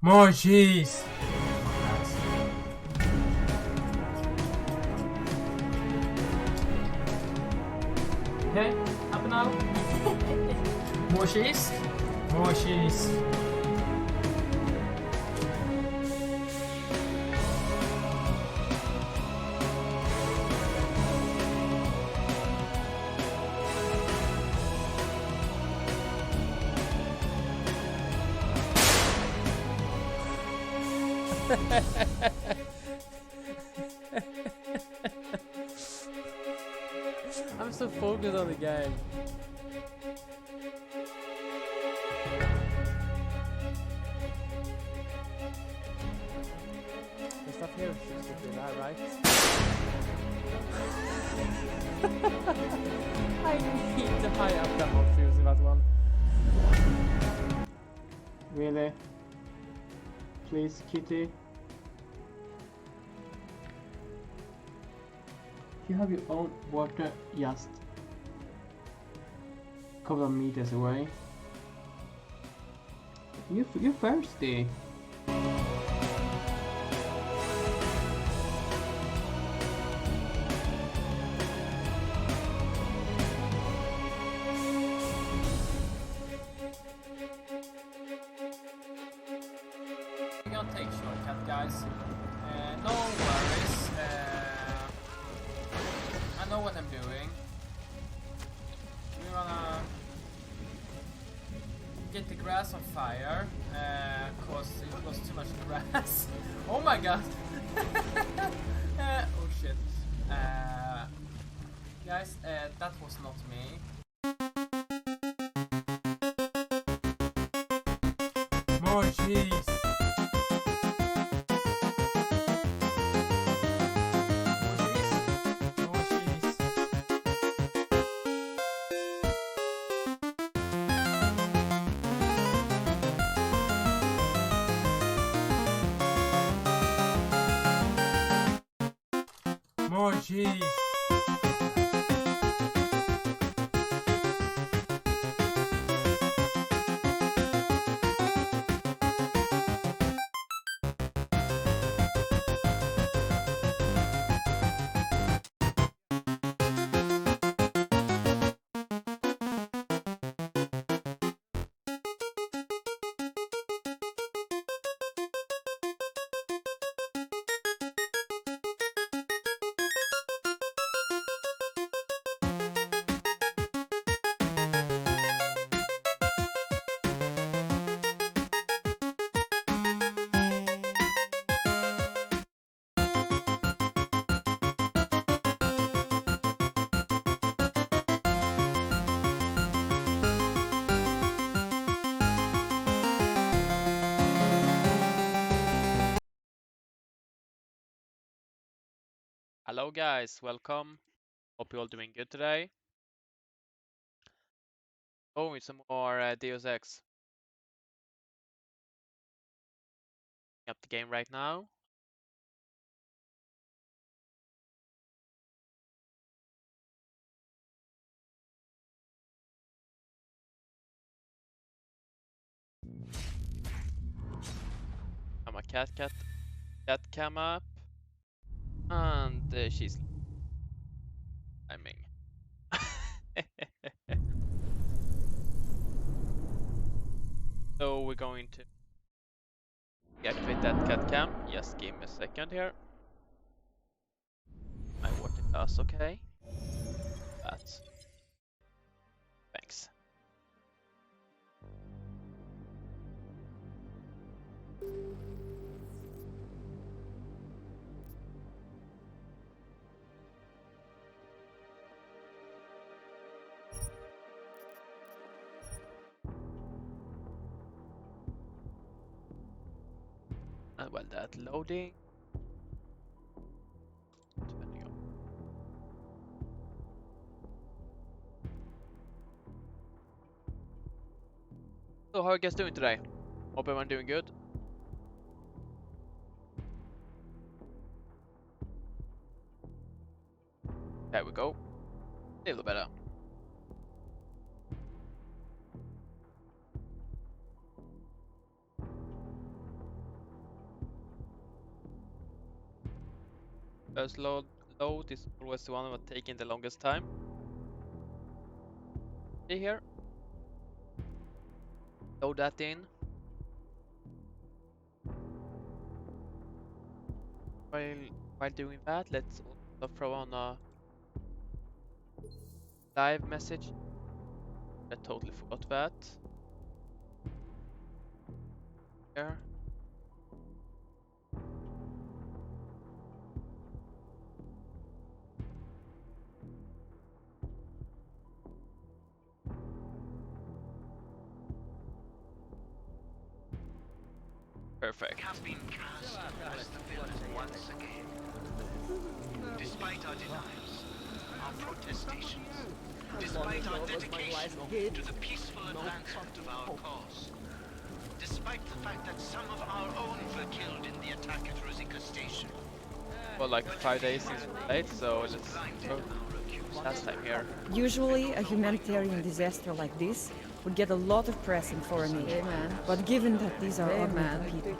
More cheese! Okay, up and out. More cheese? More cheese. I'm so focused on the game. The stuff here should be that, right? I need to high up the hot fuse in that one. Really? Please, Kitty? You have your own water just a couple of meters away. You're thirsty. I'm gonna take shortcut, guys. No worries. I know what I'm doing. We wanna get the grass on fire, cause it was too much grass. Oh my god! Oh shit. Guys, that was not me. More cheese! More cheese. Hello guys, welcome. Hope you're all doing good today. Oh, with some more Deus Ex. Up the game right now. I'm a cat cam up. And she's timing. So we're going to deactivate that cat cam. Just give me a second here. I what it does, okay? That's thanks. And while that loading, depending on. So how are you guys doing today? Hope everyone doing good. There we go. A little better. First load is always the one that's taking the longest time. See here. Load that in. While doing that, let's also throw on a live message. I totally forgot that. Here. Perfect. Have been cast as the villain once again. Despite our denials, our protestations, despite our dedication to the peaceful advancement of our cause, despite the fact that some of our own were killed in the attack at Rosika Station. Well, like 5 days since we played, so let's go last time here. Usually, a humanitarian disaster like this would get a lot of press in foreign media. But given that these are ordinary people,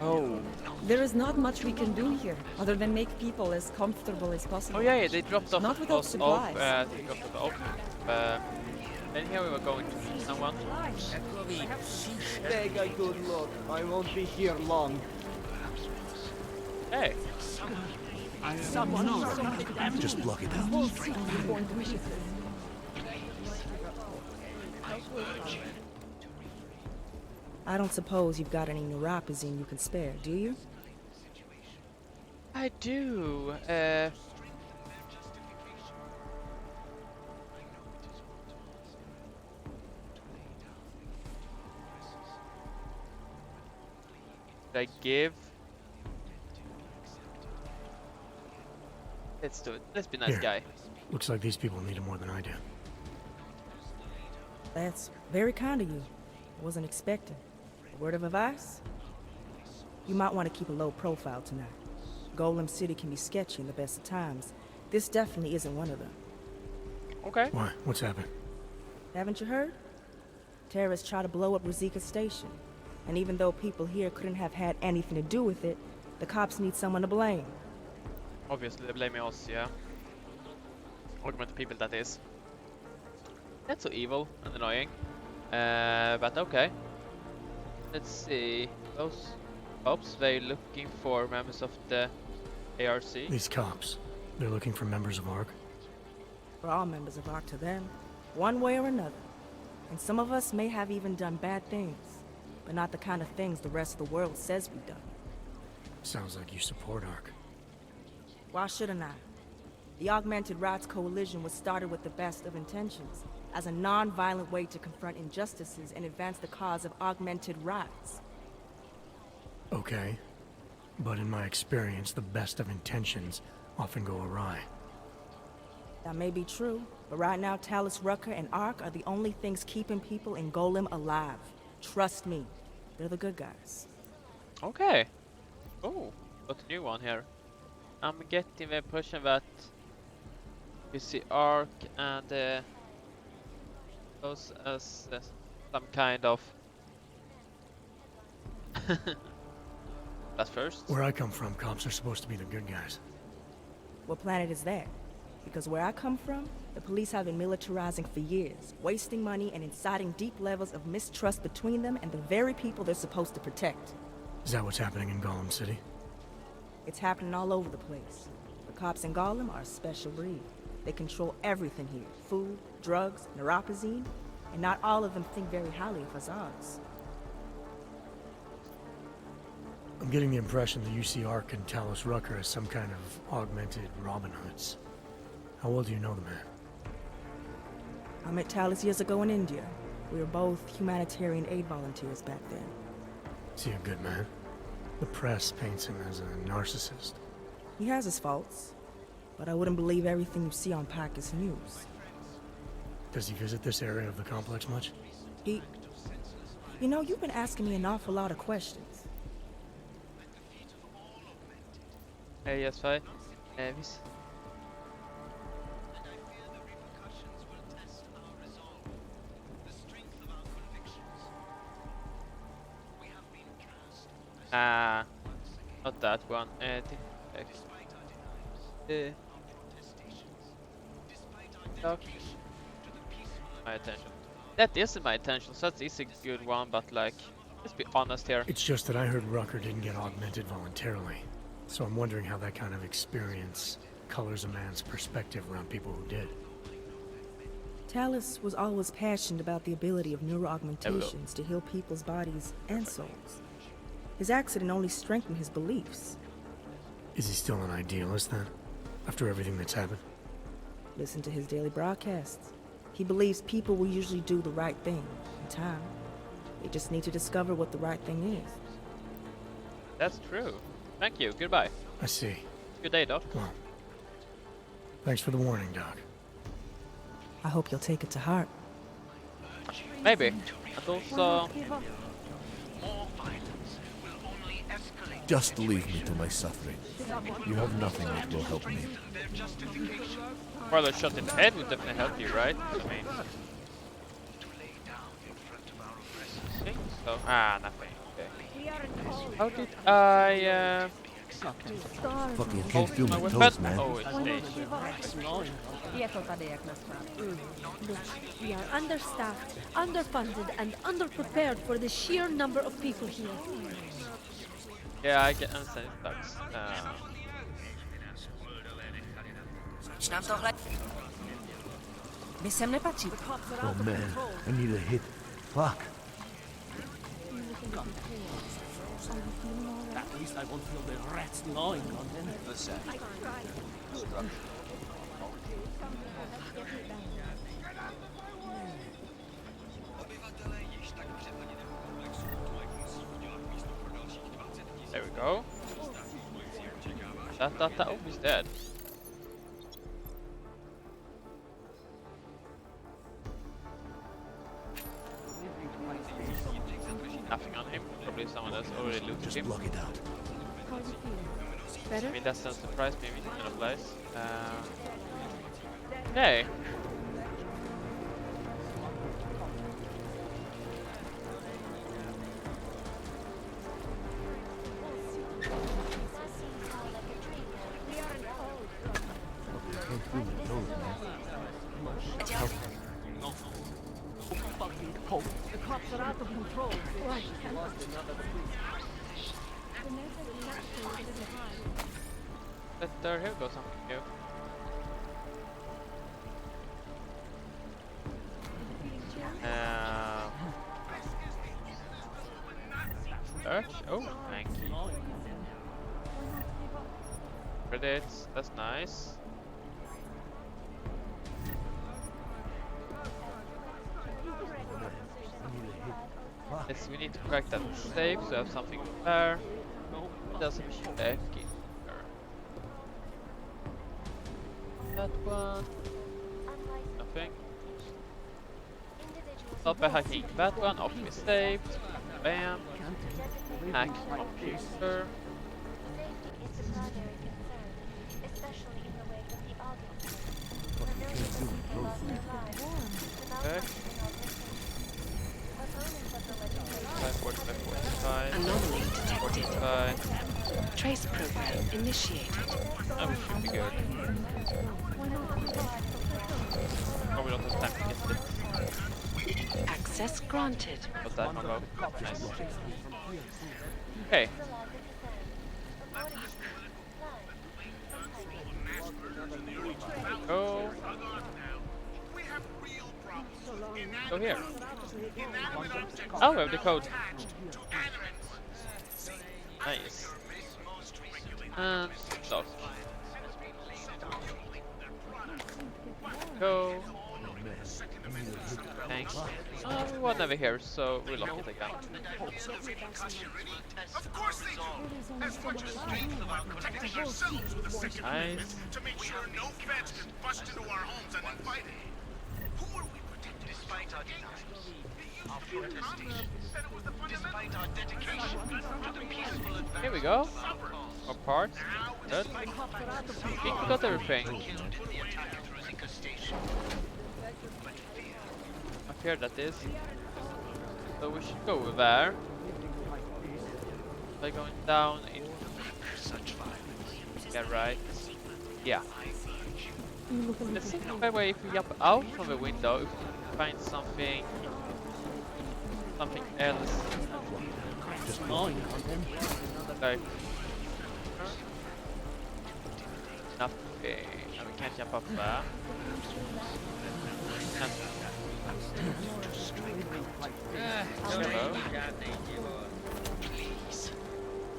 Oh. there is not much we can do here other than make people as comfortable as possible. Oh yeah, they dropped off Not without us supplies. off. They dropped us off. Then here we were going to meet someone. Take a good look. I won't be here long. Hey. Just block it out. I don't suppose you've got any neuropazine you can spare, do you? I do. Should I give? Let's do it. Let's be nice Here. guy. Looks like these people need it more than I do. That's very kind of you. Wasn't expecting. A word of advice? You might want to keep a low profile tonight. Golem City can be sketchy in the best of times. This definitely isn't one of them. Okay. Why? What's happened? Haven't you heard? Terrorists tried to blow up Rosika Station. And even though people here couldn't have had anything to do with it, the cops need someone to blame. Obviously, they blame us, yeah. Augmented people, that is. That's so evil and annoying. But okay. Let's see. Those cops, they're looking for members of the ARC. These cops. They're looking for members of ARC. We're all members of ARC to them, one way or another. And some of us may have even done bad things, but not the kind of things the rest of the world says we've done. Sounds like you support ARC. Why shouldn't I? The Augmented Rights Coalition was started with the best of intentions, as a non-violent way to confront injustices and advance the cause of augmented rights. Okay. But in my experience, the best of intentions often go awry. That may be true, but right now Talus Rucker and ARC are the only things keeping people in Golem alive. Trust me, they're the good guys. Okay. Oh, got a new one here. I'm getting the impression that we see ARC and those as some kind of. That's first. Where I come from, cops are supposed to be the good guys. What planet is that? Because where I come from, the police have been militarizing for years, wasting money and inciting deep levels of mistrust between them and the very people they're supposed to protect. Is that what's happening in Golem City? It's happening all over the place. The cops in Golem are a special breed. They control everything here. Food, drugs, neuropazine, and not all of them think very highly of us ours. I'm getting the impression that you see ARC and Talus Rucker as some kind of augmented Robin Hoods. How well do you know the man? I met Talus years ago in India. We were both humanitarian aid volunteers back then. Is he a good man? The press paints him as a narcissist. He has his faults, but I wouldn't believe everything you see on Pakistan News. Does he visit this area of the complex much? You know, you've been asking me an awful lot of questions. Hey, yes, fine. Vis. Not that one. Doc. My attention. That isn't my attention, so that is a good one, but like, let's be honest here. It's just that I heard Rucker didn't get augmented voluntarily. So I'm wondering how that kind of experience colors a man's perspective around people who did. Talus was always passionate about the ability of neuroaugmentations to heal people's bodies and souls. His accident only strengthened his beliefs. Is he still an idealist then? After everything that's happened? Listen to his daily broadcasts. He believes people will usually do the right thing in time. They just need to discover what the right thing is. That's true. Thank you. Goodbye. I see. Good day, Doc. Well, thanks for the warning, Doc. I hope you'll take it to heart. Maybe. And also, More violence will only escalate Just leave me to my suffering. You have nothing that will help me. their justification. well, a shot in the head would definitely help you, right? I mean, To lay down in front of our I oppressors. think so. Ah, nothing. Okay. How did I, Fucking can't feel my my weapon? toes, man. Oh, it's stage. Look, we are understaffed, underfunded, and underprepared for the sheer number of people here. Yeah, I can understand it sucks. Oh man, I need a hit. Fuck. At least I won't feel the rats gnawing on them. There we go. Oh, he's dead. Nothing on him. Probably someone that's already looted Just him. block it out. How do you feel? Better? I mean, that's not a surprise, maybe. In a place. Hey. Can't feel my toes, man. The cops are out of control. Why? Here goes something new. Search. Oh, thank you. Credits. That's nice. Yes, we need to crack that safe, so I have something there. Doesn't check in there. That one. Nothing. Stop by hacking that one, off we saved. Bam. Hack computer. Okay. 45. Anomaly detected. 45. Trace program initiated. Oh, we should be good. Oh, we don't have time to get it. Access granted. What's that combo? Nice. Okay. Go. Go here. Oh, we have the code. Nice. And stop. Go. Thanks. We were never here, so we'll lock it again. Of course they do! As much as strength of our protecting ourselves with the second Nice. to make sure no threats can bust into our homes and invite it. Who are we protecting? Despite our denials, our protestations, despite our dedication to the peaceful advance. Here we go. More parts. Good. I think we got everything. Up here, that is. So we should go there. By going down in Such violence. Yeah, right. Yeah. Let's see by the way if we jump out from the window, if we find something else. Just gnawing on them. Like nothing. And we can't jump up there. Can't. Hello.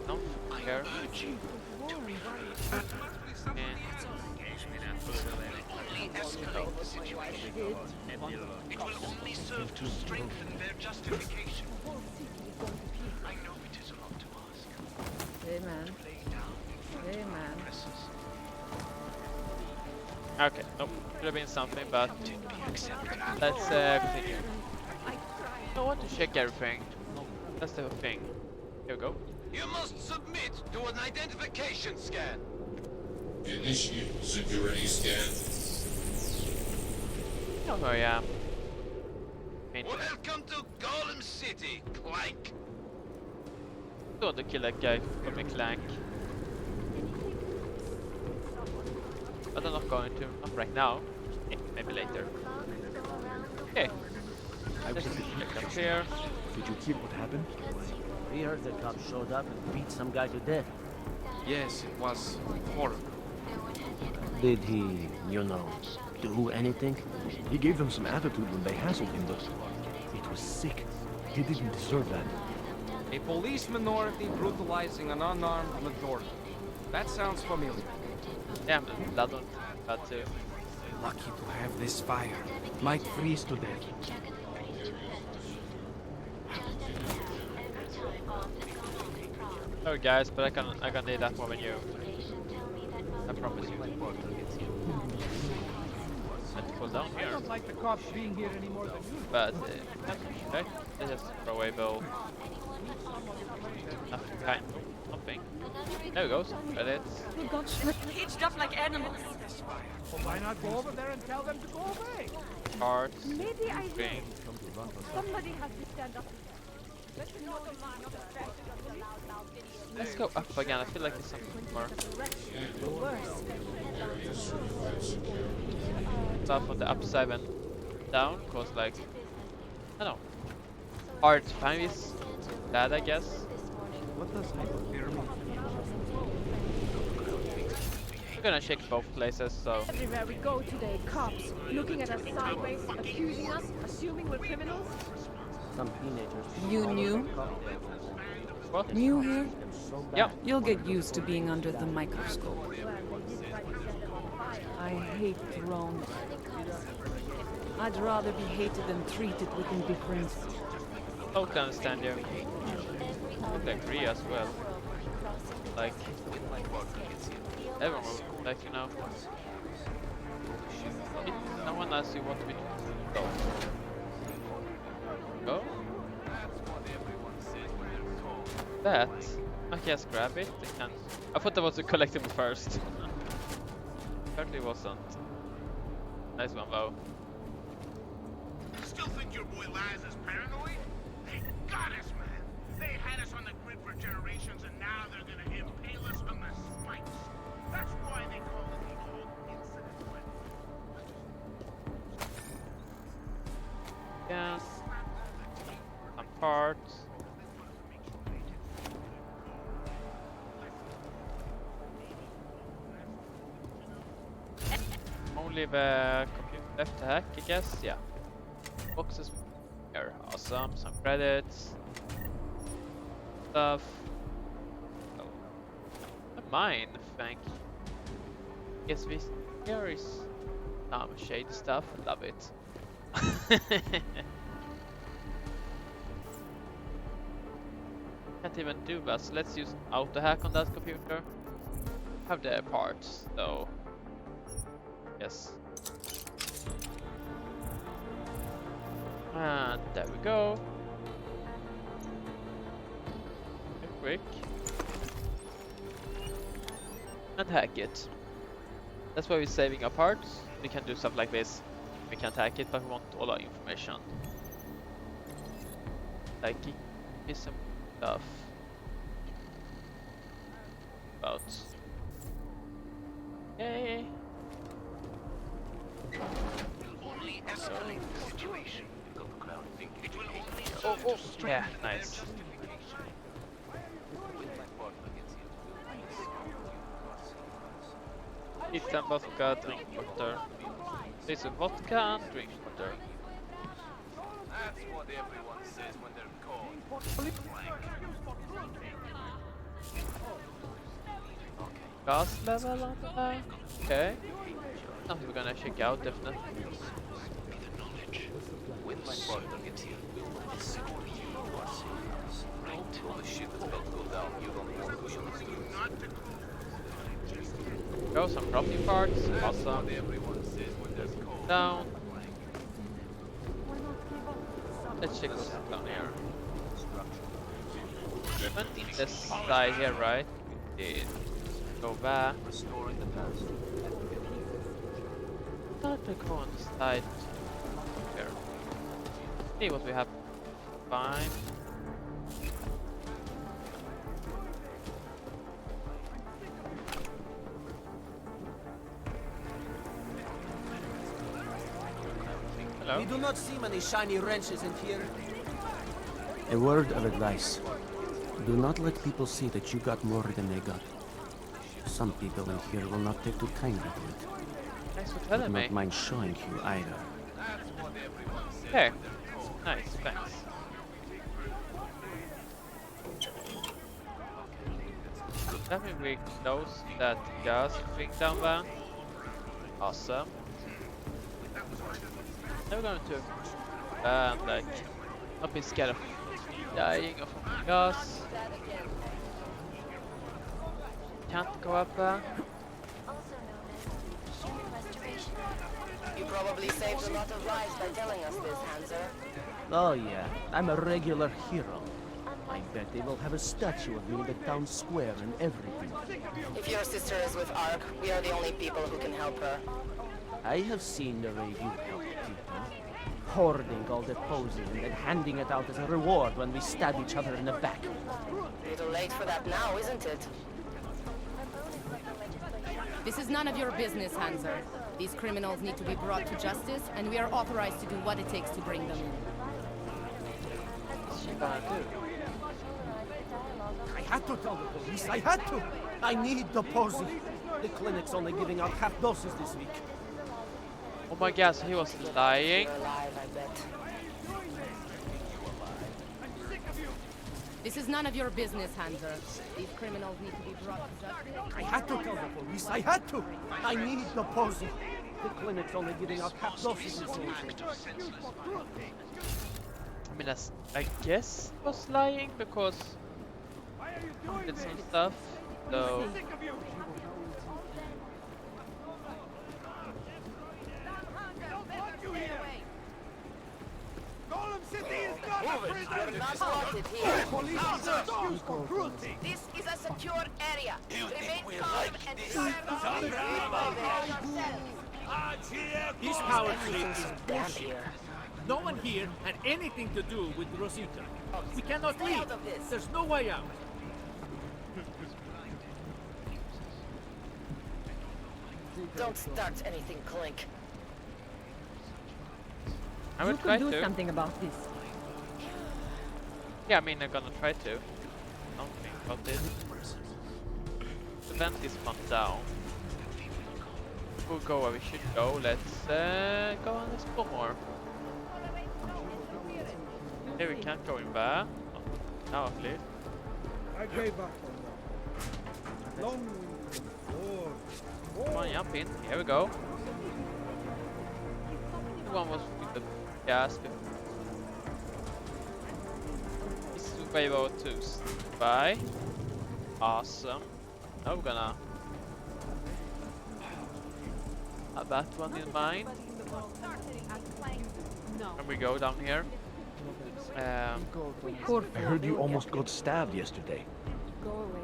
No, here. Escalate the situation. It will only serve to strengthen their justification. I know it is a lot to ask. Hey man. Hey man. Okay, nope. Could have been something, but let's continue. I want to check everything. That's the thing. Here we go. You must submit to an identification scan. Initiate security scan. Oh no, yeah. Welcome to Golem City, Clank. I want to kill that guy from a clank. But I'm not going to. Not right now. Maybe later. Okay. Let's check up here. Did you hear what happened? We heard the cops showed up and beat some guy to death. Yes, it was horrible. Did he, do anything? He gave them some attitude when they hassled him, but it was sick. He didn't deserve that. A police minority brutalizing an unarmed majority. That sounds familiar. Yeah, man, blood on that too. Lucky to have this fire. Might freeze to death. Sorry guys, but I can need that more than you. I promise you. Let's pull down here. I don't like the cops being here any more than you. But okay, let's just throw away bow. Nothing kind. Something. There we go, some credits. We got caged up like animals. Well, why not go over there and tell them to go away? Cards. Maybe I Drink. Somebody has to stand up. Let's go up again. I feel like there's something more. Stuff on the upside and down, cause like I don't know. Hard to find this bad, I guess. What does hypothermia? I'm gonna check both places, so Everywhere we go today, cops looking at us sideways, accusing us, assuming we're criminals. Some teenagers. You knew? what? New here? Yeah. You'll get used to being under the microscope. I hate drones. I'd rather be hated than treated with indifference. Totally understand you. I agree as well. Like everyone will, like no one asks you what we go. Go? That? I can just grab it. I can't. I thought that was a collectible first. Apparently wasn't. Nice one though. Still think your boy Laz is paranoid? They got us, man. They had us on the grid for generations, and now they're gonna impale us on the spikes. That's why they call it the old incident weapon. Yes. Some parts. Only the computer left to hack, I guess. Yeah. Boxes here. Awesome. Some credits. Stuff. Oh. A mine, thank you. Guess this here is some shade stuff. Love it. Can't even do that, so let's use auto hack on that computer. Have the parts though. Yes. And there we go. Quick. And hack it. That's why we're saving our parts. We can do stuff like this. We can't hack it, but we want all our information. Like, give me some stuff about Yay! Only escalate the situation. It will only serve Oh, to yeah, strengthen their nice. justification. Eat some vodka, drink water. This is vodka, drink water. That's what everyone says when they're called. Gas level on the back. Okay. Something we're gonna check out definitely. When my partner gets here, we'll listen to you. Right? All the shit that's about to go down, you don't want to understand. Go some dropping parts. Awesome. Everyone says when there's cold. Down. Let's check what's down here. We went in this side here, right? We did. Go back. Restoring the past. Start to go on the side here. See what we have. Fine. Hello. We do not see many shiny wrenches in here. A word of advice. Do not let people see that you got more than they got. Some people in here will not take too kindly to it. Thanks for Would telling me. not mind showing you either. Okay. Nice, thanks. That means we close that gas thing down there. Awesome. Now we're going to like not be scared of dying of gas. Can't go up there. You probably saved a lot of lives by telling us this, Hanser. Oh yeah, I'm a regular hero. I bet they will have a statue of me in the town square and everything. If your sister is with Ark, we are the only people who can help her. I have seen the way you help people. Hoarding all the posing and then handing it out as a reward when we stab each other in the back. A little late for that now, isn't it? This is none of your business, Hanser. These criminals need to be brought to justice, and we are authorized to do what it takes to bring them in. I had to tell the police, I had to! I need the posy. The clinic's only giving out half doses this week. Oh my god, so he was lying. Alive, I bet. This is none of your business, Hanser. These criminals need to be brought to justice. I had to tell the police, I had to! I need the posy. The clinic's only giving out half doses this week. I mean, I guess was lying because I did some stuff. So This is a secure area. Remain calm and fire This power trip is bullshit. No one here had anything to do with Rosita. We cannot Stay leave. out of this. There's no way out. Don't start anything, Clink. I You will try could do to. something about this. Yeah, I mean, I'm gonna try to. Something about this. Prevent this one down. We'll go where we should go. Let's go and explore more. Here we can't go in there. Now at least. I gave up on that. Long before. Come on, jump in. Here we go. The one was with the gas before. This is the way about to spy. Awesome. Now we're gonna have that one in mind. And we go down here. I heard you almost got stabbed yesterday. Go away.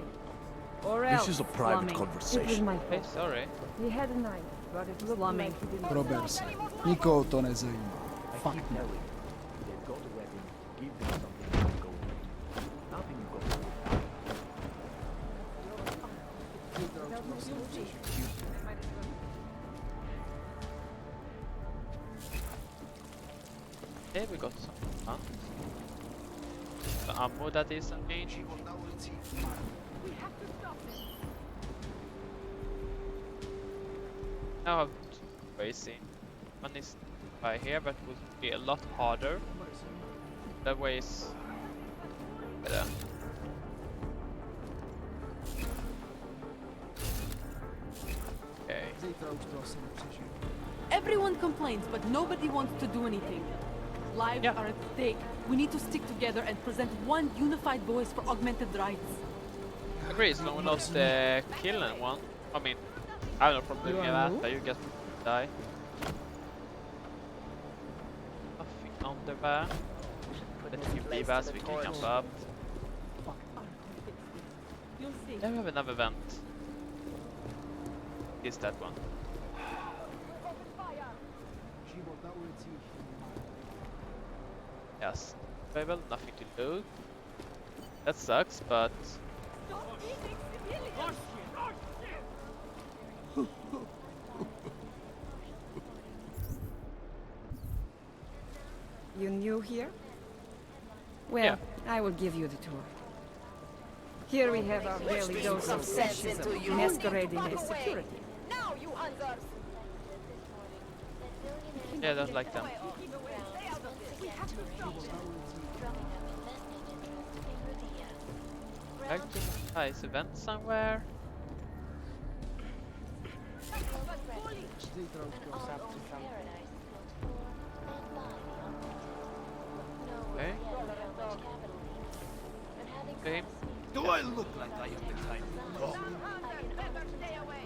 Or else, This is a private slumming. conversation. It was my Okay, fault. sorry. He had a knife, but it looked like he didn't. Prober se. Nikoho to nezajímá. Fakt ne. They've got a weapon. Give them something to go with. Nothing goes with that. Okay, we got some fun. The ammo that is, I mean. Now I have two ways in. One is by here, but would be a lot harder. That way is better. Okay. Everyone complains, but nobody wants to do anything. Lives are at stake. We need to stick together and present one unified voice for augmented rights. Agree, so we're not kill anyone. I mean, I have no problem with that, but you just die. Nothing under there. Let's keep leave us, we can jump up. Then we have another vent. Is that one? Yes. Level, nothing to loot. That sucks, but You new here? Well, I will give you the tour. Here we have our daily dose of fascism masquerading as security. Now, you Hunsers! yeah, I don't like them. Back to the nice event somewhere. Okay. Okay. Do I look like I have the time to talk?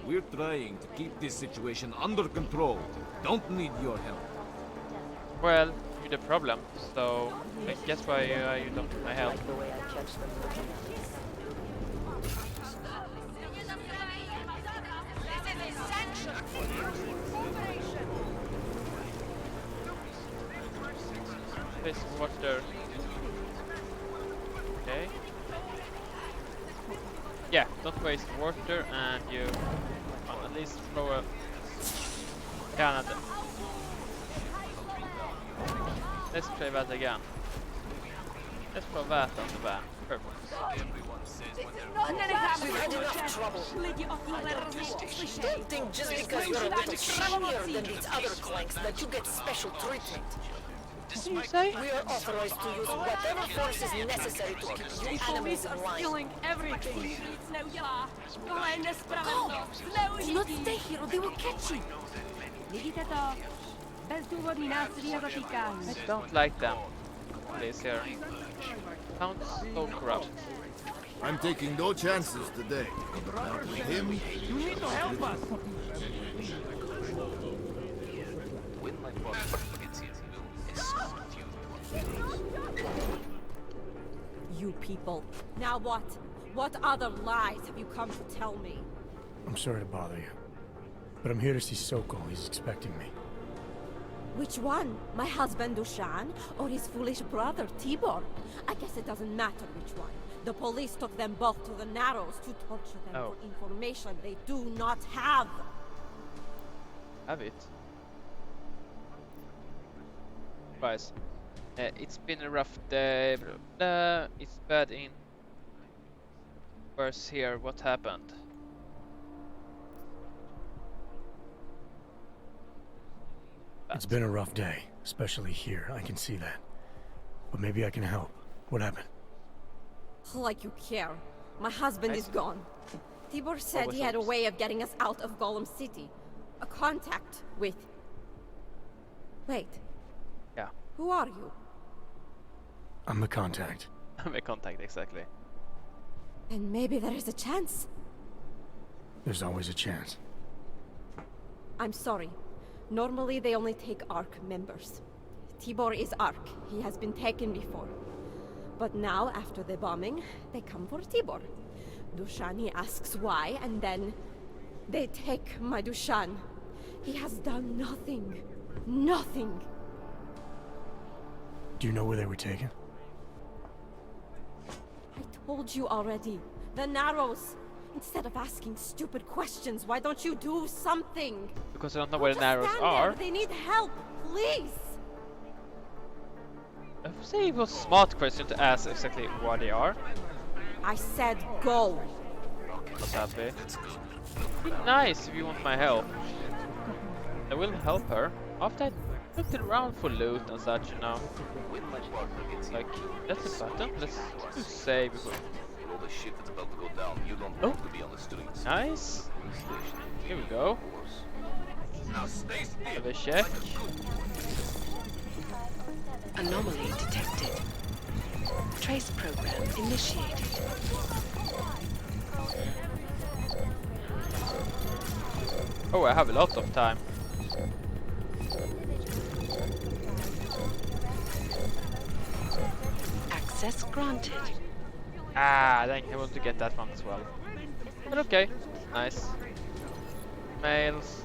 We're trying to keep this situation under control. Don't need your help. Well, you're the problem, so I guess why you don't need my help. This water. Okay. Yeah, don't waste water, and you at least throw a Canada. Let's try that again. Let's throw that on the back. Perfect. We've had enough trouble. Don't think just because you're a little shinier than these other clanks that you get special treatment. You say? We are authorized to use whatever force is necessary to keep you animals in line. Killing everything. Do not stay here or they will catch you. I don't like them. Please here. Sounds so corrupt. I'm taking no chances today. With him, You need to help us. You people. Now what? What other lies have you come to tell me? I'm sorry to bother you, but I'm here to see Sokol. He's expecting me. Which one? My husband Dushan or his foolish brother Tibor? I guess it doesn't matter which one. The police took them both to the Narrows to torture them for information they do not have. Have it? Guys, it's been a rough day. It's bad in. Where's here? What happened? It's been a rough day, especially here. I can see that. But maybe I can help. What happened? Like you care. My husband is gone. Tibor said he had a way of getting us out of Golem City. A contact with... Wait. Yeah. Who are you? I'm the contact. I'm a contact, exactly. And maybe there is a chance. There's always a chance. I'm sorry. Normally they only take ARC members. Tibor is ARC. He has been taken before. But now, after the bombing, they come for Tibor. Dushani asks why, and then they take my Dushan. He has done nothing. Nothing. Do you know where they were taken? I told you already. The Narrows. Instead of asking stupid questions, why don't you do something? Because I don't know where the Narrows are. They need help, please. say it was a smart question to ask exactly what they are. I said go. Not happy. Be nice if you want my help. I will help her. After I looked around for loot and such, you know. Like, that's a button. Let's do save. Oh, nice. Here we go. Have a check. Anomaly detected. Trace program initiated. Oh, I have a lot of time. Access granted. Ah, dang, I want to get that one as well. But okay, nice. Mails.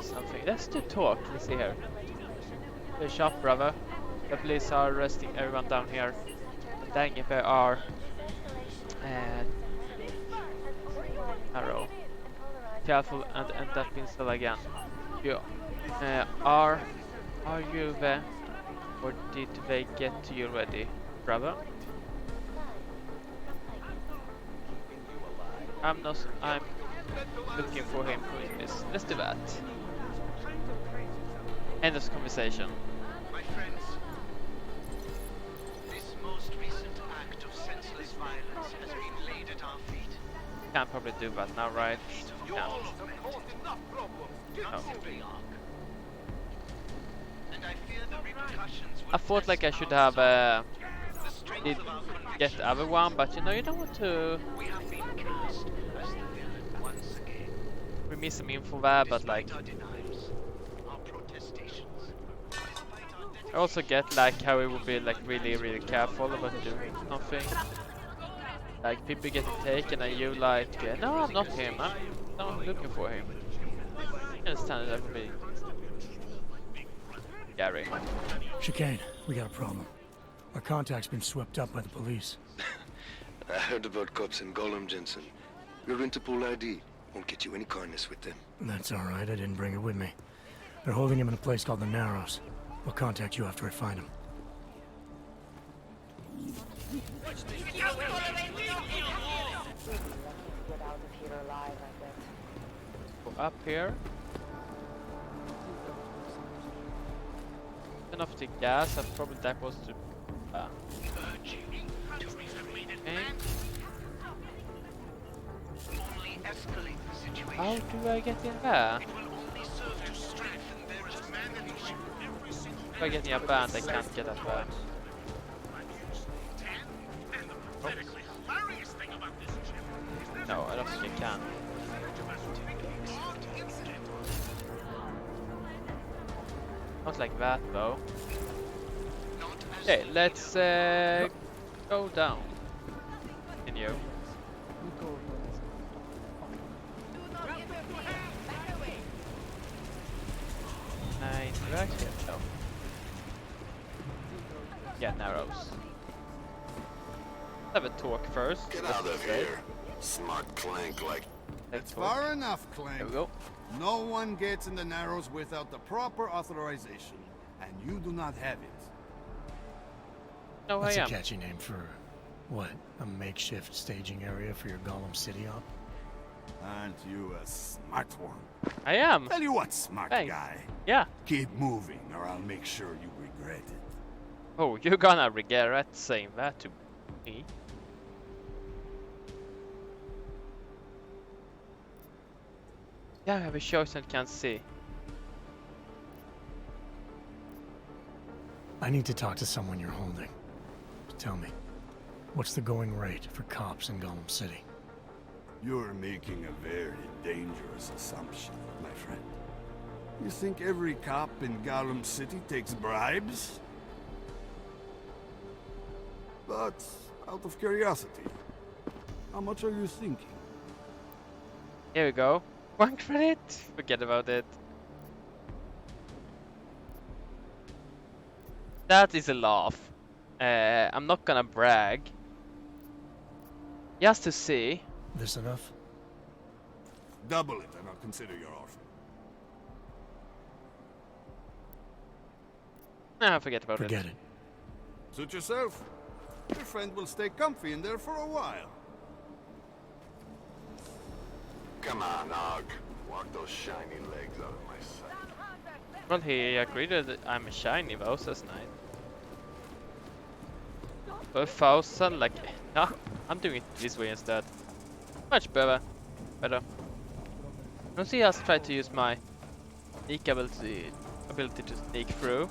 Something. Let's do talk. Let's see here. The shop, brother. The police are arresting everyone down here. Dang if they are. Arrow. Careful and end up in cell again. You are you there? Or did they get to you ready, brother? I'm looking for him for this. Let's do that. End of conversation. My friends, this most recent act of senseless violence has been laid at our feet. Can't probably do that now, right? Can't. No. And I fear the repercussions. I thought like I should have did get the other one, but you know you don't want to. We have been cast as the villain once again. We miss some info there, but like. I also get like how it would be like really careful about doing something. Like people getting taken and you like, no, I'm not him. I'm not looking for him. I understand that would be scary. Chicane, we got a problem. Our contact's been swept up by the police. I heard about cops in Gollum, Jensen. Your Interpol ID won't get you any kindness with them. That's all right. I didn't bring it with me. They're holding him in a place called the Narrows. We'll contact you after I find him. Up here. Enough to gas, and probably that was to. How do I get in there? If I get near a band, I can't get up there. Oh. No, I don't think I can. Not like that though. Okay, let's go down. Continue. Interact here? No. Yeah, Narrows. Let's have a talk first. Get out of here. Smart clank like... That's far enough, Clank. There we go. No one gets in the Narrows without the proper authorization, and you do not have it. No, That's I am. a catchy name for, what, a makeshift staging area for your Gollum City op? Aren't you a smart one? I am. Tell you what, smart Thanks. guy. Yeah. Keep moving, or I'll make sure you regret it. Oh, you're gonna regret saying that to me. Yeah, I have a choice and can't see. I need to talk to someone you're holding. Tell me, what's the going rate for cops in Gollum City? You're making a very dangerous assumption, my friend. You think every cop in Gollum City takes bribes? But, out of curiosity, how much are you thinking? Here we go. 1 credit. Forget about it. That is a laugh. I'm not gonna brag. Just to see. This enough? Double it and I'll consider your offer. Nah, forget about Forget it. Suit yourself. Your friend will stay comfy in there for a while. Come on, Og. Walk those shiny legs out of my sight. Well, he agreed that I'm a shiny though, so that's nice. For 1,000, like, no, I'm doing it this way instead. Much better. Let's see us try to use my sneak ability to sneak through.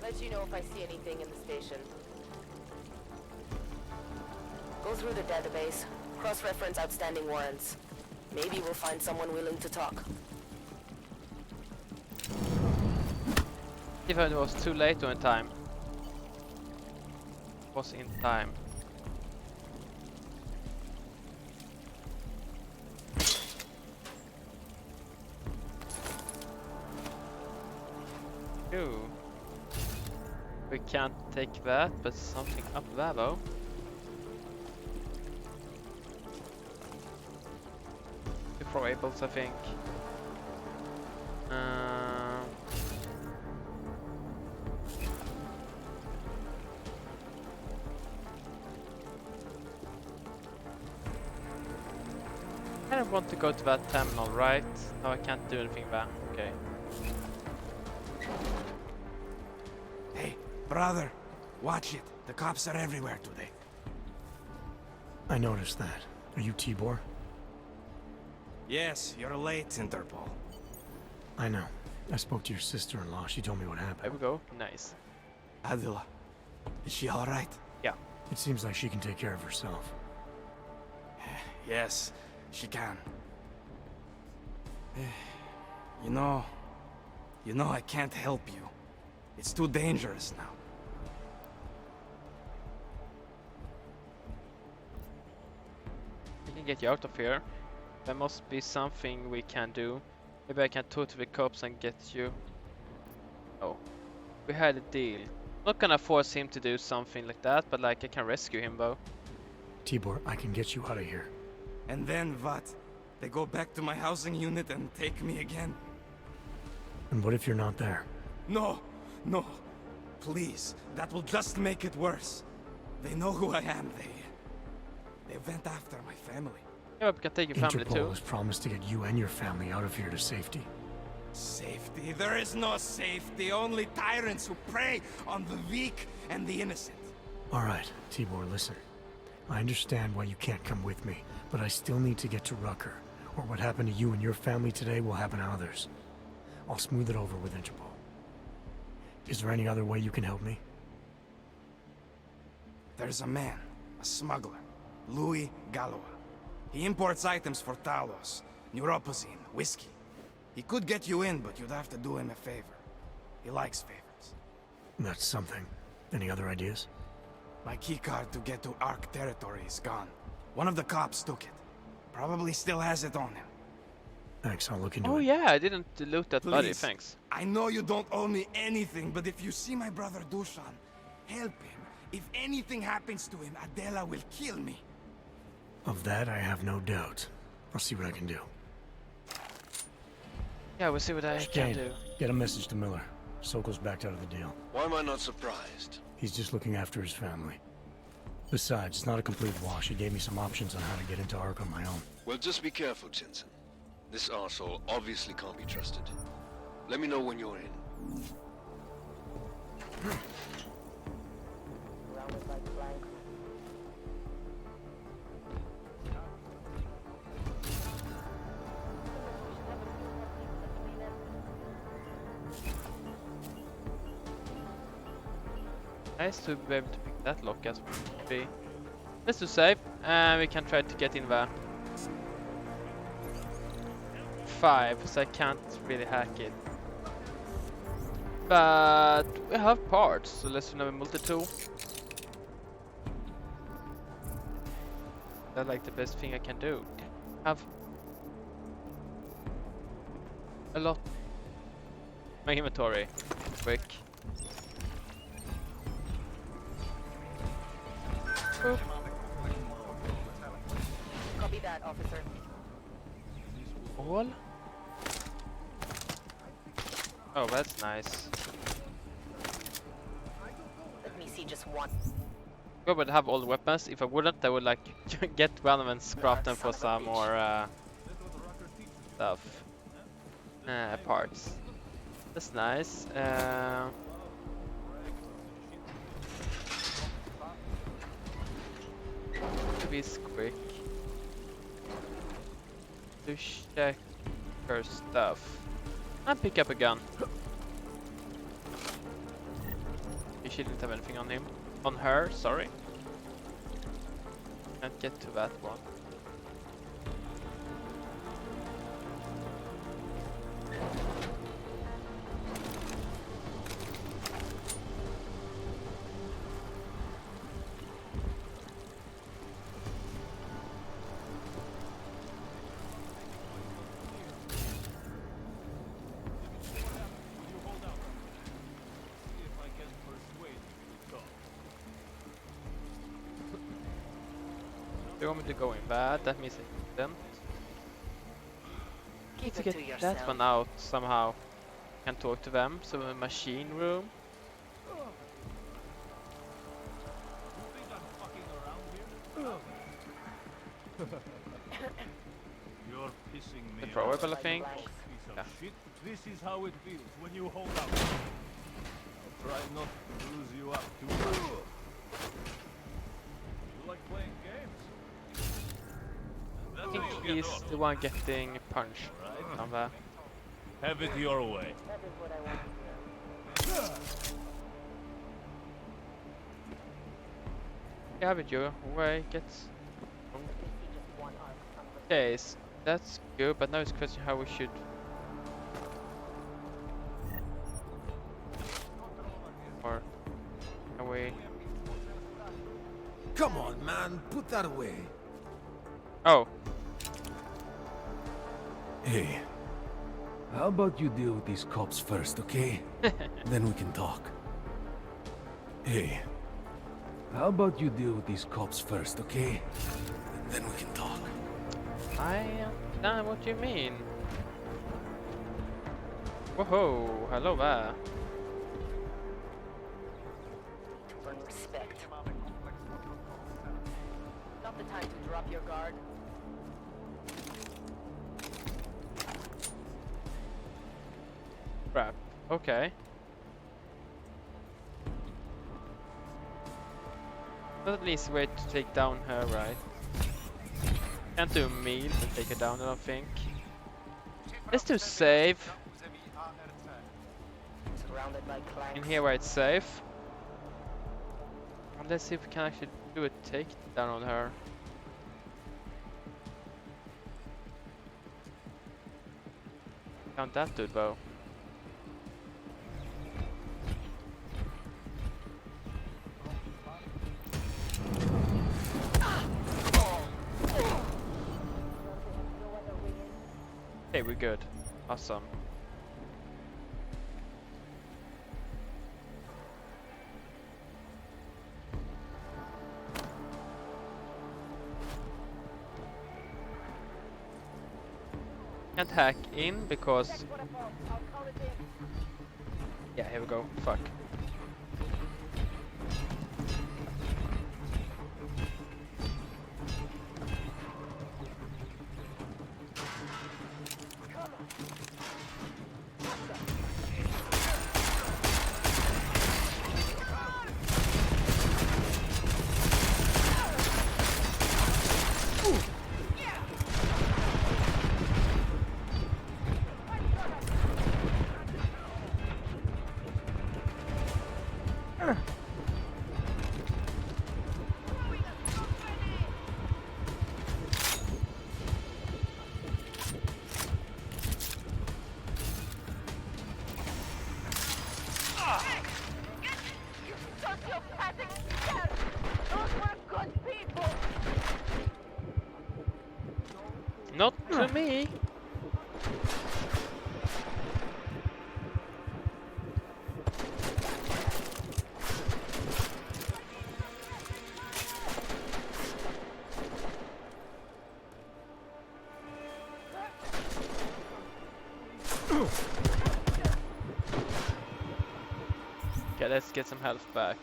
Let you know if I see anything in the station. Go through the database, cross-reference outstanding warrants. Maybe we'll find someone willing to talk. If it was too late or in time. Was in time. Ooh. We can't take that, but something up there though. Throwables, I think. I don't want to go to that terminal, right? No, I can't do anything there. Okay. Hey, brother, watch it. The cops are everywhere today. I noticed that. Are you Tibor? Yes, you're late, Interpol. I know. I spoke to your sister-in-law. She told me what happened. There we go. Nice. Adila, is she all right? Yeah. It seems like she can take care of herself. Yes, she can. You know, I can't help you. It's too dangerous now. We can get you out of here. There must be something we can do. Maybe I can talk to the cops and get you. Oh, we had a deal. Not gonna force him to do something like that, but like I can rescue him though. Tibor, I can get you out of here. And then what? They go back to my housing unit and take me again? And what if you're not there? No, no. Please, that will just make it worse. They know who I am. They went after my family. Yeah, but we can take your family Interpol too. has promised to get you and your family out of here to safety. Safety? There is no safety. Only tyrants who prey on the weak and the innocent. All right, Tibor, listen. I understand why you can't come with me, but I still need to get to Rucker, or what happened to you and your family today will happen to others. I'll smooth it over with Interpol. Is there any other way you can help me? There's a man, a smuggler, Louis Galois. He imports items for Talos, neuropozyne, whiskey. He could get you in, but you'd have to do him a favor. He likes favors. That's something. Any other ideas? My keycard to get to Ark territory is gone. One of the cops took it. Probably still has it on him. Thanks, I'll look into Oh it. yeah, I didn't loot that body, Please. thanks. I know you don't owe me anything, but if you see my brother Dushan, help him. If anything happens to him, Adela will kill me. Of that, I have no doubt. I'll see what I can do. Yeah, we'll see what I can do. Get a message to Miller. Sokol's backed out of the deal. Why am I not surprised? He's just looking after his family. Besides, it's not a complete wash. He gave me some options on how to get into Ark on my own. Well, just be careful, Jensen. This arsehole obviously can't be trusted. Let me know when you're in. Nice to be able to pick that lock as be. Let's do save, and we can try to get in there. 5, so I can't really hack it. But we have parts, so let's do a multi-tool. That's like the best thing I can do. Have a lot. My inventory. Quick. Boop. Copy that, officer. All? Oh, that's nice. Let me see just one. I would have all the weapons. If I wouldn't, I would like get random and scrap them for some more stuff. Parts. That's nice. To be quick. To check her stuff. And pick up a gun. She didn't have anything on him. On her, sorry. Can't get to that one. They want me to go in bad, that means it didn't. Need to get that one out somehow. Can't talk to them, so a machine room. You're pissing me The throwable, I think. Yeah. Shit, this is how it feels when you hold out. I'll try not to lose you up too much. You like playing games? I think he's the one getting punched on there. Have it your way. Yeah, have it your way, gets... Okay, so that's good, but now it's a question how we should... Or... Can we... Come on, man, put that away. Oh. Hey, how about you deal with these cops first, okay? Then we can talk. Hey, how about you deal with these cops first, okay? Then we can talk. I understand what you mean. Whoa, hello there. Respect. Not the time to drop your guard. Crap. Okay. That's at least a way to take down her, right? Can't do a meal to take her down, I don't think. Let's do save. Surrounded by clanks. In here where it's safe. And let's see if we can actually do a takedown on her. Count that dude, though. Okay, we're good. Awesome. Can't hack in because... Yeah, here we go. Fuck. Not to me. Okay, let's get some health back.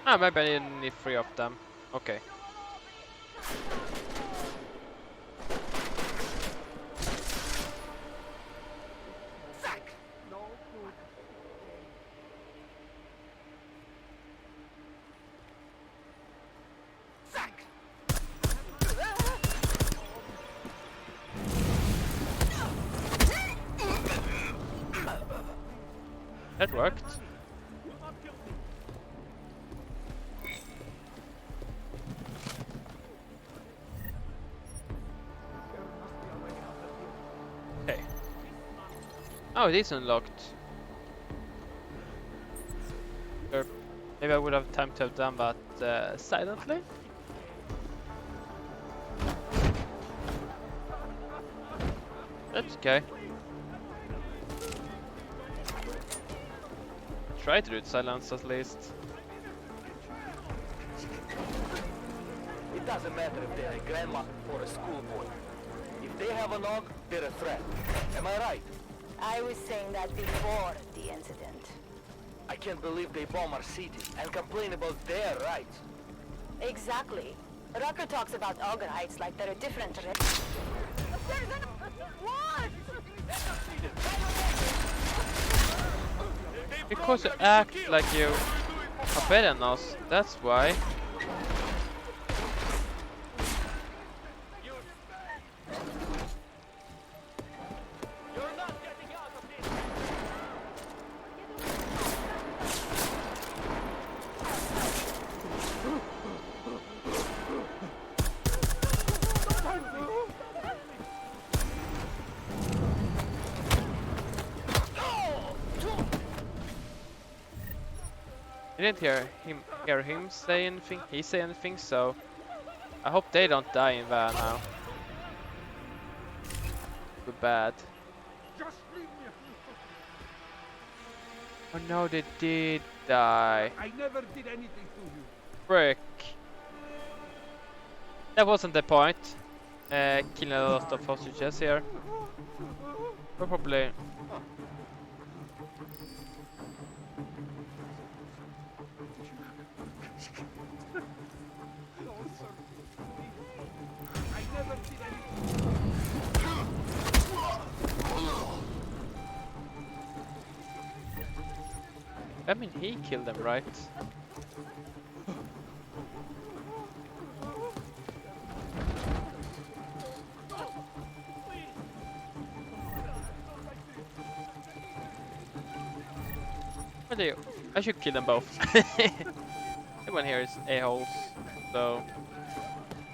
Ah, maybe I need 3 of them. Okay. That worked. Okay. Oh, it is unlocked. Maybe I would have time to have done that silently. That's okay. Try to do it silence at least. It doesn't matter if they're a grandma or a schoolboy. If they have a nog, they're a threat. Am I right? I was saying that before the incident. I can't believe they bomb our city and complain about their rights. Exactly. Rucker talks about Auger Heights like they're a different... What? Because you act like you are better than us, that's why. I didn't hear him say anything. He say anything, so I hope they don't die in there now. Too bad. Oh no, they did die. I never did anything to you. Frick. That wasn't the point. Killing a lot of hostages here. Probably. I mean, he killed them, right? What do you? I should kill them both. Everyone here is a-holes, so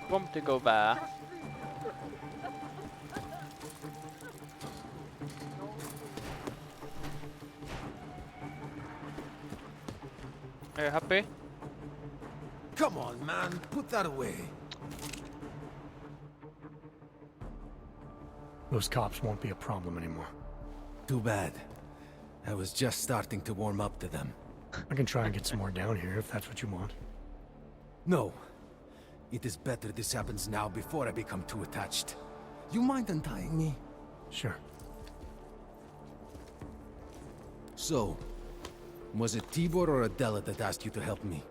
want to go there. Are you happy? Come on, man. Put that away. Those cops won't be a problem anymore. Too bad. I was just starting to warm up to them. I can try and get some more down here if that's what you want. No. It is better this happens now before I become too attached. You mind untying me? Sure. So, was it Tibor or Adela that asked you to help me?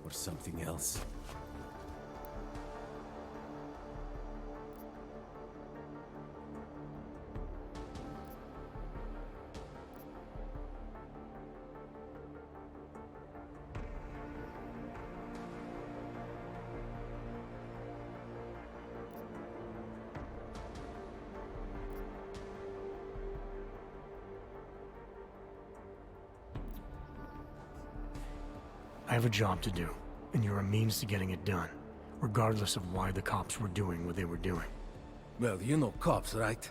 Or something else? I have a job to do, and you're a means to getting it done, regardless of why the cops were doing what they were doing. Well, you know cops, right?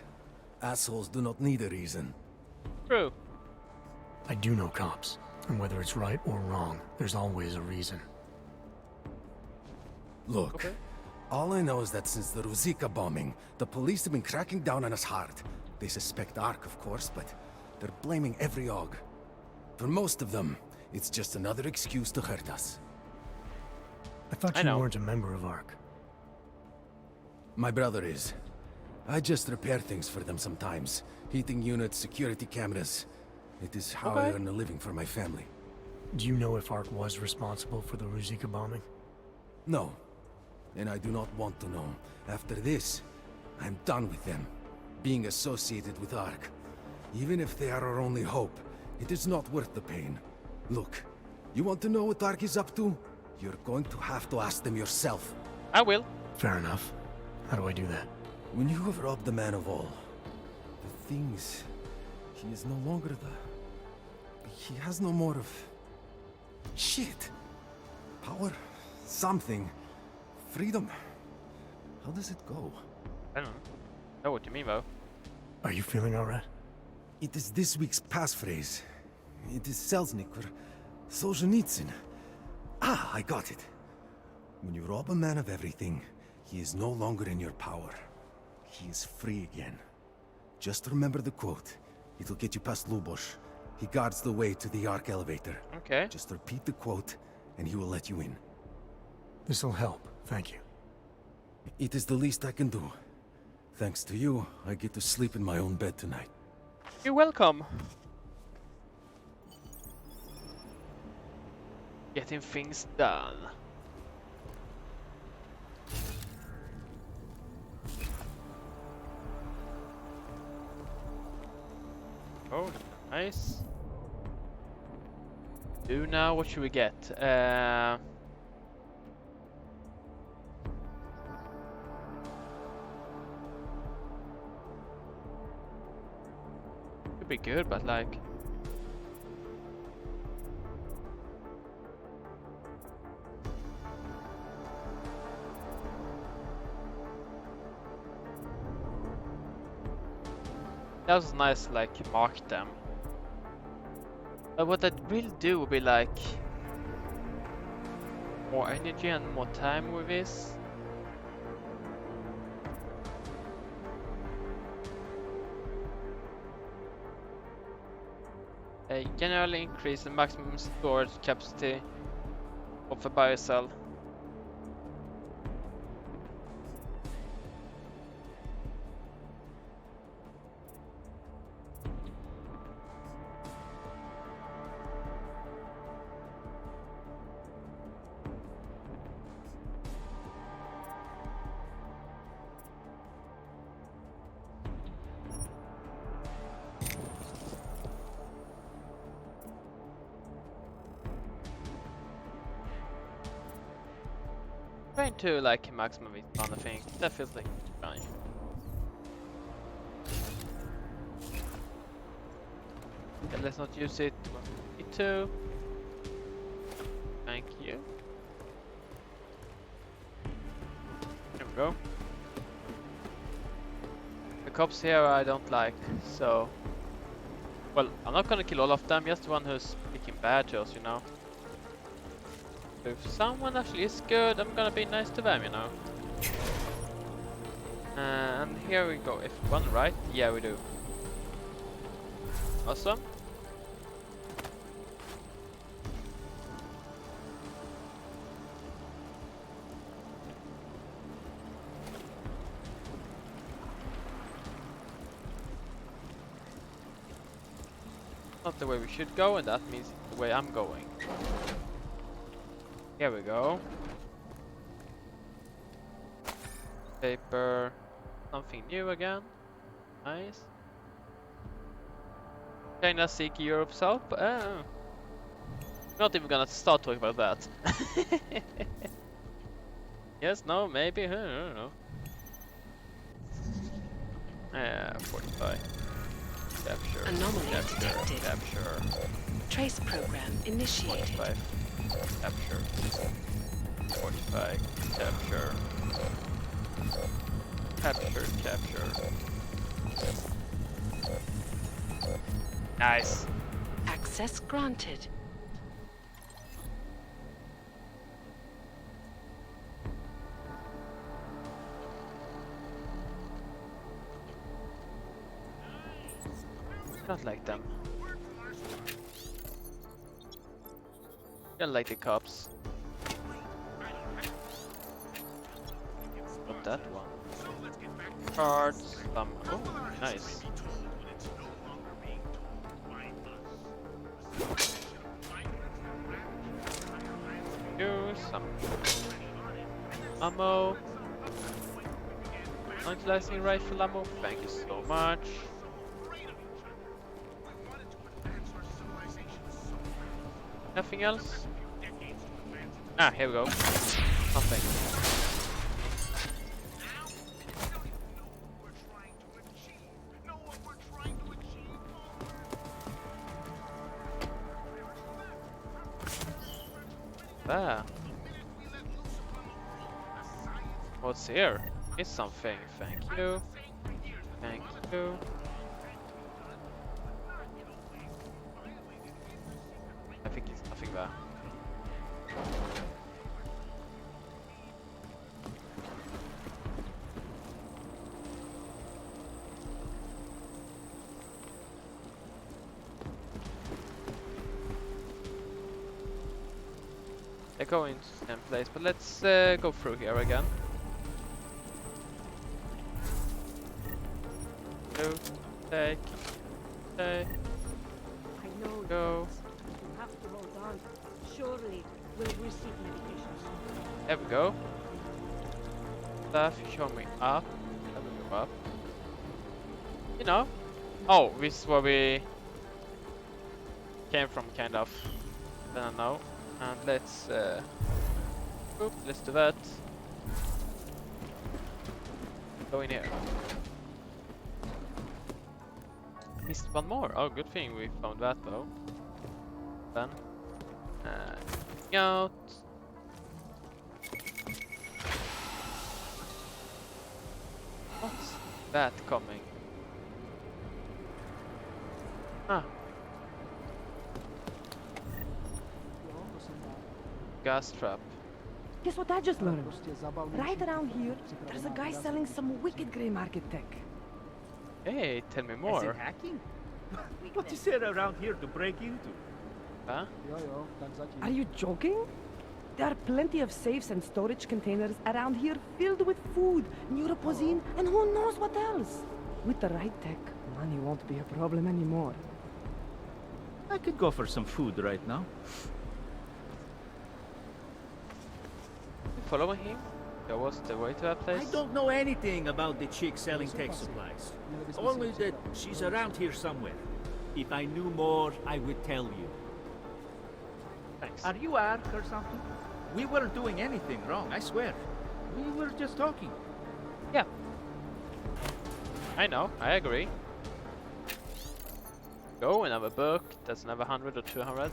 Assholes do not need a reason. True. I do know cops, and whether it's right or wrong, there's always a reason. Look, okay. All I know is that since the Ruzicka bombing, the police have been cracking down on us hard. They suspect Ark, of course, but they're blaming every AUG. For most of them, it's just another excuse to hurt us. I thought you weren't a member of ARC. My brother is. I just repair things for them sometimes. Heating units, security cameras. It is how I earn a living for my family. Do you know if ARC was responsible for the Ruzicka bombing? No. And I do not want to know. After this, I'm done with them. Being associated with ARC. Even if they are our only hope, it is not worth the pain. Look, you want to know what ARC is up to? You're going to have to ask them yourself. I will. Fair enough. How do I do that? When you have robbed the man of all, the things... He is no longer the... He has no more of... Shit. Power. Something. Freedom. How does it go? I don't know what you mean, though. Are you feeling alright? It is this week's passphrase. It is Selznick or Solzhenitsyn. Ah, I got it. When you rob a man of everything, he is no longer in your power. He is free again. Just remember the quote. It'll get you past Lubosh. He guards the way to the Ark elevator. Okay. Just repeat the quote, and he will let you in. This'll help, thank you. It is the least I can do. Thanks to you, I get to sleep in my own bed tonight. You're welcome. Getting things done. Oh, nice. Do now, what should we get? Could be good, but like... That was nice, like, mark them. But what that will do will be like... more energy and more time with this. Generally increase the maximum storage capacity of a biocell. Trying to like maximum it on the thing. That feels like fine. Okay, let's not use it when we need to. Thank you. There we go. The cops here I don't like, so... Well, I'm not gonna kill all of them, just the one who's speaking bad to us, you know. If someone actually is good, I'm gonna be nice to them, you know. And here we go. If one right? Yeah, we do. Awesome. Not the way we should go, and that means the way I'm going. Here we go. Paper. Something new again. Nice. China seek Europe's help. Not even gonna start talking about that. Yes, no, maybe. I don't know. 45. Capture. Anomaly Capture. detected. Capture. Trace program initiated. 45. Capture. 45. Capture. Capture. Capture. Nice. Access granted. Not like them. Don't like the cops. Not that one. Cards, some. Oh, nice. Here, some ammo. Utilizing rifle ammo. Thank you so much. Nothing else? Ah, here we go. Something. Ah. What's here? It's something. Thank you. Thank you. I think it's nothing there. They're going to the same place, but let's go through here again. Go, take, I know. go. You have to hold on. Surely we'll receive medication soon. There we go. Stuff, show me up. Let me go up. You know. Oh, this is where we came from, kind of. I don't know. And let's let's do that. Go in here. Missed one more. Oh, good thing we found that though. Then out. What's that coming? Ah. Gas trap. Guess what I just learned? Right around here, there's a guy selling some wicked grey market tech. Hey, tell me Is more. it hacking? What is there around here to break into? Huh? Are you joking? There are plenty of safes and storage containers around here filled with food, neuropozyne, and who knows what else. With the right tech, money won't be a problem anymore. I could go for some food right now. Following him? That was the way to that place? I don't know anything about the chick selling tech supplies. Only that she's around here somewhere. If I knew more, I would tell you. Thanks. Are you Ark or something? We weren't doing anything wrong, I swear. We were just talking. Yeah. I know, I agree. Go, another book. That's another 100 or 200.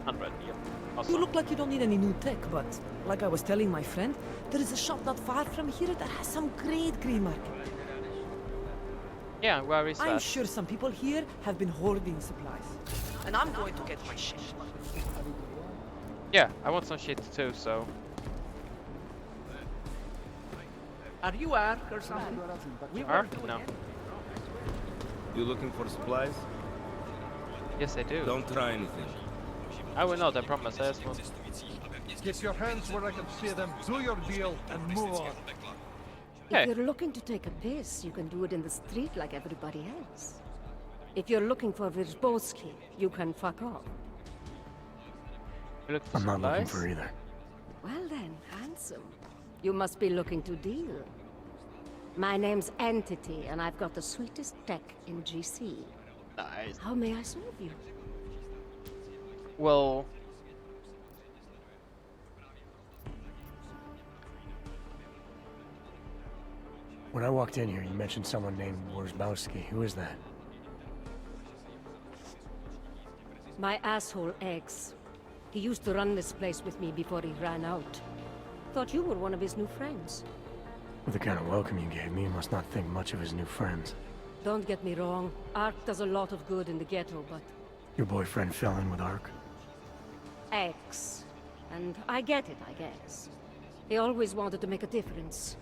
100, yep. Awesome. You look like you don't need any new tech, but like I was telling my friend, there is a shop not far from here that has some great green market. Yeah, where is that? I'm sure some people here have been hoarding supplies. And I'm going to get my shit. Yeah, I want some shit too, so... Are you Ark or something? Ark? No. You looking for supplies? Yes, I do. Don't try anything. I will not, I promise. I just want... Get your hands where I can see them, do your deal, and move on. Hey. If you're looking to take a piss, you can do it in the street like everybody else. If you're looking for Virzbowski, you can fuck off. You look for I'm not looking supplies? for either. Well then, handsome. You must be looking to deal. My name's Entity, and I've got the sweetest tech in GC. Nice. How may I serve you? Well... When I walked in here, you mentioned someone named Wirzbowski. Who is that? My asshole ex. He used to run this place with me before he ran out. Thought you were one of his new friends. With the kind of welcome you gave me, you must not think much of his new friends. Don't get me wrong, Ark does a lot of good in the ghetto, but... Your boyfriend fell in with Ark? Ex. And I get it, I guess. He always wanted to make a difference.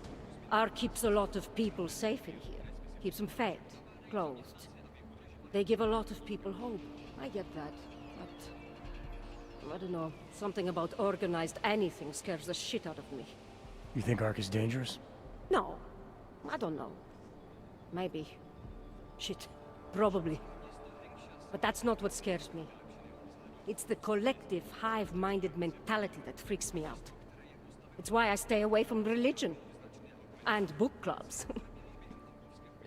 Ark keeps a lot of people safe in here. Keeps them fed, clothed. They give a lot of people hope. I get that, but... I don't know, something about organized anything scares the shit out of me. You think Ark is dangerous? No, I don't know. Maybe. Shit. Probably. But that's not what scares me. It's the collective, hive-minded mentality that freaks me out. It's why I stay away from religion. And book clubs.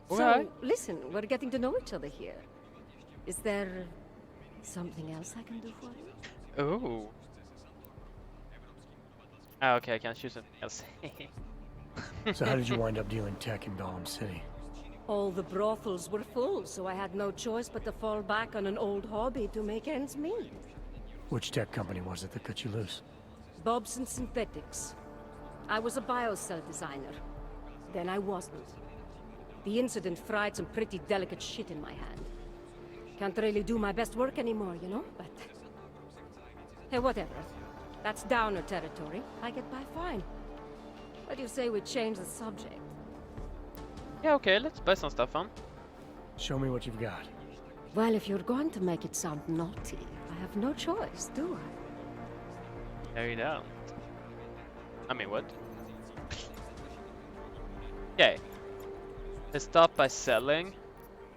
So, listen, we're getting to know each other here. Is there something else I can do for you? Oh. Ah, okay, I can choose something else. So how did you wind up dealing tech in Gollum City? All the brothels were full, so I had no choice but to fall back on an old hobby to make ends meet. Which tech company was it that cut you loose? Bobson Synthetics. I was a biocell designer. Then I wasn't. The incident fried some pretty delicate shit in my hand. Can't really do my best work anymore, you know, but... Hey, whatever. That's downer territory. I get by fine. What do you say we change the subject? Yeah, okay, let's buy some stuff on. Show me what you've got. Well, if you're going to make it sound naughty, I have no choice, do I? No, you don't. I mean, what? Okay. Let's start by selling.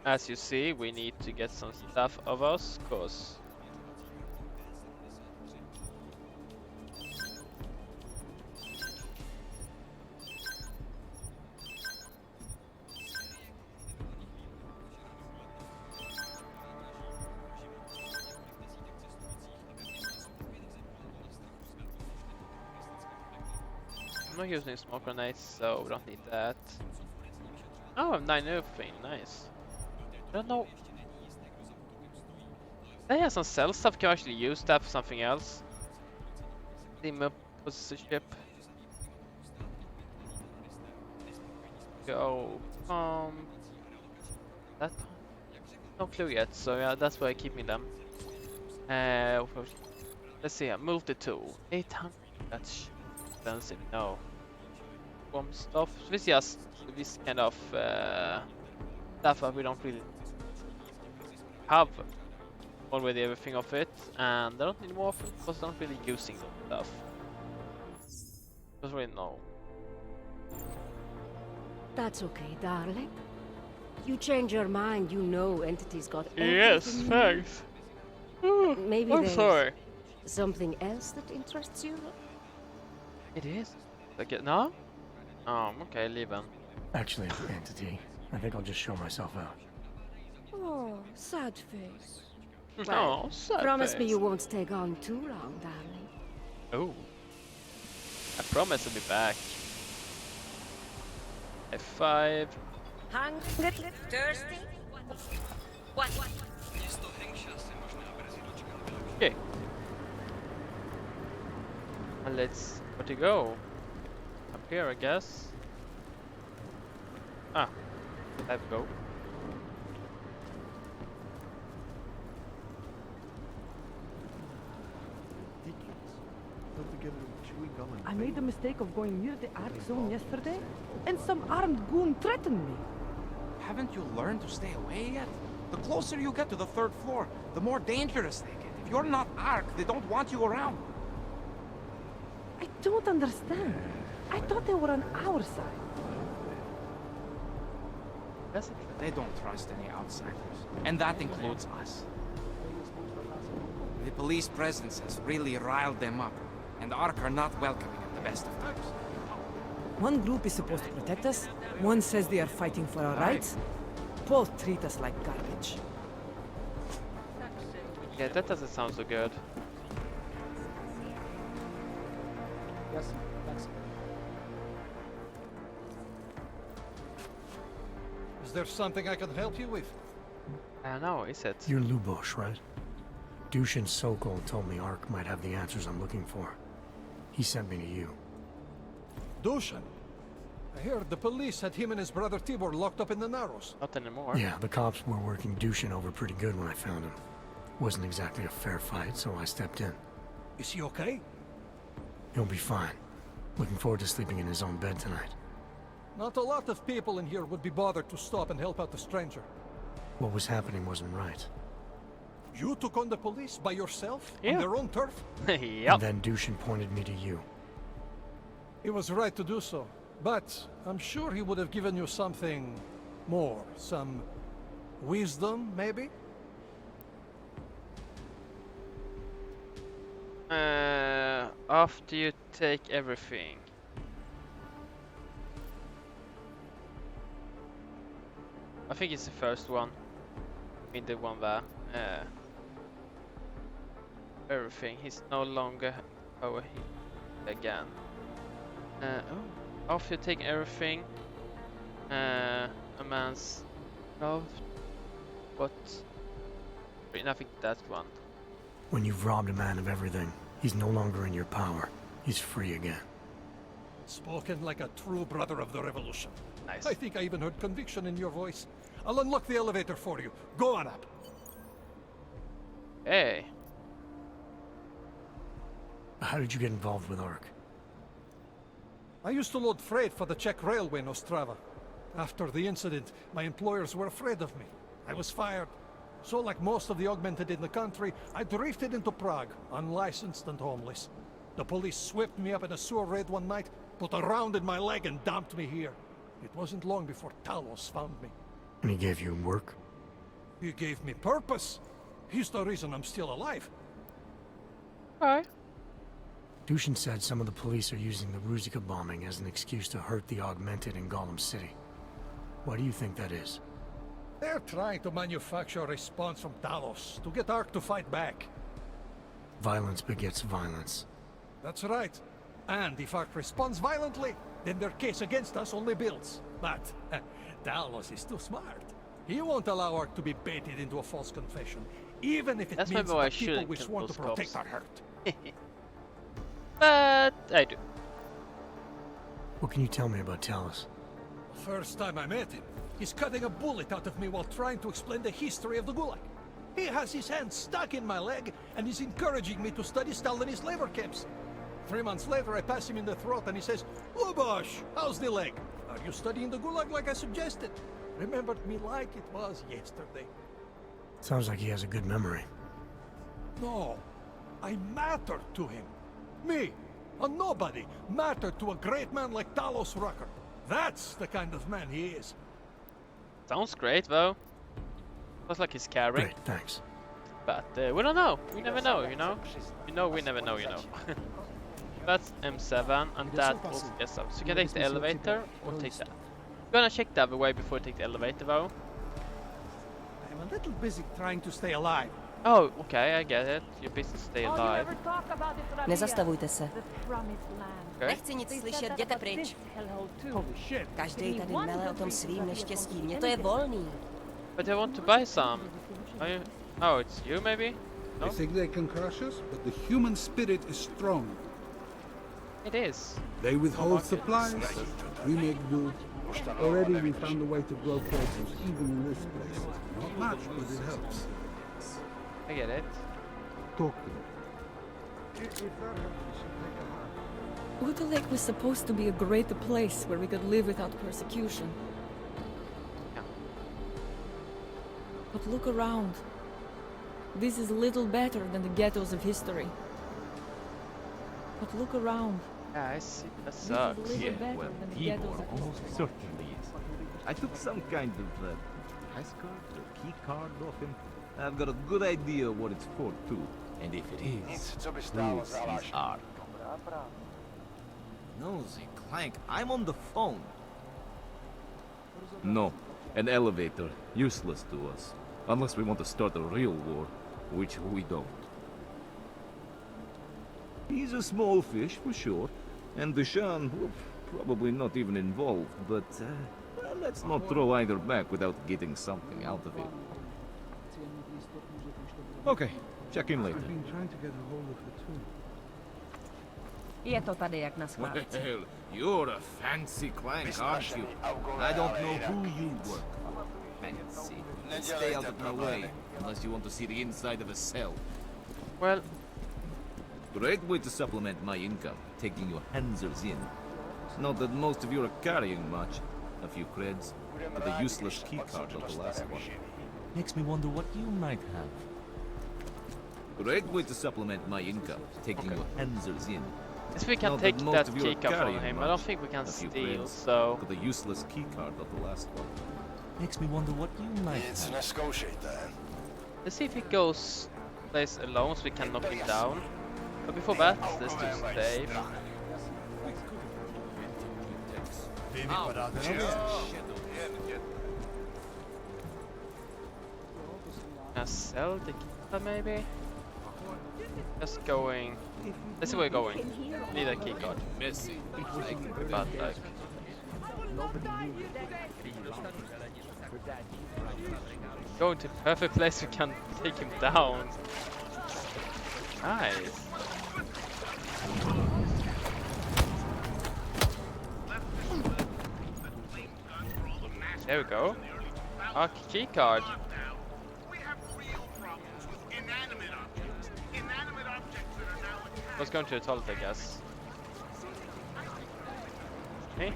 As you see, we need to get some stuff of us, cause... I'm not using smoke grenades, so we don't need that. Oh, I have 9 everything, nice. I don't know. They have some cell stuff, can I actually use that for something else? Team up was the ship. Go that no clue yet, so yeah, that's why I'm keeping them. Let's see, a multi-tool. 800, that's expensive, no. Bomb stuff, this is just this kind of stuff that we don't really have already everything of it, and I don't need more of it because I'm not really using that stuff. Don't really know. That's okay, darling. You change your mind, you know entities got yes, thanks. Maybe I'm there's sorry. something else that interests you? It is. Okay, no? Okay, leave him. Actually, entity. I think I'll just show myself out. Oh, sad face. Oh, sad promise face. me you won't stay gone too long, darling. Oh. I promise I'll be back. F5. Hungry? Thirsty? What? Okay. And let's... where to go? Up here, I guess. Ah. Let's go. I made the mistake of going near the Ark Zone yesterday, and some armed goon threatened me. Haven't you learned to stay away yet? The closer you get to the 3rd floor, the more dangerous they get. If you're not Ark, they don't want you around. I don't understand. I thought they were on our side. They don't trust any outsiders, and that includes us. The police presence has really riled them up, and Ark are not welcoming at the best of times. One group is supposed to protect us, one says they are fighting for our rights. Both treat us like garbage. Yeah, that doesn't sound so good. Yes, thanks. Is there something I can help you with? I don't know, is it? You're Lubosh, right? Dushin Sokol told me Ark might have the answers I'm looking for. He sent me to you. Dushan? I heard the police had him and his brother Tibor locked up in the Narrows. Not anymore. Yeah, the cops were working Dushin over pretty good when I found him. Wasn't exactly a fair fight, so I stepped in. Is he okay? He'll be fine. Looking forward to sleeping in his own bed tonight. Not a lot of people in here would be bothered to stop and help out the stranger. What was happening wasn't right. You took on the police by yourself? Yeah. On their own turf? Yep. And then Dushin pointed me to you. He was right to do so. But I'm sure he would have given you something more. Some wisdom, maybe? After you take everything. I think it's the first one. I mean the one there. Everything. He's no longer power again. After you take everything, a man's love. What? I think that one. When you've robbed a man of everything, he's no longer in your power. He's free again. Spoken like a true brother of the revolution. Nice. I think I even heard conviction in your voice. I'll unlock the elevator for you. Go on up. Hey. How did you get involved with ARC? I used to load freight for the Czech railway in Ostrava. After the incident, my employers were afraid of me. I was fired. So like most of the augmented in the country, I drifted into Prague, unlicensed and homeless. The police swept me up in a sewer raid one night, put a round in my leg and dumped me here. It wasn't long before Talos found me. And he gave you work? He gave me purpose. He's the reason I'm still alive. Alright. Dushan said some of the police are using the Ruzicka bombing as an excuse to hurt the augmented in Golem City. Why do you think that is? They're trying to manufacture a response from Talos to get ARC to fight back. Violence begets violence. That's right. And if ARC responds violently, then their case against us only builds. But Talos is too smart. He won't allow ARC to be baited into a false confession, even if it means that the people we sworn to protect are hurt. But I do. What can you tell me about Talos? First time I met him, he's cutting a bullet out of me while trying to explain the history of the Gulag. He has his hand stuck in my leg and is encouraging me to study Stalinist labor camps. 3 months later, I pass him in the throat and he says, "Lubosh, how's the leg? Are you studying the Gulag like I suggested?" Remembered me like it was yesterday. Sounds like he has a good memory. No, I mattered to him. Me, a nobody, mattered to a great man like Talos Rucker. That's the kind of man he is. Sounds great, though. Looks like he's caring. Great, thanks. But we don't know. We never know, you know? You know, we never know, you know. That's M7, and that was S7. So you can take the elevator or take that. I'm gonna check the other way before I take the elevator, though. I'm a little busy trying to stay alive. Oh, okay, I get it. You're busy to stay alive. Nezastavujte se. Okay. Nechci nic slyšet, jděte pryč. Každý tady mele o tom svým neštěstí. Mně to je volný. But I want to buy some. Oh, it's you, maybe? No? They think they can crush us, but the human spirit is strong. It is. They withhold supplies, we make do. Already we found a way to grow produce, even in this place. Not much, but it helps. I get it. Talk to them. Uto Lake was supposed to be a great place where we could live without persecution. Yeah. But look around. This is little better than the ghettos of history. But look around. Yeah, I see. That sucks. Yeah, well, Tibor almost certainly is. I took some kind of pass card or key card off him. I've got a good idea what it's for, too. And if it is, proves his art. Nosy Clank, I'm on the phone. No, an elevator. Useless to us. Unless we want to start a real war, which we don't. He's a small fish, for sure. And Deshaun, well, probably not even involved, but well, let's not throw either back without getting something out of it. Okay, check in later. I've been trying to get a hold of her too. Je to tady jak na schválce. Well, you're a fancy Clank, aren't you? I don't know who you were. Fancy. Stay out of my way, unless you want to see the inside of a cell. Well, great way to supplement my income, taking your Hanzers in. Not that most of you are carrying much. A few creds, but a useless keycard like the last one. Makes me wonder what you might have. Great way to supplement my income, taking your Hanzers in. If we can Not take most that of you key are card from carrying him, I much. don't think we can A few steal, friends so... got the useless key card of the last one. Makes me wonder what you might It's have. a negotiator. Let's see if he goes place alone so we can knock him down. But before that, let's do save. Can I sell the key maybe? Just going... Let's see where we're going. Need a key card. Messy. But like... Going to the perfect place we can take him down. Nice. There we go. Our key card. Let's go to the toilet, I guess. Okay.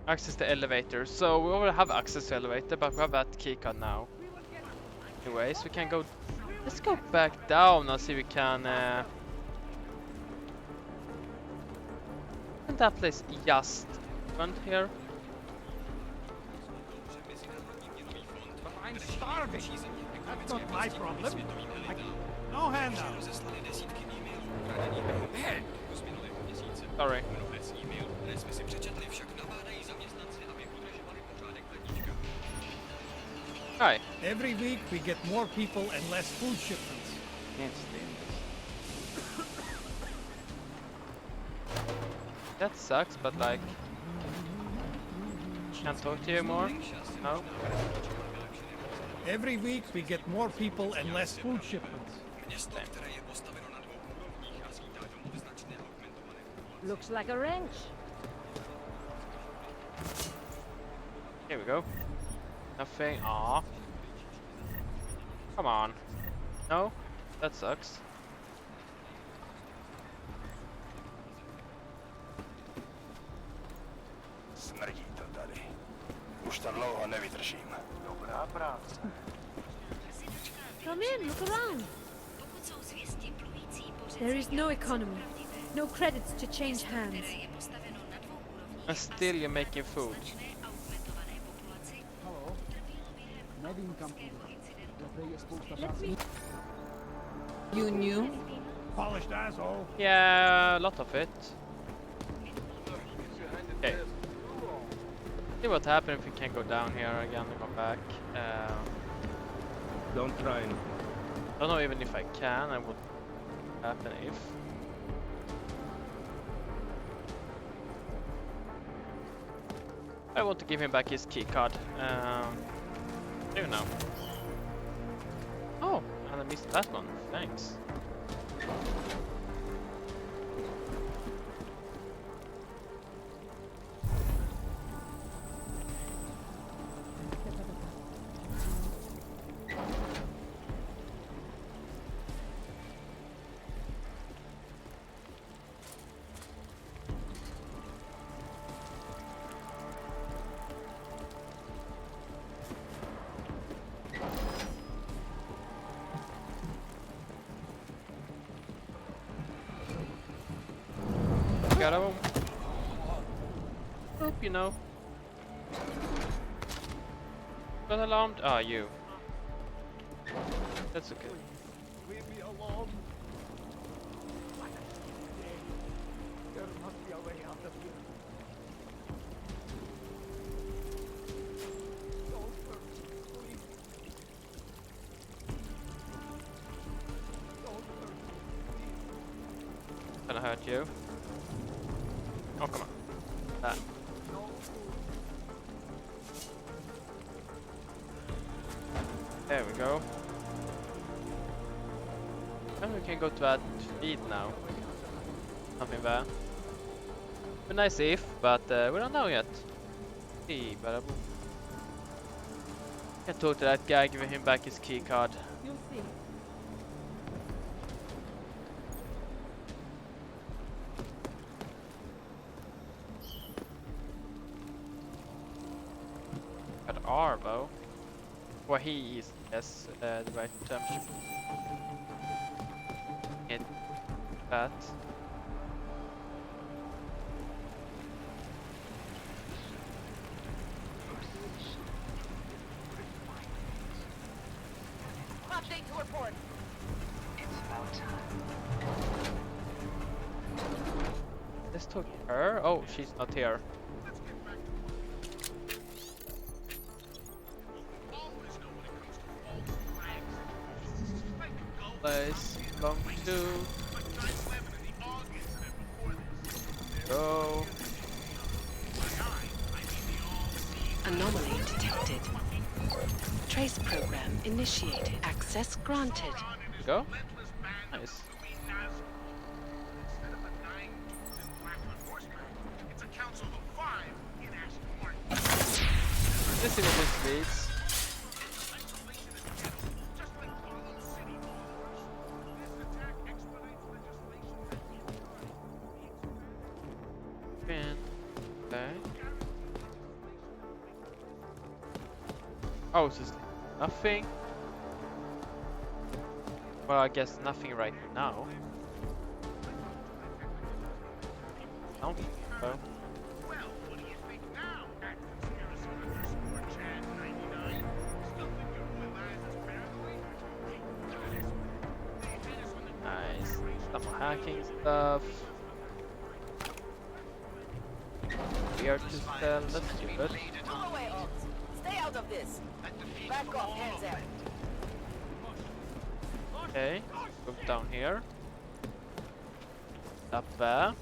Access to elevator. So we already have access to elevator, but we have that key card now. Anyways, we can go. Let's go back down and see if we can. Isn't that place just front here? I'm starving. That's not my problem. No handout. Sorry. Hi. Every week we get more people and less food shipments. Can't stand this. That sucks, but like... Can't talk to you more? No? Every week we get more people and less food shipments. Looks like a wrench. Here we go. Nothing. Aw. Come on. No? That sucks. Smrdi to tady. Už to dlouho nevydržím. Dobrá práce. Come in, look around. There is no economy, no credits to change hands. And still you're making food. You knew? Polished asshole. Yeah, a lot of it. Okay. See what happens if we can go down here again and go back. Don't try anything. Don't know even if I can and what would happen if. I want to give him back his key card. Do now. Oh, and I missed that one. Thanks. Got him. Hope you know. Got alarmed? Ah, you. That's okay. Leave me alone. There must be a way out of here. Don't hurt me, please. Don't hurt me. Gonna hurt you. Oh, come on. That. There we go. And we can go to that feed now. Nothing there. Be nice if, but we don't know yet. Hey, bada boom. Can talk to that guy, give him back his key card. You'll see. Got Arvo. Well, he is, yes, the right term. It that. Update to report. It's about time. This took her. Oh, she's not here. Place long two. Go. Anomaly detected. Trace program initiated. Access granted. Go. Nice. Let's see what this reads. Okay. Oh, so it's nothing. Well, I guess nothing right now. Something. Well. Nice. Some more hacking stuff. Weird to sell. Let's do it. Pull away, Alt. Stay out of this. Back off, hands out. Okay, move down here. Up there.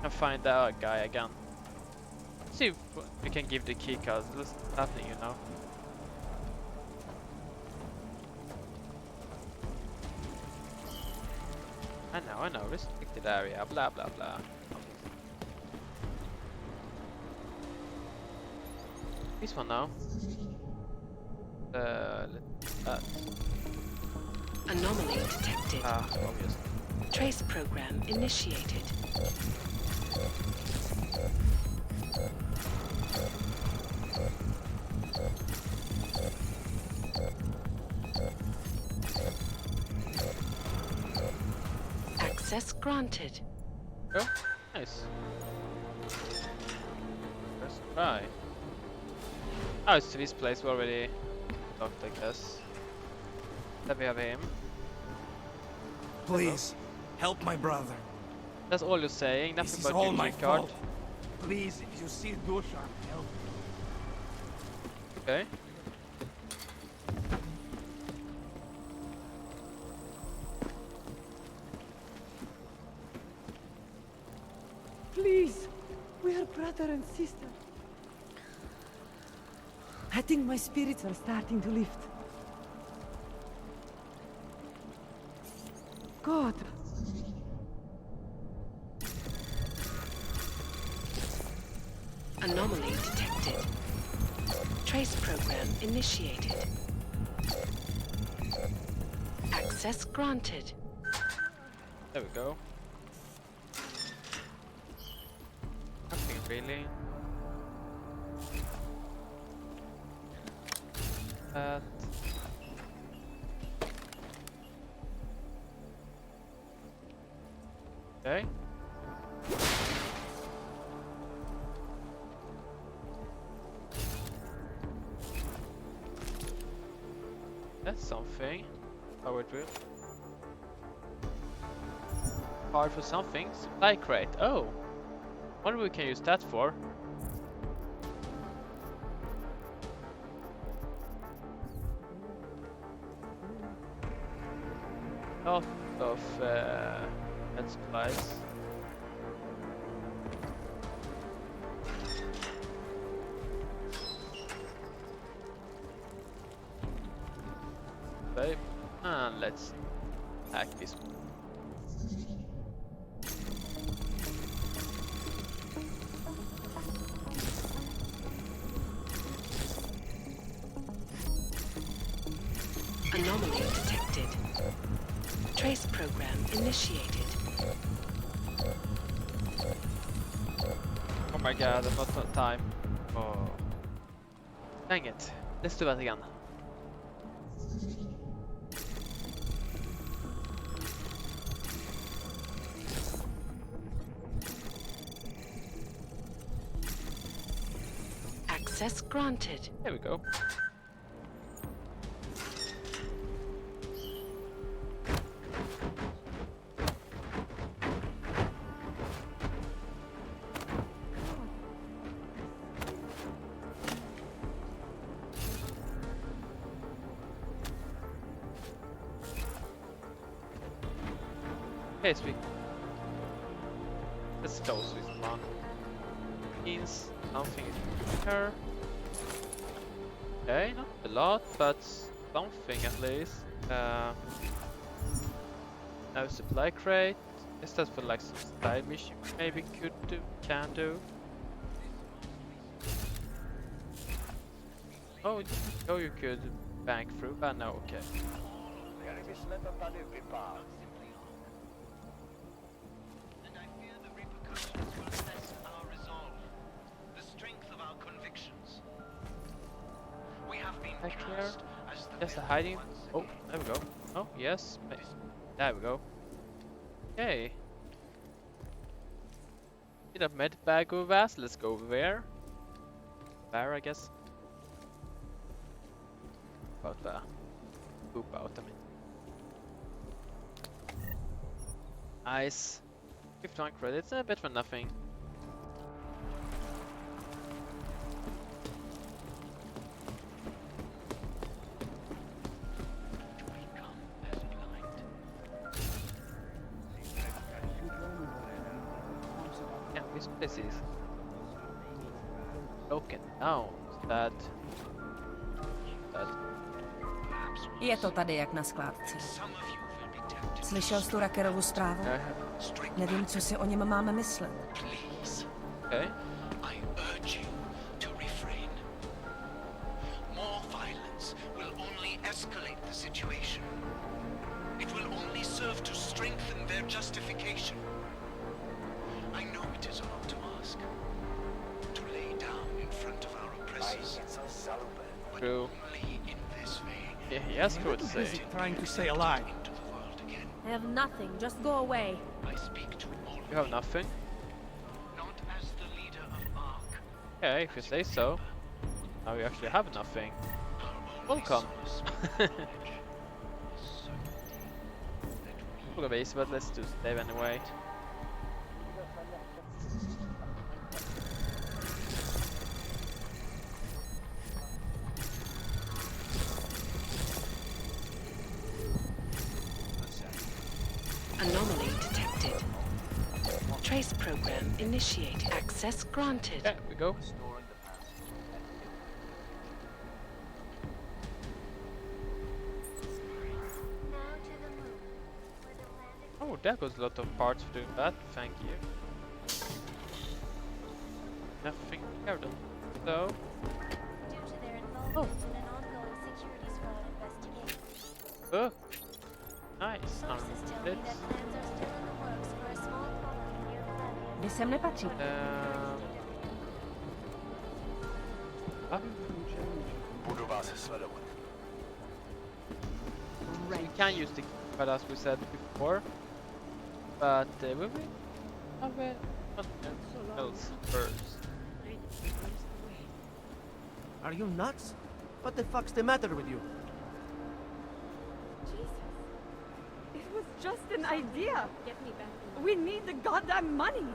And find that guy again. See if we can give the key cards. What's happening, you know? I know, restricted area, blah blah blah. This one now. Anomaly detected. Ah, obvious. Trace program initiated. Access granted. Oh, nice. First try. Oh, it's to this place we already talked, I guess. Then we have him. Please, help my brother. That's all you're saying, This nothing is about all your my key card. fault. Please, if you see Dushan, help. Okay. Please, we are brother and sister. I think my spirits are starting to lift. God. Anomaly detected. Trace program initiated. Access granted. There we go. Nothing really. Okay. That's something. Power drill. Hard for something. Supply crate. Oh. Wonder what we can use that for. Lot of med supplies. Okay, and let's hack this one. Anomaly detected. Trace program initiated. my god, I've not got time. Oh. Dang it. Let's do that again. Access granted. There we go. Okay, sweet. Let's close this one. Means something is here. Okay, not a lot, but something at least. No supply crate. Is that for like some style mission? Maybe can do. Oh, you could bank through, but no, okay. Back here. Just a hiding. Oh, there we go. Oh, yes. There we go. Okay. Need a med bag over there, so let's go over there. There, I guess. About there. Poop out, I mean. Nice. 51 credits, a bit for nothing. This is broken down. That. Je to tady jak na skládce. Slyšel jsi tu Rackerovu zprávu? Nevím, co si o něm máme myslet. Okay. I urge you to refrain. More violence will only escalate the situation. It will only serve to strengthen their justification. I know it is a lot to ask. To lay down in front of our oppressors. But True. only in this way. Yeah, he has true to say. Trying to stay alive. I have nothing. Just go away. I speak to all You have nothing? not as the leader of Ark. Okay, if you say so. Now you actually have nothing. Welcome. We're base, but let's do save anyway. Anomaly detected. Trace program initiated. Access granted. There we go. Oh, there goes a lot of parts for doing that. Thank you. Nothing here though. So. Oh. Oh. Nice. Vy sem nepatří. Budu vás sledovat. We can use the but as we said before. But will we have something else first? Are you nuts? What the fuck's the matter with you? It was just an idea. We need the goddamn money.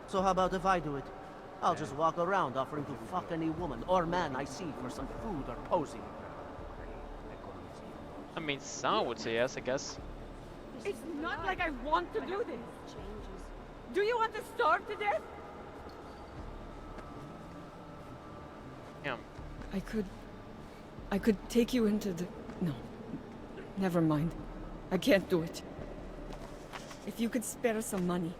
So how about if I do it? I'll just walk around offering to fuck any woman or man I see for some food or posing. I mean, some would say yes, I guess. It's not like I want to do this. Do you want to starve to death? Yeah. I could take you into the... No. Never mind. I can't do it. If you could spare some money.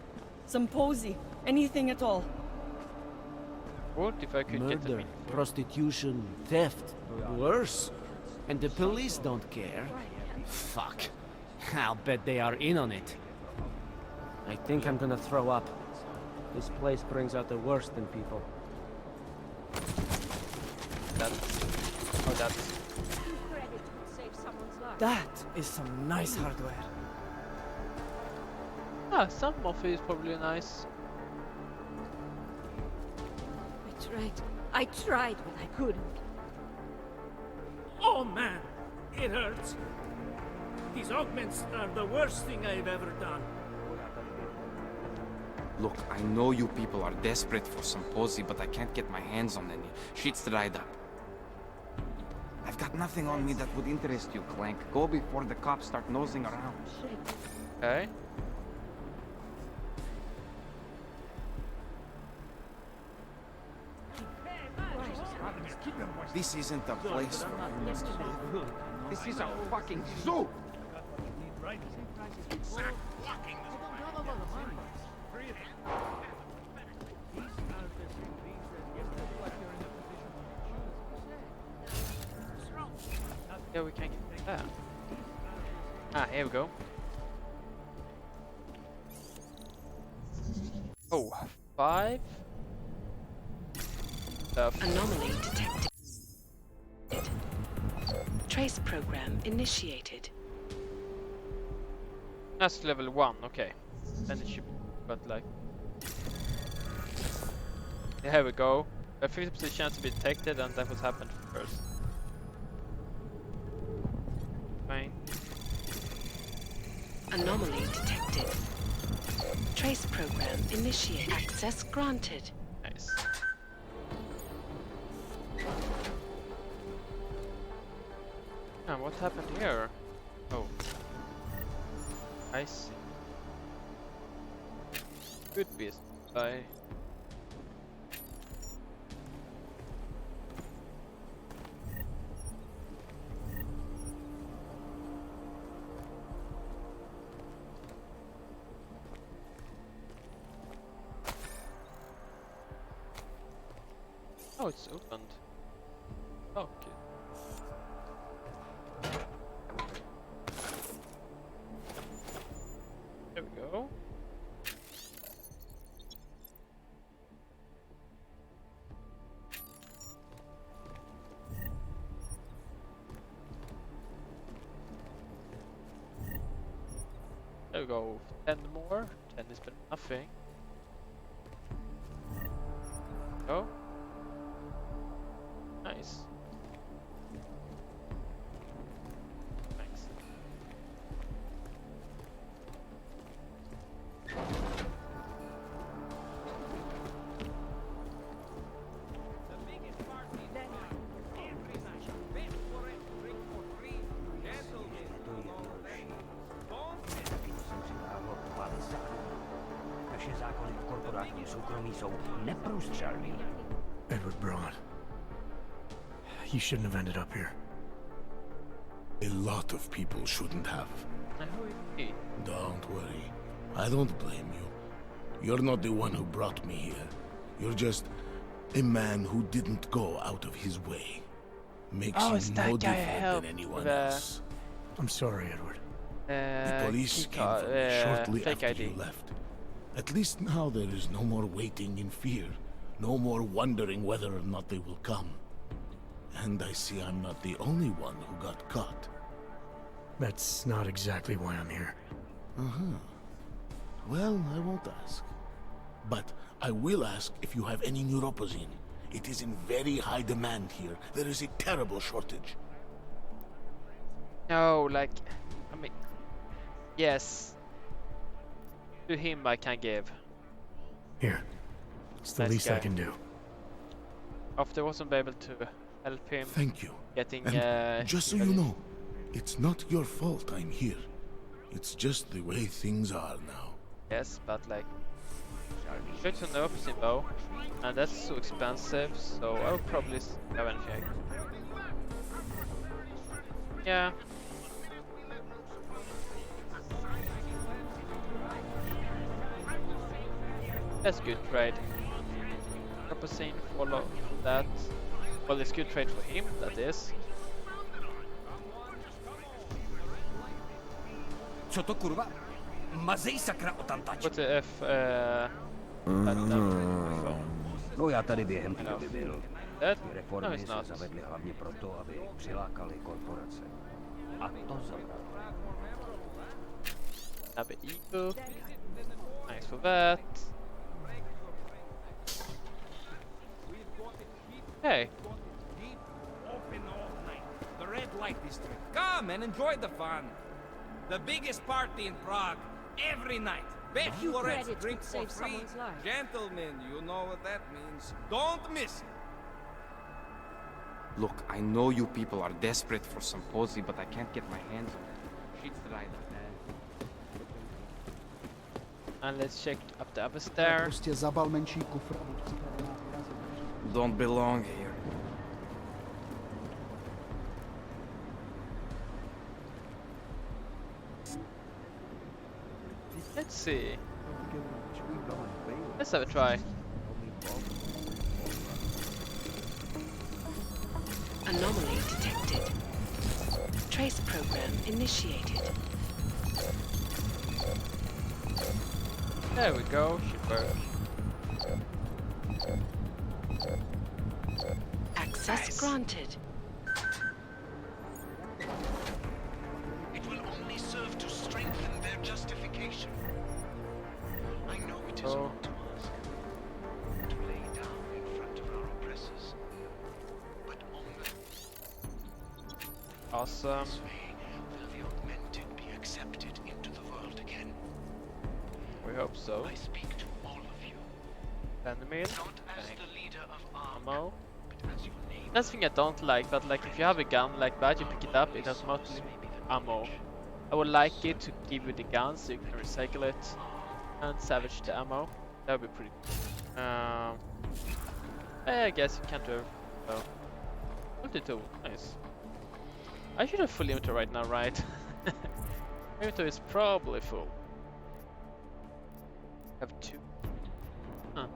Some posy. Anything at all. What if I could get Murder, them prostitution, theft, worse. And the police don't care. Fuck. I'll bet they are in on it. I think I'm gonna throw up. This place brings out the worst in people. That is some nice hardware. Ah, some of it is probably nice. I tried, but I couldn't. Oh man, it hurts. These augments are the worst thing I've ever done. Look, I know you people are desperate for some posy, but I can't get my hands on any. Shit's dried up. I've got nothing on me that would interest you, Clank. Go before the cops start nosing around. Okay. This isn't a place for humans to live. This is a fucking zoo! Yeah, we can't get that. Ah, here we go. Oh, 5. Anomaly detected. Trace program initiated. That's level 1, okay. Then it should be, but like... Yeah, here we go. A 50% chance to be detected, and that was happened first. Fine. Anomaly detected. Trace program initiated. Access granted. Nice. And what happened here? Oh. I see. Could be a spy. Oh, it's opened. Oh, okay. There we go. There we go. 10 more. 10 is better than nothing. Oh. Nice. Thanks. Edward Braun. You shouldn't have ended up here. A lot of people shouldn't have. Don't worry. I don't blame you. You're not the one who brought me here. You're just a man who didn't go out of his way. Makes you no different than anyone else. I'm sorry, Edward. The police came for me shortly after you left. At least now there is no more waiting in fear. No more wondering whether or not they will come. And I see I'm not the only one who got caught. That's not exactly why I'm here. Uh-huh. Well, I won't ask. But I will ask if you have any neuropozyne. It is in very high demand here. There is a terrible shortage. No, like... I mean... Yes. To him I can give. Here. It's the Nice least guy. I can do. After I wasn't able to help him. Thank you. Getting And just so you know, it's not your fault I'm here. It's just the way things are now. Yes, but like... Shirts on the opposite bow. And that's so expensive, so I'll probably have anything. Yeah. That's good trade. Opposite follow that. Well, it's good trade for him, that is. What if No já tady během doby byl. No, Reformy he's se not. zavedly hlavně proto, aby přilákali korporace. A to zabralo. Have an ebook. Thanks for that. Hey. Open all night. The red light district. Come and enjoy the fun. The biggest party in Prague. Every night. Bachelorettes drink for save free. someone's life. Gentlemen, you know what that means. Don't miss it. Look, I know you people are desperate for some posy, but I can't get my hands on it. Sheets that I And let's check up the upper stair. don't belong here. Let's see. Let's have a try. Anomaly detected. Trace program initiated. There we go. Should work. Access granted. It will only serve to strengthen their justification. I know it is wrong to ask, to lay down in front of our oppressors, but only Awesome. this way will the augmented be accepted into the world again. We hope so. I speak to all of you, Send them in. not as the leader of Ammo. but as your name. That's the thing I don't like, but like if you have a gun like that, you pick it up, it has mostly ammo. I would like it to give you the gun so you can recycle it and salvage the ammo. That would be pretty cool. I guess you can't do everything. So. 22, nice. I should have full inventory right now, right? Inventory is probably full. Have 2. Huh.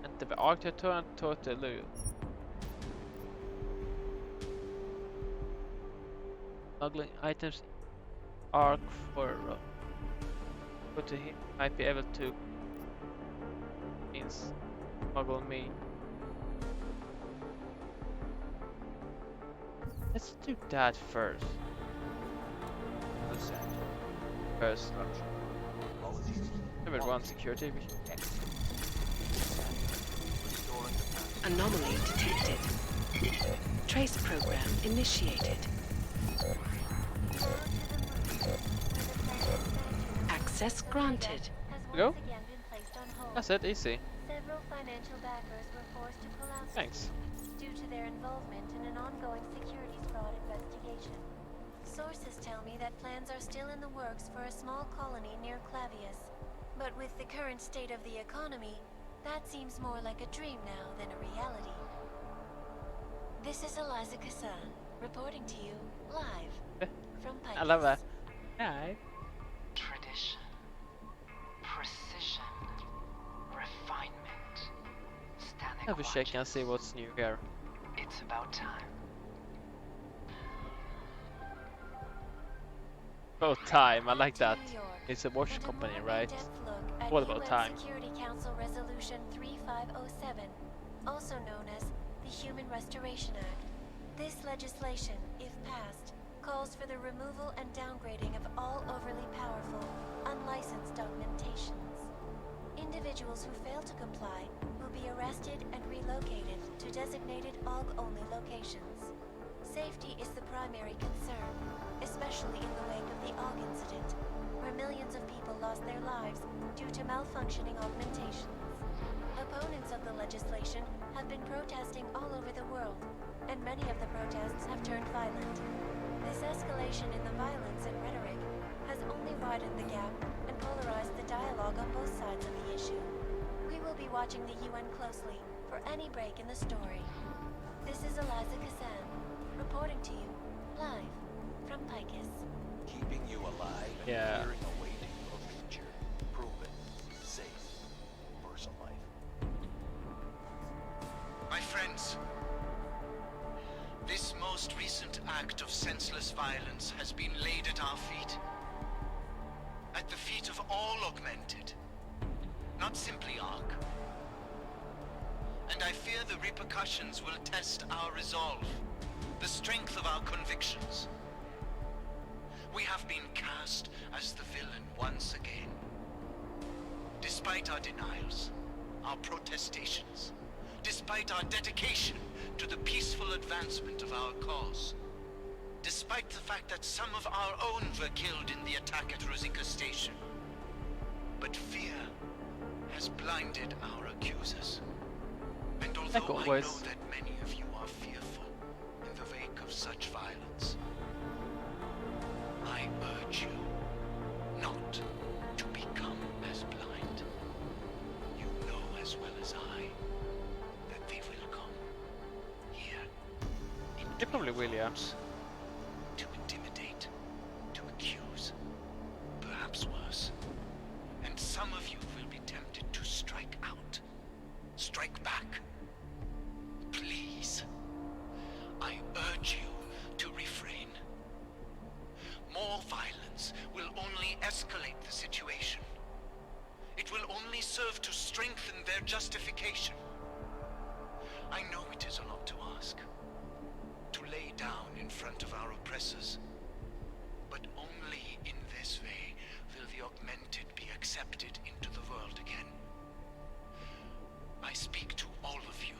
Enter the architecture and totally. Smuggling items. Arc for. Go to him. Might be able to. Smuggle me. Let's do that first. First. Number 1 security. Anomaly detected. Trace program initiated. Access granted. Go. That's it, easy. Several financial backers were forced to pull out Thanks. due to their involvement in an ongoing securities fraud investigation. Sources tell me that plans are still in the works for a small colony near Clavius. But with the current state of the economy, that seems more like a dream now than a reality. This is Eliza Kassan, reporting to you live from Pike. I love that. Yeah. Tradition, precision, refinement. Standing Have a shake and see what's new here. It's about time. About time, I like that. It's a watch company, right? What about time? Security Council Resolution 3507, also known as the Human Restoration Act. This legislation, if passed, calls for the removal and downgrading of all overly powerful, unlicensed augmentations. Individuals who fail to comply will be arrested and relocated to designated AUG-only locations. Safety is the primary concern, especially in the wake of the AUG incident, where millions of people lost their lives due to malfunctioning augmentations. Opponents of the legislation have been protesting all over the world, and many of the protests have turned violent. This escalation in the violence and rhetoric has only widened the gap and polarized the dialogue on both sides of the issue. We will be watching the UN closely for any break in the story. This is Eliza Kassan, reporting to you, live from Picus. Keeping you alive and Yeah. clearing awaiting your future. Proven, safe, versa life. My friends, this most recent act of senseless violence has been laid at our feet. At the feet of all augmented, not simply Ark. And I fear the repercussions will test our resolve, the strength of our convictions. We have been cast as the villain once again. Despite our denials, our protestations, despite our dedication to the peaceful advancement of our cause, despite the fact that some of our own were killed in the attack at Rosika Station. But fear has blinded our accusers. And although I know that many of you are fearful in the wake of such violence, I urge you not to become as blind. You know as well as I that they will come here They probably will, yeah. to intimidate, to accuse, perhaps worse. And some of you will be tempted to strike out, strike back. Please, I urge you to refrain. More violence will only escalate the situation. It will only serve to strengthen their justification. I know it is a lot to ask, to lay down in front of our oppressors, but only in this way will the augmented be accepted into the world again. I speak to all of you,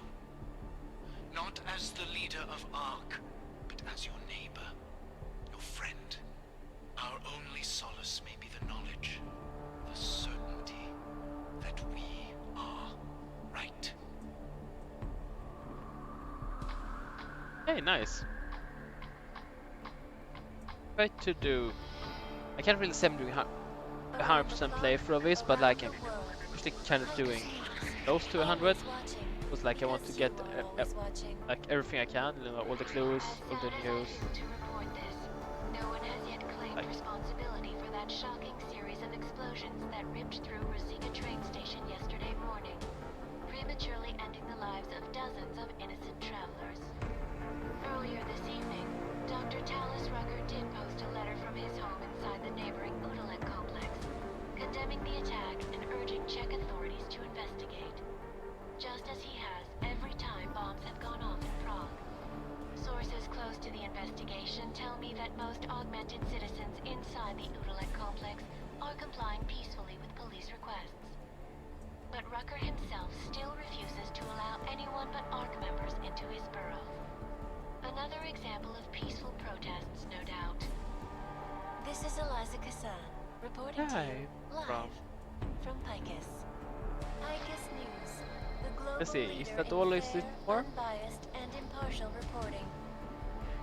not as the leader of Ark, but as your neighbor, your friend. Our only solace may be the knowledge, the certainty that we are right. Hey, nice. Try to do. I can't really say I'm doing 100% playthrough of this, but like I'm actually kind of doing close to 100. Because like I want to get like everything I can, you know, all the clues, all the news. No one has yet claimed responsibility for that shocking series of explosions that ripped through Rosika train station yesterday morning, prematurely ending the lives of dozens of innocent travelers. Earlier this evening, Dr. Talis Rucker did post a letter from his home inside the neighboring Udalek complex, condemning the attack and urging Czech authorities to investigate, just as he has every time bombs have gone off in Prague. Sources close to the investigation tell me that most augmented citizens inside the Udalek complex are complying peacefully with police requests. But Rucker himself still refuses to allow anyone but ARC members into his borough. Another example of peaceful protests, no doubt. This is Eliza Kassan, reporting to you live from Picus. Picus News, the global leader in fair, unbiased, and impartial reporting.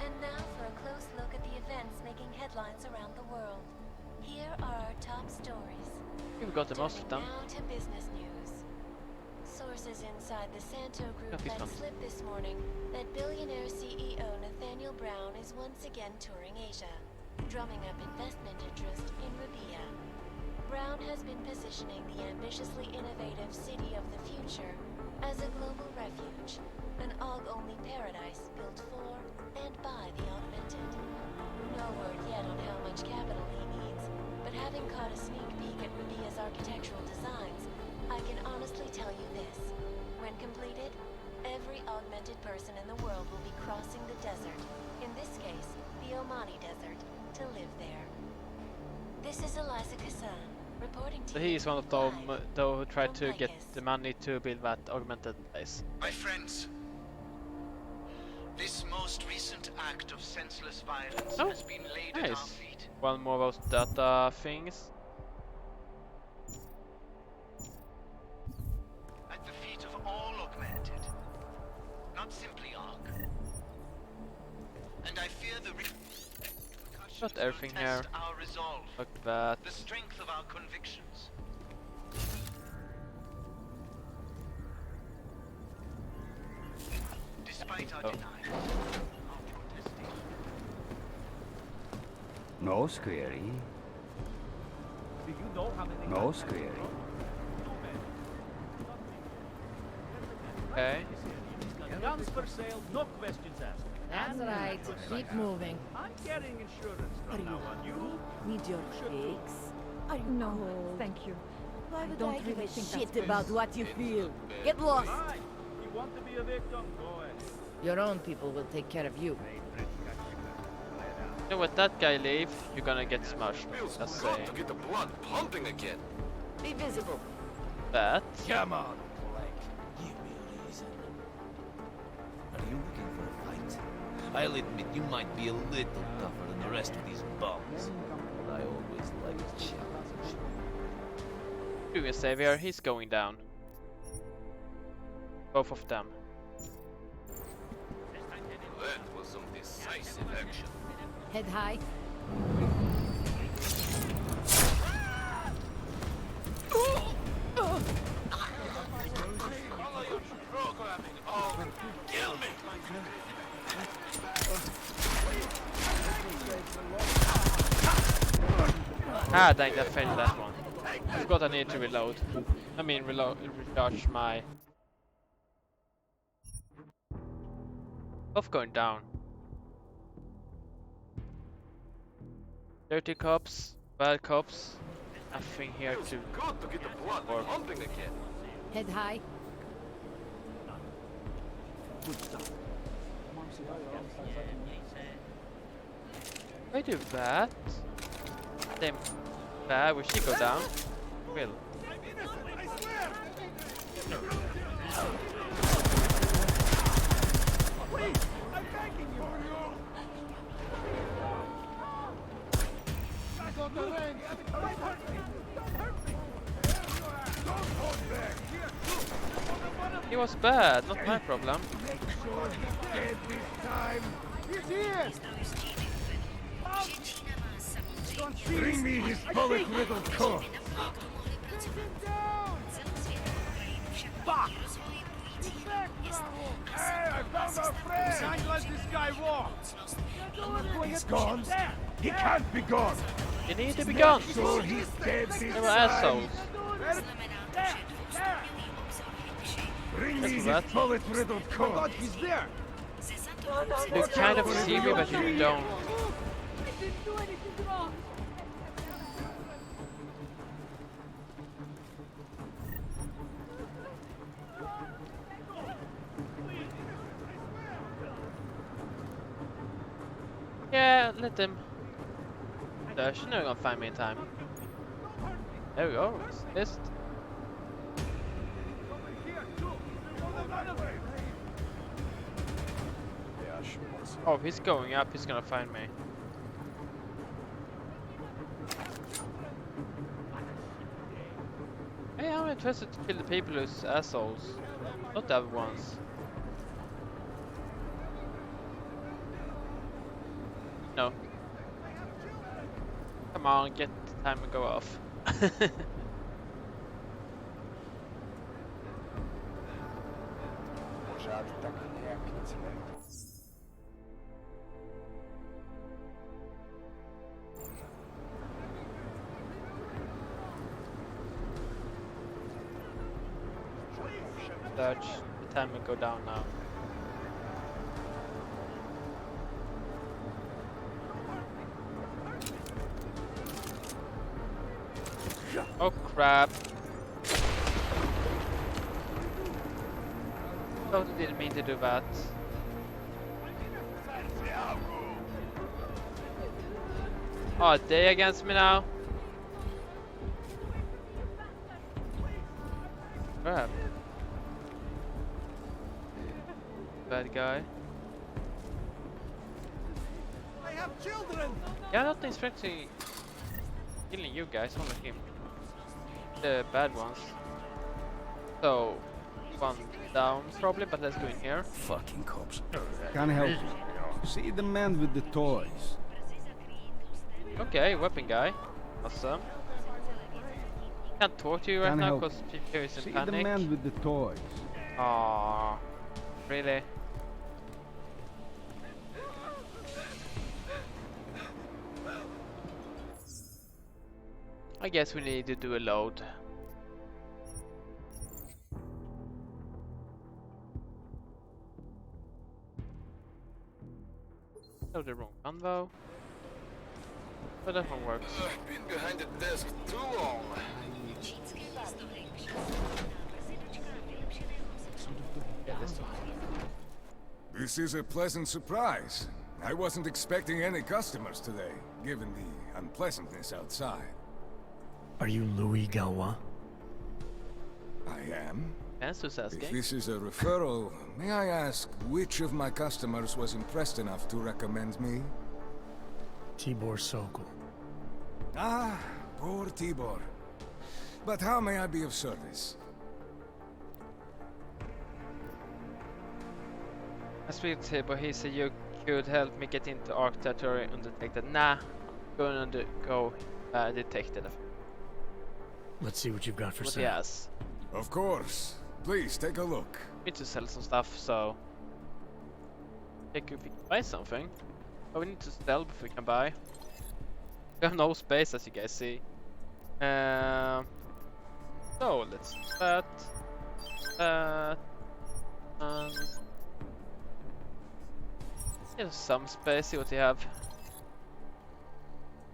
And now for a close look at the events making headlines around the world. Here are our top stories. We've got the most of them. Now to business news. Sources inside the Santo Group let slip this morning that billionaire CEO Nathaniel Brown is once again touring Asia, drumming up investment interest in Rabia. Brown has been positioning the ambitiously innovative city of the future as a global refuge, an AUG-only paradise built for and by the augmented. No word yet on how much capital he needs, but having caught a sneak peek at Rabia's architectural designs, I can honestly tell you this. When completed, every augmented person in the world will be crossing the desert, in this case, the Omani Desert, to live there. This is Eliza Kassan, reporting to So he is one of them who tried to get the money to build that augmented place. My friends, this most recent act of senseless violence has been laid at our feet. One more of those data things. At the feet of all augmented, not simply Ark. And I fear the Got everything here. our resolve, Look at that. the strength of our convictions. Despite our denials, our protestation. No scary. Do you know how many? No scary. Okay. Guns for sale, no questions asked. That's right. Keep moving. I'm getting insurance from now on. You Need your fix? No, thank you. Why I would don't I give really a think shit that's good. about what you feel? Get lost! You want to be a victim? Go ahead. Your own people will take care of you. You know what, that guy leave, you're gonna get smashed. Just saying. To get the blood pumping again. Be visible. That. Come on. Give me a reason. Are you looking for a fight? I'll admit you might be a little tougher than the rest of these bums, but I always like a challenge. Doing a savior, he's going down. Both of them. That was some decisive action. Head high. Kill me! Ah, dang, that failed that one. Forgot I need to reload. I mean, recharge my... Both going down. Dirty cops, bad cops. Nothing here to... Good to get the blood pumping again. Head high. I do that. Damn bad, we should go down. Will. I'm begging you. I got the range. Don't hurt me. Don't hurt me. Don't hold back. He was bad, not my problem. Make sure he's dead this time. He's here. Bring me his bullet-riddled corpse. Fuck! Hey, I found our friend! Can't let this guy walk! He's gone. He can't be gone. You need to be gone. Make sure he's dead this They were time. assholes. Bring me That's his bad. bullet-riddled Oh corpse. God, he's there! You kind of see me, but you don't. I didn't do anything wrong. Yeah, let them. She's not gonna find me in time. There we go. Assist. Oh, if he's going up, he's gonna find me. Hey, I'm interested to kill the people who's assholes, not the other ones. No. Come on, get the timer go off. Dodge, the timer go down now. Oh crap. Totally didn't mean to do that. Oh, they against me now? Crap. Bad guy. I have children! Yeah, I'm not expecting killing you guys, only him. The bad ones. So, one down probably, but let's go in here. Fucking cops. Can't help you. See the man with the toys. Okay, weapon guy. Awesome. Can't talk to you right Can't now help because people is in See panic. the man with the toys. Aww. Really? I guess we need to do a load. Oh, the wrong one though. But that one works. Been behind the desk too long. Yeah, this one. This is a pleasant surprise. I wasn't expecting any customers today, given the unpleasantness outside. Are you Louis Galwa? I am. That's who's asking. If this is a referral, may I ask which of my customers was impressed enough to recommend me? Tibor Sokol. Ah, poor Tibor. But how may I be of service? I speak to Tibor. He said you could help me get into Ark territory undetected. Nah, going to go detected. Let's see what you've got for What sale. he has. Of course. Please take a look. We need to sell some stuff, so check if we can buy something. But we need to sell before we can buy. We have no space, as you guys see. So let's do that. And here's some space. See what you have.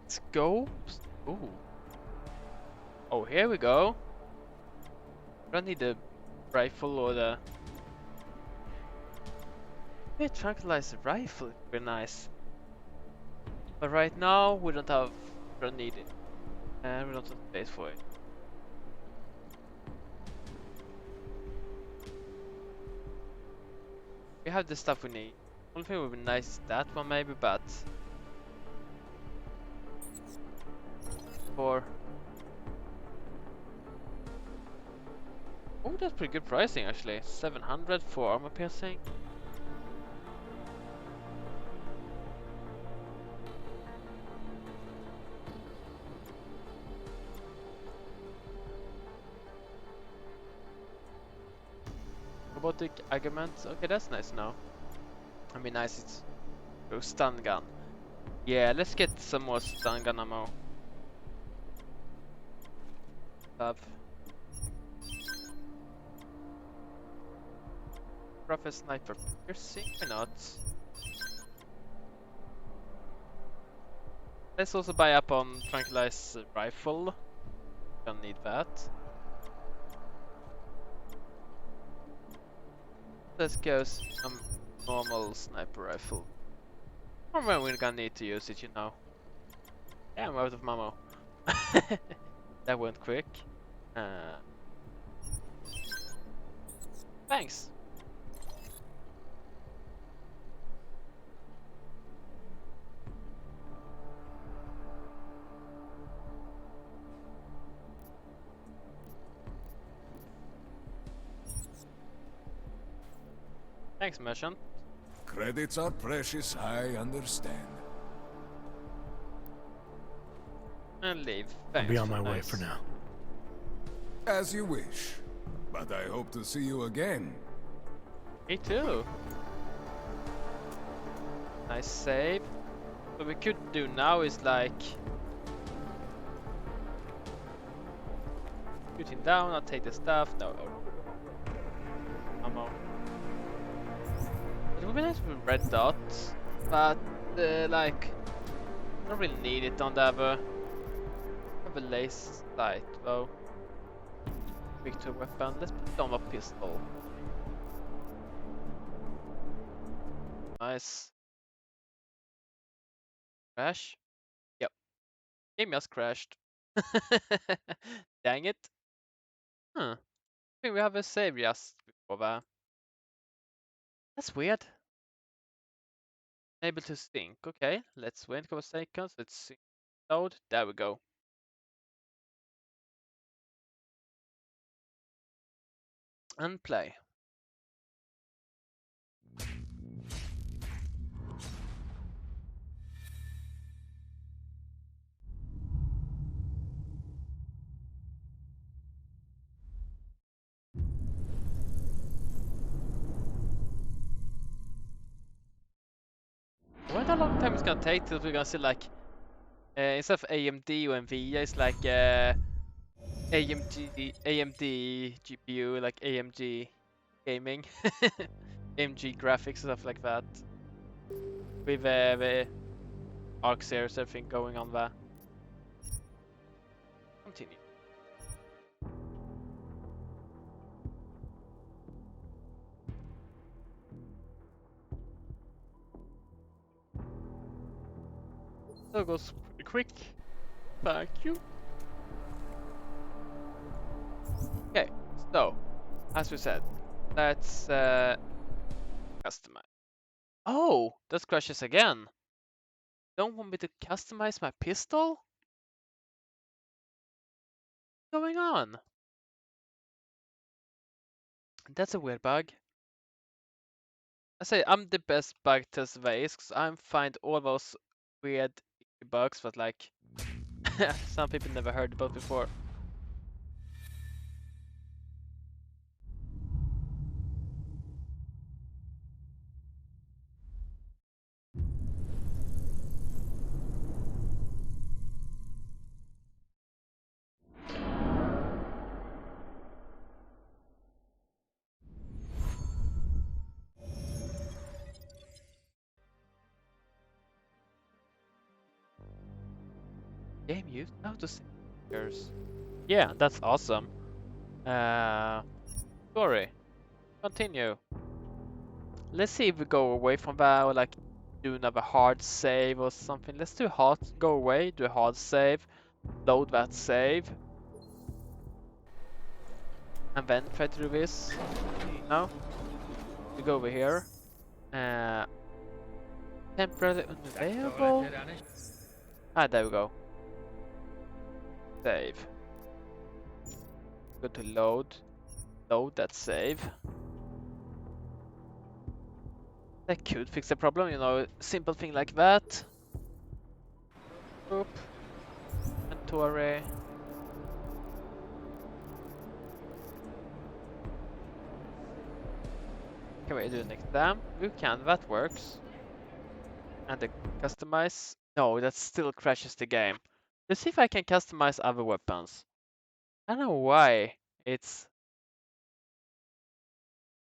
Scopes. Ooh. Oh, here we go. I don't need the rifle or the. Maybe a tranquilizer rifle would be nice. But right now we don't need it. And we don't have space for it. We have the stuff we need. Only thing would be nice is that one maybe, but for oh, that's pretty good pricing actually. 700 for armor piercing. Robotic arguments. Okay, that's nice now. I mean, nice. It's a stun gun. Yeah, let's get some more stun gun ammo. Love. Rough sniper piercing. Why not? Let's also buy up on tranquilize rifle. Don't need that. Let's go some normal sniper rifle. Or when we're gonna need to use it, you know. Yeah, I'm out of ammo. That went quick. Thanks. Thanks, merchant. Credits are precious, I understand. And leave. I'll Thanks. be on my way for now. As you wish. But I hope to see you again. Me too. Nice save. What we could do now is like shoot him down, I'll take the stuff. No. Ammo. It would be nice with red dots, but like I don't really need it on the other. I have a lace sight though. Victor weapon. Let's put on a pistol. Nice. Crash? Yep. Game just crashed. Dang it. Huh. I think we have a save just before that. That's weird. Able to sync. Okay, let's wait a couple seconds. Let's sync. Load. There we go. And play. I wonder how long time it's gonna take till we're gonna see like instead of AMD or Nvidia, it's like AMD GPU, like AMG gaming, AMG graphics and stuff like that. With arc series, everything going on there. Continue. That goes pretty quick. Thank you. Okay, so as we said, let's customize. Oh, that crashes again. Don't want me to customize my pistol? What's going on? That's a weird bug. I say I'm the best bug tester there is, because I find all those weird bugs that like some people never heard about before. Game used how to see pictures. Yeah, that's awesome. Sorry. Continue. Let's see if we go away from that or like do another hard save or something. Let's do hard, go away, do a hard save, load that save. And then try to do this. No? We go over here. Temporarily unavailable. Ah, there we go. Save. Go to load. Load that save. That could fix the problem, you know, simple thing like that. Oop. Inventory. Can we do an exam? We can, that works. And the customize. No, that still crashes the game. Let's see if I can customize other weapons. I don't know why it's...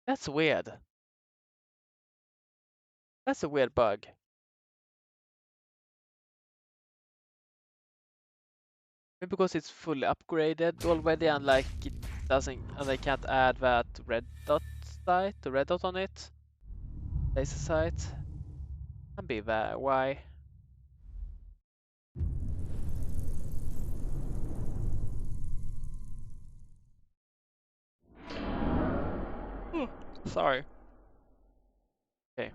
That's weird. That's a weird bug. Maybe because it's fully upgraded already and like it doesn't, and I can't add that red dot sight, the red dot on it. Laser sight. Can be that why. Sorry. Okay.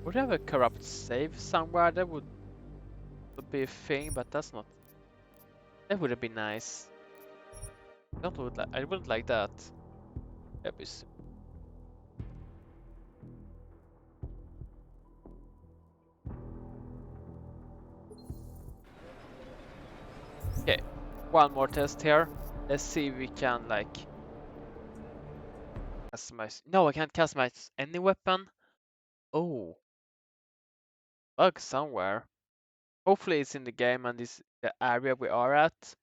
Would have a corrupt save somewhere? That would be a thing, but that's not. That would have been nice. I wouldn't like that. That'd be okay, one more test here. Let's see if we can like customize. No, I can't customize any weapon. Oh, bug somewhere. Hopefully it's in the game and this the area we are at.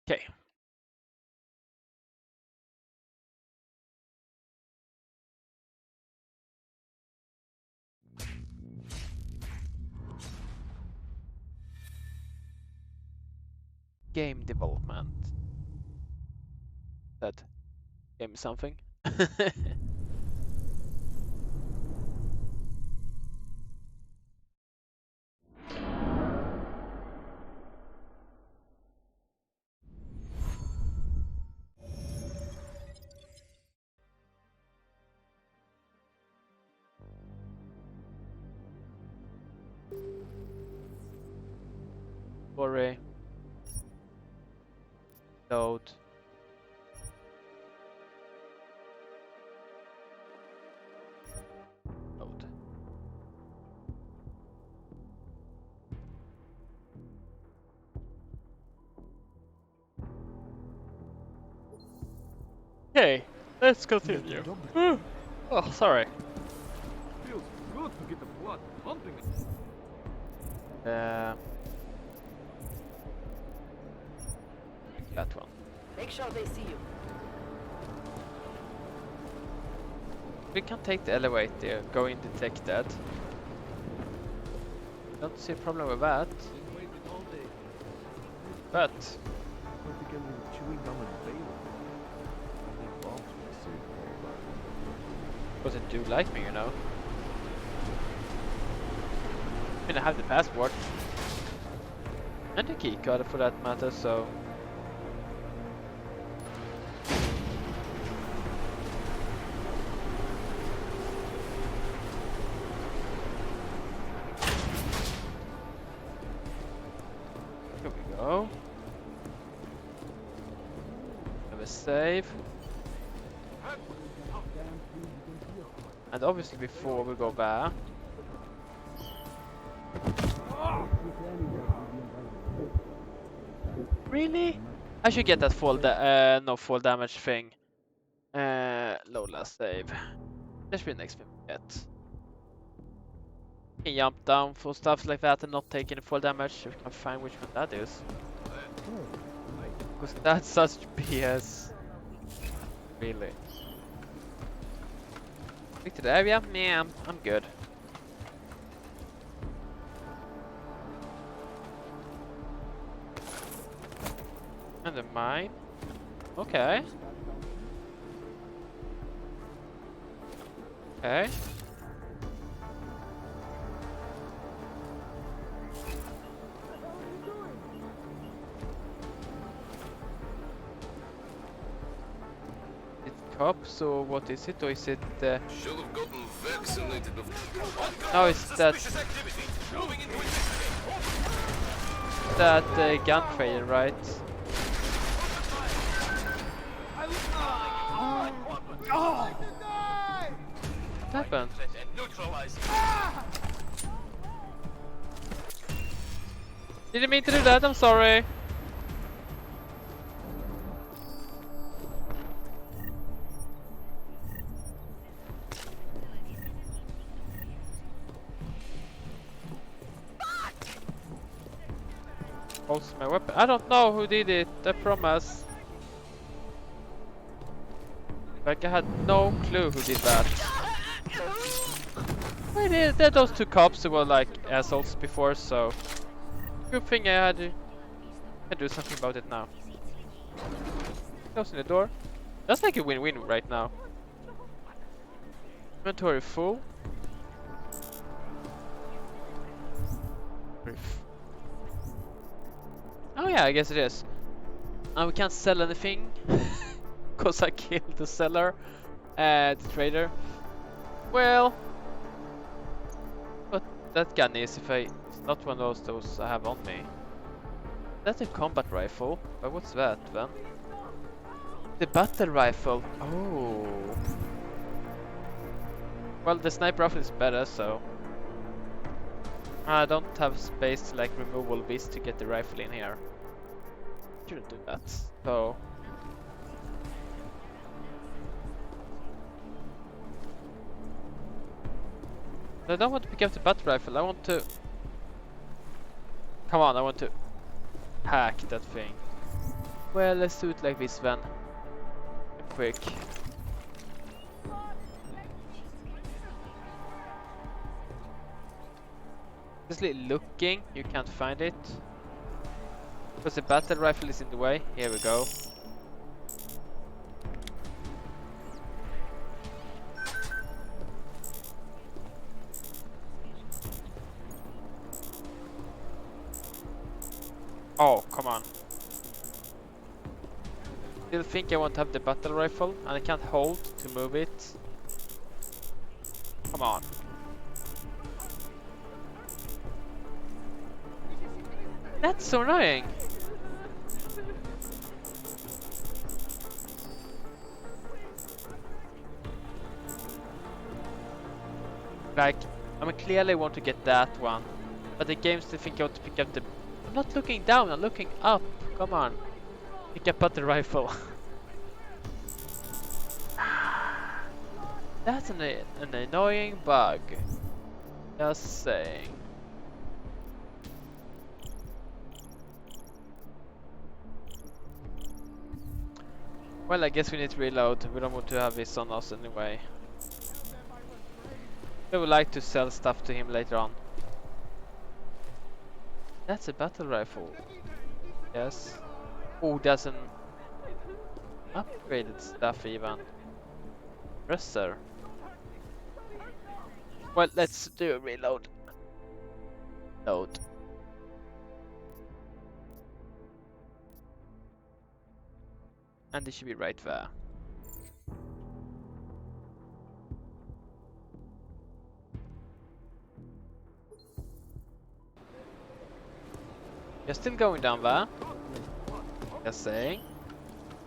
Okay. Game development. That game something. Sorry. Load. Load. Okay, let's continue. Oh, sorry. Feels good to get the blood pumping. That one. Make sure they see you. We can take the elevator, going detected. Don't see a problem with that. But because they do like me, you know. I mean, I have the passport and the key card for that matter, so. Here we go. Have a save. And obviously before we go back. Really? I should get that fall damage thing. Load last save. That should be the next thing we get. Can jump down for stuff like that and not take any fall damage. We can find which one that is. Because that's such BS. Really. Back to the area? Yeah, I'm good. And the mine. Okay. Okay. It's cops, or what is it? Or is it Should have gotten vaccinated before. no, it's that gun trader, right? What happened? Didn't mean to do that, I'm sorry. Also my weapon. I don't know who did it, I promise. Like I had no clue who did that. Wait, there those two cops who were like assholes before, so good thing I had to do something about it now. Closing the door. That's like a win-win right now. Inventory full. Oh yeah, I guess it is. And we can't sell anything because I killed the seller, the trader. Well, but that gun is if it's not one of those I have on me. That's a combat rifle, but what's that then? The battle rifle. Oh. Well, the sniper rifle is better, so I don't have space to like remove all this to get the rifle in here. Shouldn't do that. So I don't want to pick up the battle rifle. I want to. Come on, I want to hack that thing. Well, let's do it like this then. Quick. Just looking, you can't find it. Because the battle rifle is in the way. Here we go. Oh, come on. Still think I want to have the battle rifle and I can't hold to move it. Come on. That's so annoying. Like, I clearly want to get that one, but the game still think I want to pick up the. I'm not looking down, I'm looking up. Come on, pick up the rifle. That's an annoying bug. Just saying. Well, I guess we need to reload. We don't want to have this on us anyway. I would like to sell stuff to him later on. That's a battle rifle. Yes. Oh, that's an upgraded stuff even. Dresser. Well, let's do a reload. Load. And it should be right there. You're still going down there. Just saying.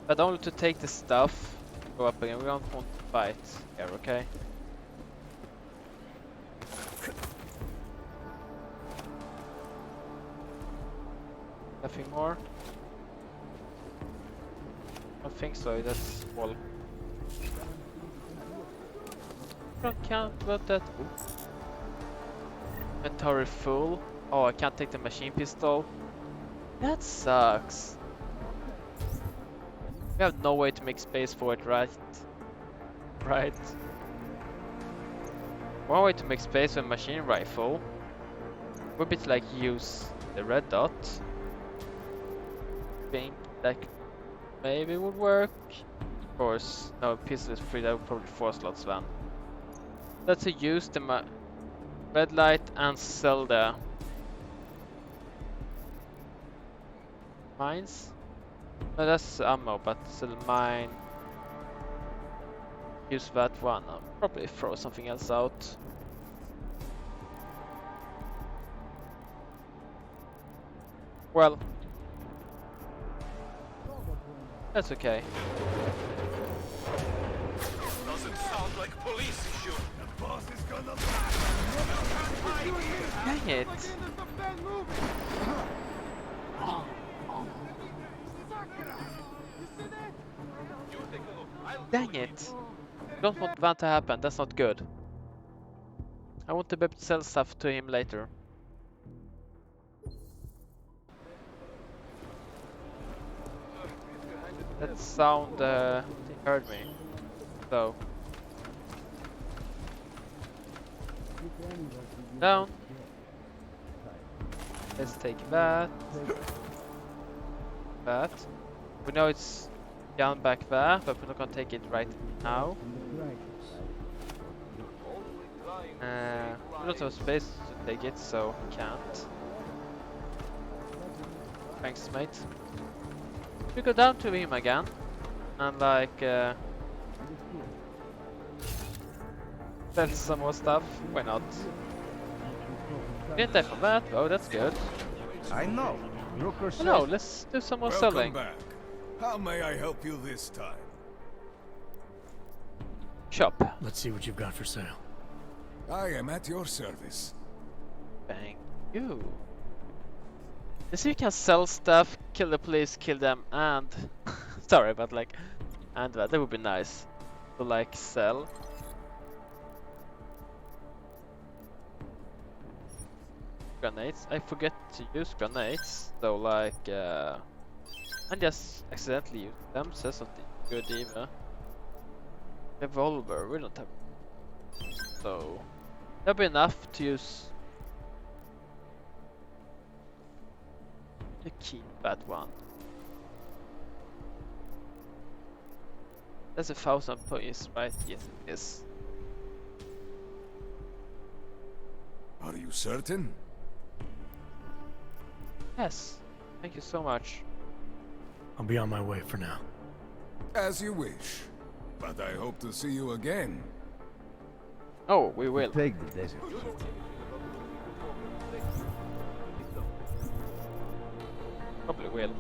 But only to take the stuff. Go up again. We don't want to fight here, okay? Nothing more? I don't think so, that's all. Don't count about that. Ooh. Inventory full. Oh, I can't take the machine pistol. That sucks. We have no way to make space for it, right? Right. One way to make space for a machine rifle would be to like use the red dot. Think that maybe would work. Of course, no, pistol is free, that would probably 4 slots then. Let's use the red light and sell the mines. No, that's ammo, but sell mine. Use that one. I'll probably throw something else out. Well, that's okay. Doesn't sound like police issue. The boss is gonna Dang it. Dang it. Don't want that to happen, that's not good. I want to be able to sell stuff to him later. That sound heard me. So down. Let's take that. That. We know it's down back there, but we're not gonna take it right now. We don't have space to take it, so we can't. Thanks, mate. We go down to him again, and like sell some more stuff. Why not? Didn't die from that. Oh, that's good. I know. No, let's do some more selling. Back. How may I help you this time? Shop. Let's see what you've got for sale. I am at your service. Thank you. Let's see if we can sell stuff, kill the police, kill them, and sorry, but like, and that would be nice to like sell. Grenades. I forget to use grenades, so like, I just accidentally use them, so that's not good either. Revolver, we don't have, so that'll be enough to use. To keep that one. That's 1,000 points, right? Yes, it is. Are you certain? Yes. Thank you so much. I'll be on my way for now. As you wish. But I hope to see you again. Oh, we will. Take the desert. Probably will.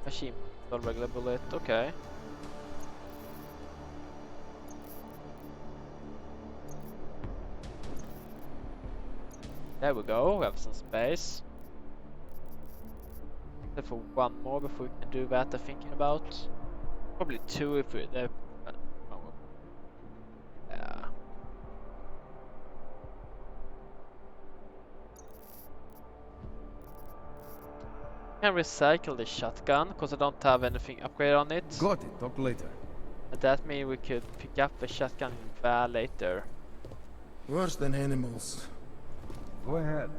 Machine, not regular bullet, okay. There we go, we have some space. Except for one more before we can do that, I'm thinking about. Probably 2 if we... yeah. can recycle the shotgun because I don't have anything upgraded on it. Got it. Talk later. And that means we could pick up the shotgun later. Worse than animals. Go ahead.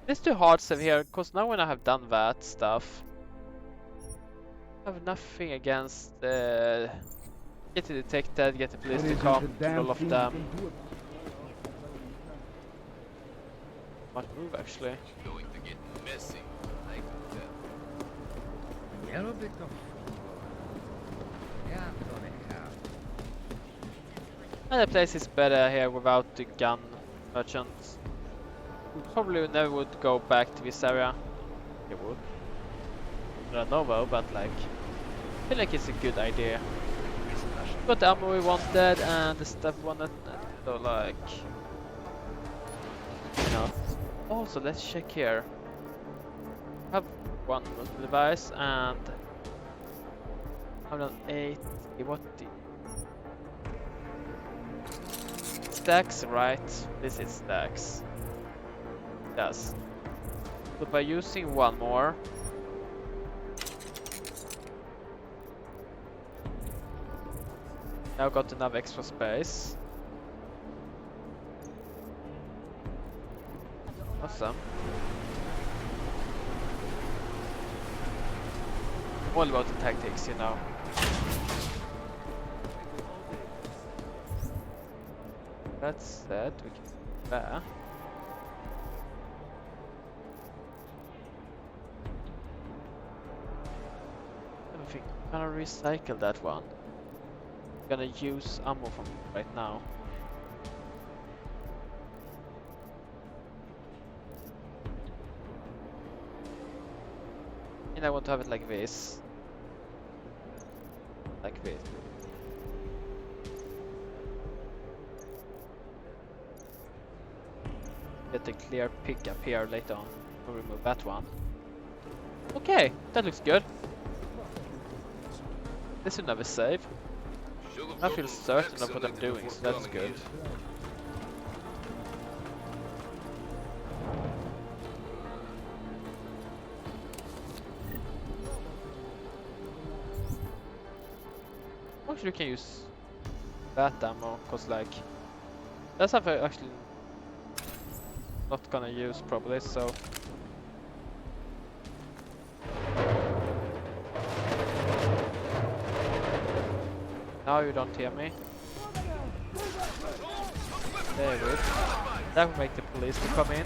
Let's do hard save here, because now when I have done that stuff, I have nothing against get detected, get the police to come, kill all of them. Might move actually. Going to get messy, I can tell. Yellow bit of yeah, And the place is better here without the gun merchants. Probably never would go back to this area. It would. I don't know though, but like, I feel like it's a good idea. Got the ammo we wanted and the stuff we wanted, so like, you know. Also, let's check here. I have one device and I've done 8. What the stacks, right? This is stacks. Yes. So by using one more, now got enough extra space. Awesome. All about the tactics, you know. That said, we can go there. I think I'm gonna recycle that one. I'm gonna use ammo from it right now. And I want to have it like this. Like this. Get a clear pickup here later on. We'll remove that one. Okay, that looks good. This will never save. I feel certain of what I'm doing, so that's good. Actually, we can use that ammo, cause like that's something I'm actually not gonna use probably. So now you don't hear me. There it is. That will make the police to come in.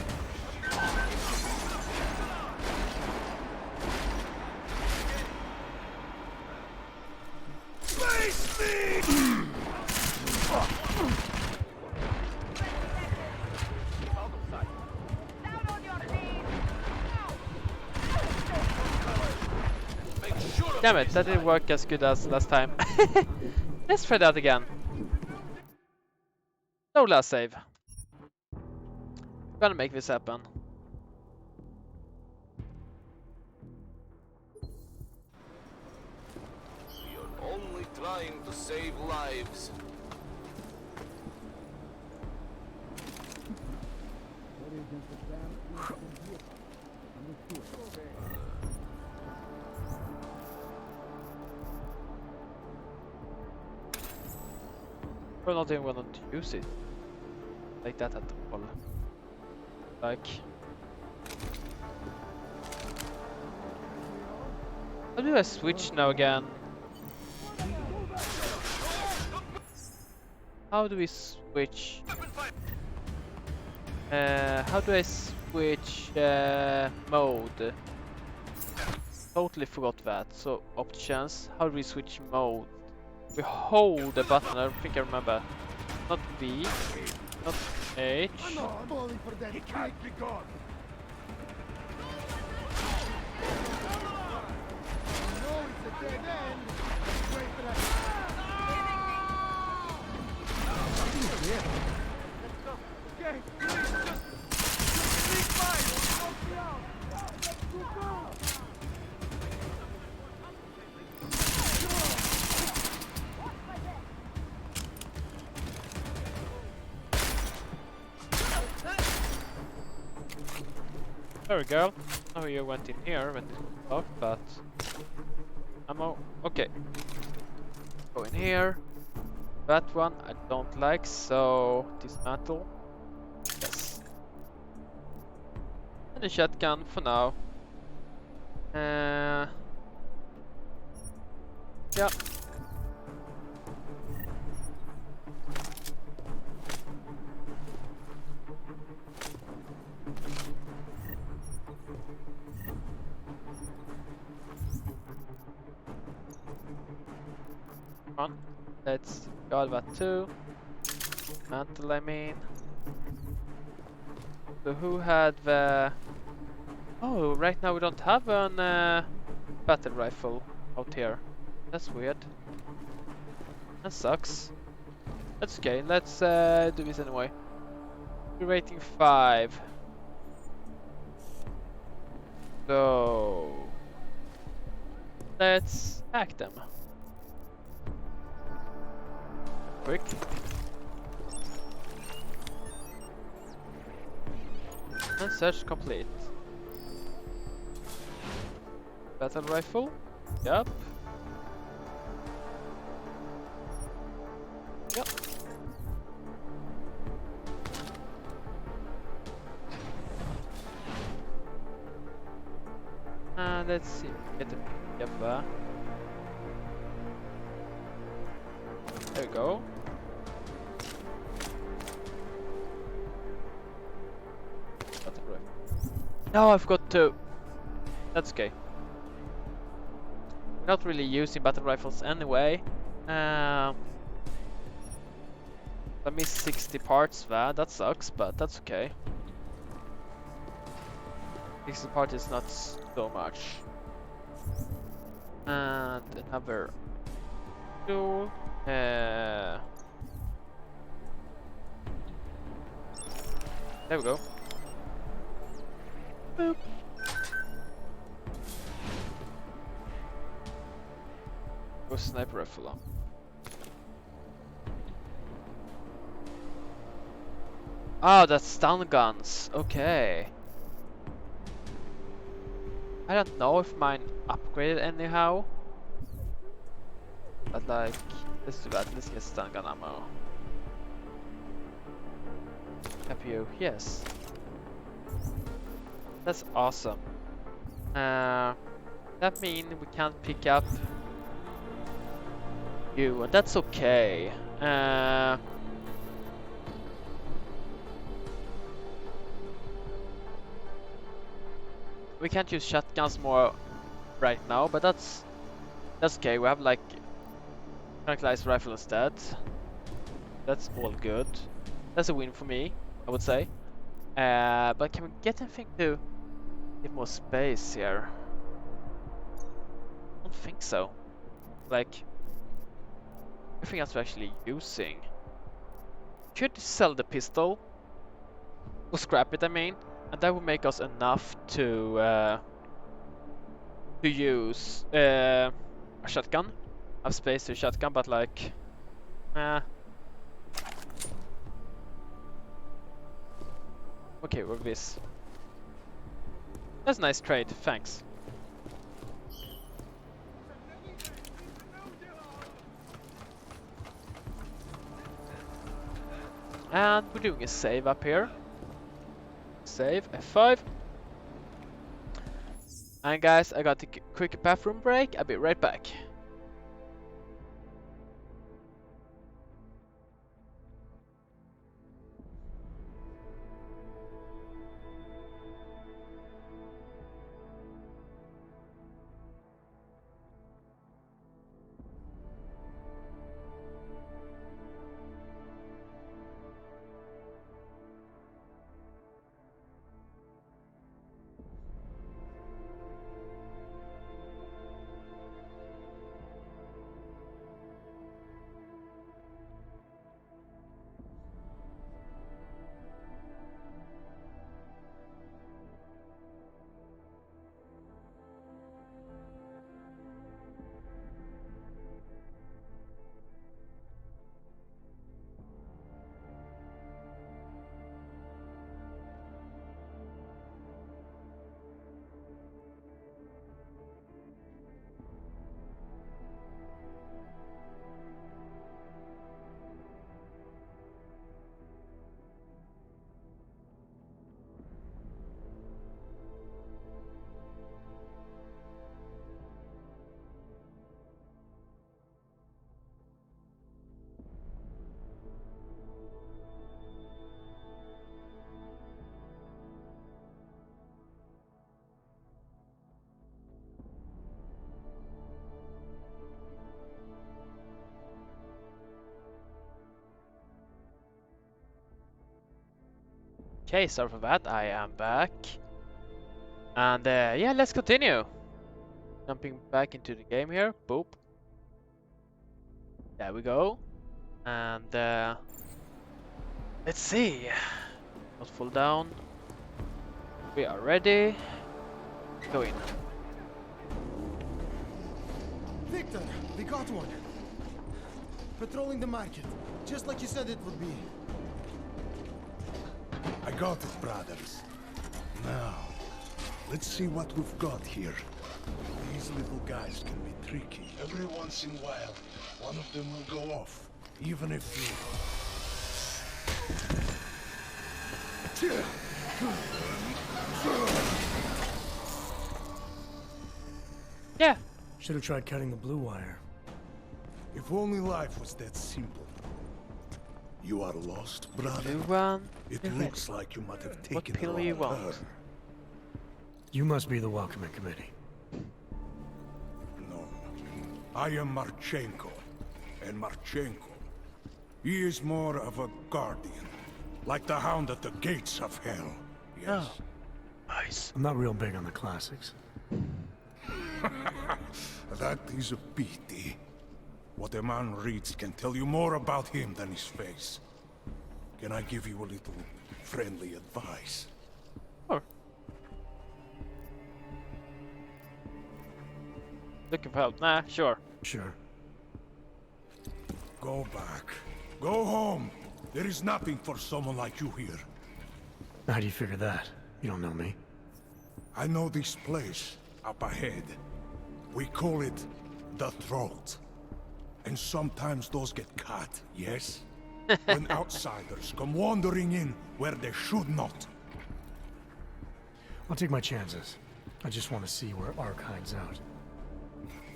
Damn it, that didn't work as good as last time. Let's try that again. No last save. Gonna make this happen. We are only trying to save lives. We're not even going to use it like that at all. Like, how do I switch now again? How do we switch? How do I switch mode? Totally forgot that. So options. How do we switch mode? We hold the button. I don't think I remember. Not B, not H. I'm falling for that. He can't be gone. No, it's a dead end. Wait for that. Let's go. Okay, please, just sneak by. Help me out. Let's go. Sorry, girl. Oh, you went in here when this was locked, but ammo. Okay. Go in here. That one I don't like, so dismantle. Yes. And a shotgun for now. Yeah. Come on. Let's got that too. Mantle, I mean. So who had the... Oh, right now we don't have an battle rifle out here. That's weird. That sucks. That's okay, let's do this anyway. We're rating 5. So... let's hack them. Quick. And search complete. Battle rifle? Yup. Yep. Let's see. Get the yep. There we go. Battle rifle. No, I've got 2. That's okay. Not really using battle rifles anyway. I missed 60 parts there, that sucks, but that's okay. 60 parts is not so much. And another tool. There we go. Boop. Go sniper rifle on. Oh, that's stun guns. Okay. I don't know if mine upgraded anyhow. But like, let's do that. Let's get stun gun ammo. Have you? Yes. That's awesome. That means we can't pick up you, and that's okay. We can't use shotguns more right now, but that's okay. We have like tranquilized rifle instead. That's all good. That's a win for me, I would say. But can we get anything to get more space here? I don't think so. Like, everything else we're actually using. Could sell the pistol or scrap it, I mean, and that would make us enough to use a shotgun. Have space to shotgun, but like, okay with this. That's a nice trade, thanks. And we're doing a save up here. Save F5. And guys, I got a quick bathroom break. I'll be right back. Okay, sorry for that. I am back. And yeah, let's continue. Jumping back into the game here. Boop. There we go. And let's see. Not fall down. We are ready. Go in. Victor, we got one. Patrolling the market, just like you said it would be. I got it, brothers. Now, let's see what we've got here. These little guys can be tricky. Every once in a while, one of them will go off, even if you... Yeah. Should have tried cutting the blue wire. If only life was that simple. You are lost, brother. It looks like you might have taken the wrong turn. You must be the welcoming committee. No. I am Marchenko. And Marchenko, he is more of a guardian. Like the hound at the gates of hell. Yes. Oh. Nice. I'm not real big on the classics. That is a pity. What a man reads can tell you more about him than his face. Can I give you a little friendly advice? Sure. Looking for help? Nah, sure. Sure. Go back. Go home. There is nothing for someone like you here. How do you figure that? You don't know me. I know this place up ahead. We call it the Throat. And sometimes those get cut, yes? When outsiders come wandering in where they should not. I'll take my chances. I just want to see where Ark hides out.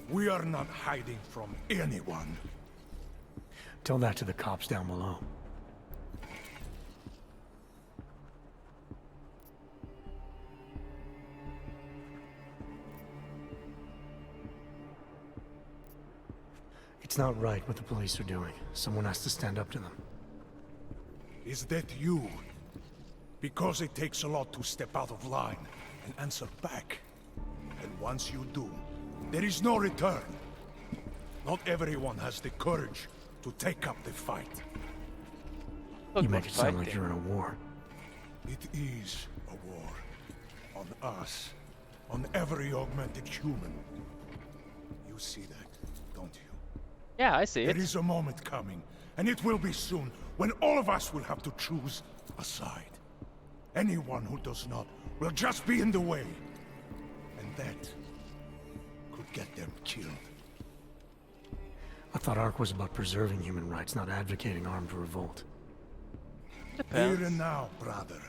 We are not hiding from anyone. Tell that to the cops down below. It's not right what the police are doing. Someone has to stand up to them. Is that you? Because it takes a lot to step out of line and answer back. And once you do, there is no return. Not everyone has the courage to take up the fight. You make it sound like you're in a war. It is a war. On us. On every augmented human. You see that, don't you? Yeah, I see it. There is a moment coming, and it will be soon, when all of us will have to choose a side. Anyone who does not will just be in the way. And that could get them killed. I thought Ark was about preserving human rights, not advocating armed revolt. Depends. Here and now, brother.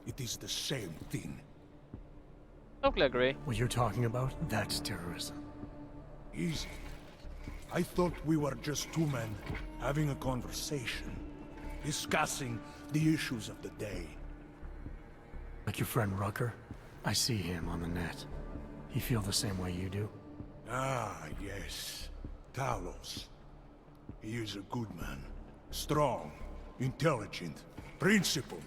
It is the same thing. Totally agree. What you're talking about, that's terrorism. Easy. I thought we were just two men having a conversation, discussing the issues of the day. Like your friend Rucker? I see him on the net. He feel the same way you do? Ah, yes. Talos. He is a good man. Strong, intelligent, principled.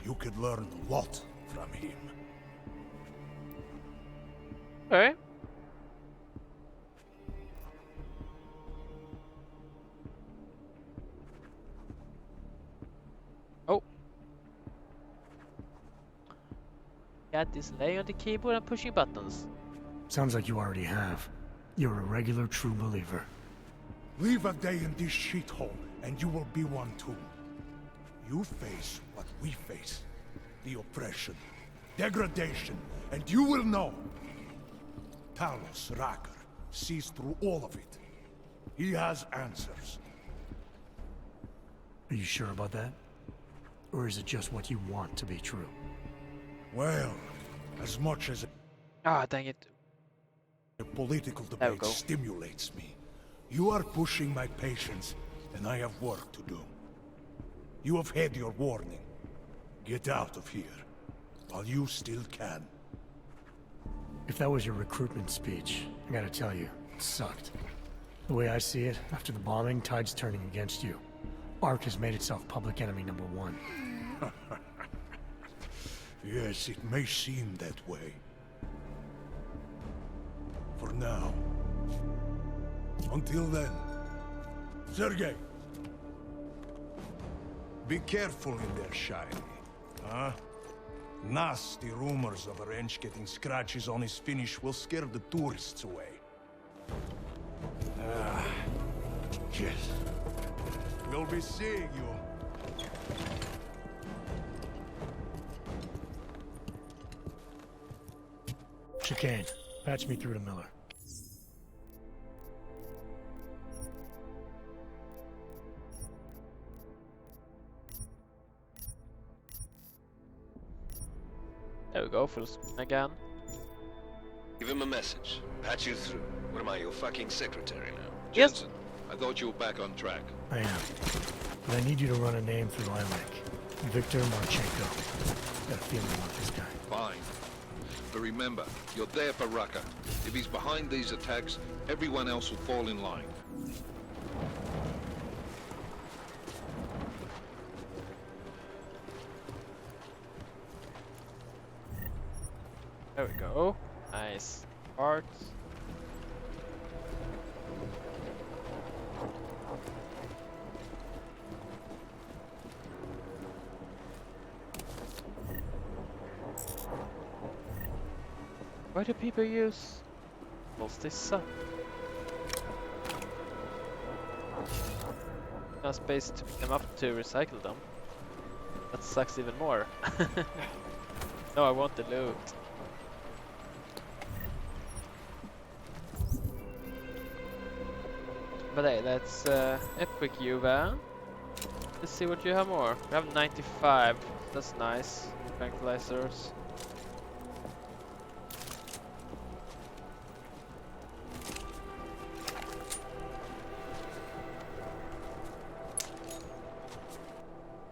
You could learn a lot from him. Okay. Oh. Got this laying on the keyboard and pushing buttons. Sounds like you already have. You're a regular true believer. Live a day in this shithole, and you will be one too. You face what we face. The oppression, degradation, and you will know. Talos Rucker sees through all of it. He has answers. Are you sure about that? Or is it just what you want to be true? Well, as much as Ah, dang it. the political debate stimulates me, you are pushing my patience, and I have work to do. You have had your warning. Get out of here, while you still can. If that was your recruitment speech, I gotta tell you, it sucked. The way I see it, after the bombing, tide's turning against you. Ark has made itself public enemy #1. Yes, it may seem that way. For now. Until then. Sergei! Be careful in there, Shiny. Huh? Nasty rumors of a wrench getting scratches on his finish will scare the tourists away. Yes. We'll be seeing you. Chicane, patch me through to Miller. There we go, full screen again. Give him a message. Patch you through. What am I, your fucking secretary now? Yes. Jensen, I thought you were back on track. I am. But I need you to run a name through ILEC. Victor Marchenko. Got a feeling about this guy. Fine. But remember, you're there for Rucker. If he's behind these attacks, everyone else will fall in line. There we go. Nice. Parts. Why do people use this suck? No space to pick them up to recycle them. That sucks even more. No, I want the loot. But hey, let's epic you van. Let's see what you have more. We have 95. That's nice. Tranquilizers.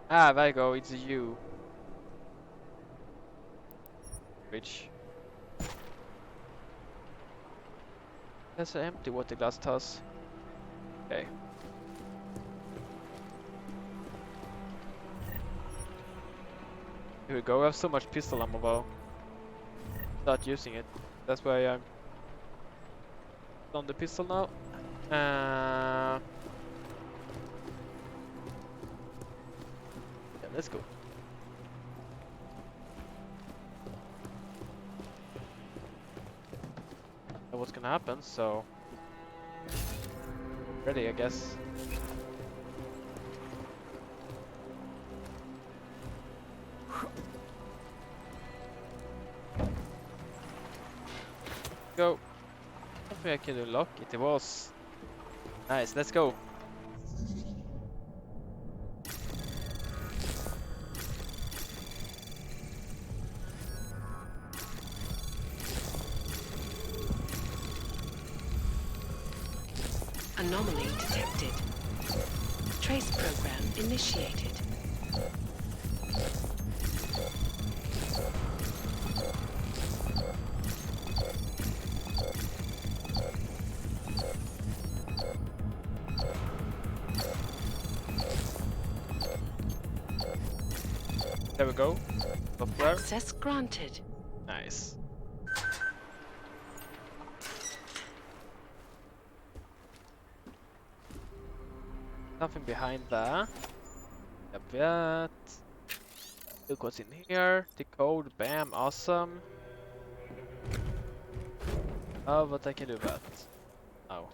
Ah, there you go, it's you. Which? That's an empty water glass toss. Okay. Here we go, we have so much pistol ammo though. Start using it. That's why I'm on the pistol now. Yeah, let's go. Know what's gonna happen, so ready, I guess. Go. Hopefully I can unlock it. It was nice. Let's go. Anomaly detected. Trace program initiated. There we go. Software. Access granted. Nice. Nothing behind that. Yep. Look what's in here. The code. Bam. Awesome. Oh, but I can do that. Oh.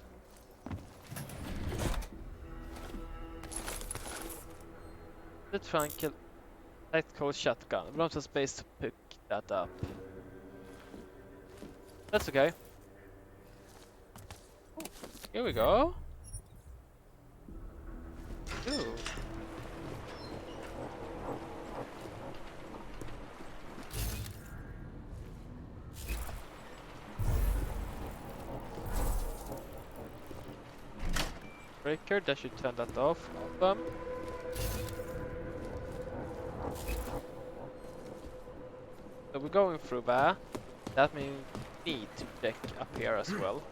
Let's try and kill. Light code shotgun. We don't have space to pick that up. That's okay. Here we go. Ooh. Breaker, that should turn that off. Awesome. So we're going through there. That means we need to check up here as well.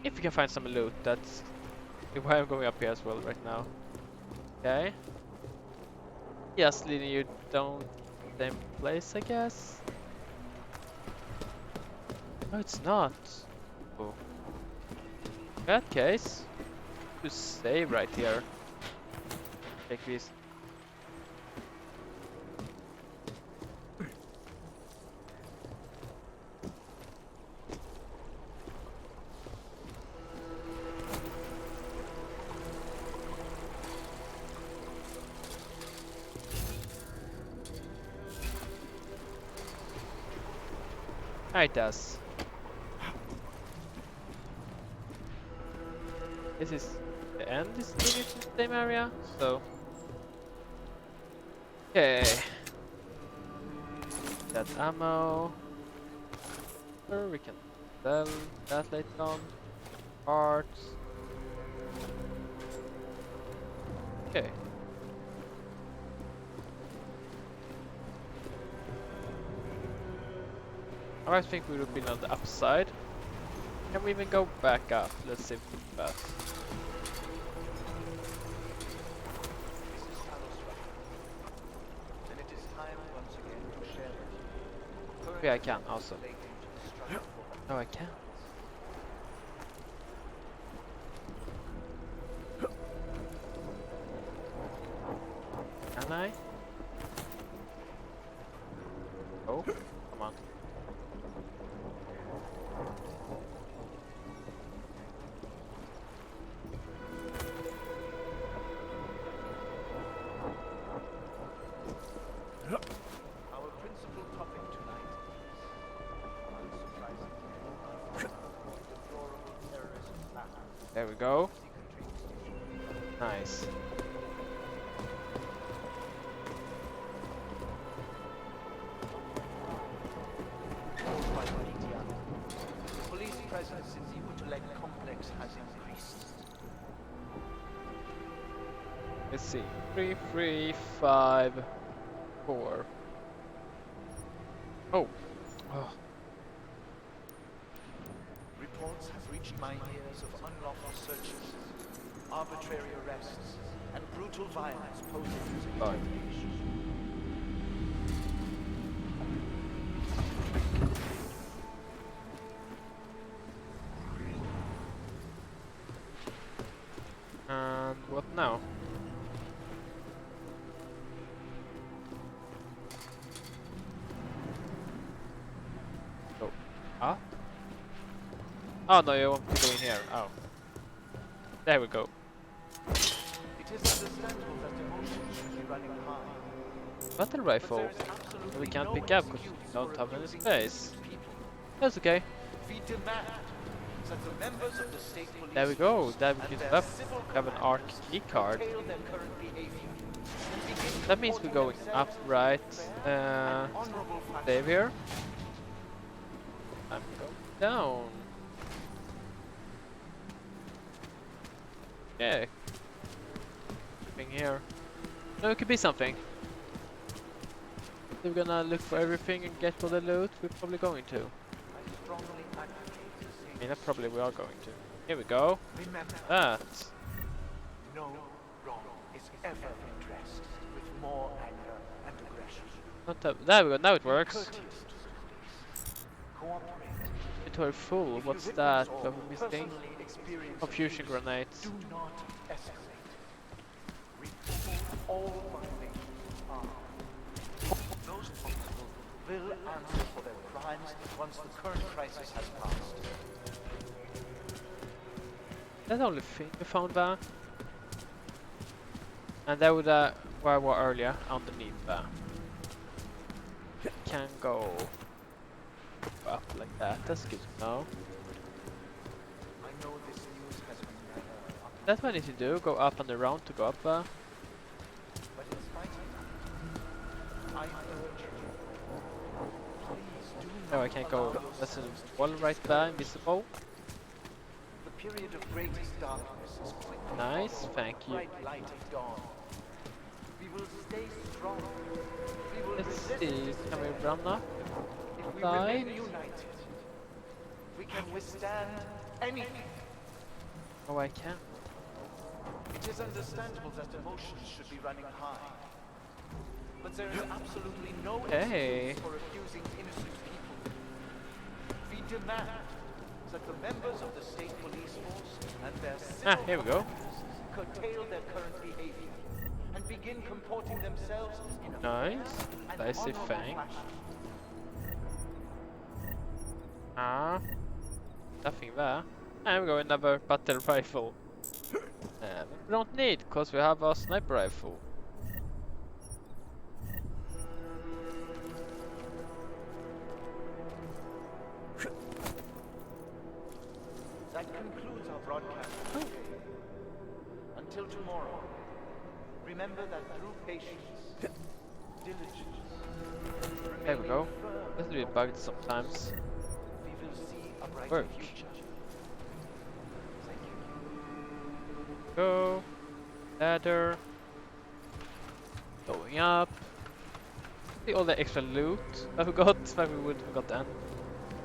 If we can find some loot, that's why I'm going up here as well right now. Okay. Yes, leading you down the same place, I guess. No, it's not. Oh. In that case, just save right here. Take this. It does. This is the end. Is leading to the same area, so okay. That ammo. Or we can sell that later on. Parts. Okay. I think we would have been on the upside. Can we even go back up? Let's see fast. And it is time once again to share with you. Yeah, I can also. No, I can't. Can I? Oh, come on. Our principal topic tonight is, unsurprisingly, deplorable terrorism plan. There we go. Nice. Caused by the media. The police presence in the Utelek complex has increased. Let's see. 3, 3, 5, 4. Oh. Oh. Reports have reached my ears of unlawful searches, arbitrary arrests, and brutal violence posing as a intimidation. And what now? Go up? Oh no, you want to go in here. Oh. There we go. It is understandable that emotions should be running high. Battle rifle. That we can't pick up because we don't have any space. That's okay. We demand that the members of the state police There we go. force That we and can their have civil an ARC key card. curtail their current behavior and begin That means we're going up, right? Save here. I'm going down. Yeah. Something here. No, it could be something. If we're gonna look for everything and get all the loot, we're probably going to. I mean, probably we are going to. Here we go. Remember, That. no wrong is ever redressed with more anger and aggression. Not that. There we go. Now it works. Courteous to police. Cooperate. Inventory full. If What's you that? witness What or are we missing? personally experience Confusion abuse, grenades. Do not escalate. Report all violations are. Those responsible will answer for their crimes once the current crisis has passed. That's the only thing we found there. And that would where we were earlier, underneath there. Can go up like that. That's good to know. I know this news has been That's what I need to do. Go up and around to go up there. but in spite of that, I urge you, please do No, I not can't allow go. yourselves That's a to wall be right there, invisible. The period of greatest darkness is quickly Nice, followed thank by you. bright light of dawn. We will stay strong. We will Let's resist see. this Can we threat. run up? If we Side. remain united, we can withstand anything. Oh, I can. It is understandable that emotions should be running high. But there is absolutely no excuse for accusing innocent people. We demand that the members of the state police force and their civil here we go. curtail their current behavior and begin comporting themselves in a Nice. fair and Dicey honorable fang. fashion. Ah. Nothing there. I'm going another battle rifle. We don't need, because we have a sniper rifle. That concludes our broadcast for today. Until tomorrow, remember that through patience, diligence, There we go. This will be bugged sometimes. we will see a brighter Work. future. Thank you. Go. Ladder. Going up. See all the extra loot that we got that we would have got then.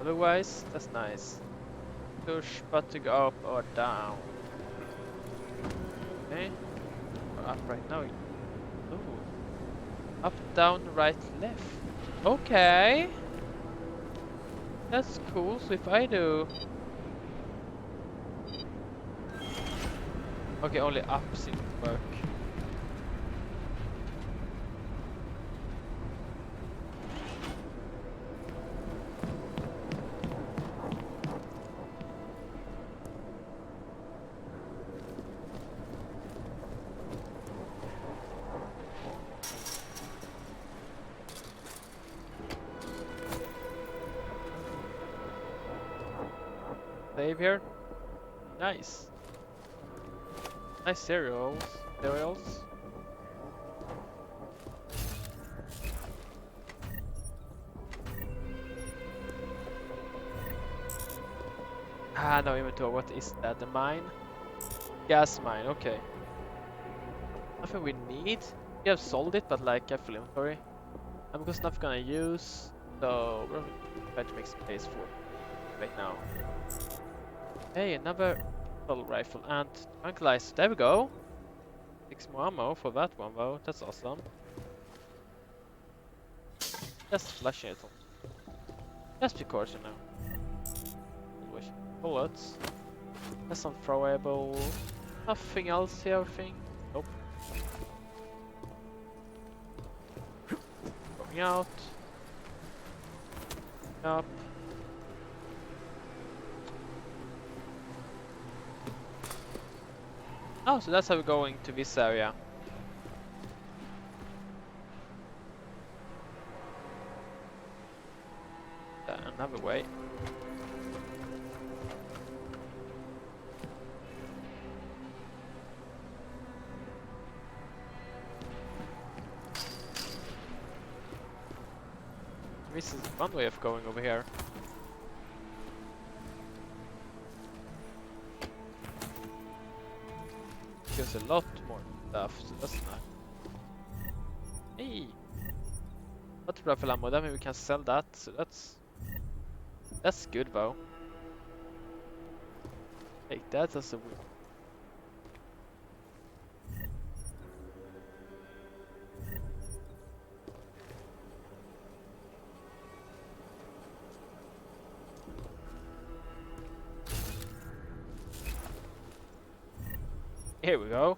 Otherwise, that's nice. Push but to go up or down. Okay. Or up right now. Ooh. Up, down, right, left. Okay. That's cool. So if I do... Okay, only up seems to work. Save here. Nice. Nice cereals. Ah, no inventory. What is that? The mine? Gas mine. Okay. Nothing we need. We have sold it, but like a full inventory. And because nothing gonna use, so we're trying to make space for it right now. Hey, another full rifle and tranquilizer. There we go. 6 more ammo for that one though. That's awesome. Just flashing it on. Just because, you know. Always bullets. That's some throwable. Nothing else here, I think. Nope. Going out. Up. Oh, so that's how we're going to this area. Another way. This is one way of going over here. Gives a lot more stuff, so that's nice. Hey! Not rifle ammo, that means we can sell that, so that's good though. Take that as a win. Here we go.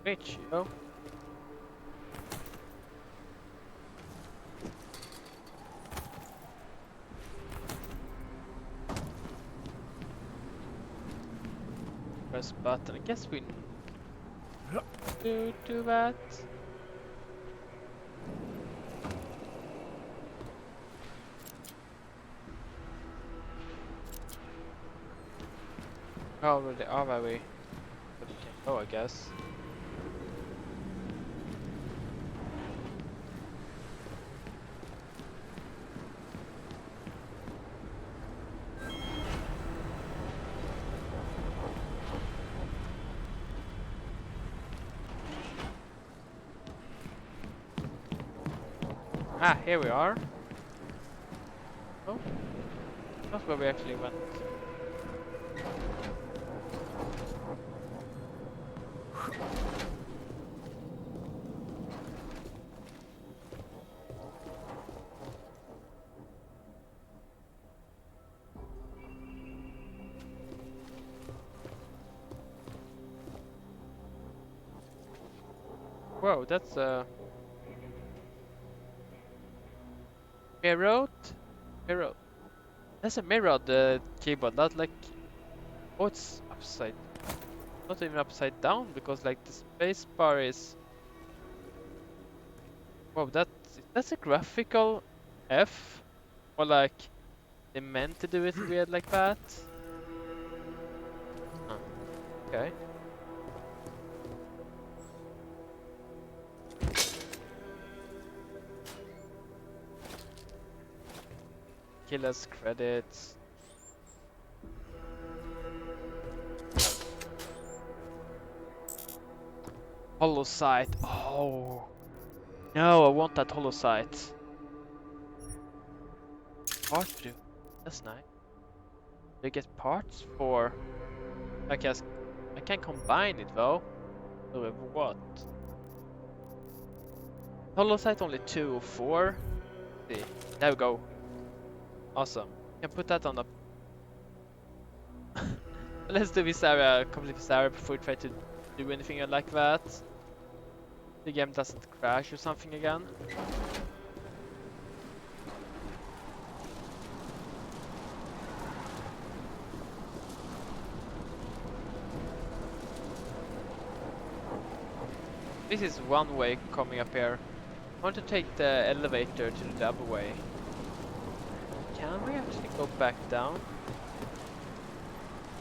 Rich, yo. Press button. I guess we do that. Oh, really? Oh, where we can go, I guess. Ah, here we are. Oh, that's where we actually went. Whoa, that's a mirrored. Mirror. That's a mirrored keyboard. Not like. Oh, it's upside. Not even upside down because like the space bar is. Whoa, that's a graphical F, or like they meant to do it weird like that. Huh. Okay. Killer's credits. Hollow sight. Oh no, I want that hollow sight. Part 2. That's nice. They get parts for. I guess I can combine it though. So with what? Hollow sight only 2 or 4. See, there we go. Awesome. Can put that on the. Let's do this area, complete this area before we try to do anything like that. The game doesn't crash or something again. This is one way coming up here. I want to take the elevator to the other way. Can we actually go back down?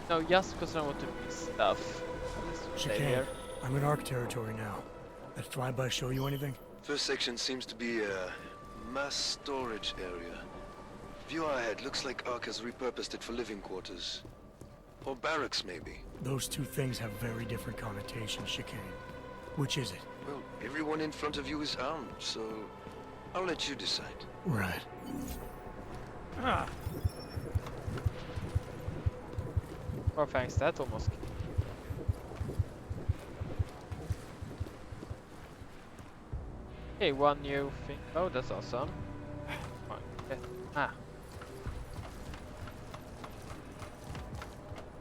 No, just because I want to miss stuff. Let's stay Chicane, here. I'm in Ark territory now. That flyby show you anything? First section seems to be a mass storage area. View ahead looks like Ark has repurposed it for living quarters. Or barracks, maybe. Those two things have very different connotations, Chicane. Which is it? Well, everyone in front of you is armed, so I'll let you decide. Right. Ah. Oh, thanks, that almost. Okay, one new thing. Oh, that's awesome. Okay. Ah.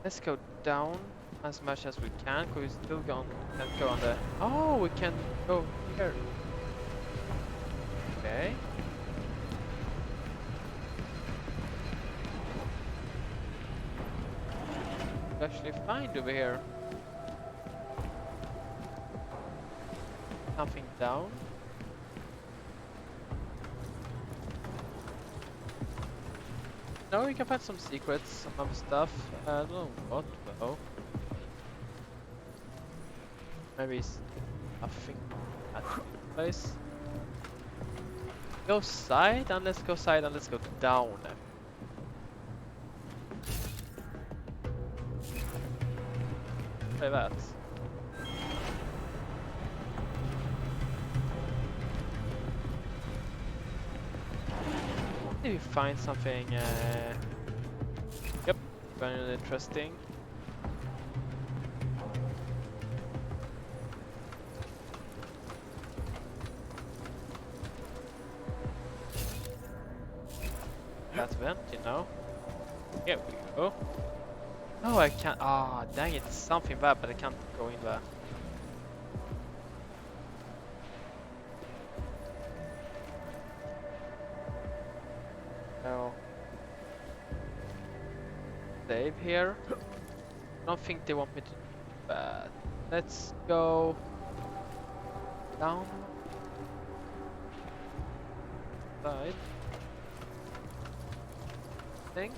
Let's go down as much as we can, because we still can't go on the. Oh, we can go here. Okay. It's actually fine over here. Something down. No, we can find some secrets, some other stuff. I don't know what though. Maybe it's nothing at the place. Go side and let's go side and let's go down. Try that. Maybe find something. Yep, very interesting. That vent, you know. Here we go. Oh, I can't. Ah, dang it! It's something bad, but I can't go in there. No. Save here. I don't think they want me to do that. Let's go down. Side. Thing.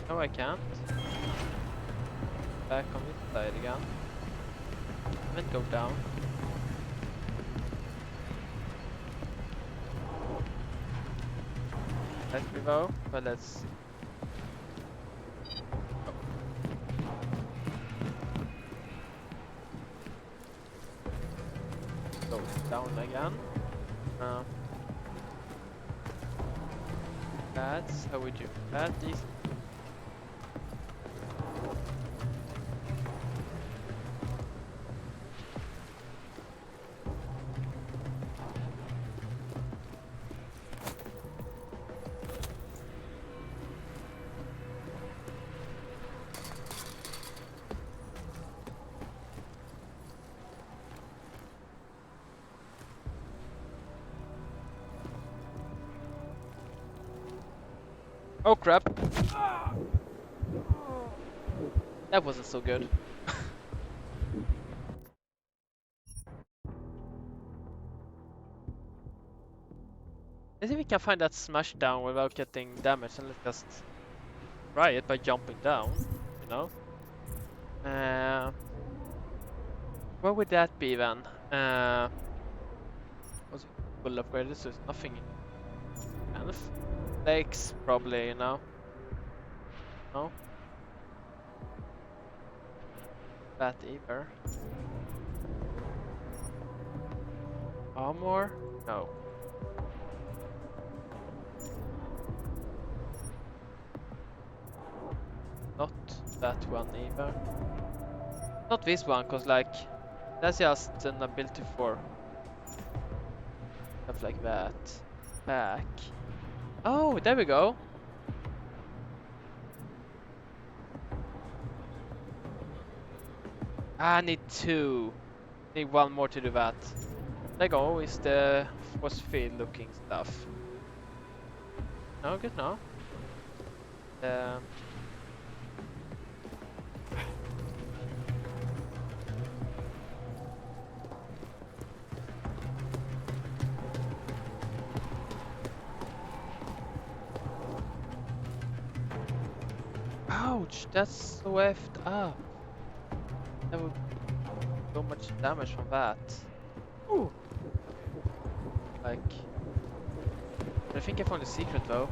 No, I can't. Back on this side again. Then go down. Let me go, but let's go down again. That's how we do that. Is Oh crap! That wasn't so good. Let's see if we can find that smash down without getting damaged, and let's just try it by jumping down, you know? Where would that be then? Was it full upgraded, so there's nothing in health? Legs, probably, you know? No? That either. Armor? No. Not that one either. Not this one, cause like that's just an ability for stuff like that. Back. Oh, there we go. I need two. Need one more to do that. There go, is the force field looking stuff. No, good now. Ouch, that's so effed up. That would so much damage from that. Ooh. Like, I think I found the secret though.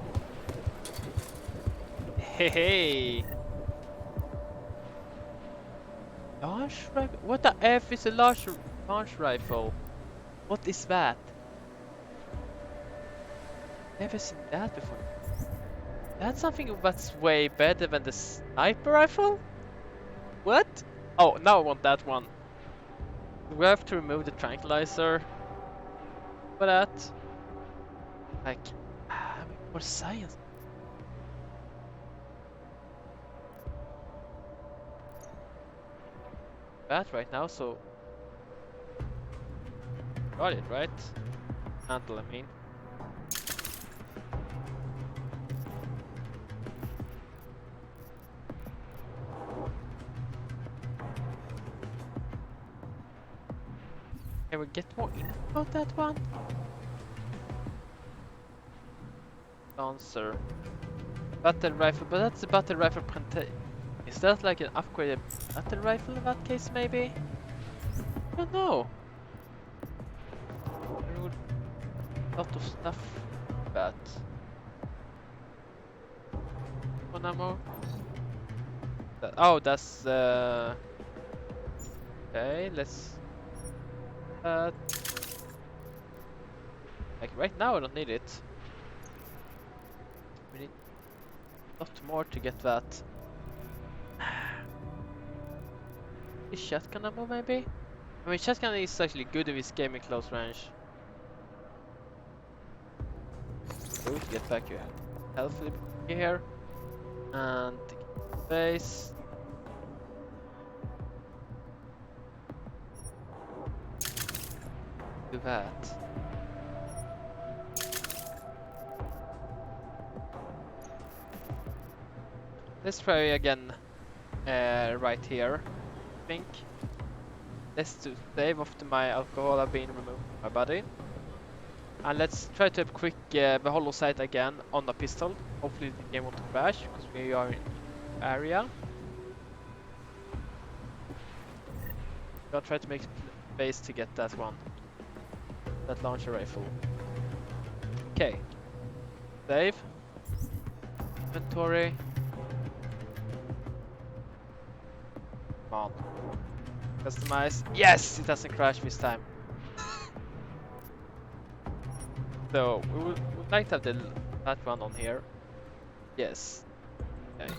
Hey. Launch rifle? What the F is a launch rifle? What is that? Never seen that before. That's something that's way better than the sniper rifle? What? Oh, now I want that one. We have to remove the tranquilizer for that. Like, more science. That right now, so got it right. Handle, I mean. Can we get more info about that one? Lancer. Battle rifle, but that's a battle rifle. Is that like an upgraded battle rifle in that case, maybe? I don't know. There would be a lot of stuff like that. One ammo. Oh, that's okay, let's like right now I don't need it. We need a lot more to get that. Is shotgun ammo maybe? I mean, shotgun is actually good if it's game in close range. Good, get back your health here. And base. Do that. Let's try again right here, I think. Let's do save after my alcohol have been removed from my body. And let's try to have a quick the hollow sight again on the pistol. Hopefully the game won't crash, because we are in area. I'll try to make space to get that one. That launcher rifle. Okay. Save. Inventory. Come on. Customize. Yes! It doesn't crash this time. So, we would like to have that one on here. Yes. Okay.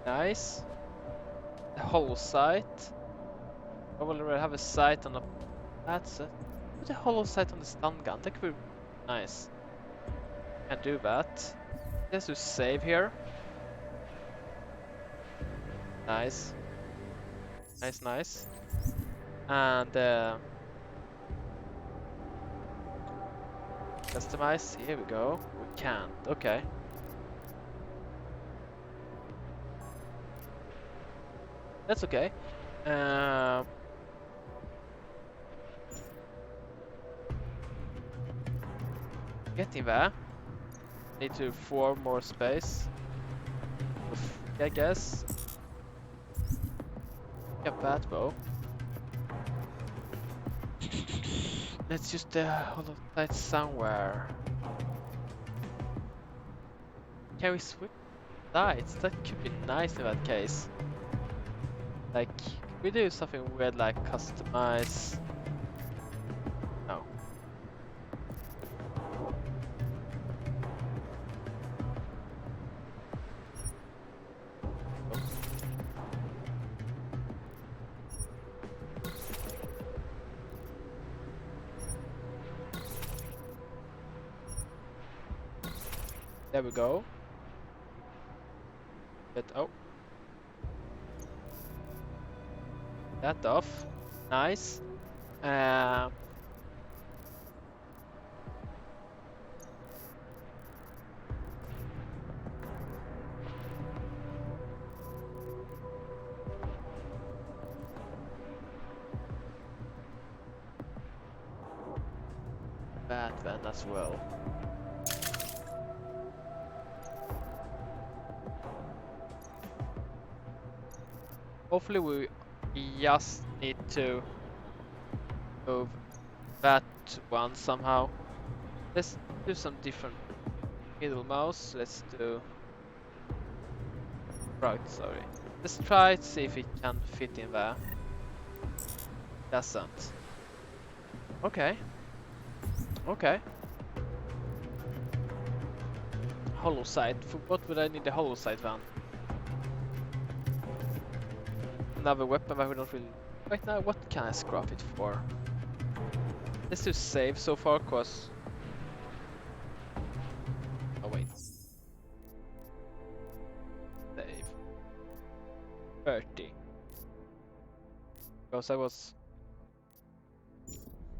Nice. The whole sight. I will have a sight on the... That's it. Put a hollow sight on the stun gun. That could be nice. Can do that. Let's do save here. Nice. Nice, nice. And Customize. Here we go. We can't. Okay. That's okay. Getting there. Need to 4 more space. I guess. Got that bow. Let's use the hollow sight somewhere. Can we switch sides? That could be nice in that case. Like, we do something weird like customize. No. There we go. But oh. That off. Nice. That then as well. Hopefully we just need to move that one somehow. Let's do some different middle mouse. Let's do right, sorry. Let's try to see if it can fit in there. Doesn't. Okay. Okay. Hollow sight. For what would I need the hollow sight then? Another weapon that we don't really... Right now, what can I scrap it for? Let's do save so far, cause... Oh wait. Save. 30. Because I was...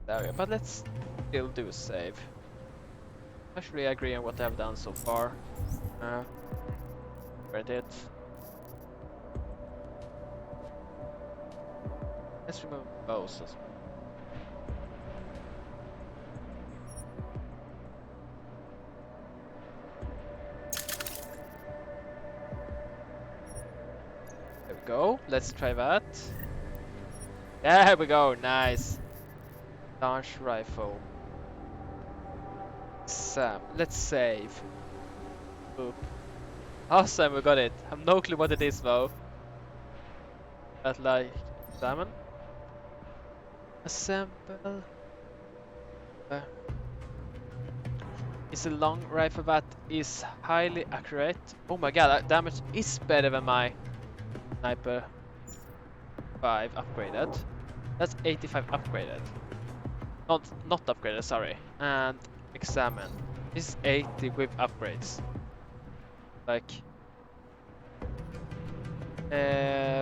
There, but let's still do a save. Actually, I agree on what I've done so far. Where it? Let's remove bows as well. There we go. Let's try that. There we go. Nice. Launch rifle. Sam. Let's save. Oop. Awesome, we got it. I have no clue what it is though. But like salmon. Assemble. It's a long rifle that is highly accurate. Oh my god, that damage is better than my sniper 5 upgraded. That's 85 upgraded. Not upgraded, sorry. And examine. This is 80 with upgrades. Like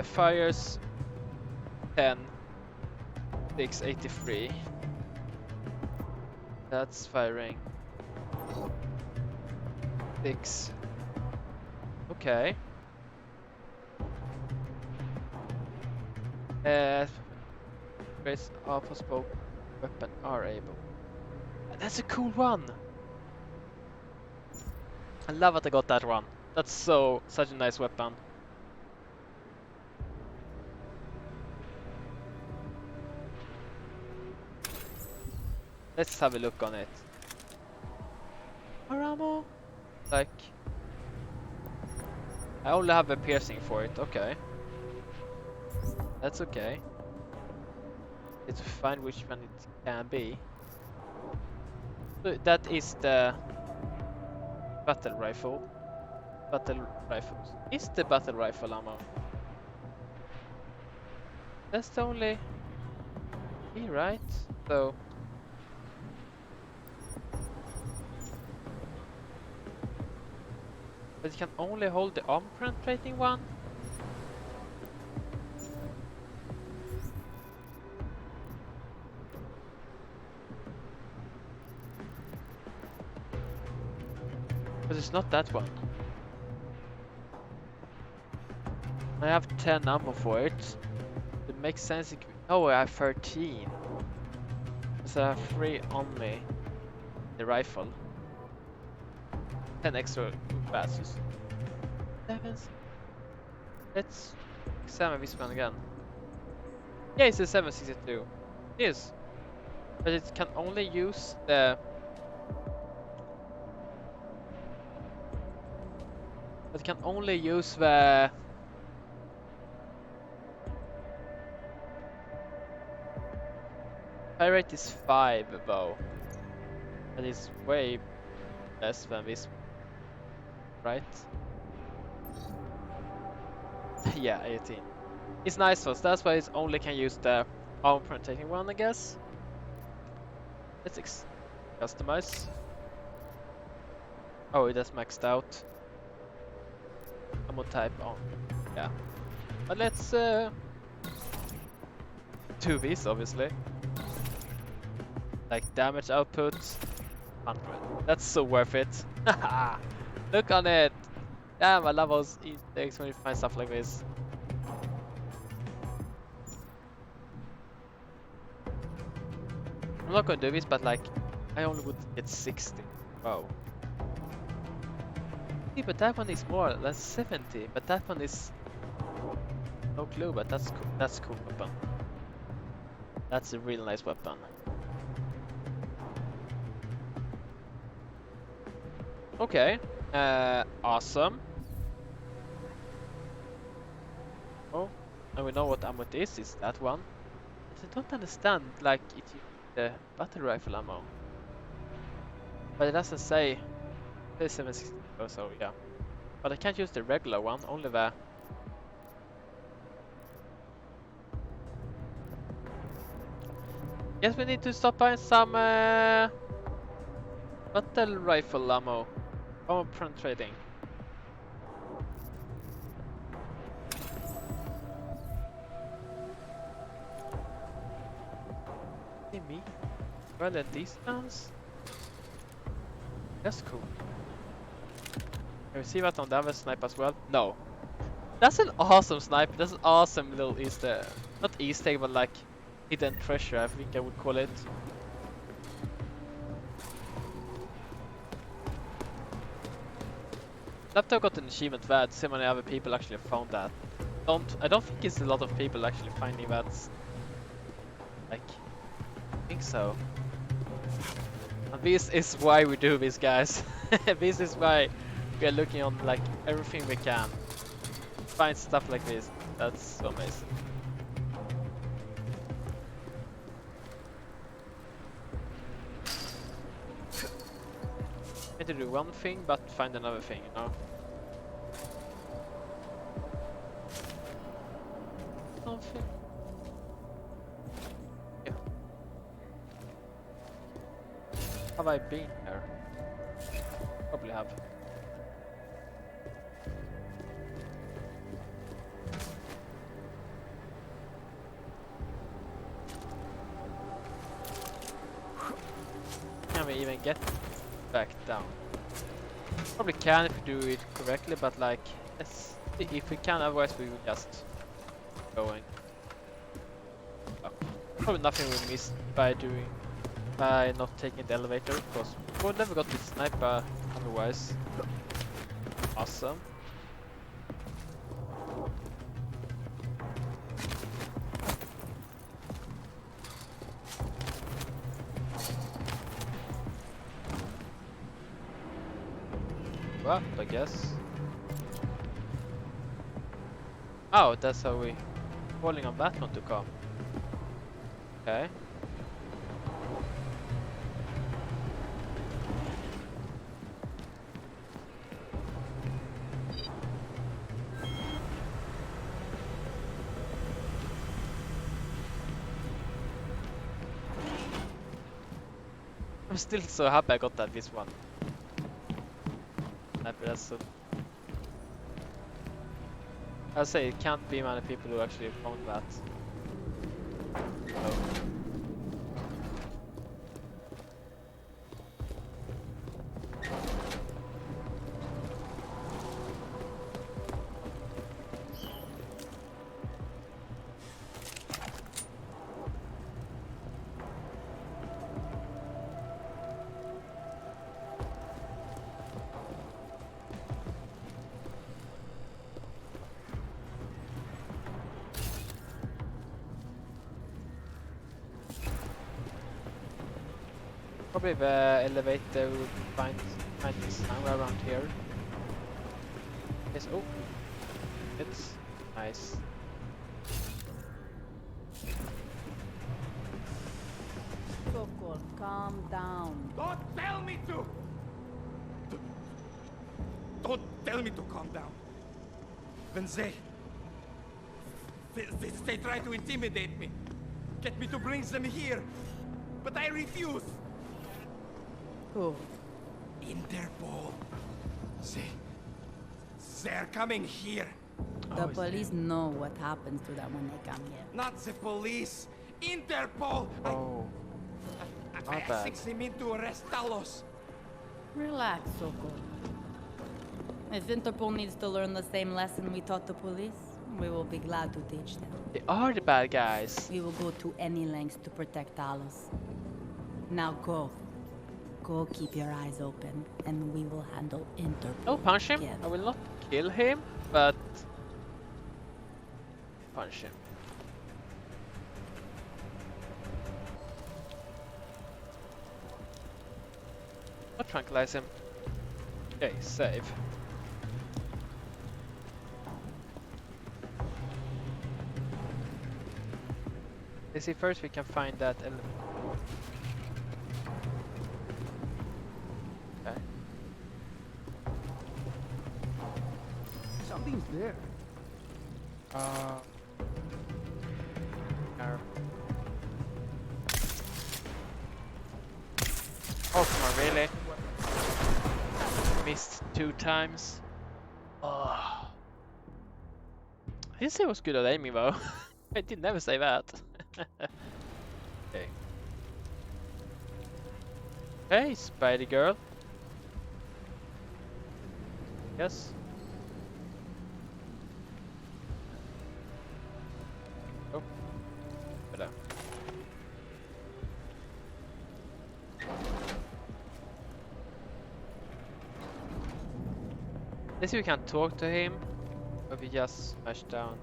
fires 10. 683. That's firing 6. Okay. Raise alpha spoke weapon are able. That's a cool one. I love that I got that one. That's such a nice weapon. Let's have a look on it. More ammo? Like... I only have a piercing for it, okay. That's okay. It's to find which one it can be. So that is the... battle rifle. Battle rifles. Is the battle rifle ammo? That's the only... key, right? So... But you can only hold the arm penetrating one? Because it's not that one. I have 10 ammo for it. It makes sense. Oh, I have 13. So I have 3 on me. The rifle. 10 extra passes. Let's examine this one again. Yeah, it's a 762. Yes. But it can only use the... It can only use the... Fire rate is 5 though. That is way less than this. Right? Yeah, 18. It's nice though, so that's why it only can use the armor penetrating one, I guess. Let's customize. Oh, it has maxed out. Ammo type on. Yeah. But let's do this obviously. Like damage output 100. That's so worth it. Look on it. Damn, I love those Easter eggs when you find stuff like this. I'm not gonna do this, but like, I only would get 60. Wow. See, but that one is more, that's 70. But that one is no clue. But that's cool. That's a cool weapon. That's a real nice weapon. Okay. Awesome. Oh, and we know what ammo it is. It's that one. But I don't understand, like, it uses the battle rifle ammo. But it doesn't say 760 or so, yeah. But I can't use the regular one, only the... Guess we need to stop buying some battle rifle ammo. Armor penetrating. Me? Well, at distance? That's cool. Can we see that on the other snipe as well? No. That's an awesome snipe. That's an awesome little Easter... Not Easter egg, but like hidden treasure, I think I would call it. Laptop got an achievement there to see how many other people actually found that. I don't think it's a lot of people actually finding that. Like, I think so. And this is why we do this, guys. This is why we are looking on like everything we can. Find stuff like this. That's so amazing. Need to do one thing, but find another thing, you know. Something. Yeah. Have I been here? Probably have. Can we even get back down? Probably can if we do it correctly, but like, let's see if we can, otherwise we will just going. Oh, probably nothing we missed by not taking the elevator, because we'll never got the sniper otherwise. Awesome. What, I guess. Oh, that's how we calling on that one to come. Okay. I'm still so happy I got this one. That's so... I'll say it can't be many people who actually found that. So. Probably the elevator will find me somewhere around here. Yes, oh. It's nice. Sokol, calm down. Don't tell me to! Don't tell me to calm down. When they try to intimidate me, get me to bring them here, but I refuse. Who? Interpol. They're coming here. The police know what happens to them when they come here. Not the police. Interpol. Oh. I asked them in to arrest Talos. Relax, Sokol. If Interpol needs to learn the same lesson we taught the police, we will be glad to teach them. They are the bad guys. We will go to any lengths to protect Talos. Now go. Go keep your eyes open, and we will handle Interpol. I'll punch him. together. I will not kill him, but punch him. I'll tranquilize him. Okay, save. Let's see, first we can find that element. Okay. Something's there. Oh, come on, really? Missed 2 times. Oh. I didn't say I was good at aiming though. I did never say that. Okay. Hey, Spidey girl. Yes. Oh. Hello. Let's see if we can talk to him, or we just smash down.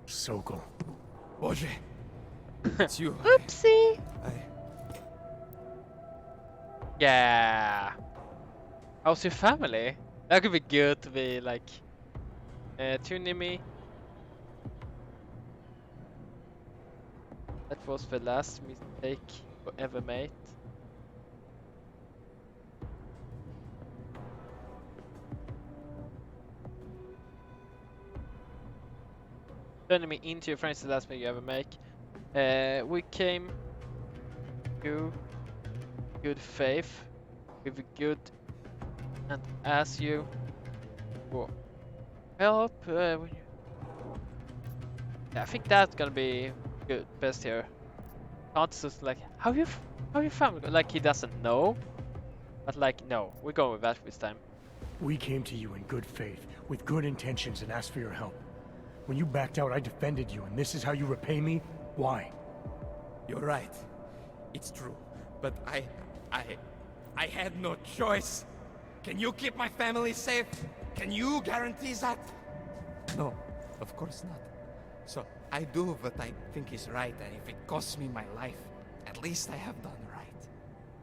Sokol. Boże. It's you. Oopsie! I... Yeah. How's your family? That could be good to be like too near me. That was the last mistake we ever made. Turning me into your friends, the last mistake you ever make. We came to good faith with good and ask you for help. Yeah, I think that's gonna be good, best here. Not just like how you found like he doesn't know, but like no, we're going with that this time. We came to you in good faith, with good intentions, and asked for your help. When you backed out, I defended you, and this is how you repay me? Why? You're right. It's true. But I had no choice. Can you keep my family safe? Can you guarantee that? No, of course not. So I do what I think is right, and if it costs me my life, at least I have done right.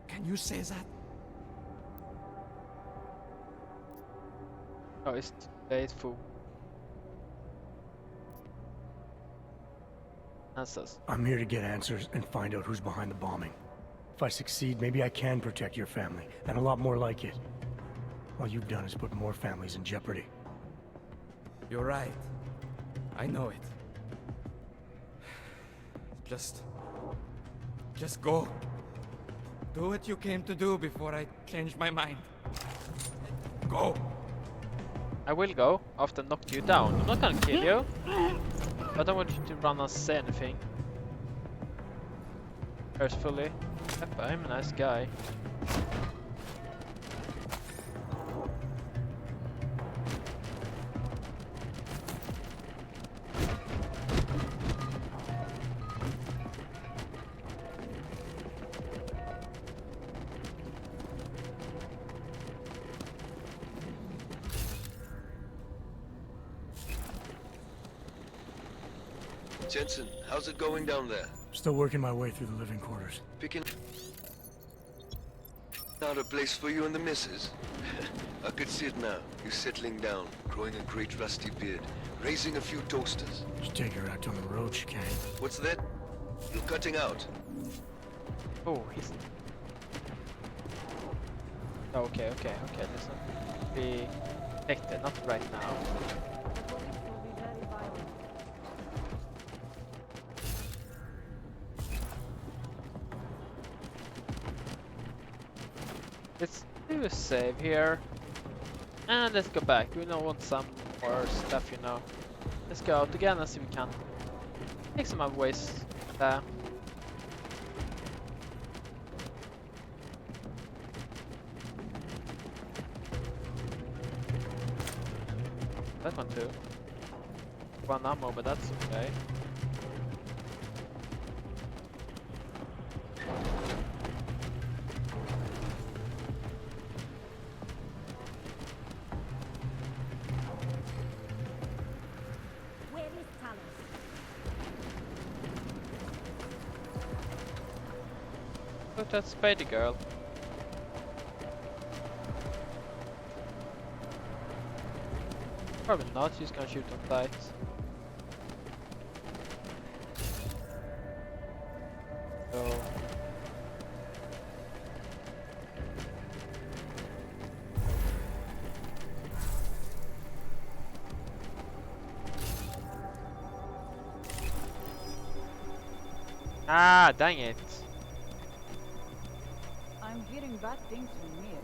Can you say that? Oh, it's faithful. Answers. I'm here to get answers and find out who's behind the bombing. If I succeed, maybe I can protect your family, and a lot more like it. All you've done is put more families in jeopardy. You're right. I know it. Just go. Do what you came to do before I change my mind. Go! I will go after knock you down. I'm not gonna kill you. I don't want you to run and say anything. Forcefully. Yep, I'm a nice guy. Jensen, how's it going down there? Still working my way through the living quarters. Picking out a place for you and the missus? I could see it now. You settling down, growing a great rusty beard, raising a few toasters. Just take her out on the road, she can. What's that? You're cutting out. Oh, he's... Okay. Listen. Be protected, not right now. Let's do a save here. And let's go back. We don't want some more stuff, you know. Let's go out again and see if we can take some other ways there. That one too. One ammo, but that's okay. Where is Talos? Look, that's Spidey girl. Probably not, she's gonna shoot on sights. So... Ah, dang it. I'm hearing bad things from here.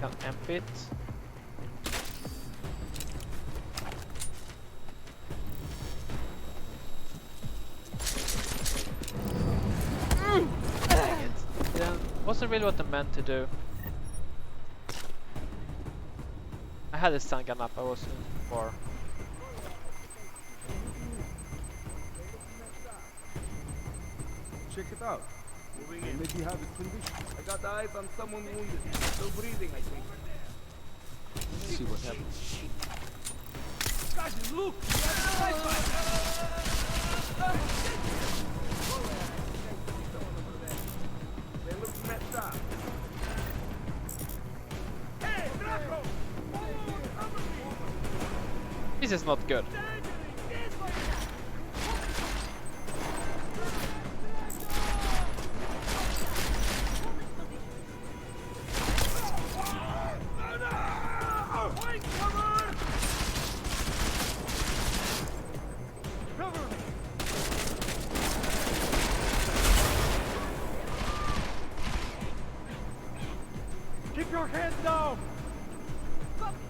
Can amp it. Dang it. Yeah, wasn't really what I meant to do. I had a stun gun up, I wasn't for. Check it out. Moving in. Maybe have a condition. I got eyes on someone wounded. Still breathing, I think. Let's see what happens. Guys, look! They look messed up. Hey, Draco! This is not good. Keep your hands down!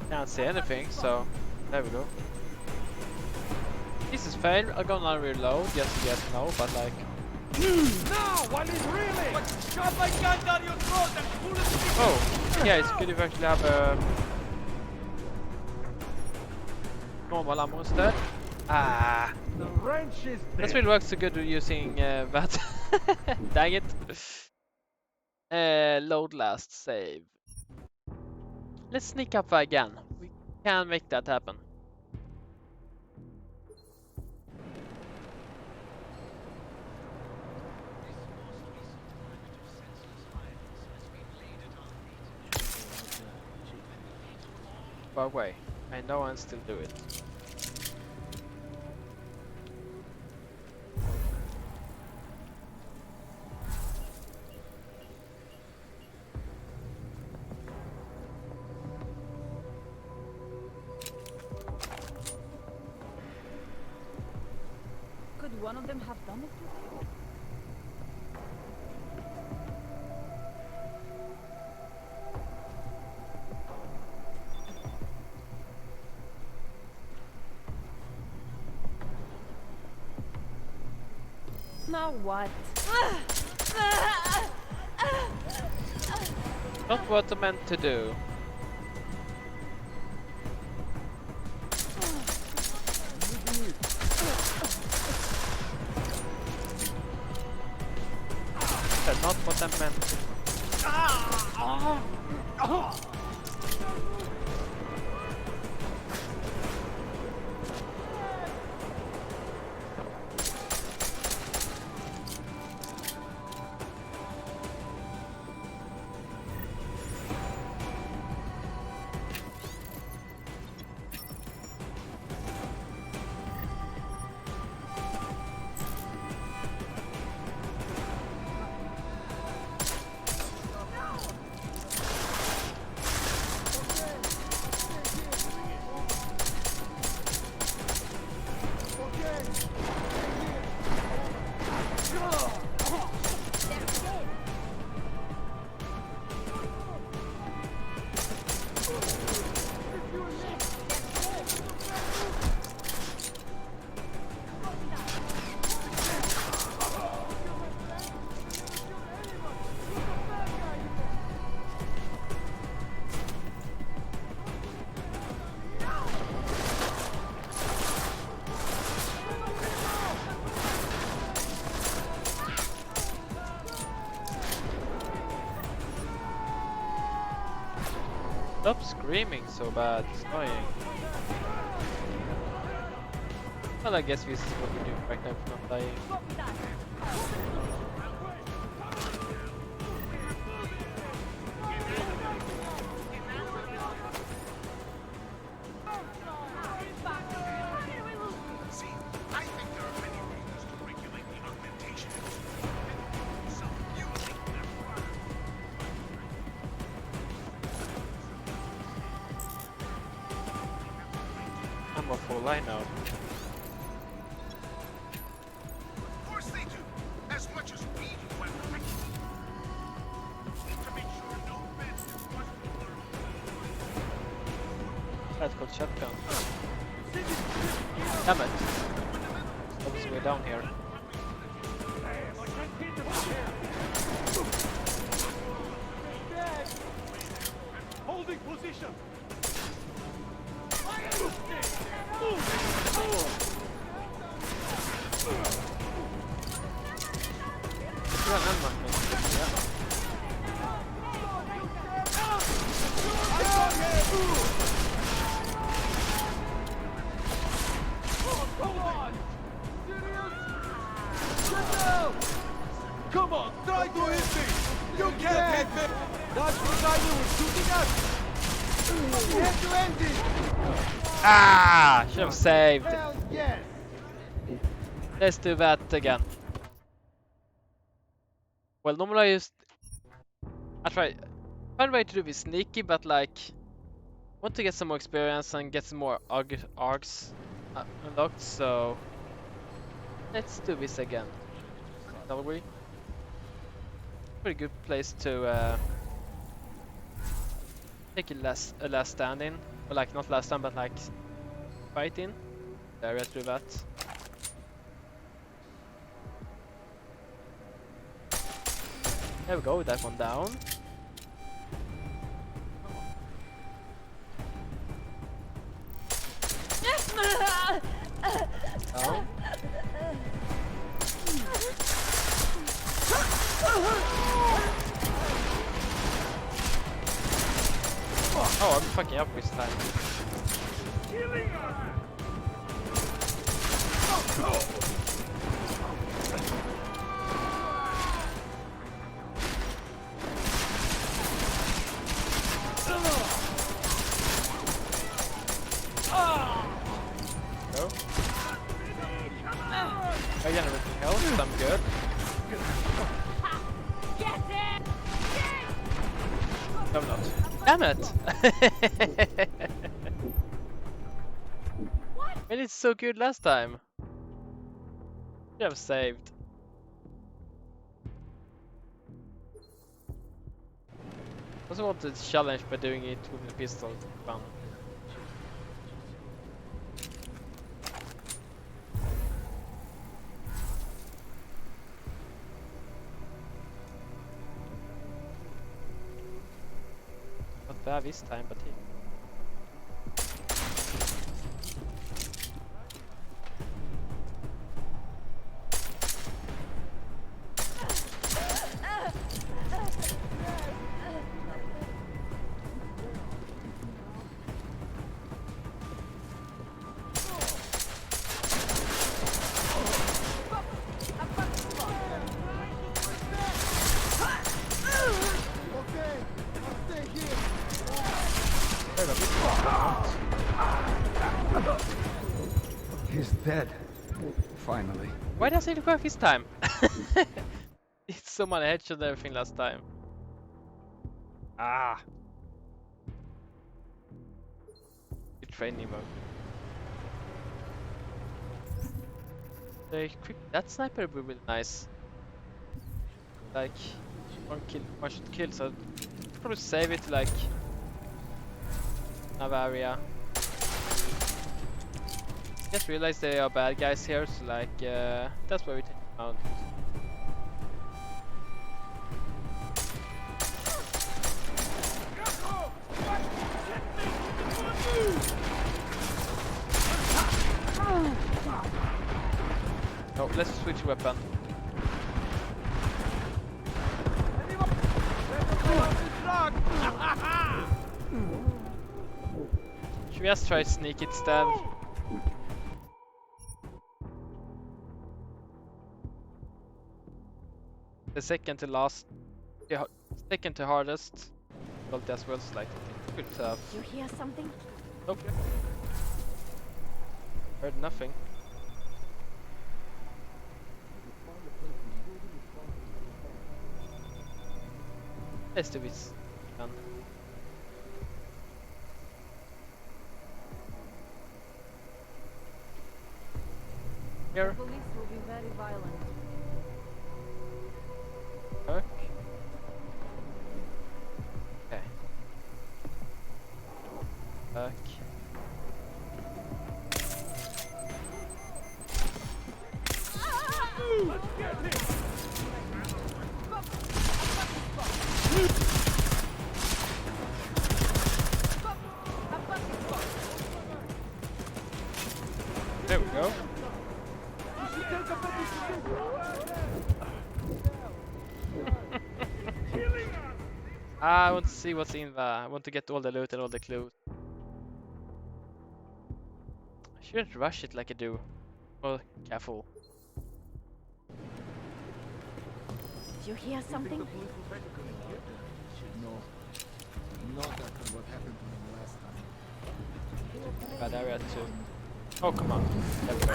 Can't see anything, so there we go. This is fail. I'm gonna reload just to get no, but like. Now, while he's reeling! Shove my gun down your throat and pull it to Oh, yeah, it's good if you actually have a normal ammo instead. Ah, the wrench is that really works so good using that. Dang it. Load last save. Let's sneak up again. We can make that happen. But wait, I know I can still do it. Could one of them have done it before? Now what? Not what I meant to do. man. Stop screaming so bad, it's annoying. Well, I guess this is what we're doing right now for not dying. I'm a full line now. Of course they do. As much as we do when protecting. Need to make sure no fence is washed over. That's called shotgun. Damn it. I was way down here. Holding position. Come on, try to hit me! You can't hit me! That's what I do, shooting us! You have to end it! Ah! Should have saved. Hell yes! Let's do that again. Well, normally I try find a way to do this sneaky, but like want to get some more experience and get some more arcs unlocked, so let's do this again. Shall we? Pretty good place to take a last stand in, or like not last stand, but like fight in. There, let's do that. There we go, that one down. Down. Oh, I'm fucking up this time. Go. I generate health, I'm good. No, I'm not. Damn it! And it's so good last time. You have saved. I also want to challenge by doing it with the pistol. Fun. Not bad this time, but he... He's dead. Finally. Why does it work this time? It's so many headshots and everything last time. Ah. Good training mode. That sniper would be nice. Like one shot kill, so probably save it like another area. Just realized they are bad guys here, so like that's why we take them out. Oh, let's switch weapon. Should we just try sneak it instead? The second to last, second to hardest. Well, as well, like good stuff. You hear something? Nope. Heard nothing. Let's do this. Done. Here. The police will be very violent. Okay. Back. Let's get him! There we go. I want to see what's in there. I want to get all the loot and all the clues. I shouldn't rush it like I do. Well, careful. Did you hear something? No. Not after what happened to him last time. Bad area too. Oh, come on. There we go.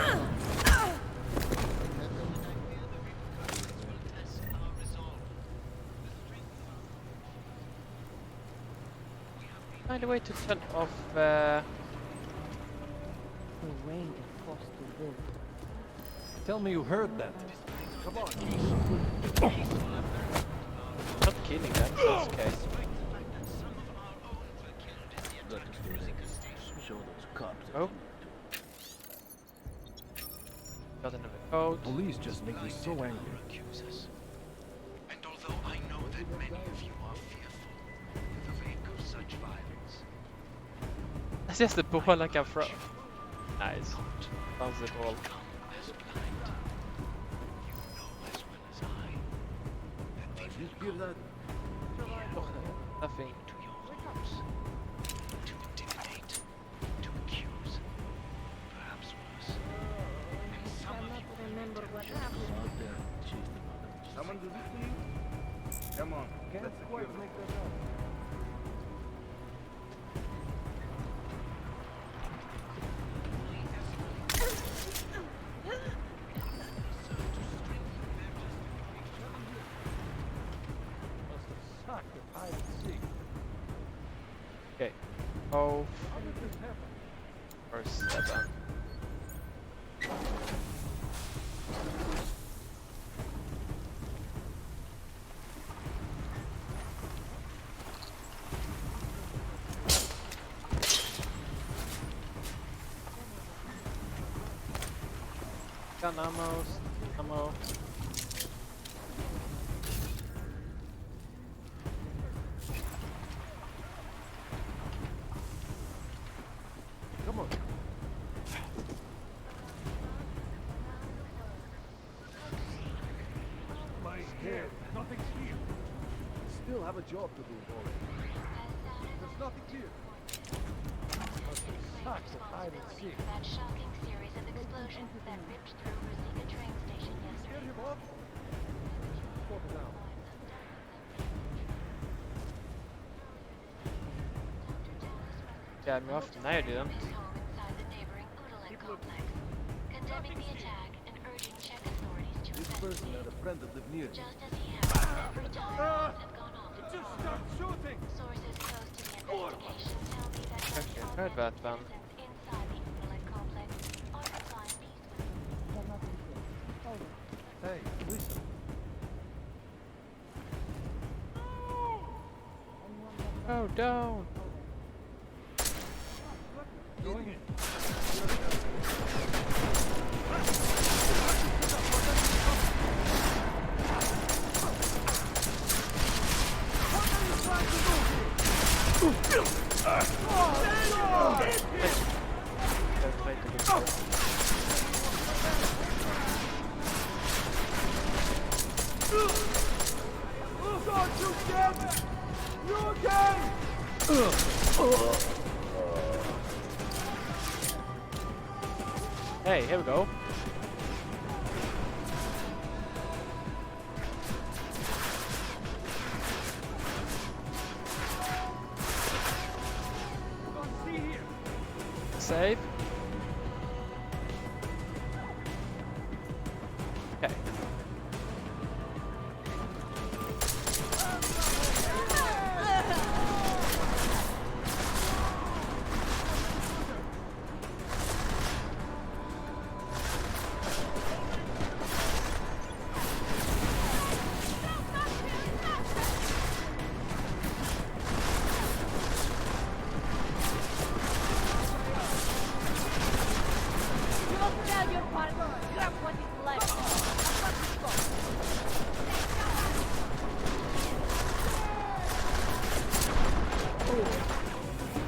Find a way to turn off The rain is forced to live. Tell me you heard that. Come on. Not killing them, that's okay. Oh. Got another code. Police just make me so angry. And although I know that many of you are fearful for the wake of such violence, That's just the ball like I'm from. Nice. Bounce the ball. as blind, you know as well as I that they will Give that. Nothing. to your homes to intimidate, to accuse, perhaps worse. And some of you Remember what happened. Someone do this to you? Come on. Let's quite make that up. Okay. Oh. First 7. Gun ammo. Come on. My head. Nothing's here. Still have a job to do, boy. There's nothing here. Must have sucks at hide and seek. That shocking series of explosions that ripped through Rosita train station Scared yesterday. him off? What now? Scared me off? No, you didn't. Home inside the neighboring Udalek complex. condemning the attack and urging Czech authorities to This person had a friend that lived near. just as he has every time bombs have gone off in Just Prague. start shooting! Sources close to the investigation tell me that Okay, heard that one. inside the Umbrella complex are complying peacefully. Hey, listen. Oh, down. Going in. Hey, here we go. Save. Okay.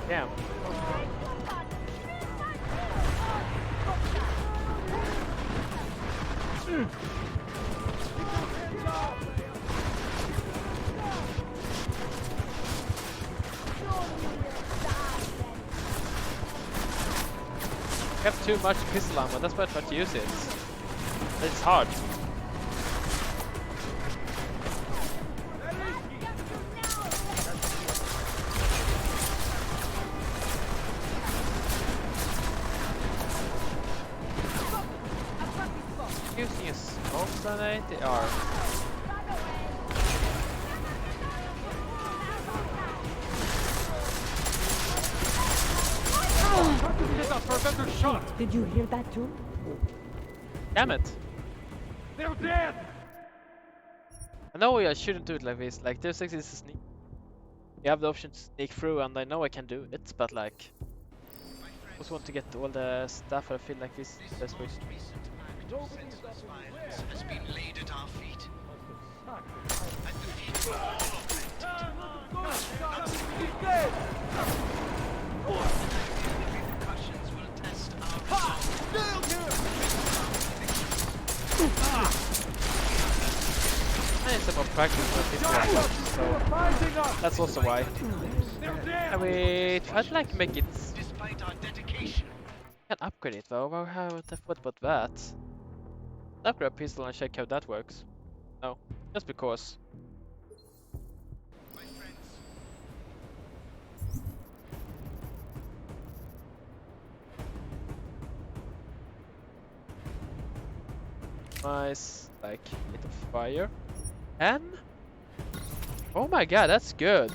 Damn. I have too much pistol ammo, that's why I try to use it. It's hard. Using a smoke grenade, they are. For a better shot. Did you hear that too? Damn it! They're dead. I know I shouldn't do it like this. Like Deus Ex is a sneak. You have the option to sneak through, and I know I can do it, but like, I just want to get all the stuff. I feel like this is the best way. Senseless violence has been laid at our feet. At the feet of all repercussions will test our I need some more practice with this one, so that's also why. And we try to like make it. despite our dedication. Can upgrade it though. What about that? Upgrade a pistol and check how that works. No, just because. Nice, like bit of fire. And oh my god, that's good.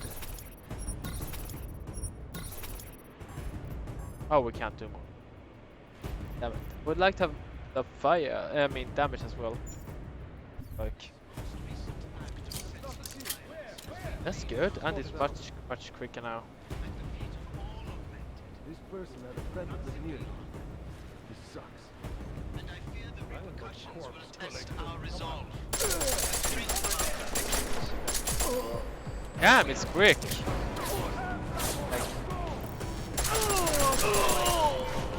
Oh, we can't do more. Damn it. Would like to have the fire. I mean, damage as well. Like that's good, and it's much quicker now. This person had a friend that lived near. This sucks. And I fear the repercussions will test our resolve. Damn, it's quick. Like,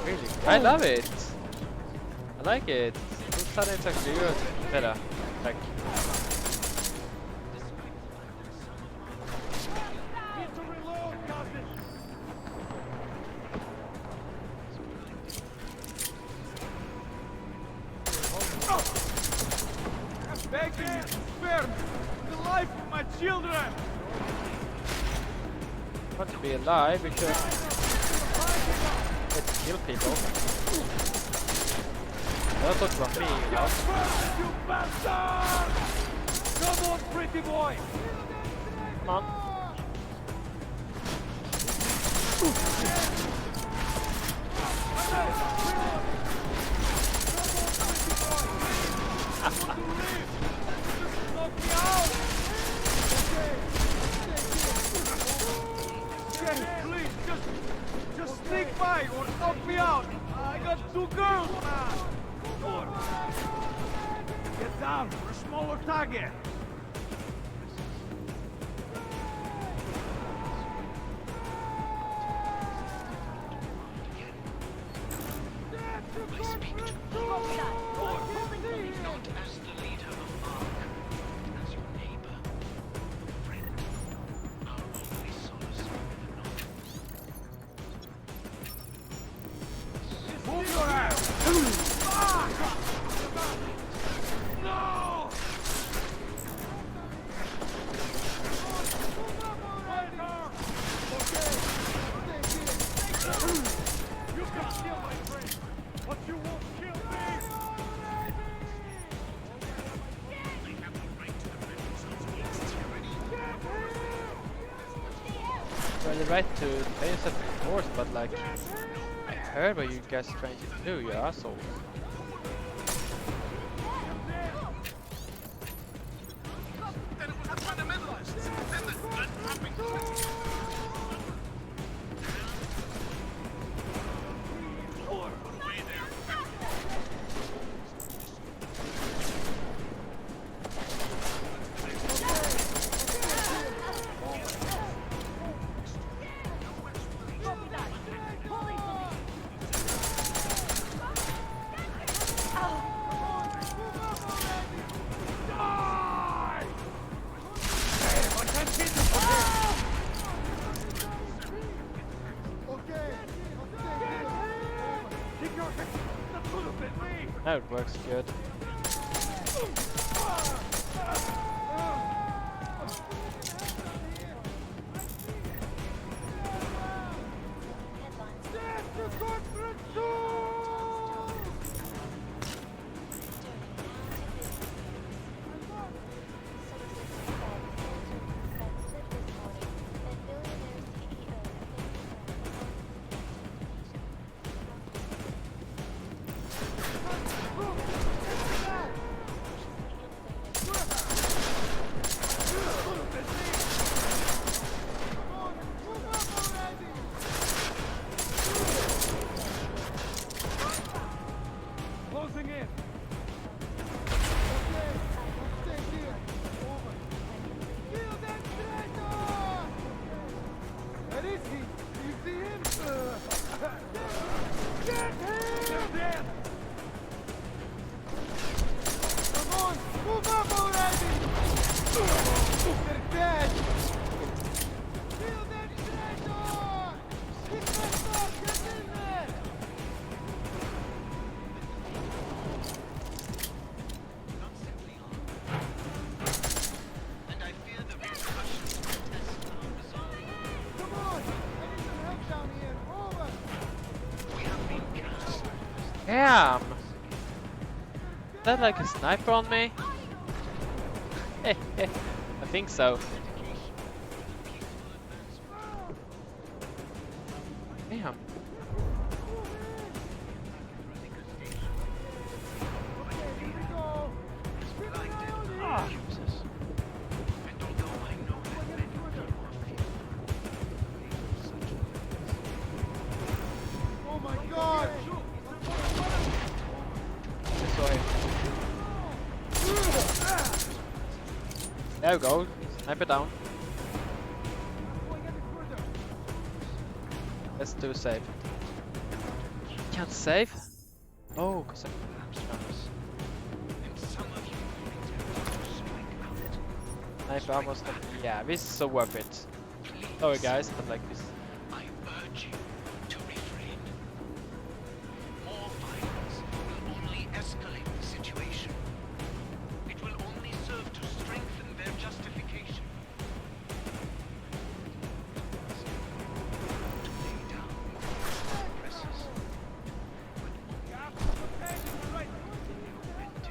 really, I love it. I like it. This sudden is actually good. Better. Like. Begging you to spare me the life of my children. Want to be alive because let's kill people. Don't talk about me, you know. You bastard! Come on, pretty boy! Come on. Knock me out! Okay, please, just sneak by or knock me out. I got 2 girls, man. Get down for a smaller target. I speak to you not as the leader of Ark, but as your neighbor, your friend, our only solace in the night. Move your ass! No! You can kill my friend, but you won't kill me! Well, the right to face of course, but like, I heard what you guys trying to do, you assholes. Now it works good. Closing in. Where is he? You see him? Get him! Dead! Come on, move up already! They're dead! Kill that traitor! Get back up! Get in there! And I fear the repercussions of the test are resolved. Come on! I need some help down here! Over! We have been cast. Damn! Is that like a sniper on me? I think so. Damn. Oh my god! This way. There we go. Sniper down. Let's do save. Can't save? Oh, cause I'm sniper almost. Yeah, this is so worth it. Sorry guys, but like this. I urge you to refrain. More violence will only escalate the situation. It will only serve to strengthen their justification. To lay down oppressors.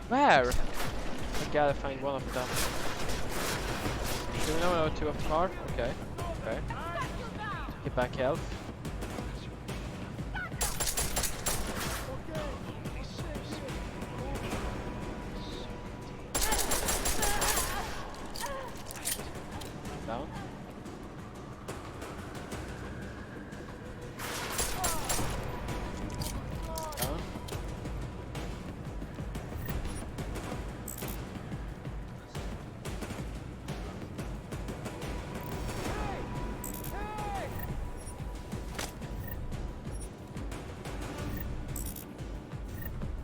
Where? I gotta find one of them. Do we know two of them are? Okay. Okay. Get back health. Down. Down.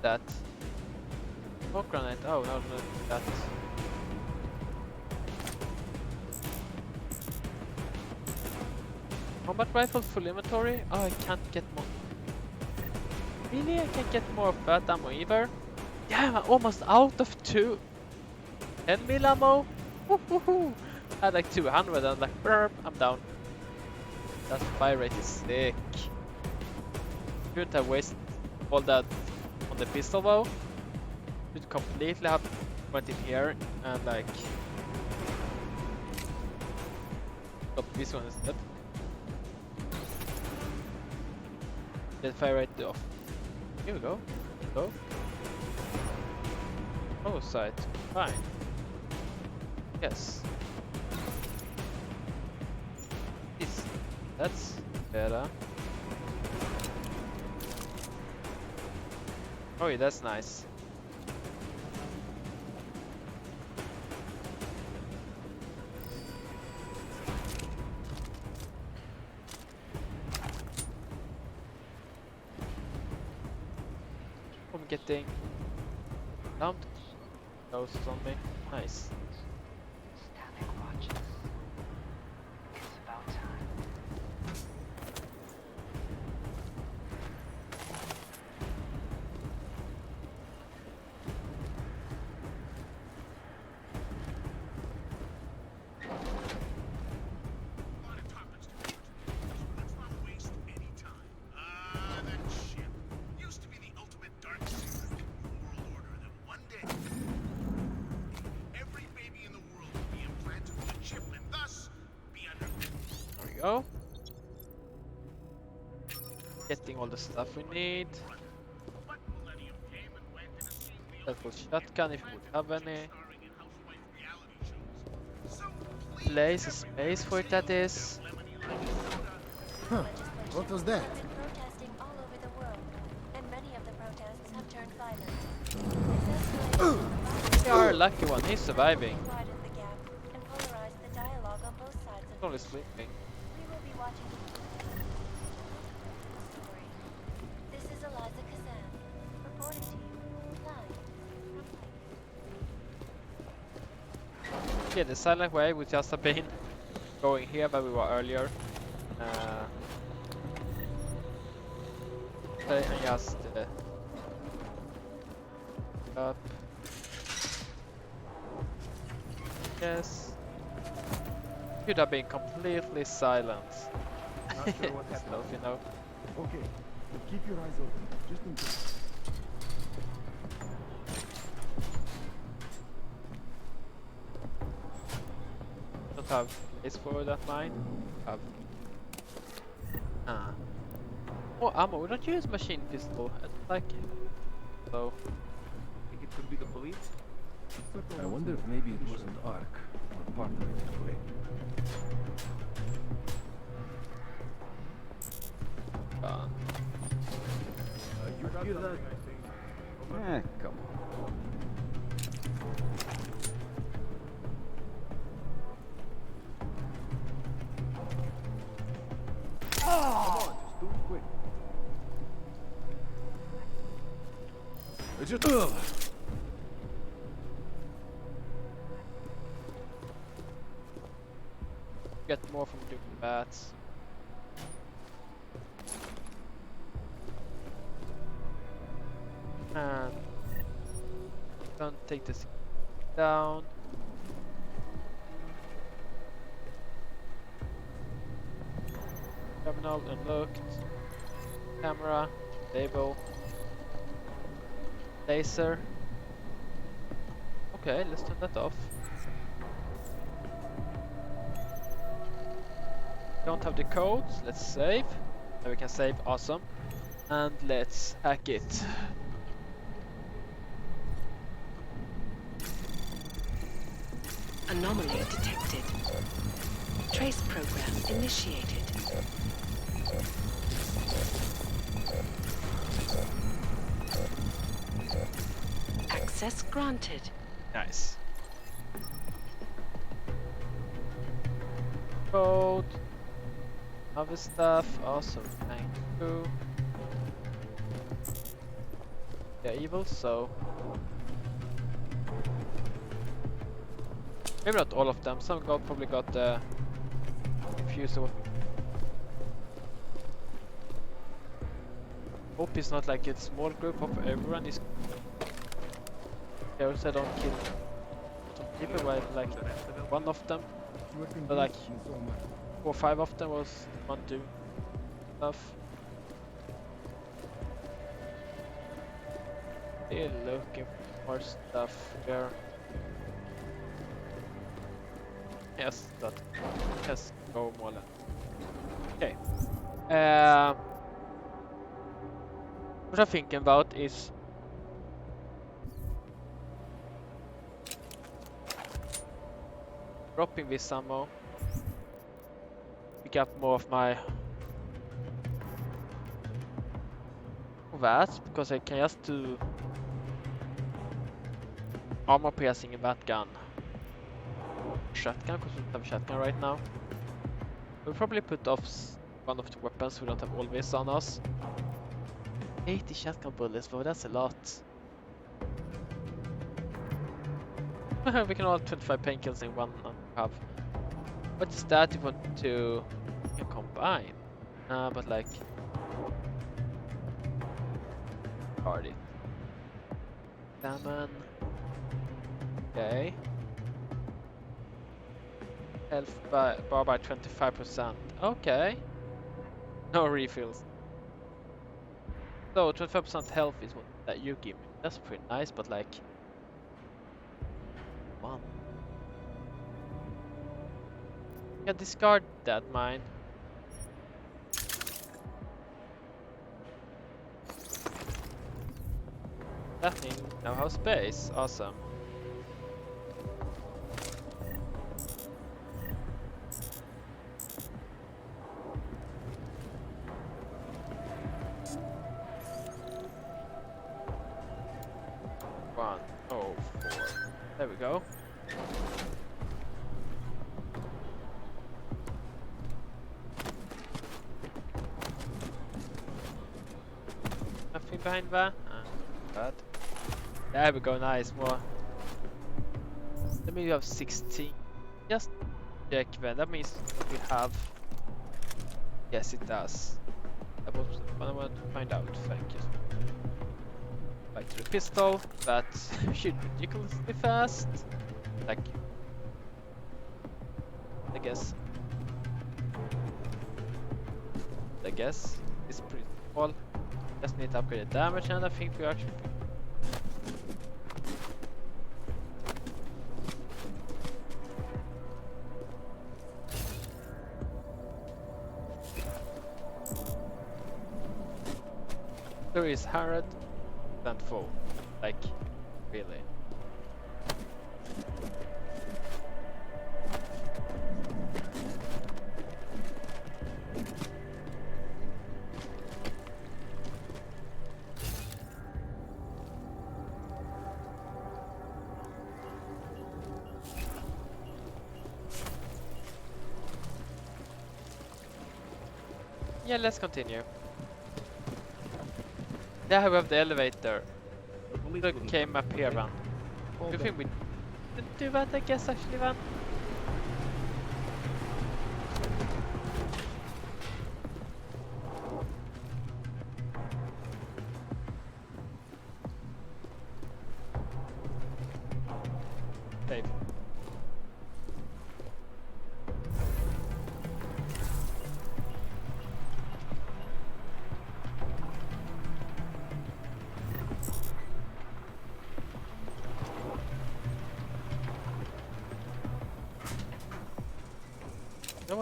That. Smoke grenade. Oh no, that. Combat rifle full inventory? Oh, I can't get more. Really? I can't get more of that ammo either? Damn, I'm almost out of 10 mil ammo? Woohoo! I had like 200 and I'm like, burp, I'm down. That fire rate is sick. Shouldn't have wasted all that on the pistol though. Should completely have went in here and like got this one instead. Get fire rate off. Here we go. Go. Oh, sight. Fine. Yes. This. That's better. Oh, yeah, that's nice. I'm getting dumped. Ghosts on me. Nice. Static watches. It's about time. Go. Getting all the stuff we need. That was shotgun if we would have any. Place a space for it, that is. Huh. What was that? Protesting all over the world, and many of the protests have turned violent. We are a lucky one, he's surviving. Widen the gap and polarize the dialogue on both sides of Only sleeping. We will be watching story. This is Eliza Kazan, reporting to you live. Yeah, the silent way would just have been going here where we were earlier. And just up. Yes. Could have been completely silent. Not sure what happened. Stuff, you know. Okay, but keep your eyes open, just in case. Don't have place for that mine. Have. More ammo. We don't use machine pistol. I don't like it. So. Think it could be the police? I wonder if maybe it wasn't Ark, or part of it anyway. You hear that? Come on. Come on, just do it quick. It's just... Get more from doing bats. And don't take this down. Terminal unlocked. Camera, label, laser. Okay, let's turn that off. Don't have the codes, let's save. Now we can save, awesome. And let's hack it. Anomaly detected. Trace program initiated. Access granted. Nice. Code. Other stuff, awesome, thank you. They're evil, so... Maybe not all of them, some probably got confused. Hope it's not like a small group of everyone is... Careful, I don't kill some people, but like one of them, but like 4 or 5 of them was one doing stuff. Still looking for more stuff here. Yes, that. Yes, go more. Okay. What I'm thinking about is dropping this ammo. Pick up more of my that because I can just do armor piercing in that gun. Shotgun, because we don't have a shotgun right now. We'll probably put off one of the weapons, we don't have all this on us. 80 shotgun bullets, but that's a lot. We can all 25 painkillers in one and have. What is that you want to combine? But like... Guard it. Salmon. Okay. Health bar by 25%. Okay. No refills. So 25% health is what that you give me. That's pretty nice, but like... One. Yeah, discard that mine. That thing now has space. Awesome. There we go. Nothing behind that. Bad. There we go. Nice. More. Let me have 16. Just check then. That means we have. Yes, it does. That was what I wanted to find out. Thank you. Back to the pistol, that shoot ridiculously fast. Like, I guess it's pretty small. Just need to upgrade the damage, and I think we actually. There is 100% full, like, really. Yeah, let's continue. There we have the elevator. Look, came up here, Van. Do you think we didn't do that, I guess, actually, Van? Save.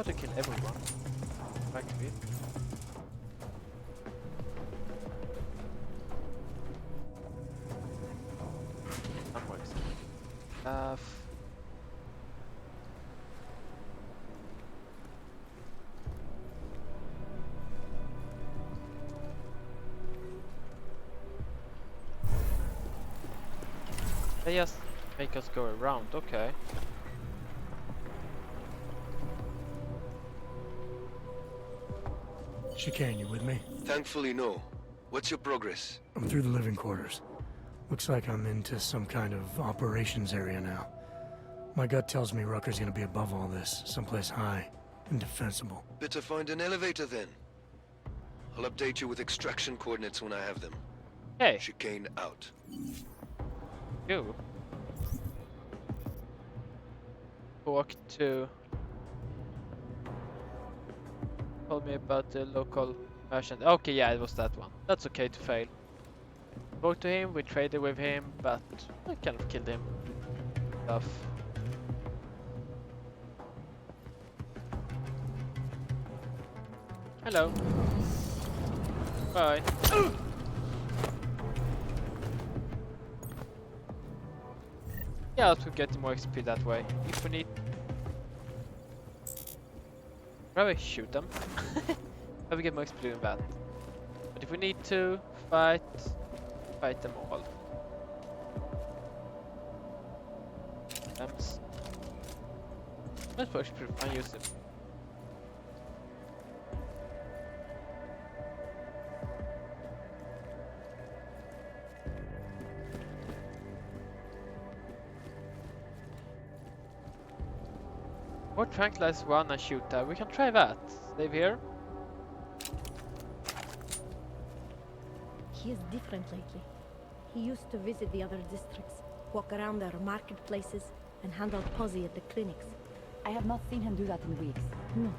want to kill everyone. Actually. That works. They just make us go around, okay. Chicane, you with me? Thankfully, no. What's your progress? I'm through the living quarters. Looks like I'm into some kind of operations area now. My gut tells me Rucker's gonna be above all this, someplace high and defensible. Better find an elevator then. I'll update you with extraction coordinates when I have them. Hey. Chicane out. You. Talk to. Told me about the local merchant. Okay, yeah, it was that one. That's okay to fail. Spoke to him, we traded with him, but I kind of killed him. Stuff. Hello. Bye. Yeah, to get more XP that way. If we need... Probably shoot them. But we get more XP doing that. But if we need to fight them all. Let's push and use it. Or tranquilize one and shoot that. We can try that. Save here. He is different lately. He used to visit the other districts, walk around their marketplaces, and hand out posse at the clinics. I have not seen him do that in weeks. No.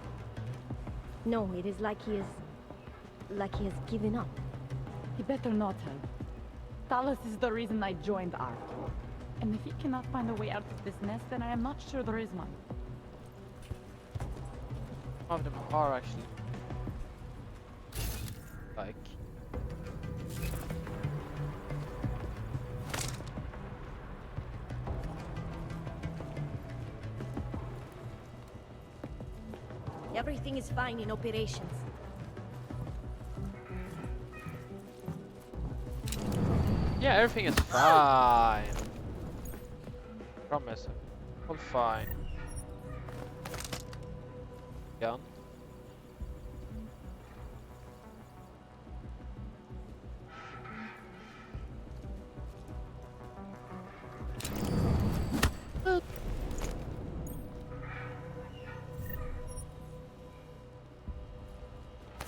No, it is like he has given up. He better not have. Talos is the reason I joined ARC. And if he cannot find a way out of this mess, then I am not sure there is one. Some of them are actually like everything is fine in operations. yeah, everything is fine. Promise. All fine. Gun.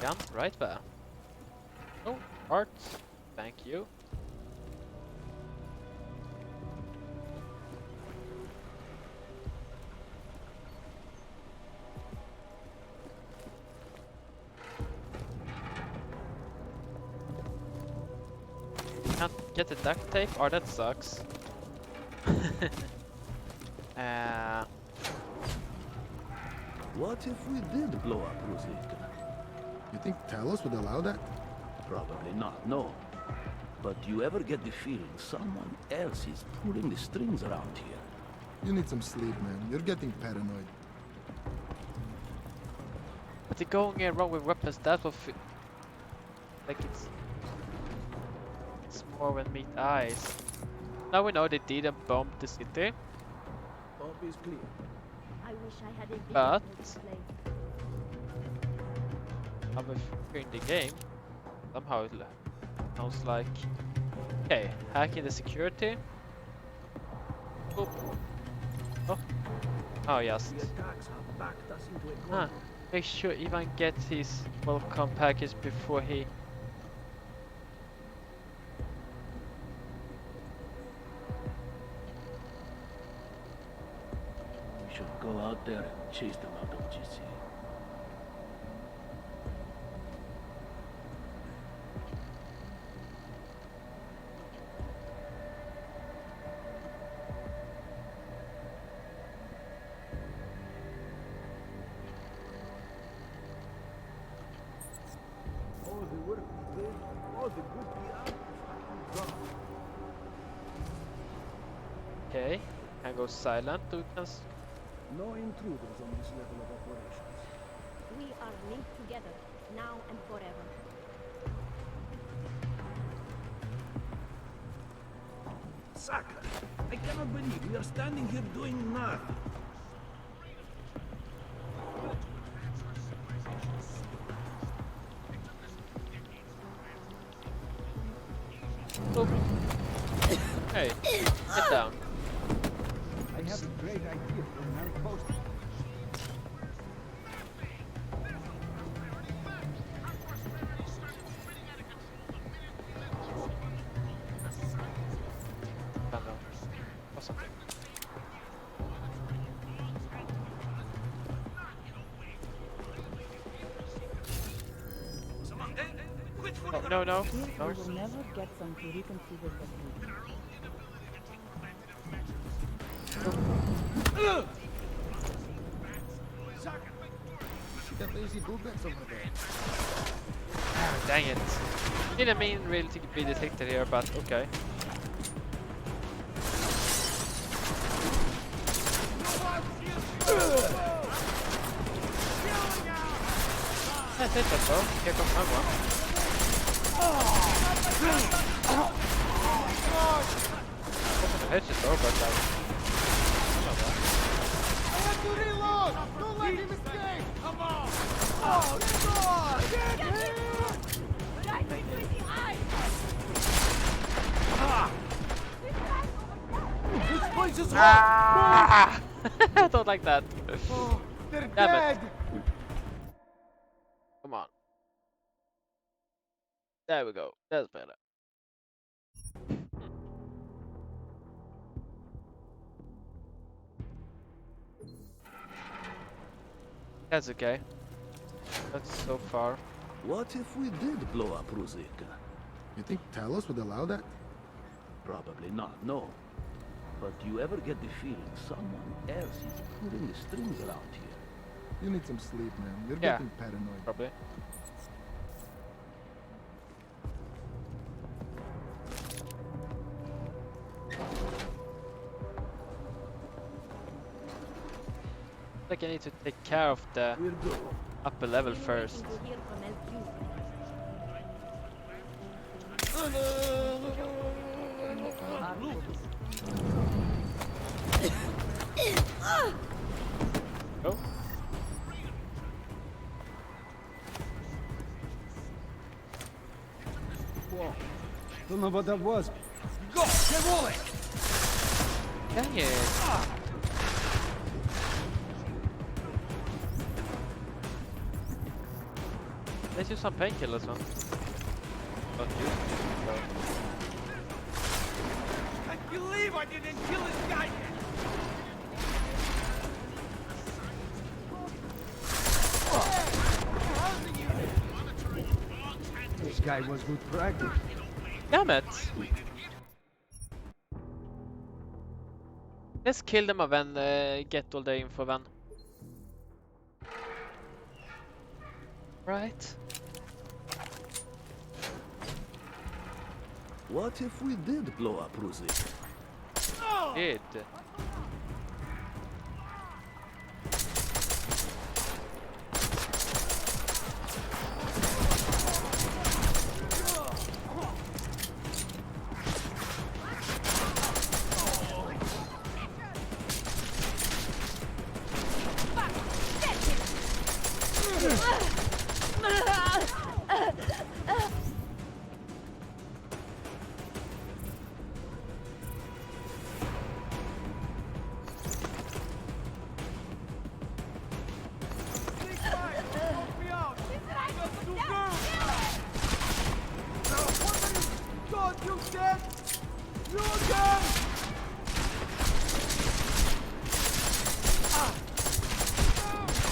Gun right there. Oh, hearts. Thank you. Can't get the duct tape? Oh, that sucks. What if we did blow up Rosita? You think Talos would allow that? Probably not, no. But do you ever get the feeling someone else is pulling the strings around here? You need some sleep, man. You're getting paranoid. But the going wrong with weapons, that will like it's more when meet eyes. Now we know they didn't bomb the city. Bomb is clear. I wish I had a video But to display. in the game, somehow it sounds like okay, hacking the security. Oop. Oh, oh yes. The attacks have backed us into a Ah, make sure Ivan gets his welcome package before he. We should go out there and chase them out of GC. Okay, can go silent. We can. No intruders on this level of operations. We are linked together, now and forever. Saka, I cannot believe we are standing here doing nothing. Oh. Hey, get down. I have a great idea for an outpost. No, no. Here No. we will never get some reconfigured technique. See that lazy bullbats over there? Dang it. Didn't mean really to be detected here, but okay. That's it, that's all. Here comes another one. Wasn't a headshot though, but like... I have to reload! Don't let him escape! Come on! Oh, God! Get him! Right between the eyes! This place is Ah! I don't like that. Oh, they're Damn dead! it. Come on. There we go. That's better. That's okay. That's so far. What if we did blow up Ruzicka? You think Talos would allow that? Probably not, no. But do you ever get the feeling someone else is pulling the strings around here? You need some sleep, man. You're Yeah, getting paranoid. probably. Like I need to take care of the upper level first. Waiting to hear from LQ. Go. Whoa. Don't know what that was. Go! Get rolling! Dang it. Let's use some painkillers, man. Don't use them, so. I believe I didn't kill this guy yet! This guy was good practice. Damn it! Let's kill them and then get all the info then. Right. What if we did blow up Ruzicka? Did.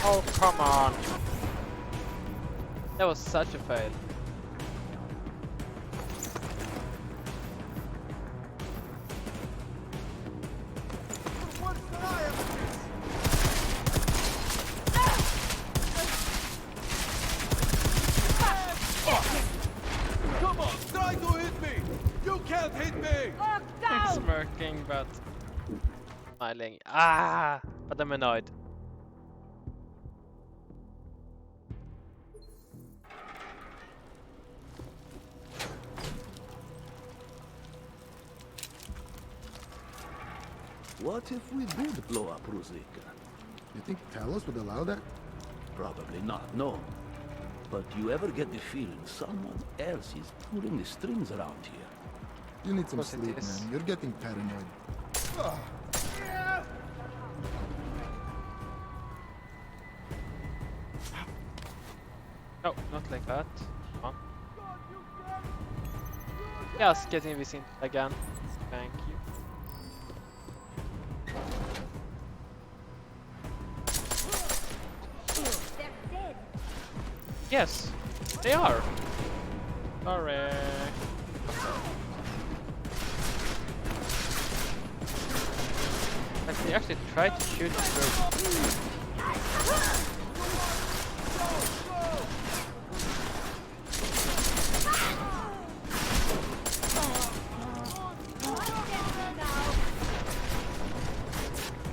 Oh, come on. That was such a fail. Come on, try to hit me! You can't hit me! I'm smirking, but smiling. Ah, but I'm annoyed. What if we did blow up Ruzicka? You think Talos would allow that? Probably not, no. But you ever get the feeling someone else is pulling the strings around here? You need some sleep, man. You're getting paranoid. No, not like that. Come on. Just getting this in again. Thank you. Yes, they are. Sorry. But they actually tried to shoot through.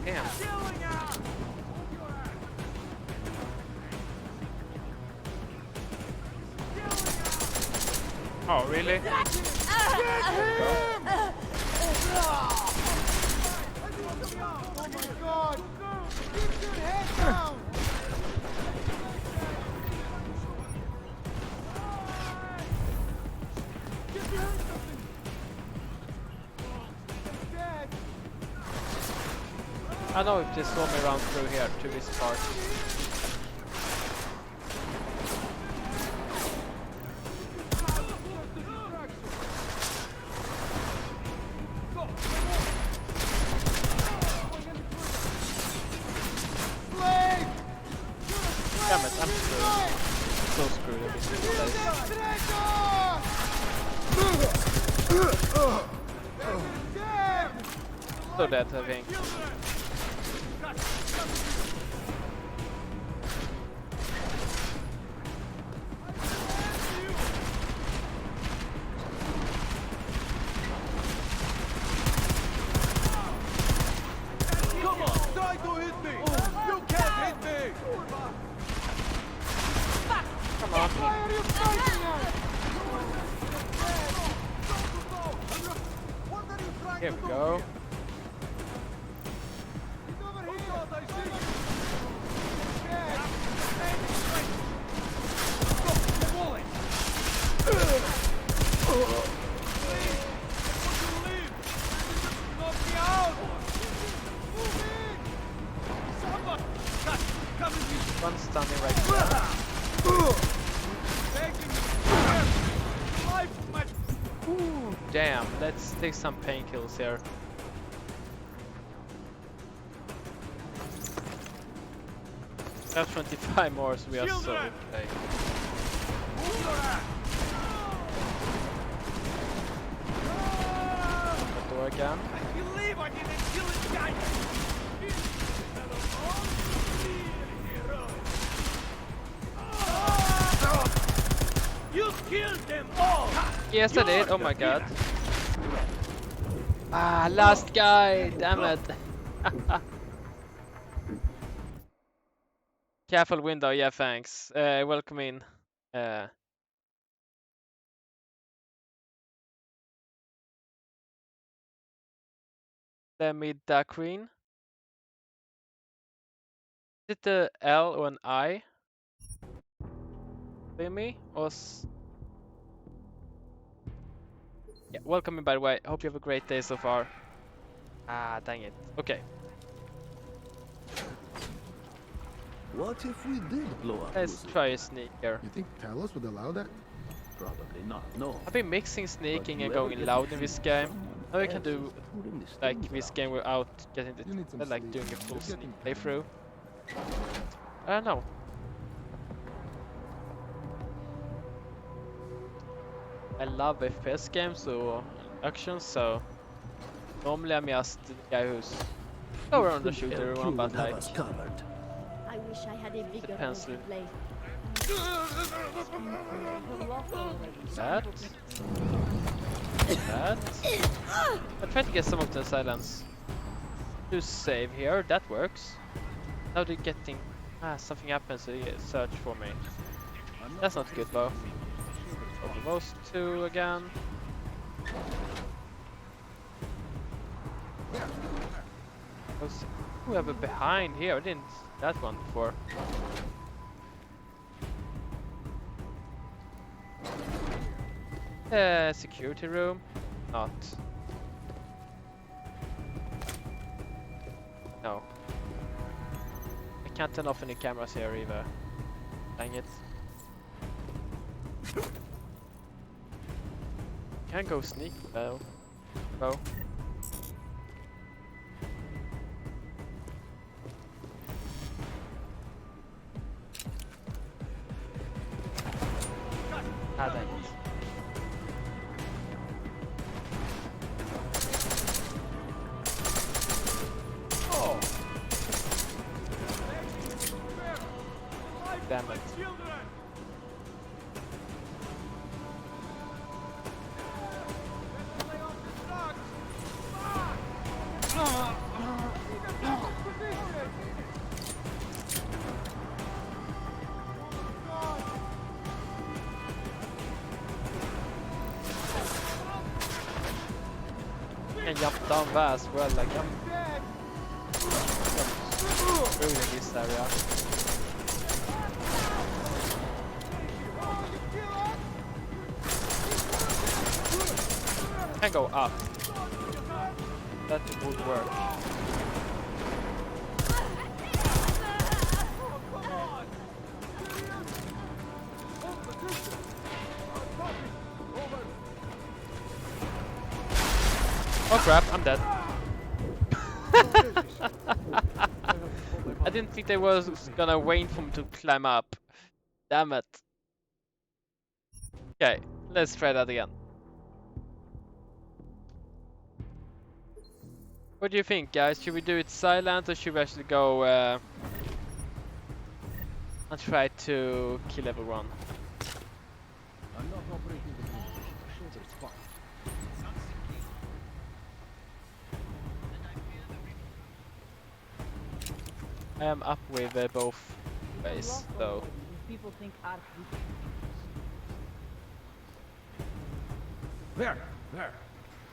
Damn. Oh, really? Oh my god! Keep your head down! Get behind something! Dead! I know if they saw me run through here to this part. Damn it, I'm screwed. So screwed at this place. So dead, I think. Come on, try to hit me! You can't hit me! Come on. Why are you fighting us? Here we go. One standing right there. Ooh, damn, let's take some painkills here. We have 25 more, so we are so okay. The door again. I believe I didn't kill this guy! You killed them all! Yes, I did. Oh my god. Ah, last guy. Damn it. Careful window. Yeah, thanks. Welcome in. The middag queen. Is it the L or an I? Me or yeah, welcome in by the way. Hope you have a great day so far. Ah, dang it. Okay. What if we did blow up? Let's try a sneak here. You think Talos would allow that? Probably not, no. I've been mixing sneaking and going loud in this game. Now we can do like this game without getting the like doing a full sneak playthrough. I don't know. I love FPS games or action, so normally I'm just the guy who's go around and shoot everyone, but like I wish I had a bigger role pencil. to play. That. I tried to get some of the silence. To save here, that works. Now they're getting... something happens to search for me. That's not good though. Open those two again. There's whoever behind here, I didn't see that one before. Security room. Not. No. I can't turn off any cameras here either. Dang it. Can't go sneak though. Oh. Ah, dang it. Oh! Damn it. I can jump down there as well, like I'm screwed in this area. Can go up. That would work. Oh crap, I'm dead. I didn't think they was gonna wait for me to climb up. Damn it. Okay, let's try that again. What do you think, guys? Should we do it silent or should we actually go and try to kill everyone? I'm not operating the bridge. Sure, it's fine. I am up with both ways, though. People think art. There.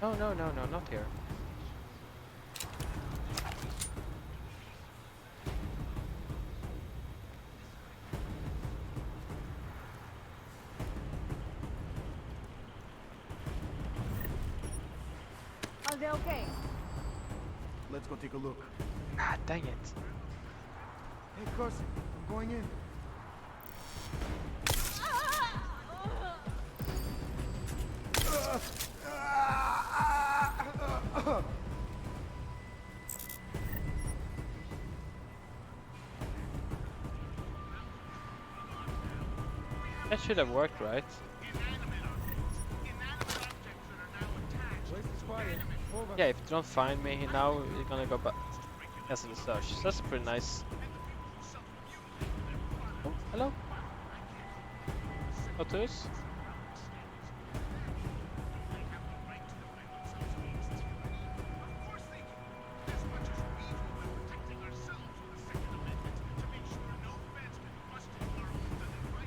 No, not here. Are they okay? Let's go take a look. Ah, dang it. Hey, Carson, I'm going in. That should have worked, right? Yeah, if you don't find me now, you're gonna go back. Cancel the search. So that's pretty nice. Oh, hello. Otus.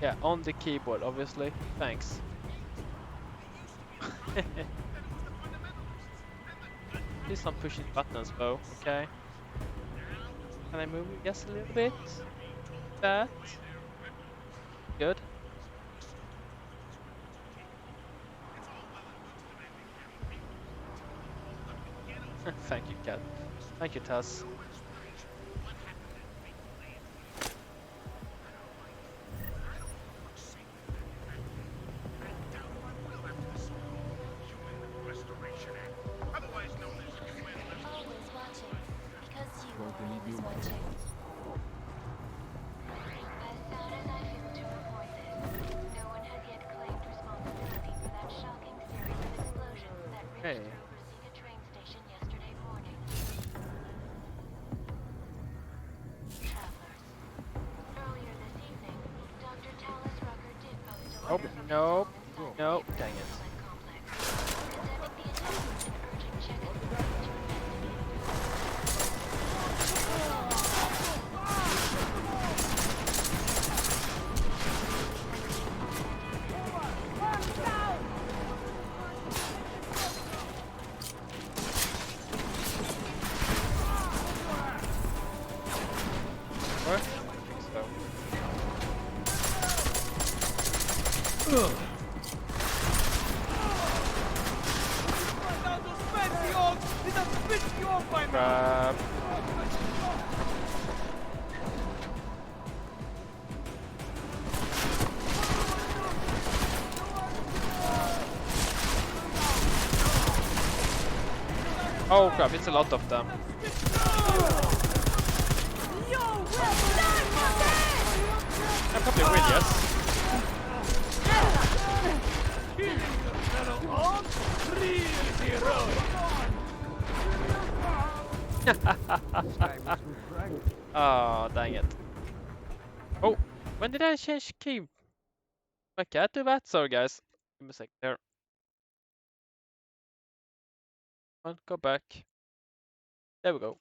Yeah, on the keyboard, obviously. Thanks. Please not pushing buttons, though. Okay. Can I move just a little bit? That. Good. Thank you, Cat. Thank you, Taz. Hey. Oh, nope. Nope. Dang it. Crap. Oh crap, it's a lot of them. I probably will, yes. Oh, dang it. Oh, when did I change key? I can't do that, sorry guys. Give me a sec there. Go back. There we go.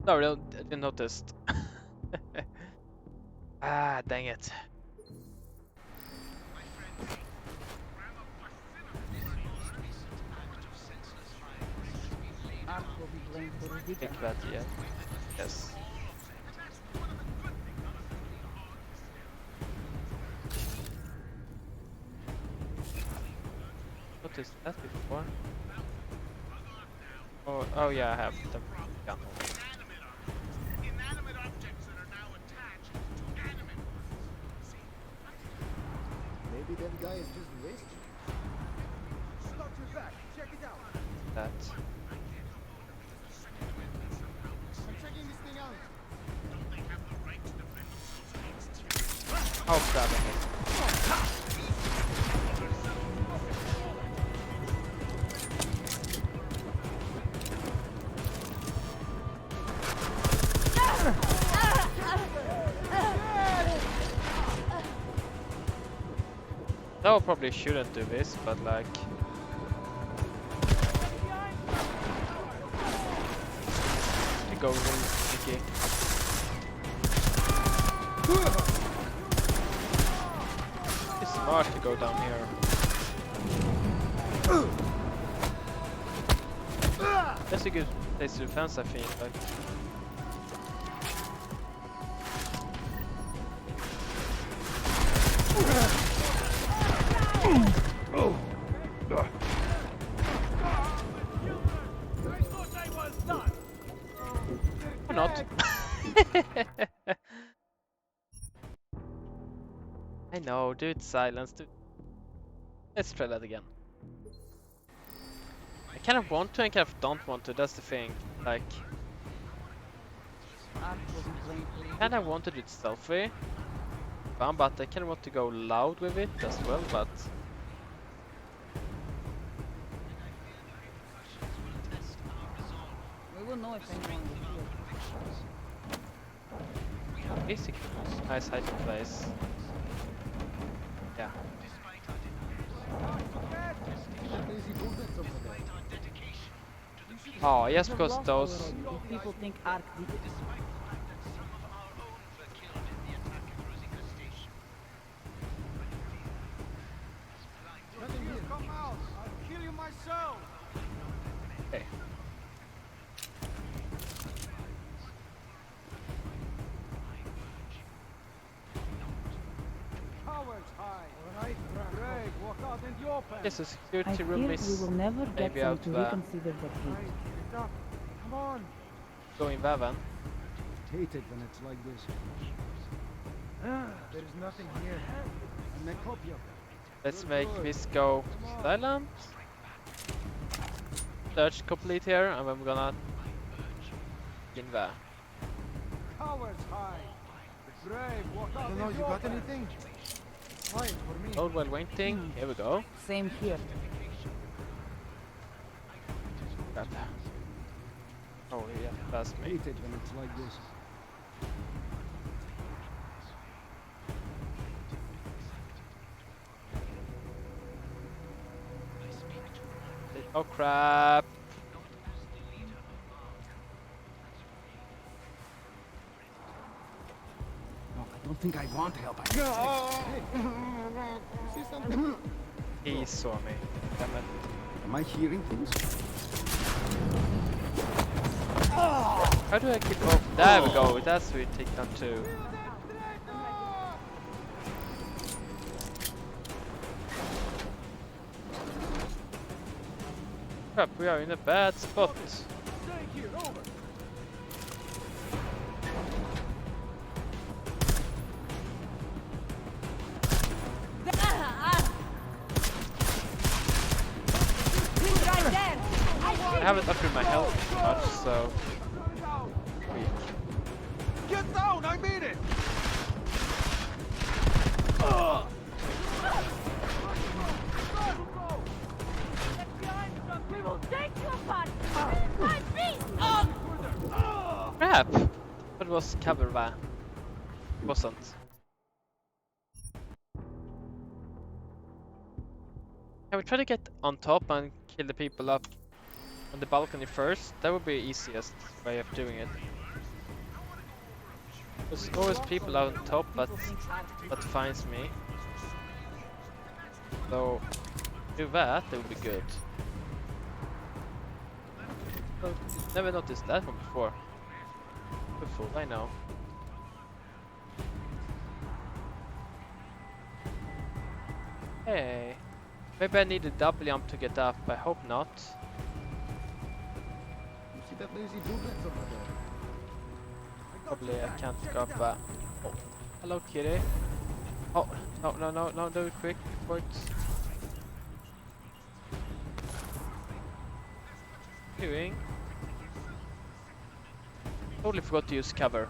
Sorry, I didn't notice. Ah, dang it. Ark will be blamed for the Think that, yeah. Yes. Noticed that before. Oh yeah, I have the gun. Maybe that guy is just wasting. Stop your back. Check it out. That. I'm checking this thing out. Oh crap. No, probably shouldn't do this, but like... You go really sneaky. It's smart to go down here. That's a good place to defense, I think. Like... Oh. Or not. I know, do it silence. Let's try that again. I kind of want to and kind of don't want to, that's the thing. Like... Kinda want to do it stealthy. But I kind of want to go loud with it as well, but... We will know if anyone will hear. Basically, nice hiding place. Yeah. Oh, yes, because those... People think Ark did it. Come out. I'll kill you myself. Okay. Cowards high. All right, Greg, walk out in the open. Yes, the security I room fear is we will never get maybe them out to reconsider the hate. Get up. Come on. going Vavan. Hate it when it's like this. There's nothing here. I make copy of it. Let's make this go silent. Search complete here, and then we're gonna in there. Cowards high. The brave walk out. I don't know, you got anything? Quiet for me. Hold while waiting. Here we go. Same here. Crap. Oh yeah, that's me. Hate it when it's like this. Oh crap. No, I don't think I want help. See something? He saw me. Damn it. Am I hearing things? How do I keep up? There we go. That's where we take down two. Crap, we are in a bad spot. Stay here, over. I haven't upgraded my health much, so... Get down, I mean it! We will take you apart! Crap! That was cover va? Wasn't. Can we try to get on top and kill the people up on the balcony first? That would be the easiest way of doing it. There's always people out on top that finds me. So do that, that would be good. Oh, never noticed that one before. Before, I know. Hey, maybe I need a double jump to get up. I hope not. You see that lazy bootlegs over there? Probably I can't go up that. Oh, hello, kitty. Oh, no, do it quick before it's doing. Totally forgot to use cover.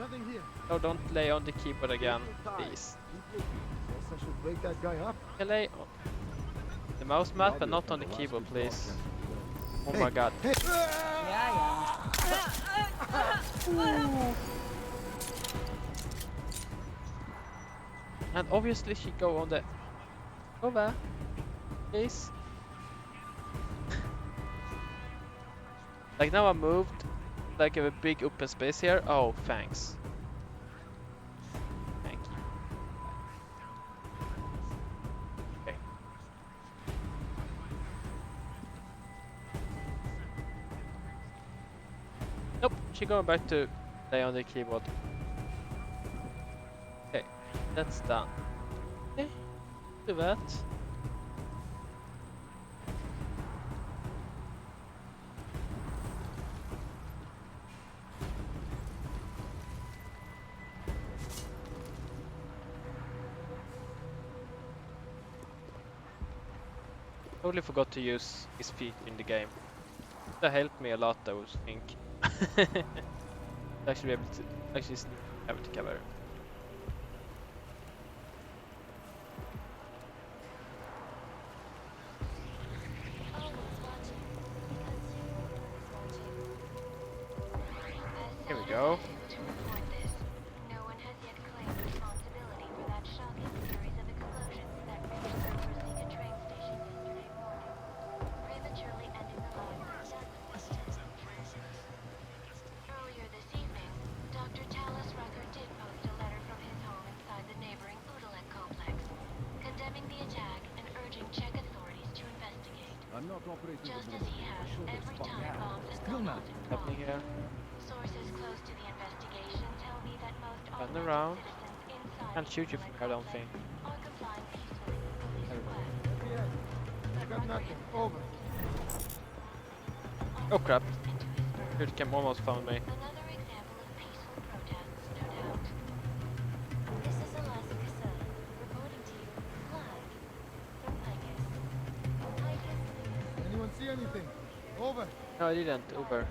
Nothing here. No, don't lay on the keyboard again, please. Guess I should break that guy up. You lay on the mouse mat, but not on the keyboard, please. Oh my god. Hey. And obviously she go on the... Over, please. Like now I moved, like I have a big open space here. Oh, thanks. Thank you. Okay. Nope, she going back to lay on the keyboard. Okay, that's done. Okay, do that. Totally forgot to use his feet in the game. That helped me a lot, I would think. Actually be able to have it cover. Here we go. I'm not operating Just as he has every time bombs have Still gone not. off in Happening Prague. here. Sources close to the investigation tell me that most Run augmented around. citizens inside Can't shoot you from here, I don't think. are complying peacefully with police There we go. requests. I got nothing. Over. Oh crap. Dude came almost found me. Another example of peaceful protests, no doubt. This is Alaska Sun, reporting to you live from Picus. Picus, please. Anyone see anything? Over. No, I didn't. Uber.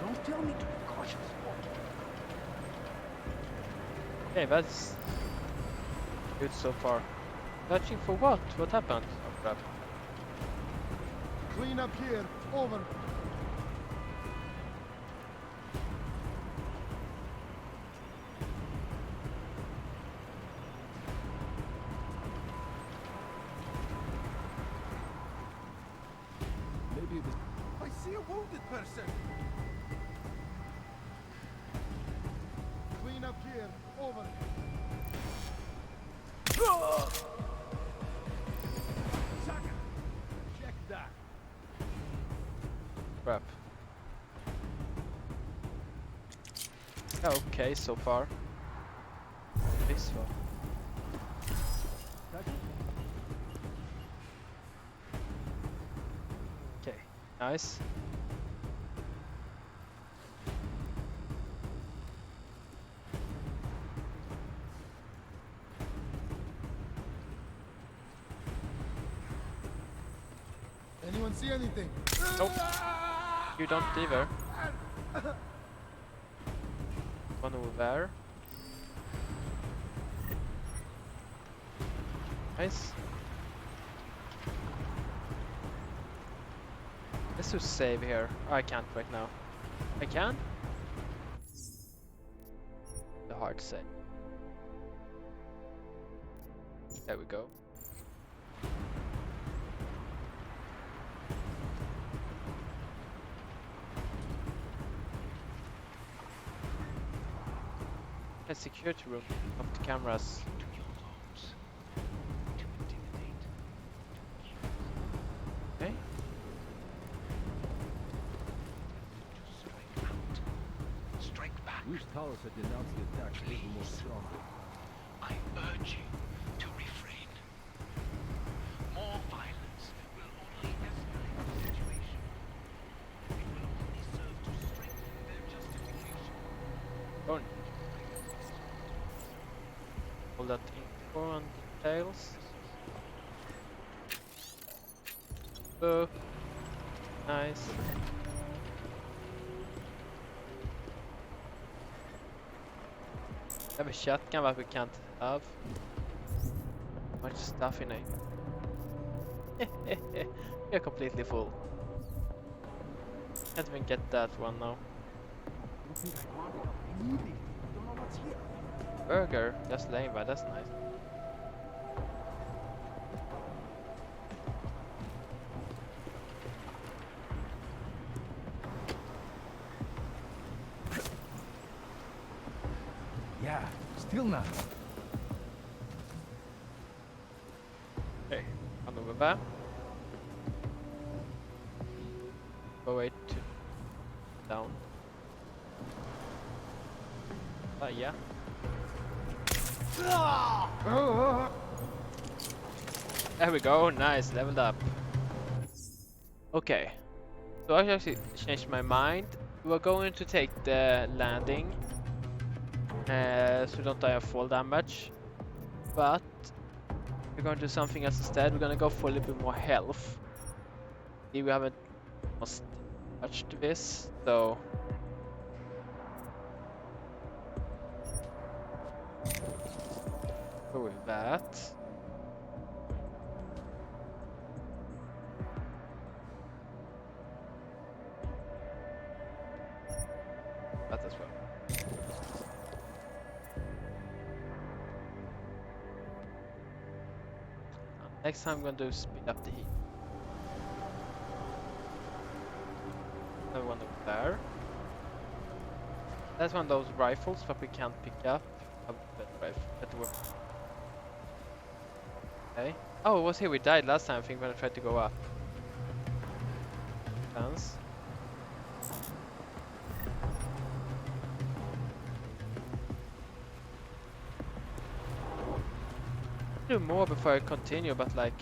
Don't tell me to be cautious. Okay, that's good so far. Searching for what? What happened? Oh crap. Clean up here. Over. Maybe this. I see a wounded person. Clean up here. Over. Crap. Okay, so far. This one. Okay, nice. Anyone see anything? Nope. You don't either. One over there. Nice. Let's just save here. I can't right now. I can? The hard save. There we go. A security room of the cameras. Okay. Strike back. Wish Talos had denounced the attacks a little more strongly. I urge you to refrain. More violence will only escalate the situation. It will only serve to strengthen their justification. Oh. All that info and details. Book. Nice. I have a shotgun but we can't have much stuff in it. You're completely full. Can't even get that one now. Burger, that's lame, but that's nice. Yeah, still not. Okay, on over there. Go wait to down. Yeah. There we go, nice, leveled up. Okay, so I actually changed my mind. We're going to take the landing, so we don't die of fall damage. But we're going to do something else instead. We're going to go for a little bit more health. See, we haven't almost touched this, so go with that. That as well. Next time I'm going to speed up the heat. Another one over there. That's one of those rifles that we can't pick up. A better rifle, better weapon. Okay. Oh, it was here we died last time, I think, when I tried to go up. Fence. Do more before I continue, but like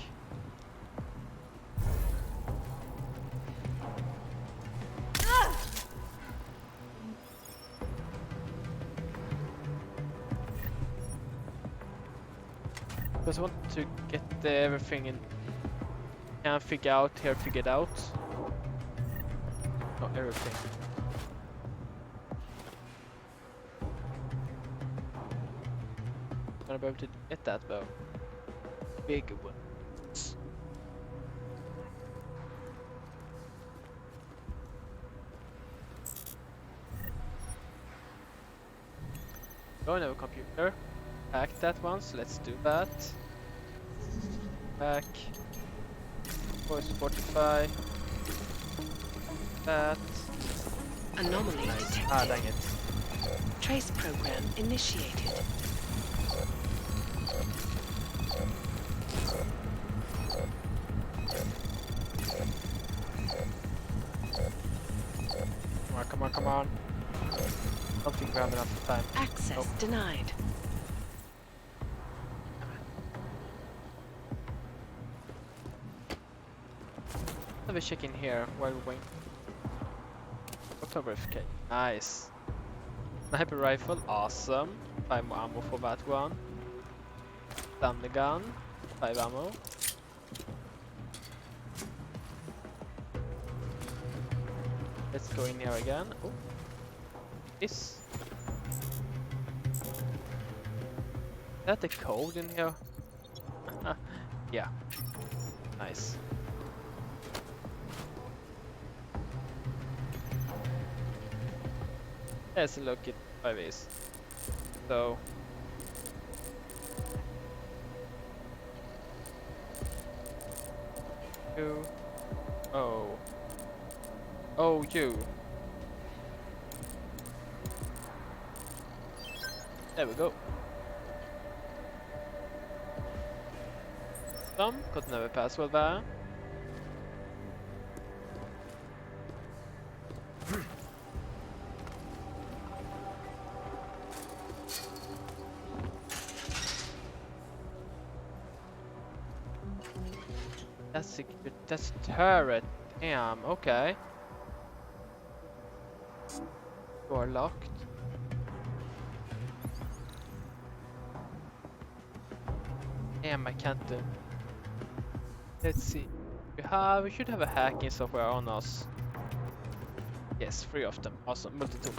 because I want to get everything in. Can't figure out here, figured out. Not everything. Gonna be able to get that though. Big ones. Don't have a computer. Hack that one, so let's do that. Back. Voice fortify. That. Anomaly detected. Ah, dang it. Trace program initiated. come on. I don't think we have enough time. Access denied. Have a check in here while we're waiting. Auto verification. Nice. Sniper rifle, awesome. 5 more ammo for that one. Stun gun, 5 ammo. Let's go in here again. Oh, this. Is that the code in here? Yeah. Nice. Let's look at 5As. So. You. Oh. Oh, you. There we go. Got another password there. That's turret. Damn, okay. Door locked. Damn, I can't do. Let's see. We should have a hacking software on us. Yes, 3 of them. Awesome. Multi-tool.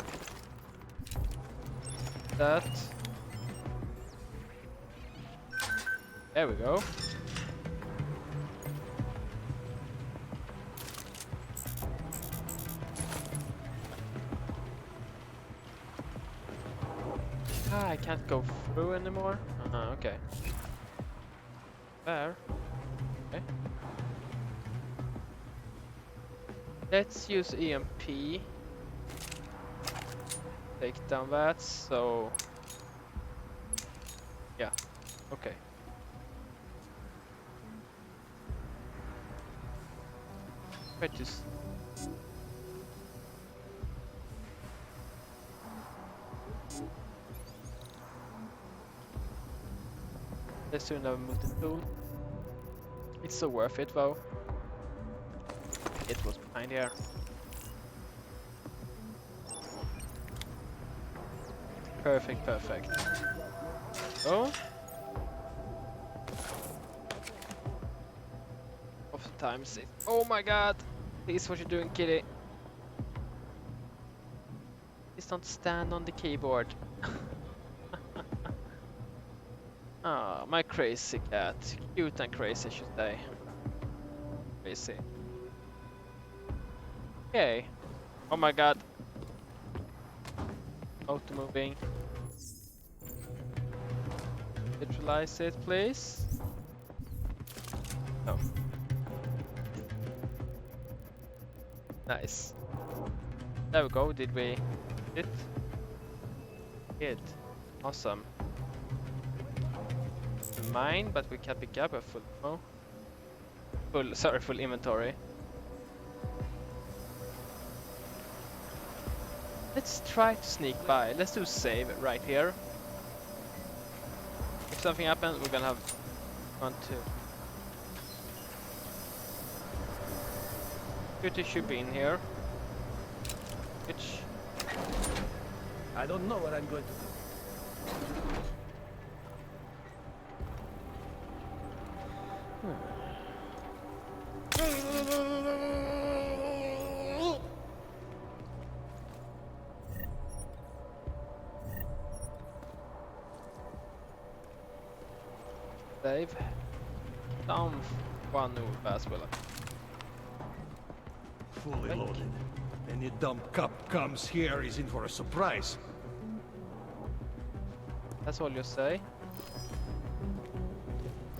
That. There we go. I can't go through anymore. Okay. There. Okay. Let's use EMP. Take down that, so... Yeah, okay. Try to... Let's do another multi-tool. It's so worth it though. It was behind here. Perfect, perfect. Oh. Of the times. Oh my god! Please, what you doing, kitty? Please don't stand on the keyboard. Ah, my crazy cat. Cute and crazy, I should say. Crazy. Okay. Oh my god. Auto moving. Visualize it, please. No. Nice. There we go. Did we hit? Hit. Awesome. Mine, but we can pick up a full full inventory. Let's try to sneak by. Let's do save right here. If something happens, we're gonna have 1, 2. Beauty should be in here. Which I don't know what I'm going to do. Save. Someone who as well. Fully loaded. Any dumb cop comes here is in for a surprise. That's all you say.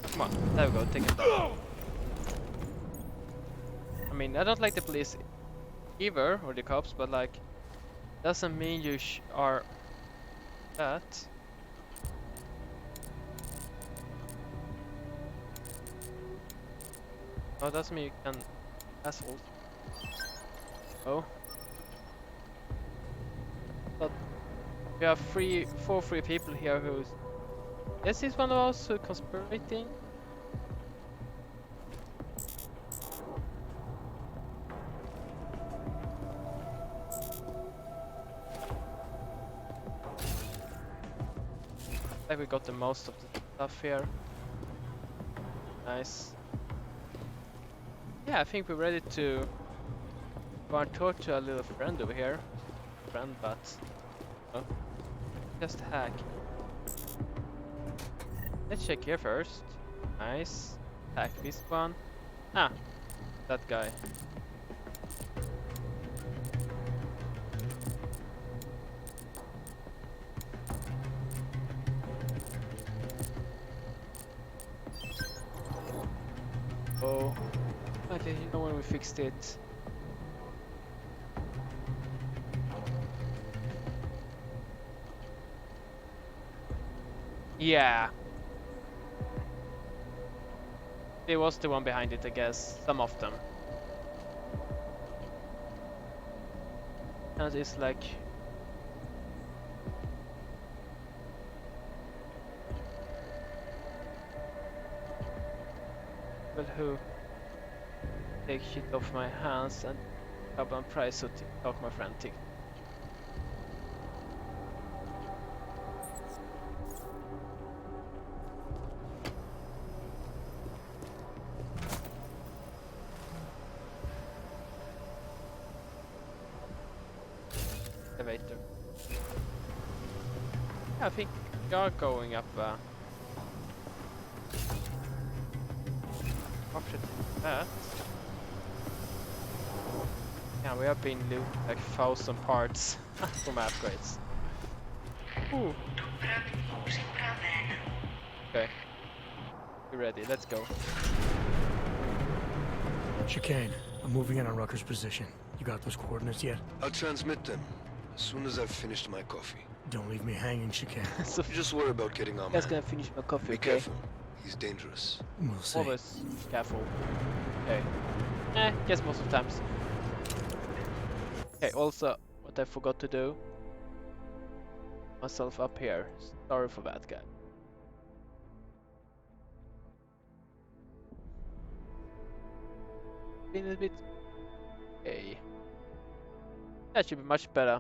Come on, there we go, take it down. I mean, I don't like the police either, or the cops, but like, doesn't mean you are that. Oh, doesn't mean you can assholes. Oh. We have four free people here who's... Is this one of us who conspirating? I think we got the most of the stuff here. Nice. Yeah, I think we're ready to go and talk to a little friend over here. Friend, but... Oh. Just hack. Let's check here first. Nice. Hack this one. Ah, that guy. Oh. Okay, you know when we fixed it. Yeah. It was the one behind it, I guess. Some of them. And it's like... Well, who? Take shit off my hands and up on price so TikTok my friend TikTok. Elevator. Yeah, I think we are going up option that. Yeah, we have been looting like 1,000 parts for my upgrades. Ooh. Okay. We're ready, let's go. Chicane, I'm moving in on Rucker's position. You got those coordinates yet? I'll transmit them as soon as I've finished my coffee. Don't leave me hanging, Chicane. So just worry about getting our man. Just gonna finish my coffee, Be okay? careful. He's dangerous. We'll see. Always careful. Okay. Guess most of the times. Okay, also, what I forgot to do. Myself up here. Sorry for that, guy. Been a bit... Okay. That should be much better.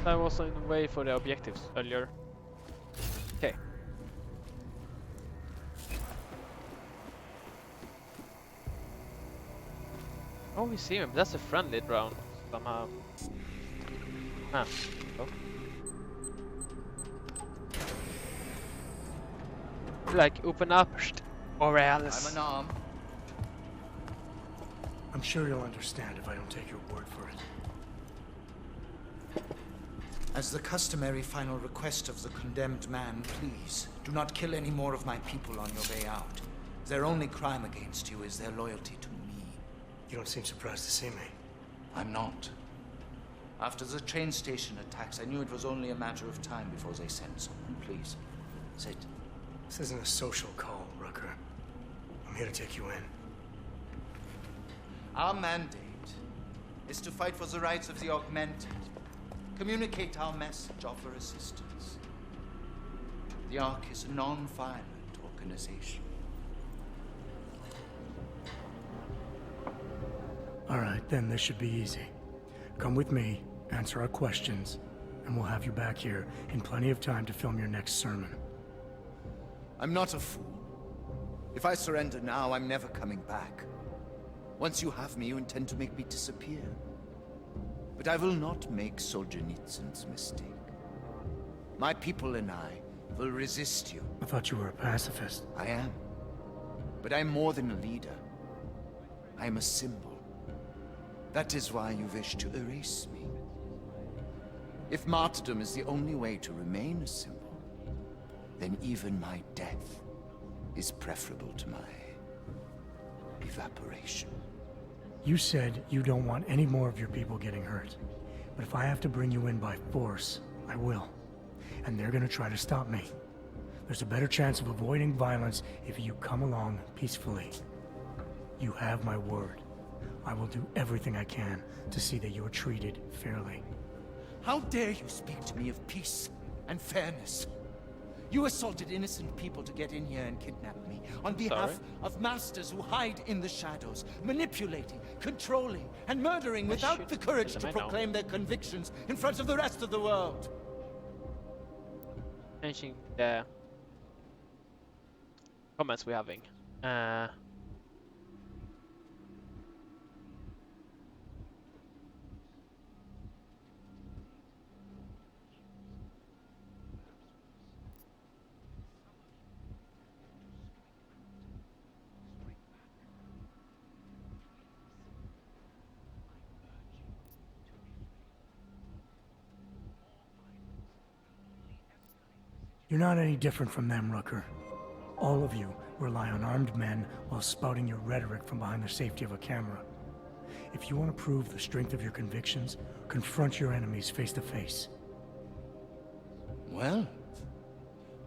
I was on the way for the objectives earlier. Okay. Oh, we see him. That's a friendly drone somehow. Ah. Oh. Like, open up, or else. I'm an arm. I'm sure you'll understand if I don't take your word for it. As the customary final request of the condemned man, please, do not kill any more of my people on your way out. Their only crime against you is their loyalty to me. You don't seem surprised to see me. I'm not. After the train station attacks, I knew it was only a matter of time before they sent someone. Please, sit. This isn't a social call, Rucker. I'm here to take you in. Our mandate is to fight for the rights of the augmented. Communicate our message, offer assistance. The Ark is a non-violent organization. Alright, then this should be easy. Come with me, answer our questions, and we'll have you back here in plenty of time to film your next sermon. I'm not a fool. If I surrender now, I'm never coming back. Once you have me, you intend to make me disappear. But I will not make Solzhenitsyn's mistake. My people and I will resist you. I thought you were a pacifist. I am. But I'm more than a leader. I am a symbol. That is why you wish to erase me. If martyrdom is the only way to remain a symbol, then even my death is preferable to my evaporation. You said you don't want any more of your people getting hurt. But if I have to bring you in by force, I will. And they're gonna try to stop me. There's a better chance of avoiding violence if you come along peacefully. You have my word. I will do everything I can to see that you are treated fairly. How dare you speak to me of peace and fairness? You assaulted innocent people to get in here and kidnap me on behalf of masters who hide in the shadows, manipulating, controlling, and murdering without the courage to proclaim their convictions in front of the rest of the world. Changing the comments we're having. You're not any different from them, Rucker. All of you rely on armed men while spouting your rhetoric from behind the safety of a camera. If you want to prove the strength of your convictions, confront your enemies face to face. Well,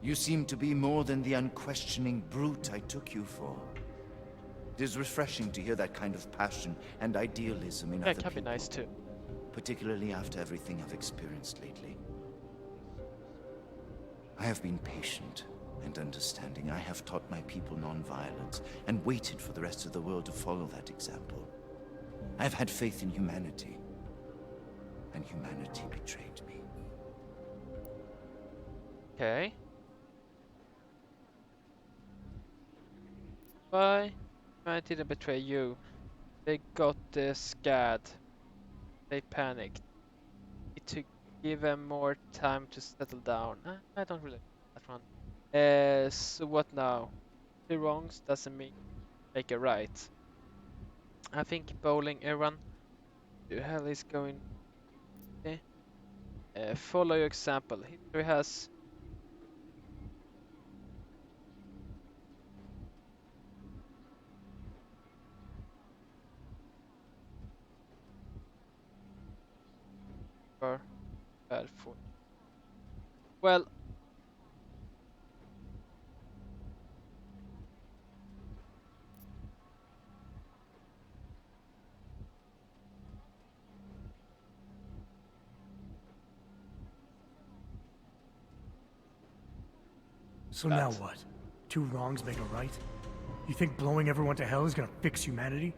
you seem to be more than the unquestioning brute I took you for. It is refreshing to hear that kind of passion and idealism in other people. Be nice too. Particularly after everything I've experienced lately. I have been patient and understanding. I have taught my people non-violence and waited for the rest of the world to follow that example. I have had faith in humanity, and humanity betrayed me. Okay. Why? Humanity didn't betray you. They got scared. They panicked. It took give them more time to settle down. I don't really like that one. So what now? Two wrongs doesn't make a right. I think bowling everyone the hell is going. Okay. Follow your example. History has bad for. Well, so now what? Two wrongs make a right? You think blowing everyone to hell is gonna fix humanity?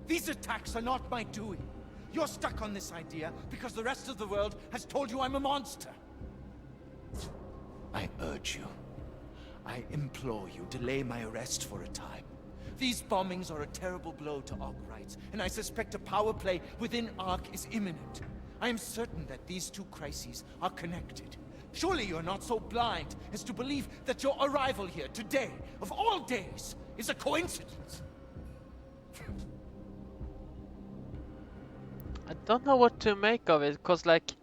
These attacks are not my doing. You're stuck on this idea because the rest of the world has told you I'm a monster. I urge you, I implore you, delay my arrest for a time. These bombings are a terrible blow to Ark rights, and I suspect a power play within Ark is imminent. I am certain that these two crises are connected. Surely you're not so blind as to believe that your arrival here today, of all days, is a coincidence. I don't know what to make of it, cause like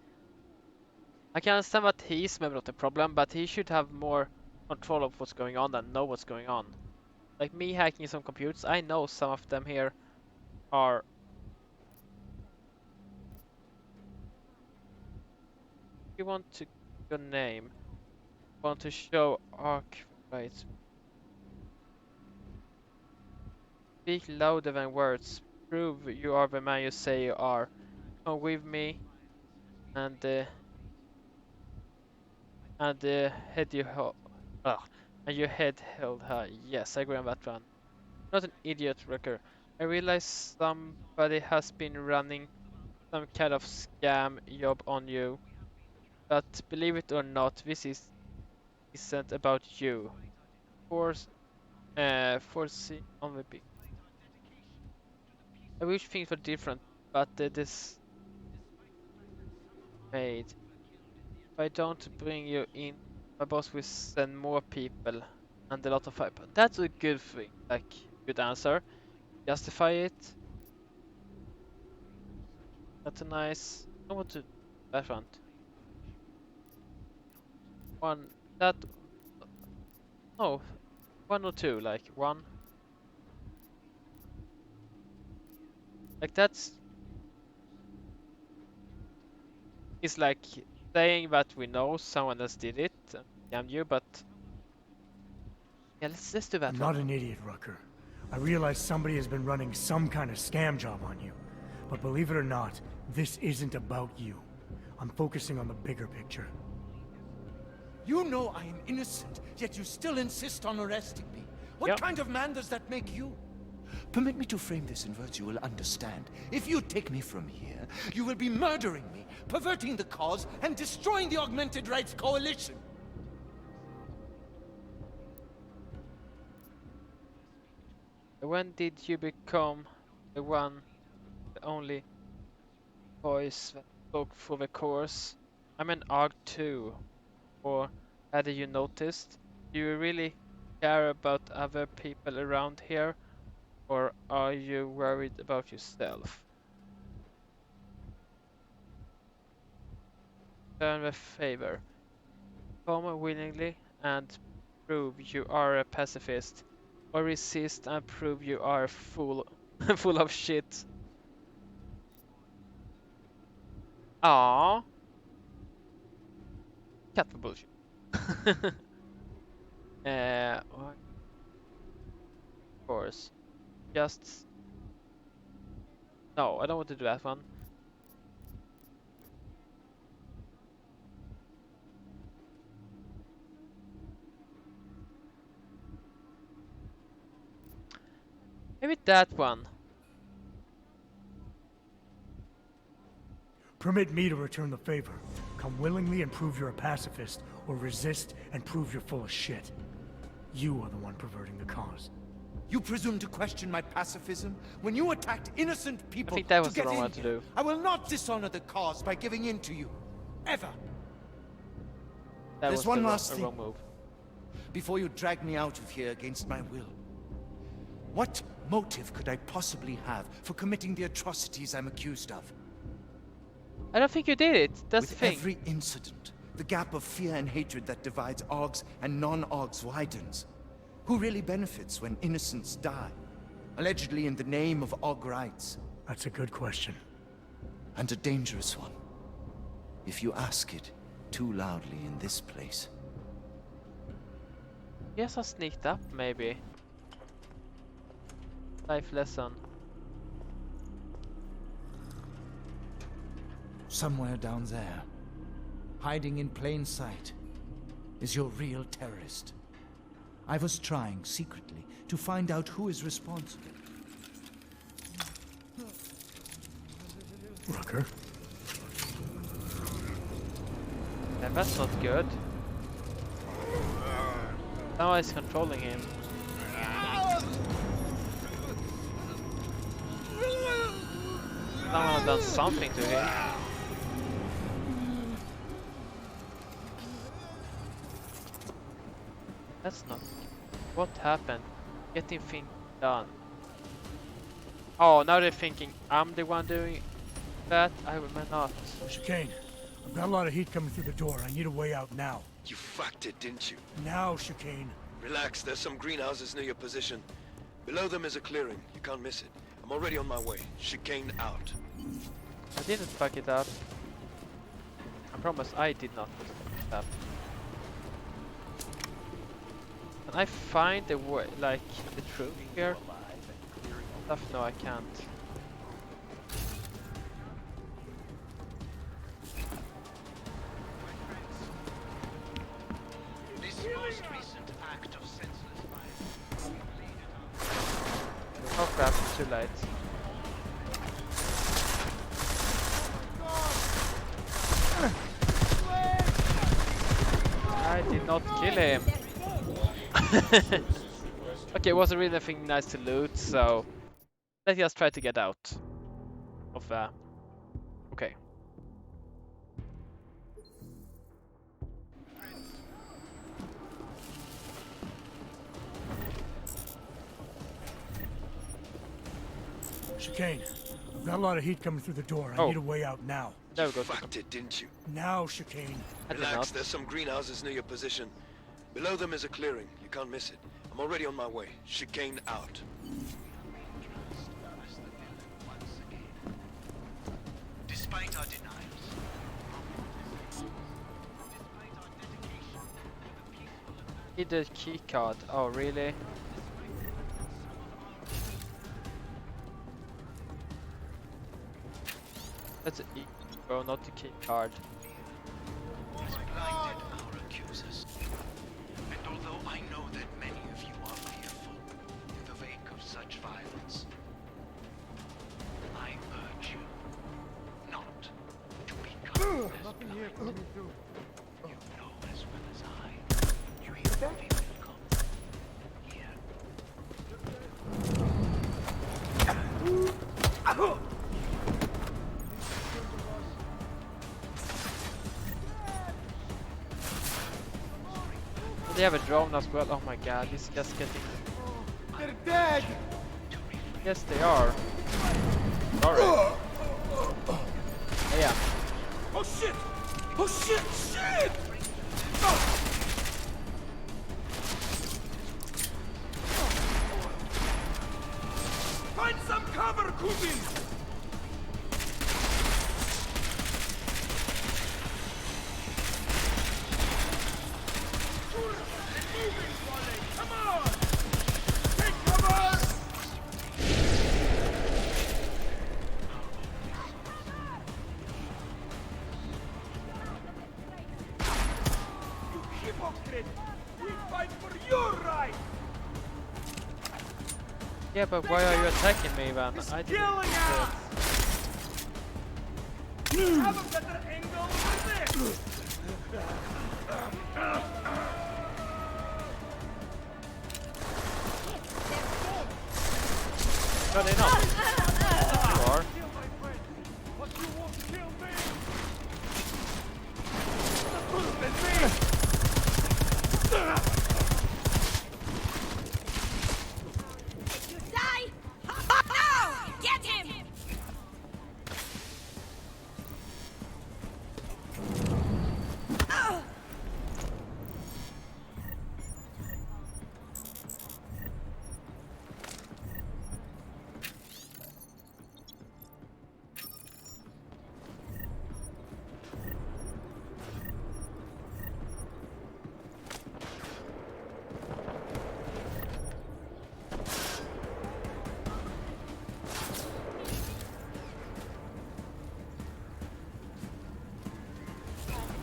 I can understand that he's maybe not a problem, but he should have more control of what's going on and know what's going on. Like me hacking some computers, I know some of them here are you want to your name, want to show Ark right. Speak louder than words. Prove you are the man you say you are. Come with me and head you and your head held high. Yes, I agree on that one. Not an idiot, Rucker. I realize somebody has been running some kind of scam job on you. But believe it or not, this isn't about you. Foresee on the big. I wish things were different, but this made. If I don't bring you in, my boss will send more people and a lot of hype. That's a good thing, like good answer. Justify it. That's a nice. I want to that front. One that. Oh, one or two, like one. Like that's. It's like saying that we know someone else did it, damn you, but yeah, let's do that. I'm not an idiot, Rucker. I realize somebody has been running some kind of scam job on you. But believe it or not, this isn't about you. I'm focusing on the bigger picture. You know I am innocent, yet you still insist on arresting me. What kind of man does that make you? Permit me to frame this in words you will understand. If you take me from here, you will be murdering me, perverting the cause, and destroying the Augmented Rights Coalition. When did you become the one, the only voice that spoke for the course? I'm an ARG 2. Or had you noticed? Do you really care about other people around here? Or are you worried about yourself? Turn the favor. Come willingly and prove you are a pacifist. Or resist and prove you are full of shit. Aww. Cut the bullshit. Of course. Just... No, I don't want to do that one. Maybe that one. Permit me to return the favor. Come willingly and prove you're a pacifist, or resist and prove you're full of shit. You are the one perverting the cause. You presume to question my pacifism when you attacked innocent people. I think that was to the get wrong in one to here. do. I will not dishonor the cause by giving in to you. Ever. That There's was one the last thing. wrong move. Before you drag me out of here against my will. What motive could I possibly have for committing the atrocities I'm accused of? I don't think you did it. That's the With thing. every incident, the gap of fear and hatred that divides Augs and non-Augs widens. Who really benefits when innocents die? Allegedly in the name of Aug rights. That's a good question. And a dangerous one. If you ask it too loudly in this place. Yes, I sneaked up, maybe. Life lesson. Somewhere down there, hiding in plain sight, is your real terrorist. I was trying secretly to find out who is responsible. Rucker? Yeah, that's not good. Now he's controlling him. Someone has done something to him. That's not... What happened? Getting things done. Oh, now they're thinking I'm the one doing that? I will not. Chicane, I've got a lot of heat coming through the door. I need a way out now. You fucked it, didn't you? Now, Chicane. Relax, there's some greenhouses near your position. Below them is a clearing. You can't miss it. I'm already on my way. Chicane out. I didn't fuck it up. I promise I did not fuck it up. Can I find the way, like, the truth here? Stuff? No, I can't. This most recent act of senseless violence. Oh crap, it's too late. I did not kill him. Okay, it wasn't really anything nice to loot, so let's just try to get out of okay. Chicane, I've got a lot of heat coming through the door. I need a way out now. There we go. Fucked it, didn't you? Now, Chicane. Relax, there's some greenhouses near your position. Below them is a clearing. You can't miss it. I'm already on my way. Chicane out. Despite our denials, Need the key card. Oh, really? Let's bro, not the key card. Has blinded our accusers. And although I know that many of you are fearful in the wake of such violence, I urge you not to become as Nothing here for me too. you know as well as I. You hear that? Here. They have a drone as well. Oh my god, this is just getting. They're dead! Yes, they are. Sorry. Yeah. Oh shit! Oh shit! Shit! Find some cover, Kuzin! Come on! Take cover! You hypocrite! We fight for your right! Yeah, but why are you attacking me, Van? I didn't. Have a better angle than this! No, they're not. You are. But you won't kill me! You die? No! Get him!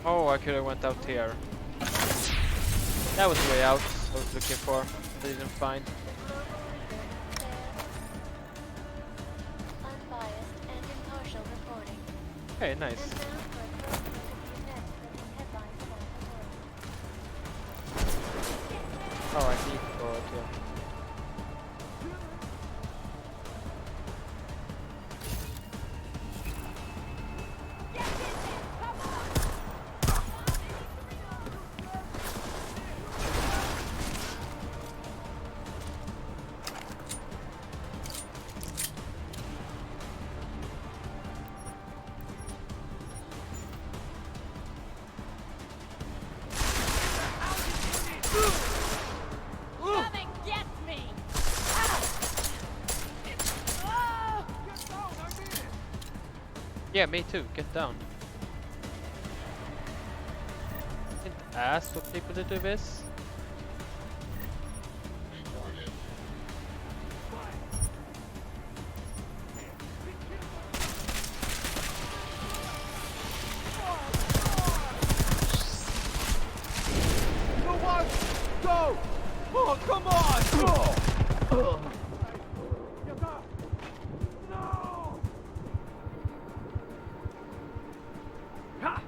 Oh, I could have went out here. That was the way out I was looking for. I didn't find. Unbiased and impartial reporting. Hey, nice. And now for a close look at the events that make headlines around the world. Oh, I need to go out here. Come and get me! Yeah, me too. Get down. Didn't ask for people to do this. Go on! Go! Oh, come on! Oh. Get up! No! Ha!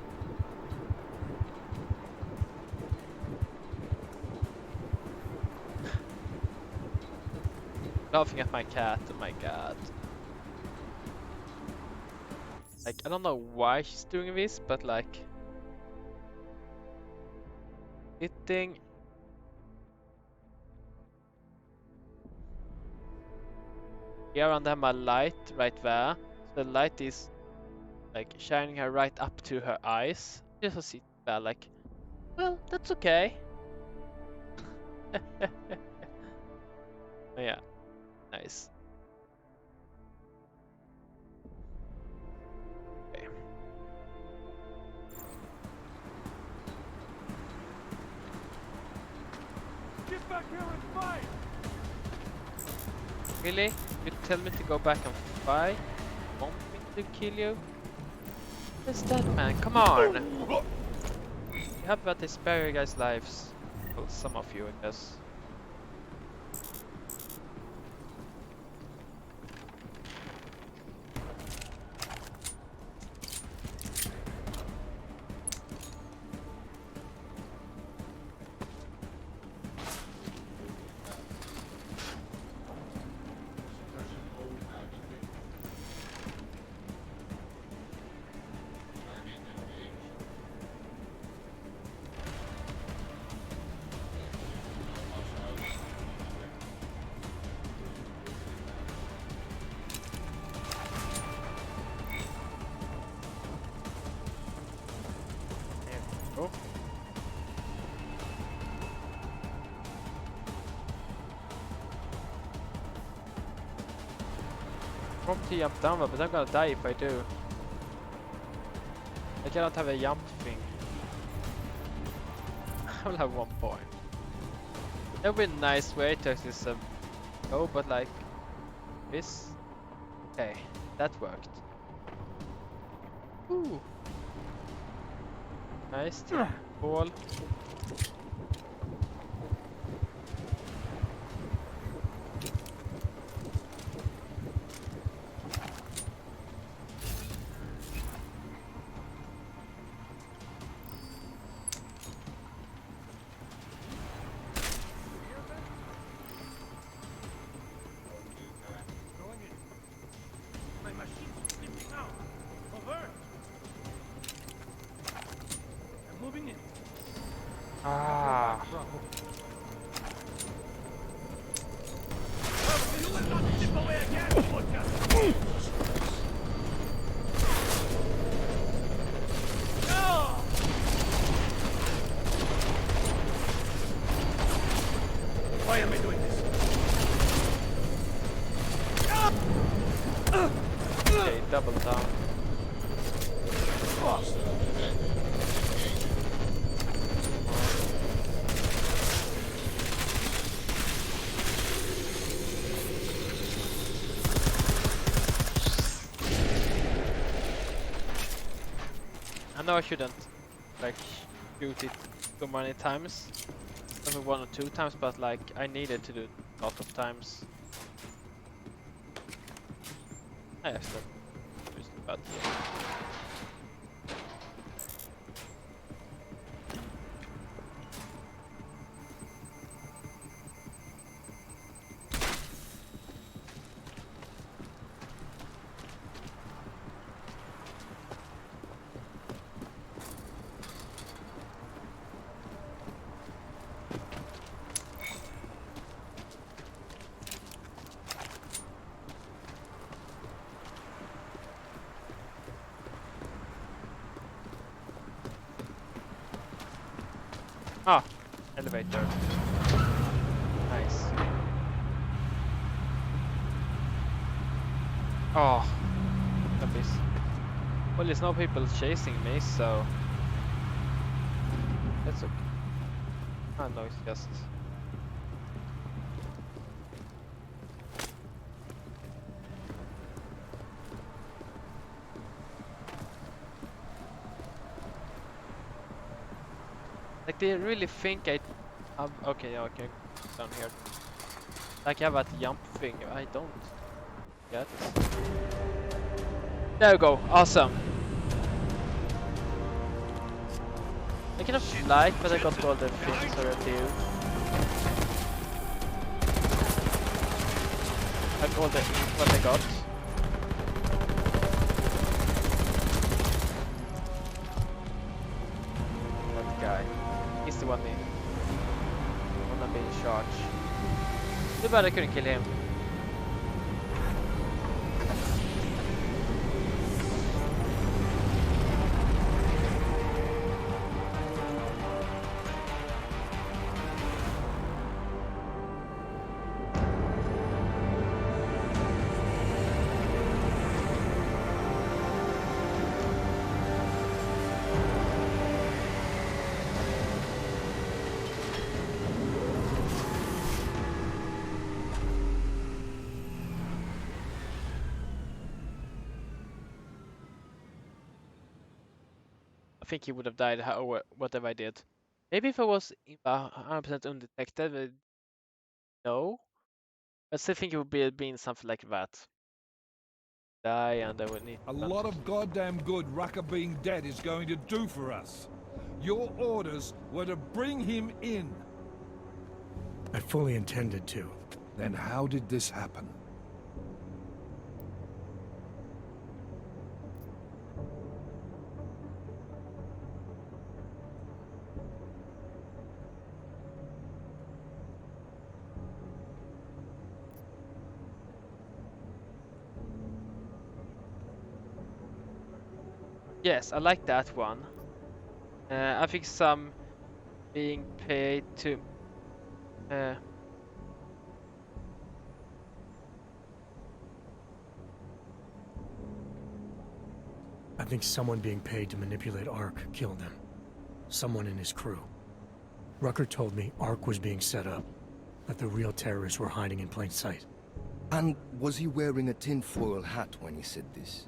Laughing at my cat, oh my god. Like, I don't know why she's doing this, but like... Hitting... Here and then my light right there. So the light is like shining her right up to her eyes. Just to sit there like, well, that's okay. Yeah, nice. Okay. Get back here and fight! Really? You tell me to go back and fight? Want me to kill you? Where's that man? Come on! How about they spare you guys' lives? Well, some of you, I guess. Go. I want to jump down, but I'm gonna die if I do. I cannot have a jump thing. I will have 1 point. That would be a nice way to actually go, but like this. Okay, that worked. Ooh. Nice ball. Ah. Why am I doing this? Okay, double down. I know I shouldn't like shoot it so many times, only 1 or 2 times, but like I needed to do it a lot of times. I actually used it, but ah, elevator. Nice. Oh, zombies. Well, there's no people chasing me, so that's okay. Ah, no, it's just. Like they really think I okay, okay, down here. Like I have a jump thing, I don't get. There we go, awesome. I cannot fly, but I got all the things already. Like all the what I got. That guy. He's the one being charged. Too bad I couldn't kill him. think he would have died whatever I did. Maybe if I was 100% undetected, no. I still think it would be been something like that. Die and I would need a lot of goddamn good Rucker being dead is going to do for us. Your orders were to bring him in. I fully intended to. Then how did this happen? Yes, I like that one. I think some being paid to I think someone being paid to manipulate Ark killed him. Someone in his crew. Rucker told me Ark was being set up, that the real terrorists were hiding in plain sight. And was he wearing a tinfoil hat when he said this?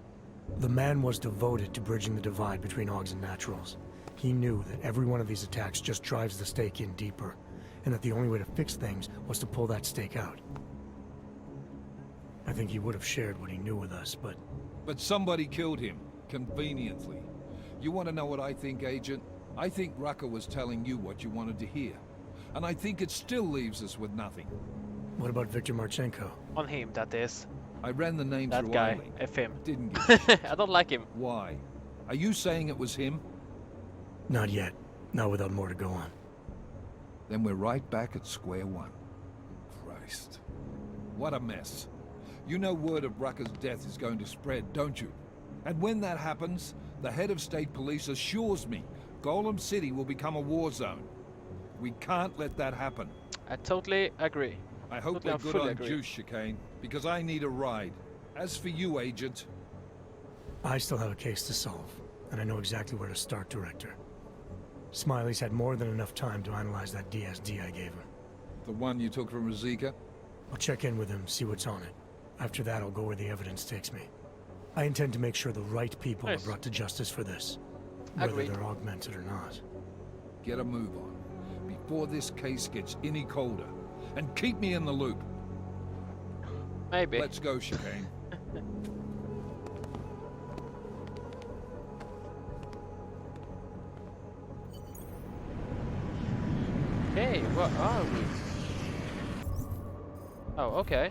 The man was devoted to bridging the divide between Augs and Naturals. He knew that every one of these attacks just drives the stake in deeper, and that the only way to fix things was to pull that stake out. I think he would have shared what he knew with us, but... But somebody killed him, conveniently. You want to know what I think, Agent? I think Rucker was telling you what you wanted to hear. And I think it still leaves us with nothing. What about Viktor Marchenko? On him, that is. I ran the name that through guy, Eileen. F him. Didn't get I don't like him. Why? Are you saying it was him? Not yet. Not without more to go on. Then we're right back at square one. Christ. What a mess. You know word of Rucker's death is going to spread, don't you? And when that happens, the head of state police assures me Golem City will become a war zone. We can't let that happen. I totally agree. I hope they're good on juice, Chicane, because I need a ride. As for you, Agent... I still have a case to solve, and I know exactly where to start, Director. Smiley's had more than enough time to analyze that DSD I gave him. The one you took from Ruzika? I'll check in with him, see what's on it. After that, I'll go where the evidence takes me. I intend to make sure the right people are brought to justice for this, whether they're augmented or not. Get a move on, before this case gets any colder. And keep me in the loop. Maybe. Let's go, Chicane. Hey, what are we? Oh, okay.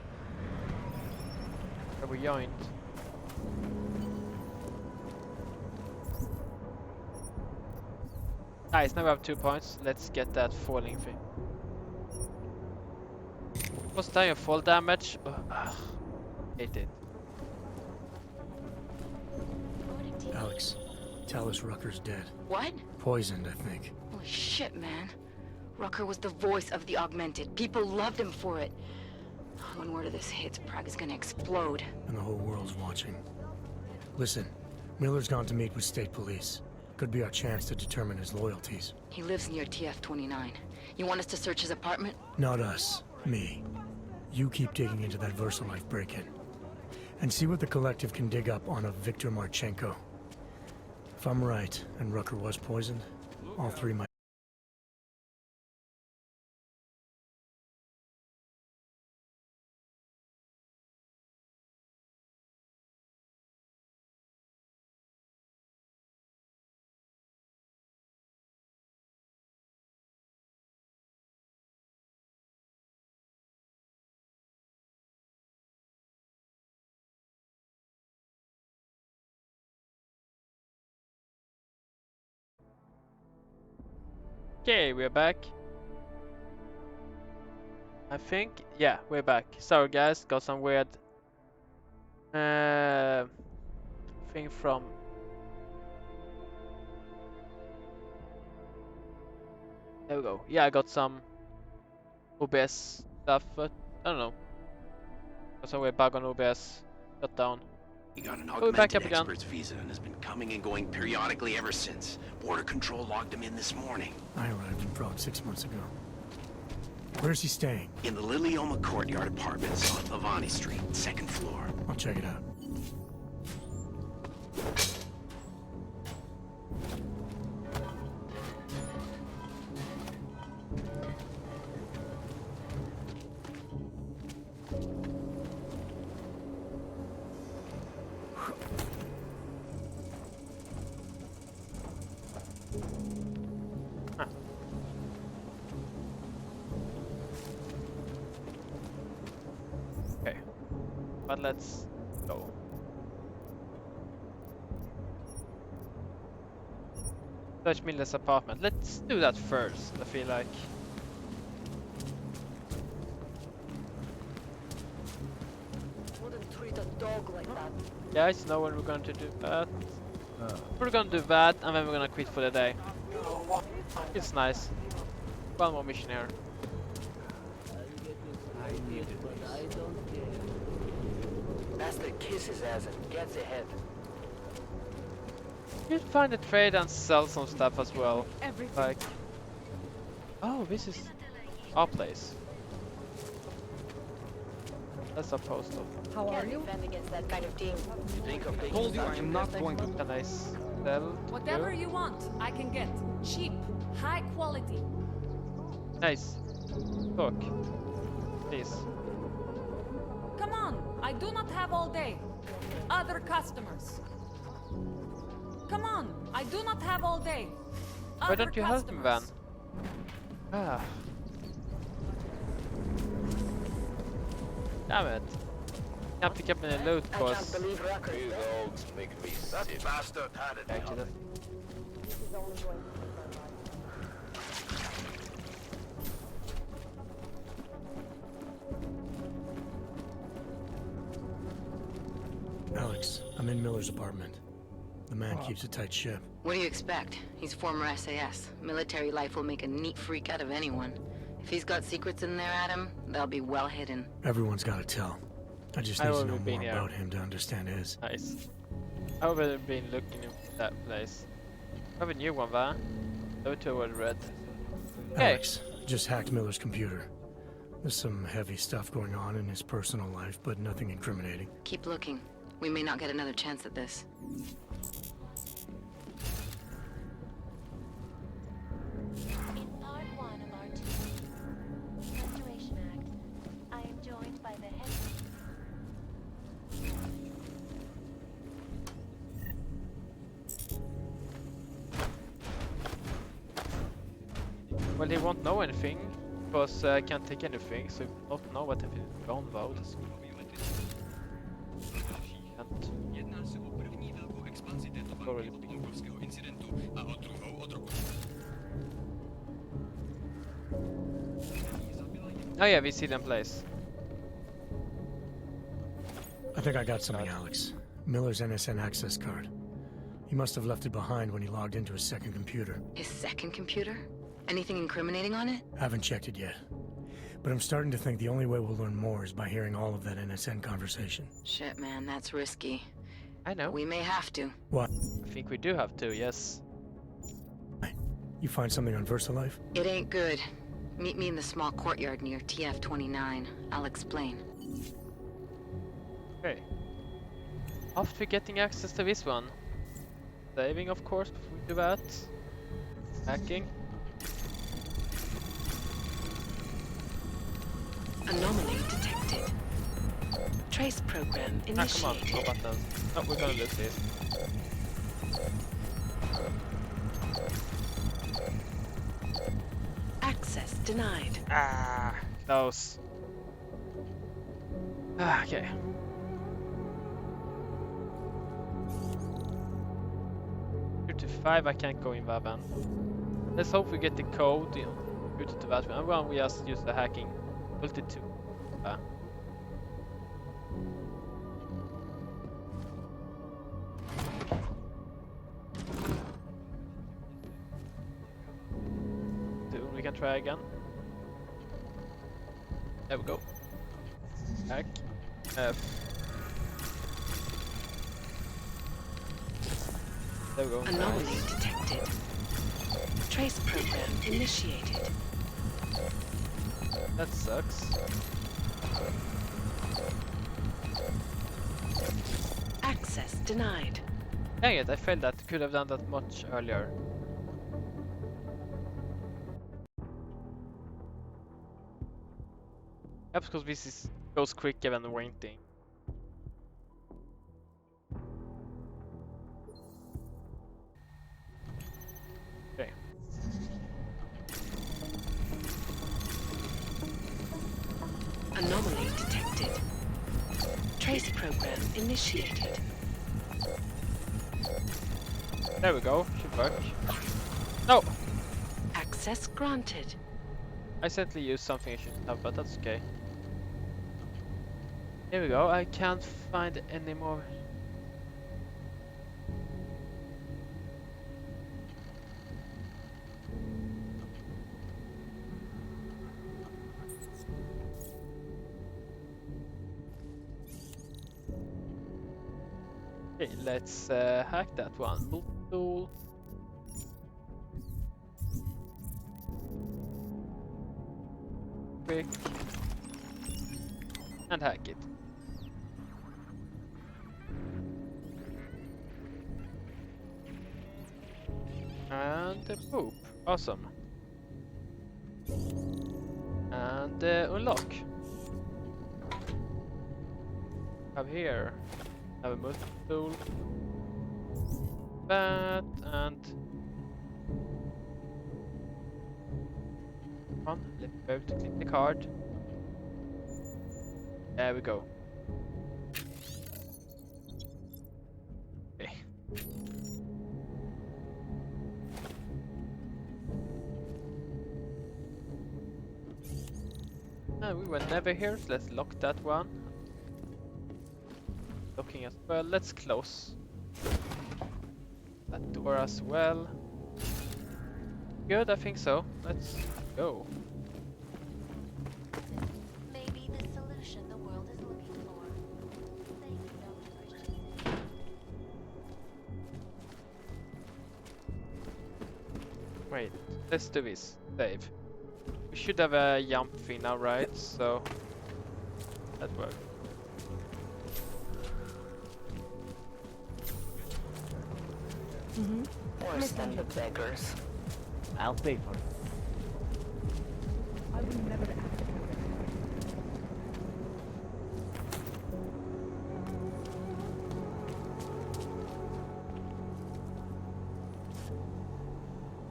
Are we joined? Nice, now we have 2 points. Let's get that falling thing. What's that, your fall damage? Ugh, hate it. Alex, Talus Rucker's dead. What? Poisoned, I think. Holy shit, man. Rucker was the voice of the Augmented. People loved him for it. When word of this hits, Prague is gonna explode. And the whole world's watching. Listen, Miller's gone to meet with state police. Could be our chance to determine his loyalties. He lives near TF-29. You want us to search his apartment? Not us. Me. You keep digging into that VersaLife break-in. And see what the Collective can dig up on a Viktor Marchenko. If I'm right, and Rucker was poisoned, all three might... Okay, we're back. I think, yeah, we're back. Sorry guys, got some weird thing from there we go. Yeah, I got some OBS stuff, but I don't know. Got some weird bug on OBS. Shut down. He got an We're back augmented up again. expert's visa and has been coming and going periodically ever since. Border Control logged him in this morning. I arrived in Prague 6 months ago. Where's he staying? In the Lilioma Courtyard Apartments on Lavani Street, 2nd floor. I'll check it out. But let's go. Search Miller's apartment. Let's do that first, I feel like. Wouldn't treat a dog like that. Guys, know when we're going to do that. We're gonna do that, and then we're gonna quit for the day. It's nice. One more mission here. Master kisses ass and gets ahead. You can find a trade and sell some stuff as well. Like, oh, this is our place. That's our postal. How are you? Defend against that kind of team. Told you I am not going to. Can I sell? Whatever you want, I can get. Cheap, high quality. Nice. Talk. Please. Come on, I do not have all day. Other customers. Come on, I do not have all day. Why don't you help me then? Ah. Damn it. Can't pick up any loot cause... These dogs make me sick. That bastard had it. Actually. Alex, I'm in Miller's apartment. The man keeps a tight ship. What do you expect? He's former SAS. Military life will make a neat freak out of anyone. If he's got secrets in there, Adam, they'll be well hidden. Everyone's got to tell. I just need to know more about him to understand his. Nice. I've been looking into that place. I have a new one there. No two were red. Hey. Alex, just hacked Miller's computer. There's some heavy stuff going on in his personal life, but nothing incriminating. Keep looking. We may not get another chance at this. In part 1 of our tour, Restoration Act, I am joined by the head. Well, he won't know anything, because I can't take anything, so he won't know what if he's gone though. Oh yeah, we see them place. I think I got something, Alex. Miller's NSN access card. He must have left it behind when he logged into his second computer. His second computer? Anything incriminating on it? Haven't checked it yet. But I'm starting to think the only way we'll learn more is by hearing all of that NSN conversation. Shit, man, that's risky. I know. We may have to. What? I think we do have to, yes. You find something on VersaLife? It ain't good. Meet me in the small courtyard near TF-29. I'll explain. Okay. After getting access to this one. Saving, of course, before we do that. Hacking. Anomaly detected. Trace program initiated. Come on, no buttons. No, we're gonna lose this. Access denied. Ah, close. Ah, okay. To 5, I can't go in that van. Let's hope we get the code. Go to that one. Well, we just use the hacking. Multi-2. We can try again. There we go. Hack. F. There we go. Anomaly detected. Trace program initiated. That sucks. Access denied. Dang it, I failed that. Could have done that much earlier. Perhaps because this goes quicker than waiting. Okay. Anomaly detected. Trace program initiated. There we go. Should work. No! Access granted. I certainly used something I shouldn't have, but that's okay. Here we go. I can't find any more. Okay, let's hack that one. Bolt tool. Quick. And hack it. And poop. Awesome. And unlock. Have here. Have a multi tool. That and on. Let's be able to click the card. There we go. Okay. We were never here, so let's lock that one. Locking as well. Let's close that door as well. Good, I think so. Let's go. Maybe the solution the world is looking for. Thank you, Dr. Christian. Wait, let's do this. Save. We should have a jump thing now, right? So that works. Worse than the beggars. I'll pay for it. I will never ask.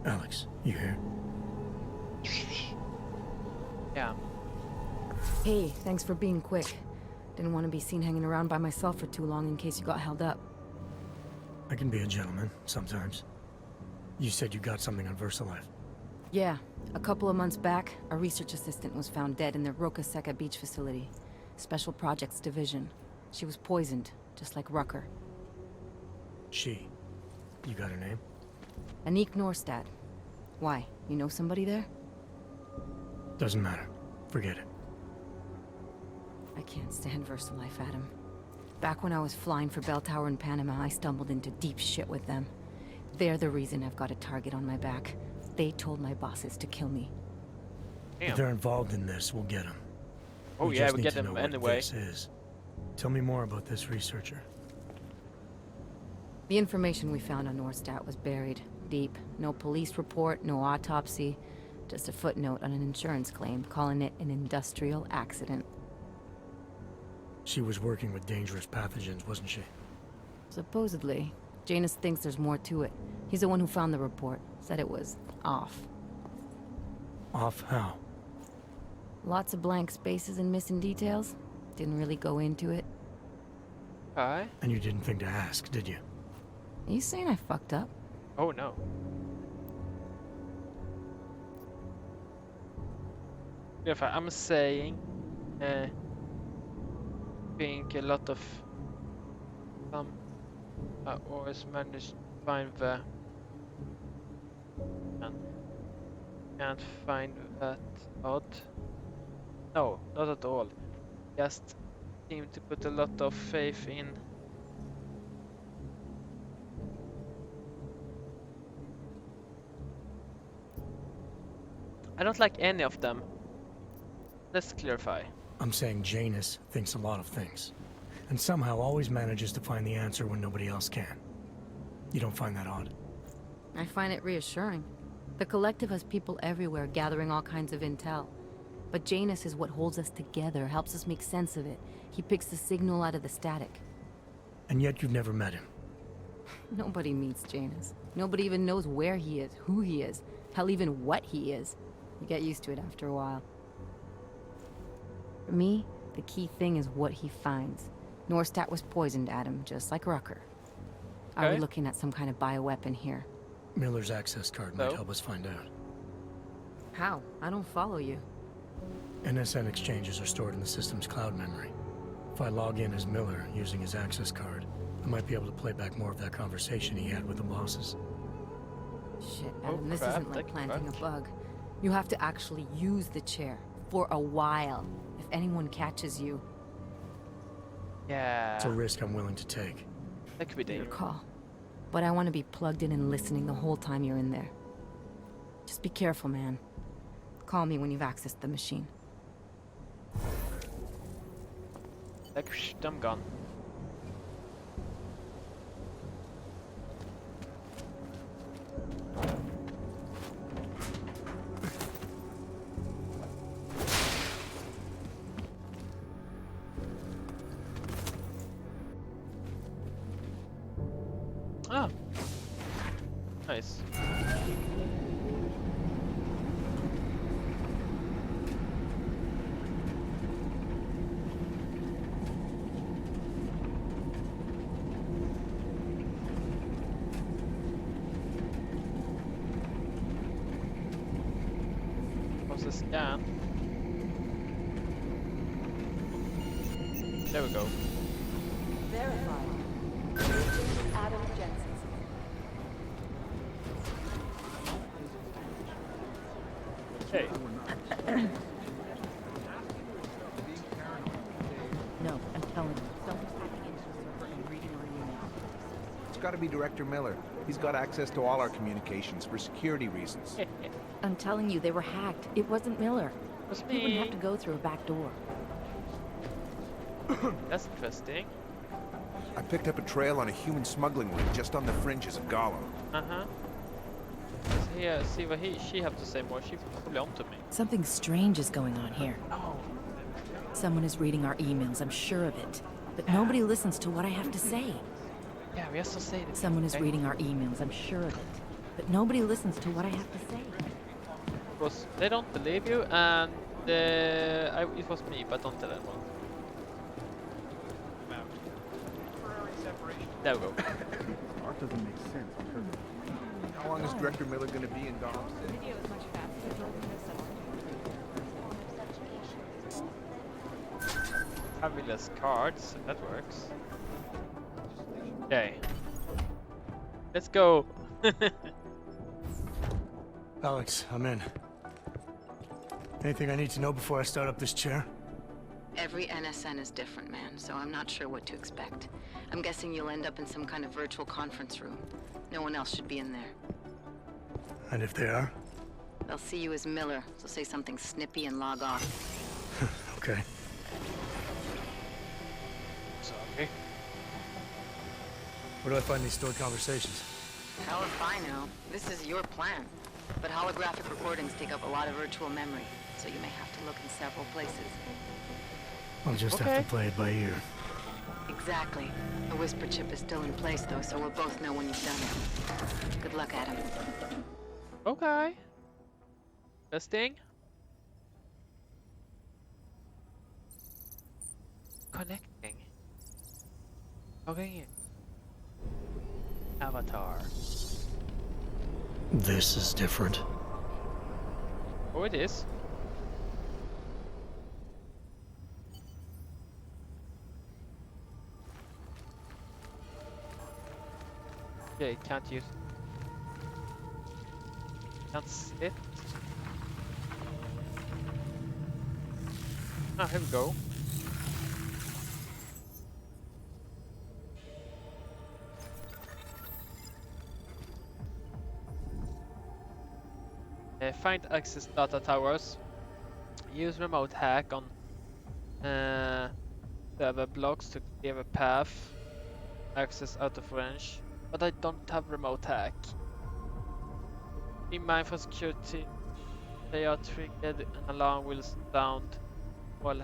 Alex, you here? Yeah. Hey, thanks for being quick. Didn't want to be seen hanging around by myself for too long in case you got held up. I can be a gentleman, sometimes. You said you got something on VersaLife. Yeah, a couple of months back, a research assistant was found dead in the Roca Seca beach facility. Special Projects Division. She was poisoned, just like Rucker. She. You got her name? Anik Norstad. Why? You know somebody there? Doesn't matter. Forget it. I can't stand VersaLife, Adam. Back when I was flying for Bell Tower in Panama, I stumbled into deep shit with them. They're the reason I've got a target on my back. They told my bosses to kill me. If they're involved in this, we'll get them. Oh we yeah, just we need get to them know anyway. What this is. Tell me more about this researcher. The information we found on Norstad was buried deep. No police report, no autopsy. Just a footnote on an insurance claim, calling it an industrial accident. She was working with dangerous pathogens, wasn't she? Supposedly. Janus thinks there's more to it. He's the one who found the report. Said it was off. Off how? Lots of blank spaces and missing details. Didn't really go into it. Hi. And you didn't think to ask, did you? Are you saying I fucked up? Oh no. If I'm saying, think a lot of some always managed to find the can't find that odd. No, not at all. Just seem to put a lot of faith in I don't like any of them. Let's clarify. I'm saying Janus thinks a lot of things, and somehow always manages to find the answer when nobody else can. You don't find that odd? I find it reassuring. The Collective has people everywhere gathering all kinds of intel. But Janus is what holds us together, helps us make sense of it. He picks the signal out of the static. And yet you've never met him. Nobody meets Janus. Nobody even knows where he is, who he is, hell, even what he is. You get used to it after a while. For me, the key thing is what he finds. Norstat was poisoned, Adam, just like Rucker. Are we Okay. looking at some kind of bioweapon here? Miller's access card might So? help us find out. How? I don't follow you. NSN exchanges are stored in the system's cloud memory. If I log in as Miller using his access card, I might be able to play back more of that conversation he had with the bosses. Shit, Oh, Adam, this crap, isn't like thank you, planting a crap. bug. You have to actually use the chair. For a while. If anyone catches you. Yeah. It's a risk I'm willing to take. That could be Your dangerous. call. But I want to be plugged in and listening the whole time you're in there. Just be careful, man. Call me when you've accessed the machine. I'm gone. Ah. Nice. What's the scan? There we go. Verified. Adam Jensen. Hey. No, I'm telling you. Someone's hacking into the server and reading our emails. It's got to be Director Miller. He's got access to all our communications for security reasons. I'm telling you, they were hacked. It wasn't Miller. Was He wouldn't have me. to go through a back door. That's interesting. I picked up a trail on a human smuggling ring just on the fringes of Gollum. Uh-huh. Let's see what she have to say more. She probably onto me. Something strange is going on here. Oh. Someone is reading our emails, I'm sure of it. But nobody listens to what I have to say. Yeah, we have to say this. Someone is okay? reading our emails, I'm sure of it. But nobody listens to what I have to say. Because they don't believe you, and it was me, but don't tell anyone. There we go. Art doesn't make sense because how long is Director Miller going to be in Gollum City? Fabulous cards, that works. Okay. Let's go. Alex, I'm in. Anything I need to know before I start up this chair? Every NSN is different, man, so I'm not sure what to expect. I'm guessing you'll end up in some kind of virtual conference room. No one else should be in there. And if they are? They'll see you as Miller, so say something snippy and log off. Okay. Sorry. Where do I find these stored conversations? Hell if I know. This is your plan. But holographic recordings take up a lot of virtual memory, so you may have to look in several places. I'll just have to play it by ear. Exactly. The whisper chip is still in place, though, so we'll both know when you've done it. Good luck, Adam. Okay. Testing. Connecting. Okay. Avatar. This is different. Oh, it is. Okay, can't use. Can't sit. Ah, here we go. Find access data towers. Use remote hack on server blocks to clear a path. Access out of range. But I don't have remote hack. Be mindful of security. They are triggered, an alarm will sound while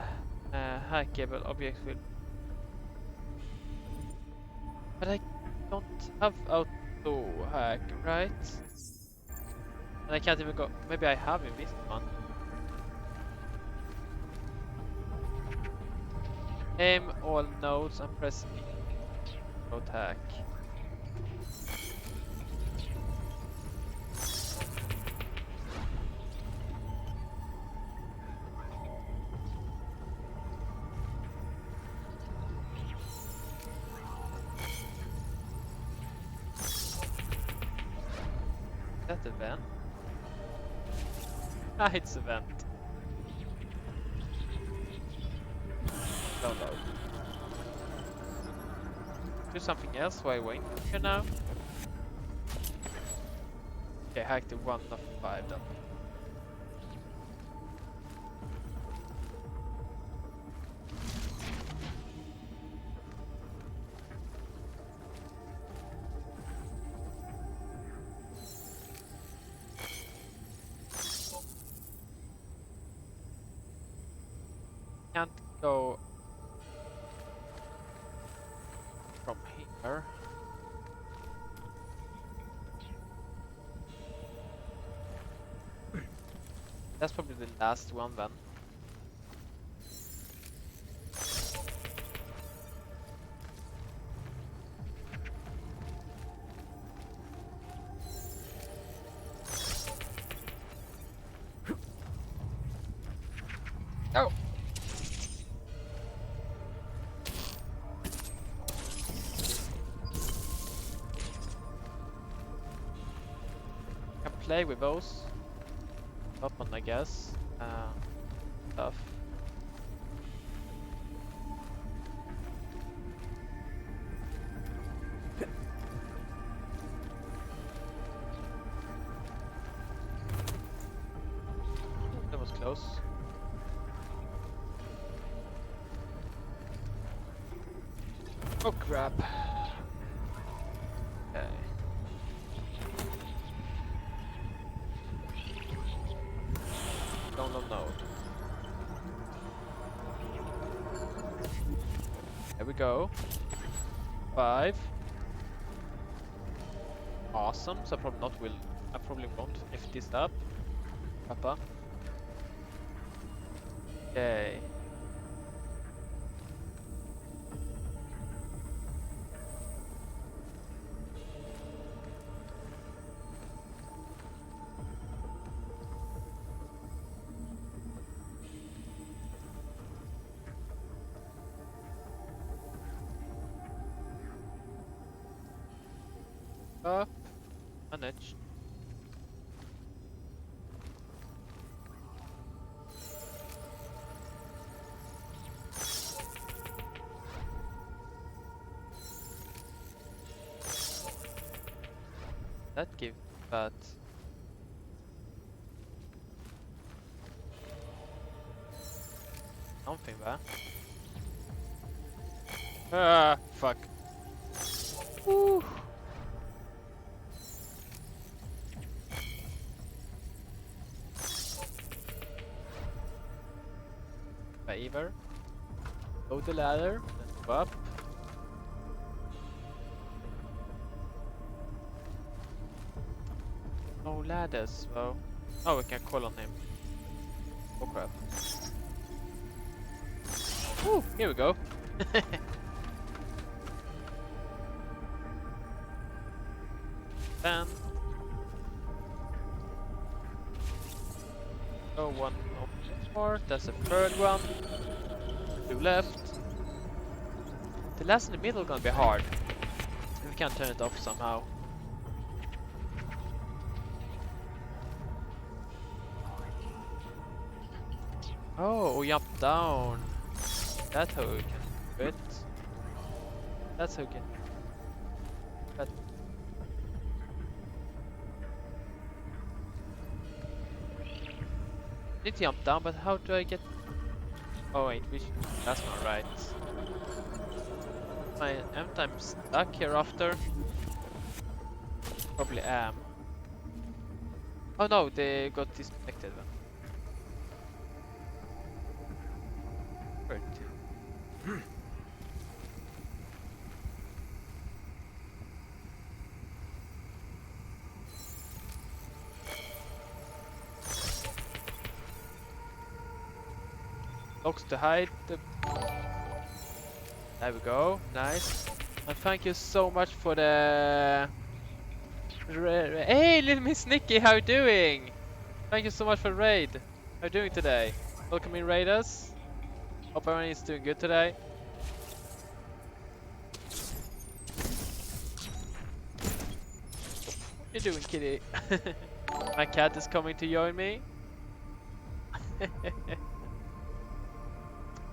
hackable objects will. But I don't have auto hack, right? And I can't even go. Maybe I have in this one. Aim all nodes and press E to attack. Is that a vent? Ah, it's a vent. Don't know. Do something else while waiting here now. Okay, hack the 1 of 5 then. Can't go from here. That's probably the last one then. Oh! Can play with those. Top one, I guess. Stuff. That was close. Oh crap. Okay. Download node. There we go. 5. Awesome. So I probably won't lift this up. Papa. Okay. Up. Manage. That give that something there. Ah, fuck. Woo. Favor. Go the ladder, then go up. No ladders, though. Oh, we can call on him. Oh crap. Woo, here we go. Then go one more. That's the third one. 2 left. The last in the middle gonna be hard. We can turn it off somehow. Oh, jump down. That's how we can do it. That's how we can. But need to jump down, but how do I get? Oh wait, that's not right. Am I stuck here after? Probably am. Oh no, they got disconnected then. Right. Locks to hide the There we go. Nice. And thank you so much for the... Hey, little Miss Nikki, how you doing? Thank you so much for the raid. How you doing today? Welcome in, raiders. Hope everyone is doing good today. What you doing, kitty? My cat is coming to join me.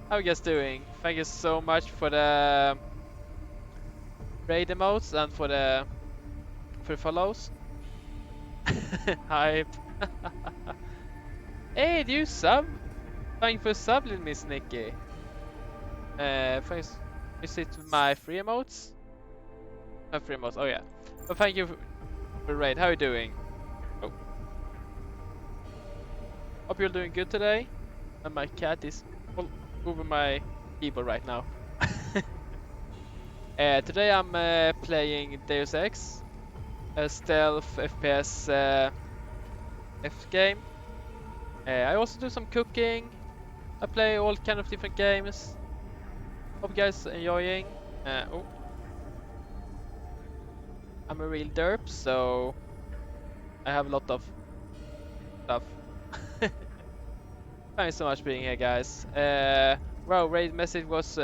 How you guys doing? Thank you so much for the raid emotes and for the follows. Hype. Hey, do you sub? Thank you for sub, little Miss Nikki. Thanks. Is it my free emotes? Not free emotes. Oh yeah. But thank you for raid. How are you doing? Oh. Hope you're doing good today. And my cat is all over my keyboard right now. Today I'm playing Deus Ex, a stealth FPS F game. I also do some cooking. I play all kind of different games. Hope you guys enjoying. Oh, I'm a real derp, so I have a lot of stuff. Thanks so much for being here, guys. Wow, raid message was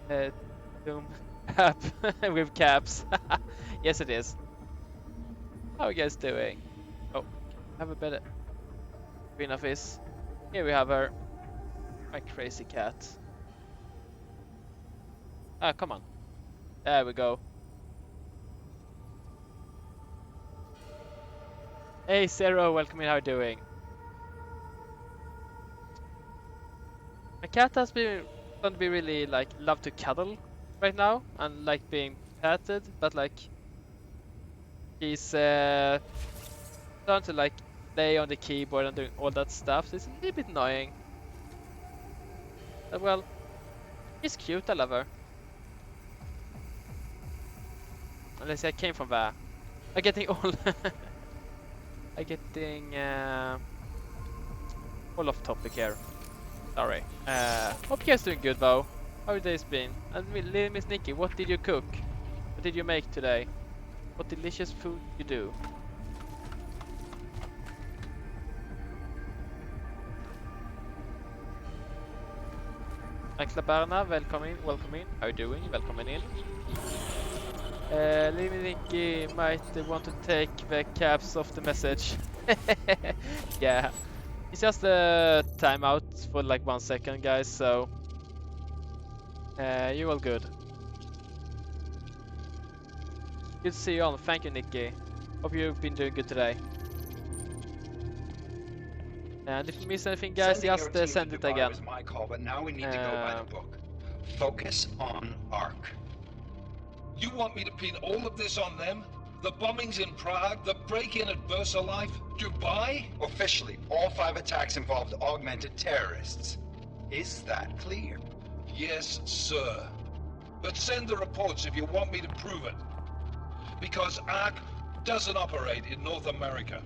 Doom app with caps. Yes, it is. How are you guys doing? Oh, have a better green of this. Here we have her. My crazy cat. Ah, come on. There we go. Hey, Zero, welcome in. How are you doing? My cat has been going to be really like love to cuddle right now and like being patted, but like he's starting to like play on the keyboard and doing all that stuff. So it's a little bit annoying. But well, he's cute. I love her. Unless I came from there. I'm getting all I'm getting all off topic here. Sorry. Hope you guys doing good though. How your days been? And little Miss Nikki, what did you cook? What did you make today? What delicious food you do? Axla Berna, welcome in. How you doing? Welcome in. Little Nikki might want to take the caps off the message. Yeah. It's just a timeout for like 1 second, guys, so you're all good. Good to see you on. Thank you, Nikki. Hope you've been doing good today. And if you miss anything, guys, just send it again. Was my call, but now we need to go by the book. Focus on Ark. You want me to pin all of this on them? The bombings in Prague, the break-in at VersaLife, Dubai? Officially, all 5 attacks involved augmented terrorists. Is that clear? Yes, sir. But send the reports if you want me to prove it. Because Ark doesn't operate in North America.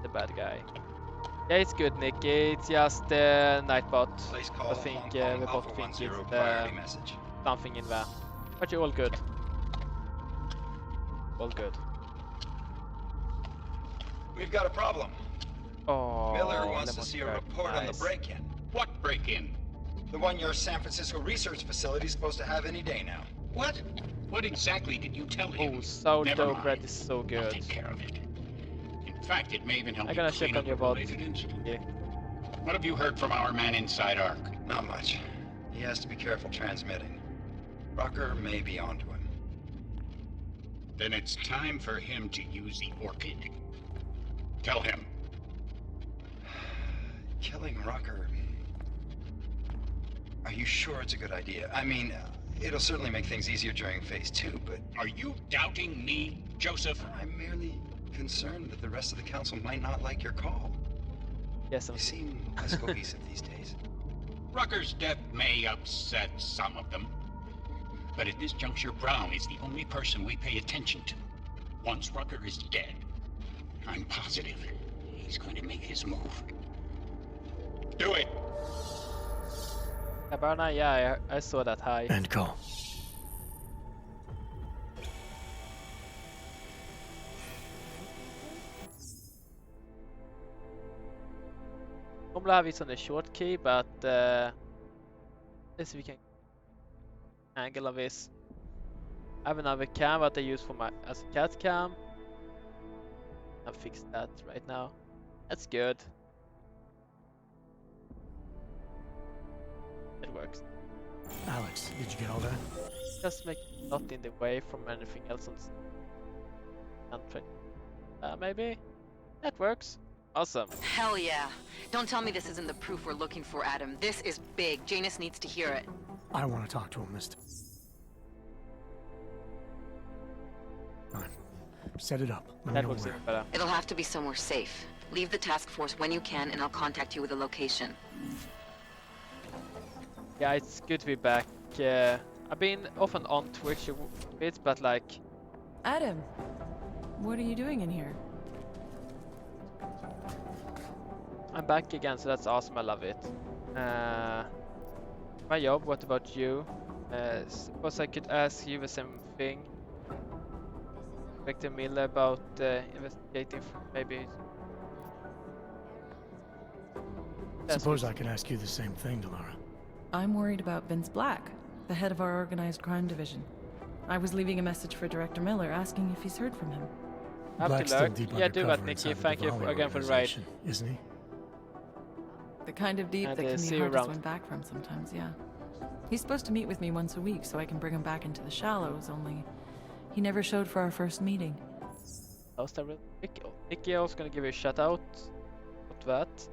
The bad guy. Yeah, it's good, Nicky. It's just Nightbot. I think the bot thinks it's something in there. But you're all good. All good. We've got a problem. Oh, Miller wants to see a report on the break-in. What break-in? The one your San Francisco research facility is supposed to have any day now. What? What exactly did you tell him? Oh, so dope, Red is so good. I'll take care of it. In fact, it may even help I'm you gonna clean check up on your a bot. related incident. Yeah. What have you heard from our man inside Ark? Not much. He has to be careful transmitting. Rucker may be onto him. Then it's time for him to use the Orchid. Tell him. Killing Rucker... Are you sure it's a good idea? I mean, it'll certainly make things easier during Phase 2, but... Are you doubting me, Joseph? I'm merely concerned that the rest of the council might not like your call. Yes, you seem less cohesive these days. Rucker's death may upset some of them. But at this juncture, Brown is the only person we pay attention to. Once Rucker is dead, I'm positive he's going to make his move. doing? Taberna, yeah, I saw that high. End call. Normally I have it on the short key, but let's see if we can angle of this. I have another cam that I use for my as a cat cam. I'll fix that right now. That's good. It works. Alex, did you get all that? Just make not in the way from anything else on country. Maybe that works. Awesome. Hell yeah. Don't tell me this isn't the proof we're looking for, Adam. This is big. Janus needs to hear it. I want to talk to him this time. Set it up. Let me know where. Better. It'll have to be somewhere safe. Leave the task force when you can, and I'll contact you with a location. Yeah, it's good to be back. I've been off and on Twitch a bit, but like... Adam, what are you doing in here? I'm back again, so that's awesome. I love it. My job, what about you? Suppose I could ask you the same thing. Victor Miller about investigating for maybe... Suppose I could ask you the same thing, Delara. I'm worried about Vince Black, the head of our organized crime division. I was leaving a message for Director Miller asking if he's heard from him. Black's still deep yeah, do that, undercover Nikki. inside the Thank you Diwali again for the raid. organization, isn't he? The kind of deep And, that can see be you hard to around. swim back from sometimes, yeah. He's supposed to meet with me once a week so I can bring him back into the shallows, only he never showed for our first meeting. How's that? Nikki, I was gonna give you a shout out. What that?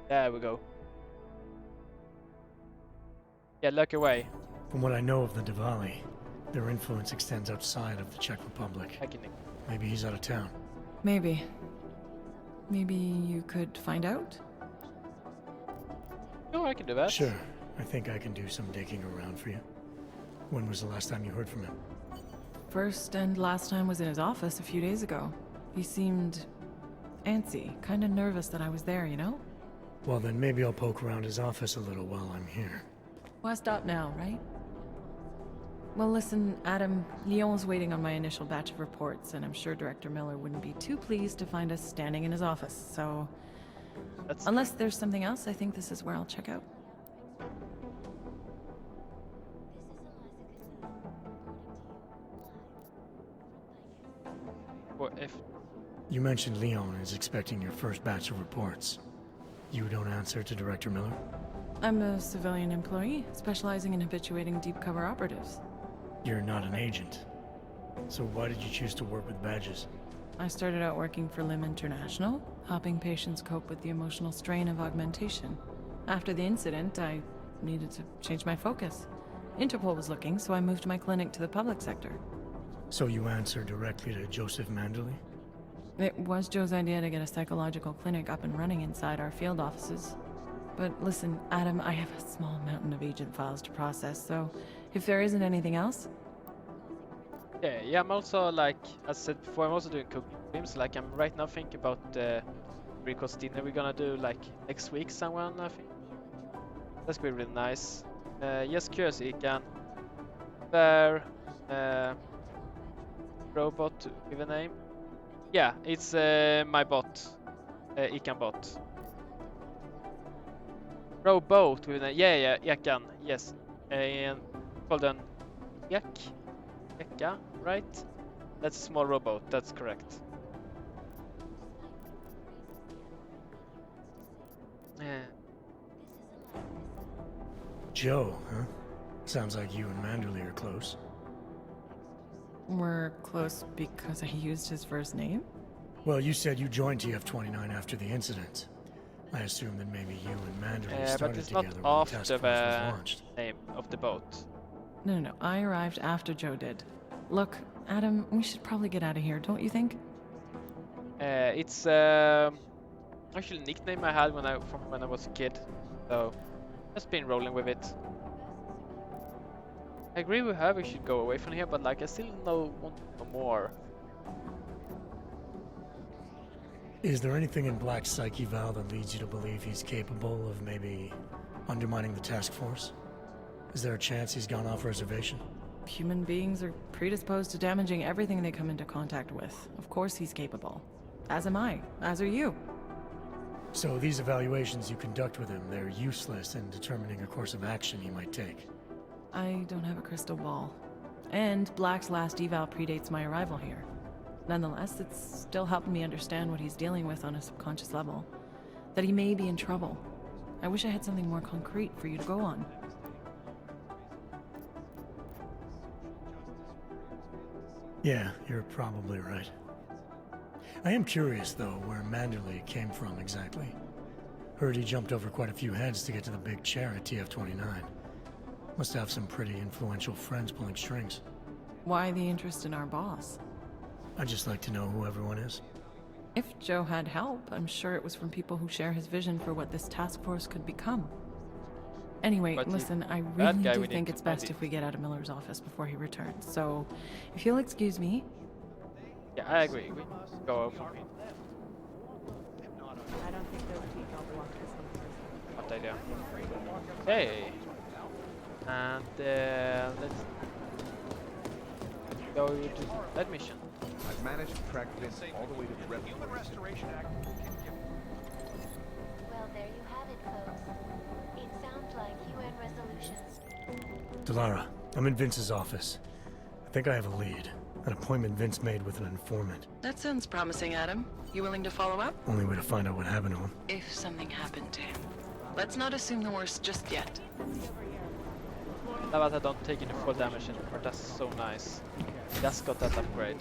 There we go. Yeah, look away. From what I know of the Diwali, their influence extends outside of the Czech Republic. Maybe he's out of town. Maybe. Maybe you could find out? No, I can do that. Sure. I think I can do some digging around for you. When was the last time you heard from him? First and last time was in his office a few days ago. He seemed antsy, kind of nervous that I was there, you know? Well, then maybe I'll poke around his office a little while I'm here. Why stop now, right? Well, listen, Adam, Lyon's waiting on my initial batch of reports, and I'm sure Director Miller wouldn't be too pleased to find us standing in his office, so... Unless there's something else, I think this is where I'll check out. What if... You mentioned Leon is expecting your first batch of reports. You don't answer to Director Miller? I'm a civilian employee, specializing in habituating deep cover operatives. You're not an agent. So why did you choose to work with badges? I started out working for LIM International, helping patients cope with the emotional strain of augmentation. After the incident, I needed to change my focus. Interpol was looking, so I moved my clinic to the public sector. So you answer directly to Joseph Mandley? It was Joe's idea to get a psychological clinic up and running inside our field offices. But listen, Adam, I have a small mountain of agent files to process, so if there isn't anything else... Yeah, I'm also, like, as I said before, I'm also doing cooking streams. Like, I'm right now thinking about the three-course dinner we're gonna do, like, next week someone, I think. That's gonna be really nice. Just curious, Ikan. Where, robot with a name? Yeah, it's my bot. Ikan bot. Robot with a name. Yeah, Ikan, yes. And called an Eka, right? That's a small robot, that's correct. Joe, huh? Sounds like you and Manderley are close. We're close because I used his first name? Well, you said you joined TF-29 after the incident. I assume that maybe you and Manderley started but it's not together when the task after force was the launched. name of the boat. No, I arrived after Joe did. Look, Adam, we should probably get out of here, don't you think? It's actually a nickname I had when I was a kid, so just been rolling with it. I agree with her, we should go away from here, but like I still want to know more. Is there anything in Black's psyche, Val, that leads you to believe he's capable of maybe undermining the task force? Is there a chance he's gone off reservation? Human beings are predisposed to damaging everything they come into contact with. Of course he's capable. As am I. As are you. So these evaluations you conduct with him, they're useless in determining a course of action he might take. I don't have a crystal ball. And Black's last eval predates my arrival here. Nonetheless, it's still helping me understand what he's dealing with on a subconscious level. That he may be in trouble. I wish I had something more concrete for you to go on. Yeah, you're probably right. I am curious, though, where Manderley came from exactly. Heard he jumped over quite a few heads to get to the big chair at TF-29. Must have some pretty influential friends pulling strings. Why the interest in our boss? I'd just like to know who everyone is. If Joe had help, I'm sure it was from people who share his vision for what this task force could become. Anyway, But listen, I bad really guy, do we need think to it's find best it. if we get out of Miller's office before he returns. So, if you'll excuse me. Yeah, I agree. We go from here. I don't think those people block this one. What idea? Hey! And let's go to that mission. I've managed to track Vince all the way to the Red Human Restoration Act can give. Well, there you have it, folks. It sounds like UN resolutions. Delara, I'm in Vince's office. I think I have a lead. An appointment Vince made with an informant. That sounds promising, Adam. You willing to follow up? Only way to find out what happened to him. If something happened to him. Let's not assume the worst just yet. Love that I don't take any full damage anymore. That's so nice. Just got that upgrade.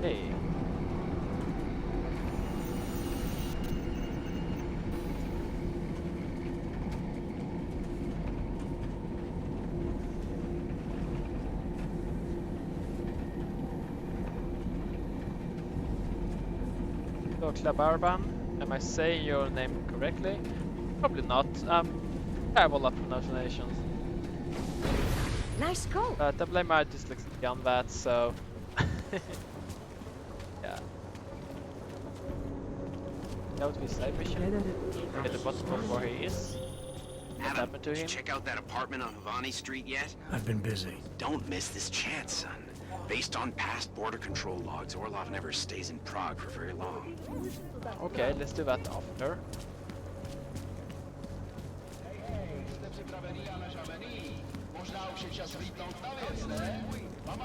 Hey. Barban, am I saying your name correctly? Probably not. Terrible at pronunciations. Nice go. But I blame my dyslexia on that, so yeah. That would be side mission. At the bottom of where he is. What Adam, happened to did him? you check out that apartment on Havani Street yet? I've been busy. Don't miss this chance, son. Based on past border control logs, Orlov never stays in Prague for very long. Okay, let's do that after.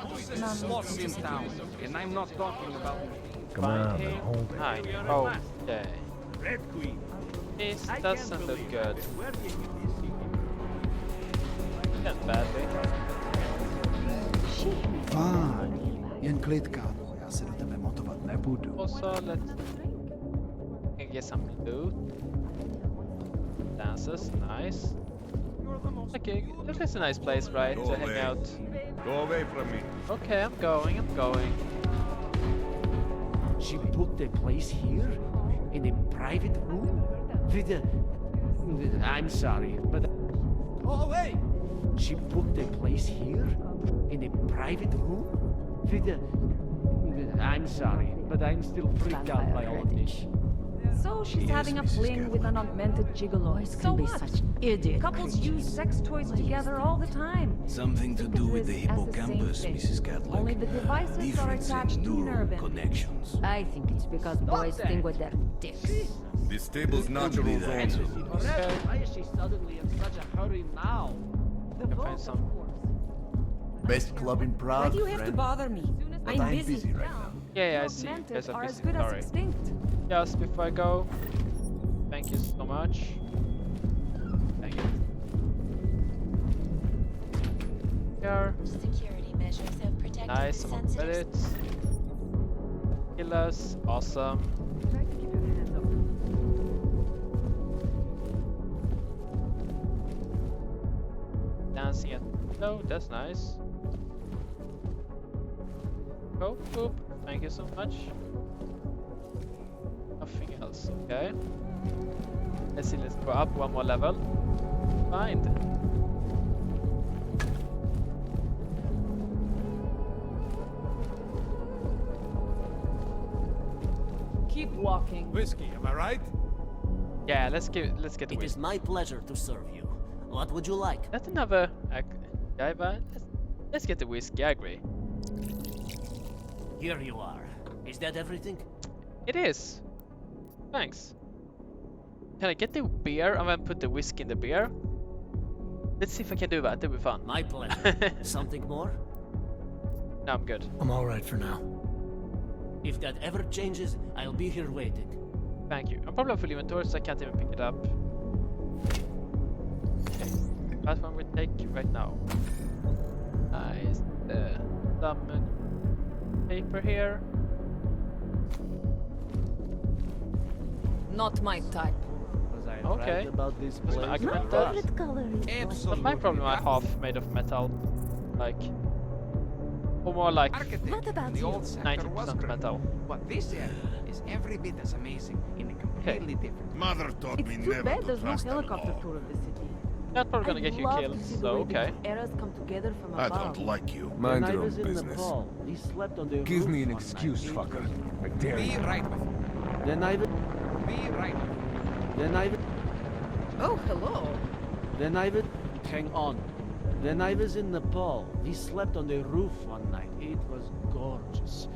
Who's this boss in town? And I'm not talking about me. Come on, Find him. hold it. Hi. Oh, okay. Red Queen. This doesn't look good. Not badly. Fajn, jen klid, kámo. Já se do tebe motovat nebudu. Also, let's get some loot. Dances, nice. Okay, this is a nice place, right? Go to hang away. out. Go away from me. Okay, I'm going. She booked a place here? In a private room? With a... I'm sorry, but... Go away! She booked a place here? In a private room? With a... I'm sorry, but I'm still freaked out by all of this. So she's having a fling with an augmented gigolo. So can be what? such idiot Couples creatures. use sex toys together all the time. Something to do with the Think of this as the hippocampus, same thing. Mrs. Catlett. Only the devices are Difference attached in to neural nerve endings. connections. I think it's because boys that. think with their dicks. This table's natural zone. Why is she suddenly in such a hurry now? Can find some. Best club in Prague, Why do you have to friend. bother me? But I'm I'm busy. busy right now. Yeah, I see. Augmented Yes, I'm are as busy. good as Sorry. extinct. Just before I go, thank you so much. Thank you. Here. Security measures have protected Nice, the some more sensitive. credits. Killers, awesome. Dancing at no, that's nice. Oh, boop. Thank you so much. Nothing else, okay. Let's see, let's go up one more level. Find. keep walking. Whiskey, am I right? Yeah, let's get the It whiskey. is my pleasure to serve you. What would you like? That's another guy, but let's get the whiskey. I agree. Here you are. Is that everything? It is. Thanks. Can I get the beer and then put the whiskey in the beer? Let's see if I can do that. That'll be fun. My pleasure. Something more? No, I'm good. I'm all right for now. If that ever changes, I'll be here waiting. Thank you. I'm probably full inventory, so I can't even pick it up. Okay. That one we take right now. Nice. Some paper here. Not my type. Was I Okay. right about this What's place? my argument there? It's not my problem. I half made of metal, like, or more like What about the old sector was 90% great, metal. but this area is every bit as amazing in a completely different. Mother taught me It's too never bad to there's no trust an helicopter orc. tour of the city. That's probably gonna get you I'd love killed. to see the So way okay. the eras come together from I above. don't like you. When Mind I your own was in business. Nepal, we slept on the Give roof me an one excuse, night. fucker. I dare Be you. right with you. Then I was... Be right with you. Then I was... Oh, hello. Then I was... Hang on. Then I was in Nepal. We slept on the roof one night. It was gorgeous.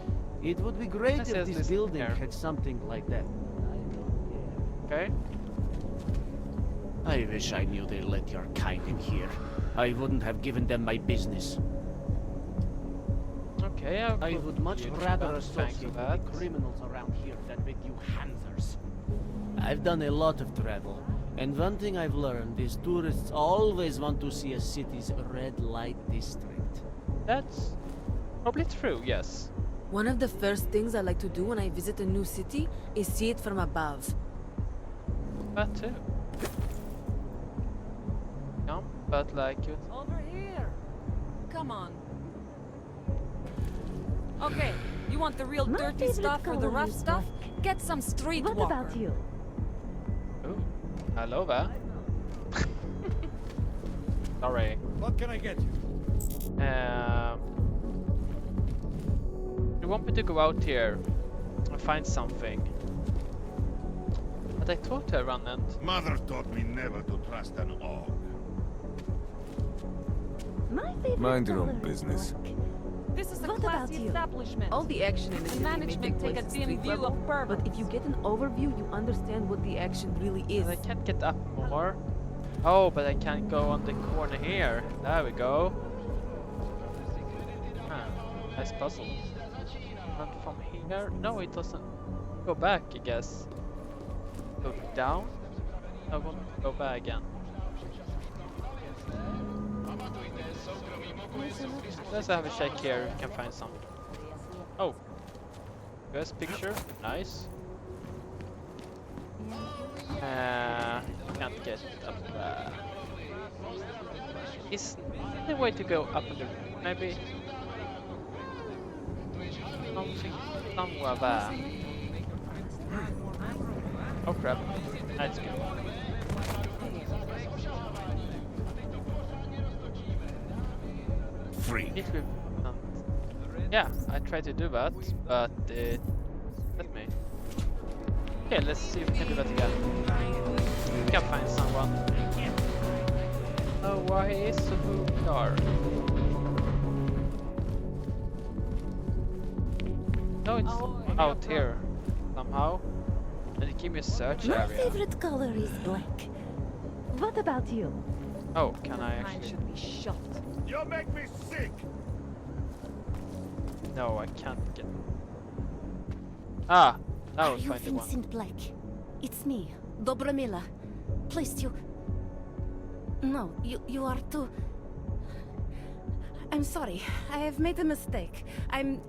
It would be great This if is this this building here. had something like that. Okay. I wish I knew they let your kind in here. I wouldn't have given them my business. Okay. I would much rather Thank you associate for with that. the criminals around here than with you Hanthers. I've done a lot of travel, and one thing I've learned is tourists always want to see a city's red light district. That's probably true. Yes. One of the first things I like to do when I visit a new city is see it from above. That too. No, but like you. Over here. Come on. Okay, you want the real My dirty favorite stuff or the color rough is stuff? Get some streetwalker. What about you? Oh, hello there. Sorry. What can I get you? You want me to go out here and find something? But I thought I ran it. Mother taught me never to trust an orc. My favorite Mind your own color is business. black. This is a What about classy you? establishment. All the action in the city may Management take take place a at dim street view level, of perverts. but if you get an overview, you understand what the action really is. I can't get up more. Oh, but I can't go on the corner here. There we go. Huh, nice puzzle. And from here? No, it doesn't. Go back, I guess. Go down? I want to go back again. Let's have a check here if we can find some. Oh. Best picture. Nice. Can't get up there. Is the way to go up on the roof? Maybe something somewhere there. Oh crap. That's good. Freak. It will, yeah, I tried to do that, but it let me. Okay, let's see if we can do that again. We can find someone. Oh, why is so dark? No, it's out here somehow. And it gave me a search My area. favorite color is black. What about you? Oh, can I actually? should be shot. You make me sick. No, I can't get. Ah, that Are was you find the one. Vincent Black? It's me, Dobramila. Please, you... No, you are too... I'm sorry. I have made a mistake. I'm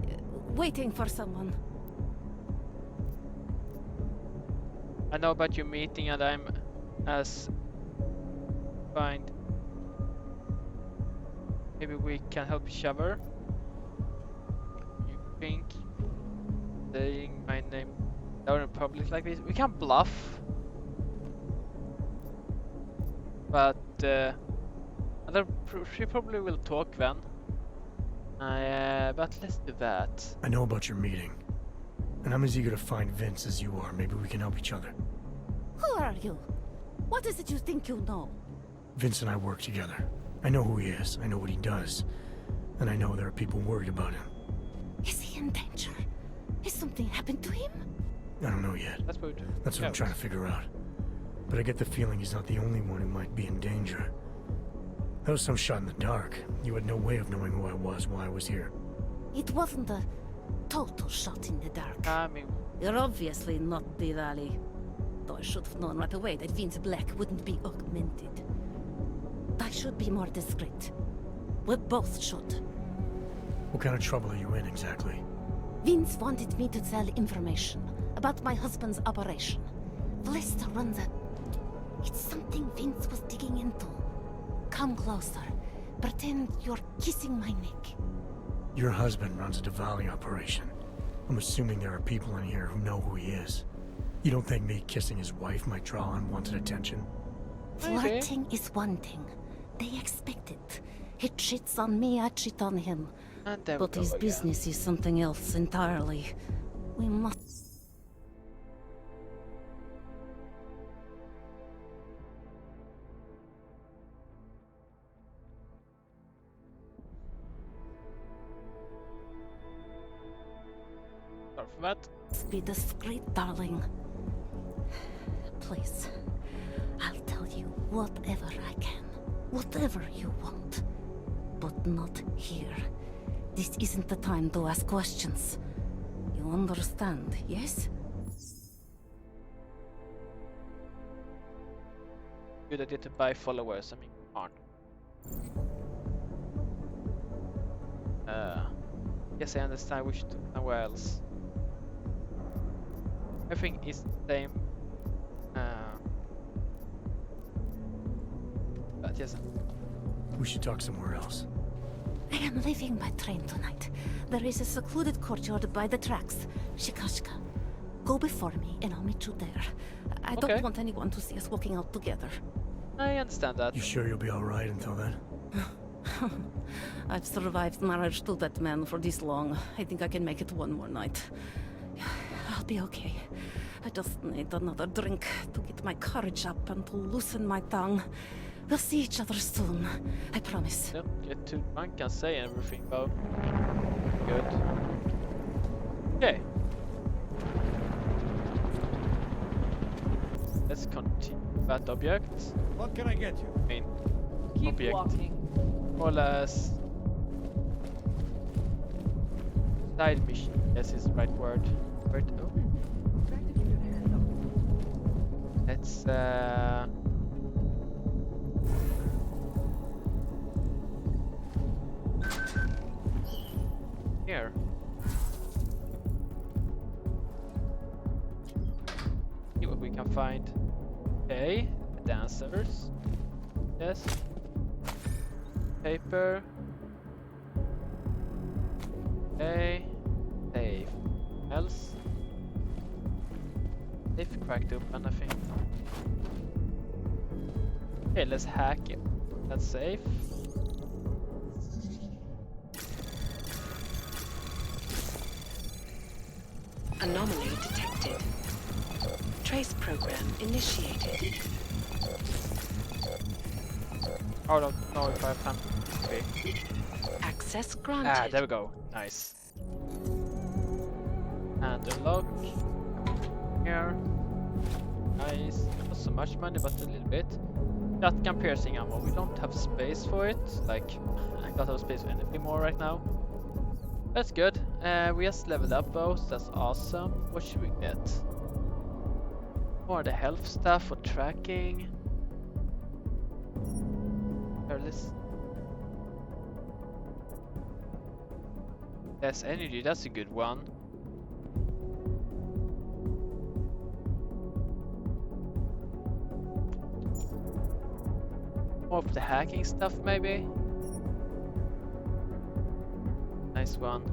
waiting for someone. I know about your meeting, and I'm as find. Maybe we can help each other. You think saying my name down in public like this? We can bluff, but she probably will talk then. But let's do that. I know about your meeting. And I'm as eager to find Vince as you are. Maybe we can help each other. Who are you? What is it you think you know? Vince and I work together. I know who he is. I know what he does. And I know there are people worried about him. Is he in danger? Has something happened to him? I don't know yet. That's what I'm trying to figure out. But I get the feeling he's not the only one who might be in danger. That was some shot in the dark. You had no way of knowing who I was while I was here. It wasn't a total shot in the dark. I mean... You're obviously not the Valley. Though I should have known right away that Vince Black wouldn't be augmented. I should be more discreet. We both should. What kind of trouble are you in, exactly? Vince wanted me to tell information about my husband's operation. Vlista runs a... It's something Vince was digging into. Come closer. Pretend you're kissing my neck. Your husband runs a Diwali operation. I'm assuming there are people in here who know who he is. You don't think me kissing his wife might draw unwanted attention? Flirting is one thing. They expect it. He cheats on me, I cheat on him. But his business is something else entirely. We must... Be discreet, darling. Please. I'll tell you whatever I can. Whatever you want. But not here. This isn't the time to ask questions. You understand, yes? Good idea to buy followers, I mean, come on. Yes, I understand, we should do somewhere else. Everything is the same. But yes. We should talk somewhere else. I am leaving by train tonight. There is a secluded courtyard by the tracks. Shikashka. Go before me and I'll meet you there. I don't want anyone to see us walking out together. I understand that. You sure you'll be alright until then? I've survived marriage to that man for this long. I think I can make it one more night. I'll be okay. I just need another drink to get my courage up and to loosen my tongue. We'll see each other soon. I promise. Don't get too drunk and say everything about. Good. Okay. Let's continue that object. What can I get you? Main Keep object. walking. More or less. Side mission. This is the right word. Word. Oh. Let's here. See what we can find. Okay, dancers. Yes. Paper. Okay. Save. Else. Safe cracked open, I think. Okay, let's hack it. That's safe. Anomaly detected. Trace program initiated. I don't know if I have time. Okay. Access granted. Ah, there we go. Nice. And unlock. Here. Nice. Not so much money, but a little bit. Shotgun piercing ammo. We don't have space for it. Like, I don't have space for anything more right now. That's good. We just leveled up both. That's awesome. What should we get? More of the health stuff for tracking. Careless. Yes, energy. That's a good one. More of the hacking stuff, maybe. Nice one.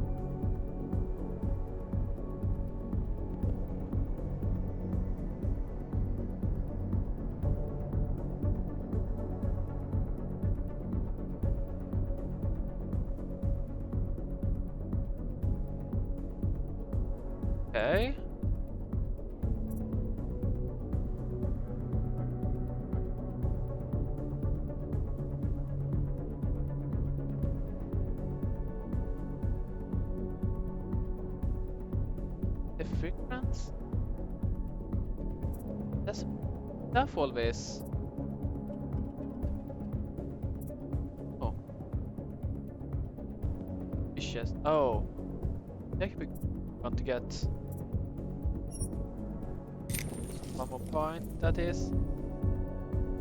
Okay. The frequency? That's tough always. Oh. Vicious. Oh. That could be fun to get. One more point, that is.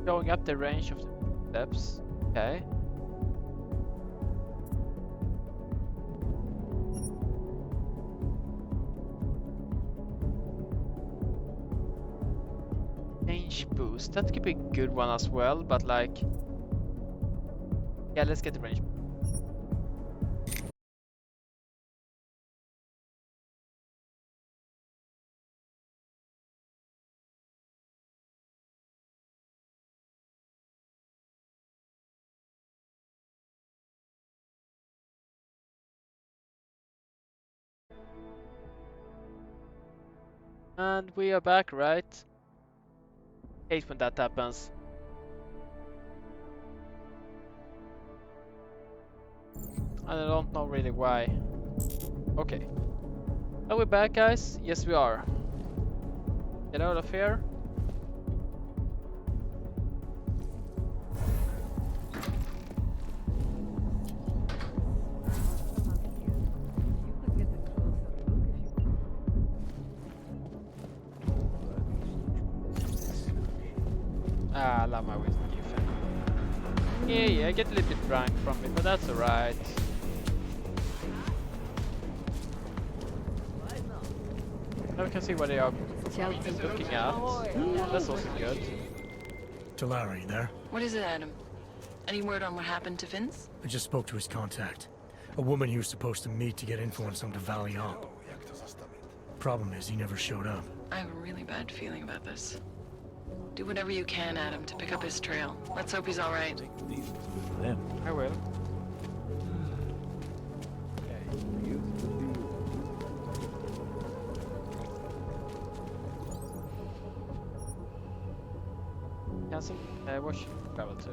Going up the range of the steps. Okay. Range boost. That could be a good one as well, but like... Yeah, let's get the range. And we are back, right? Hate when that happens. And I don't know really why. Okay. Are we back, guys? Yes, we are. Get out of here. Ah, I love my whiskey. Yeah, I get a little bit drunk from it, but that's alright. Now we can see what they are looking at. That's also good. Talara, you there? What is it, Adam? Any word on what happened to Vince? I just spoke to his contact. A woman he was supposed to meet to get info on some Valley op. Problem is, he never showed up. I have a really bad feeling about this. Do whatever you can, Adam, to pick up his trail. Let's hope he's all right. I will. Cancel. Watch travel to.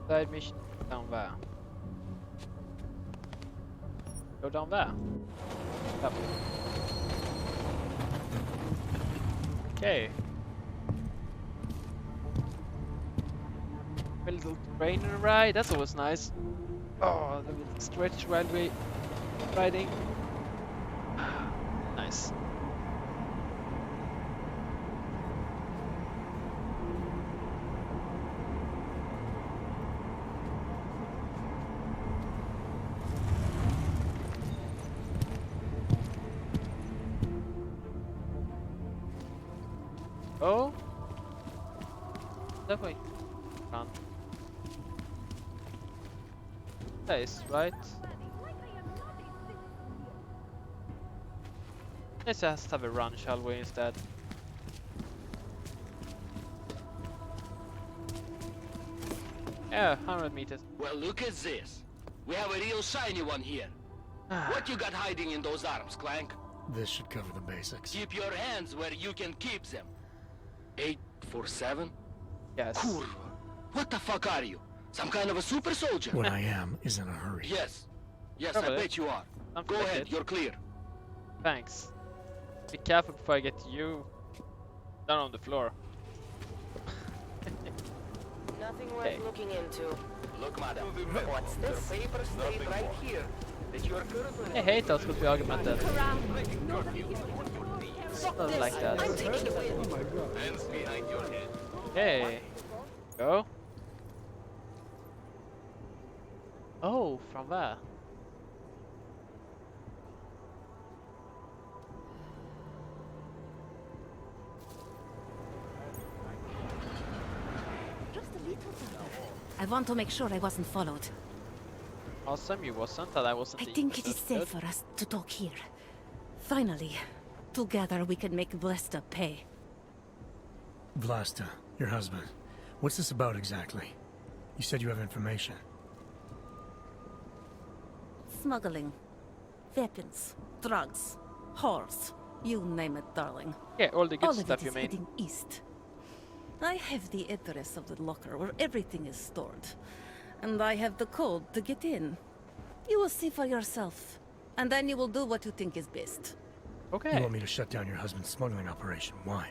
Side mission down there. Go down there. Up. Okay. A little train ride, that's always nice. Oh, the little stretch railway riding. Nice. Oh, definitely run. Nice, right? Let's just have a run, shall we, instead? Yeah, 100 meters. Well, look at this. We have a real shiny one here. What you got hiding in those arms, Clank? This should cover the basics. Keep your hands where you can keep them. 847? Yes. Kurva. What the fuck are you? Some kind of a super soldier? What I am is in a hurry. Yes. Yes, Probably. I bet you are. Go ahead, you're clear. Thanks. Be careful before I get you down on the floor. Nothing worth looking into. Look, madam. What's this? The paper state right here that you are currently... I hate those could be augmented. Not like that. I'm taking it. Oh my god. Hands behind your head. Okay. Go. Oh, from there. Just a little further. I want to make sure I wasn't followed. Awesome, you wasn't, that I wasn't. I think it is safe for us to talk here. Finally, together we can make Vlasta pay. Vlasta, your husband. What's this about exactly? You said you have information. Smuggling. Weapons. Drugs. whores. You name it, darling. Yeah, all the good All stuff of it you is mean. heading east. I have the address of the locker where everything is stored. And I have the code to get in. You will see for yourself. And then you will do what you think is best. Okay. You want me to shut down your husband's smuggling operation? Why?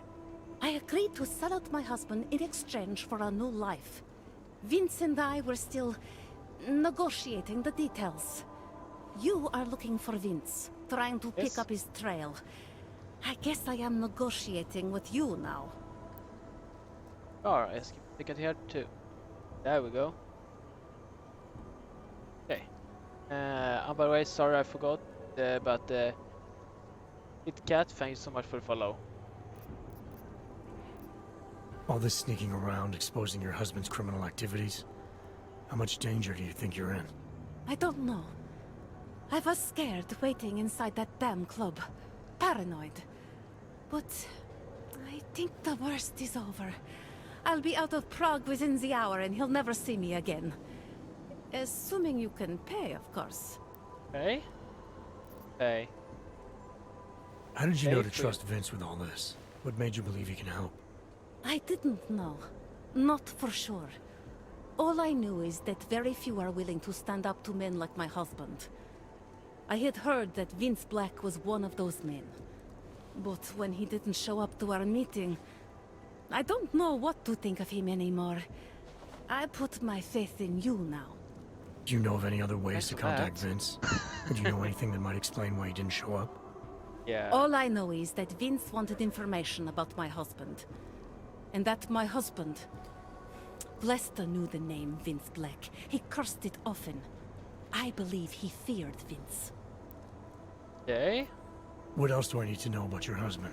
I agreed to sell out my husband in exchange for a new life. Vince and I were still negotiating the details. You are looking for Vince, trying to pick up his trail. I guess I am negotiating with you now. Alright, let's keep a ticket here too. There we go. Okay. By the way, sorry I forgot about the Kit Kat. Thank you so much for the follow. All this sneaking around, exposing your husband's criminal activities. How much danger do you think you're in? I don't know. I was scared waiting inside that damn club. Paranoid. But I think the worst is over. I'll be out of Prague within the hour and he'll never see me again. Assuming you can pay, of course. Pay? Pay. How did you know to trust Vince with all this? What made you believe he can help? I didn't know. Not for sure. All I knew is that very few are willing to stand up to men like my husband. I had heard that Vince Black was one of those men. But when he didn't show up to our meeting, I don't know what to think of him anymore. I put my faith in you now. Do you know of any other ways to contact Vince? Or do you know anything that might explain why he didn't show up? Yeah. All I know is that Vince wanted information about my husband. And that my husband... Lester knew the name Vince Black. He cursed it often. I believe he feared Vince. Okay. What else do I need to know about your husband?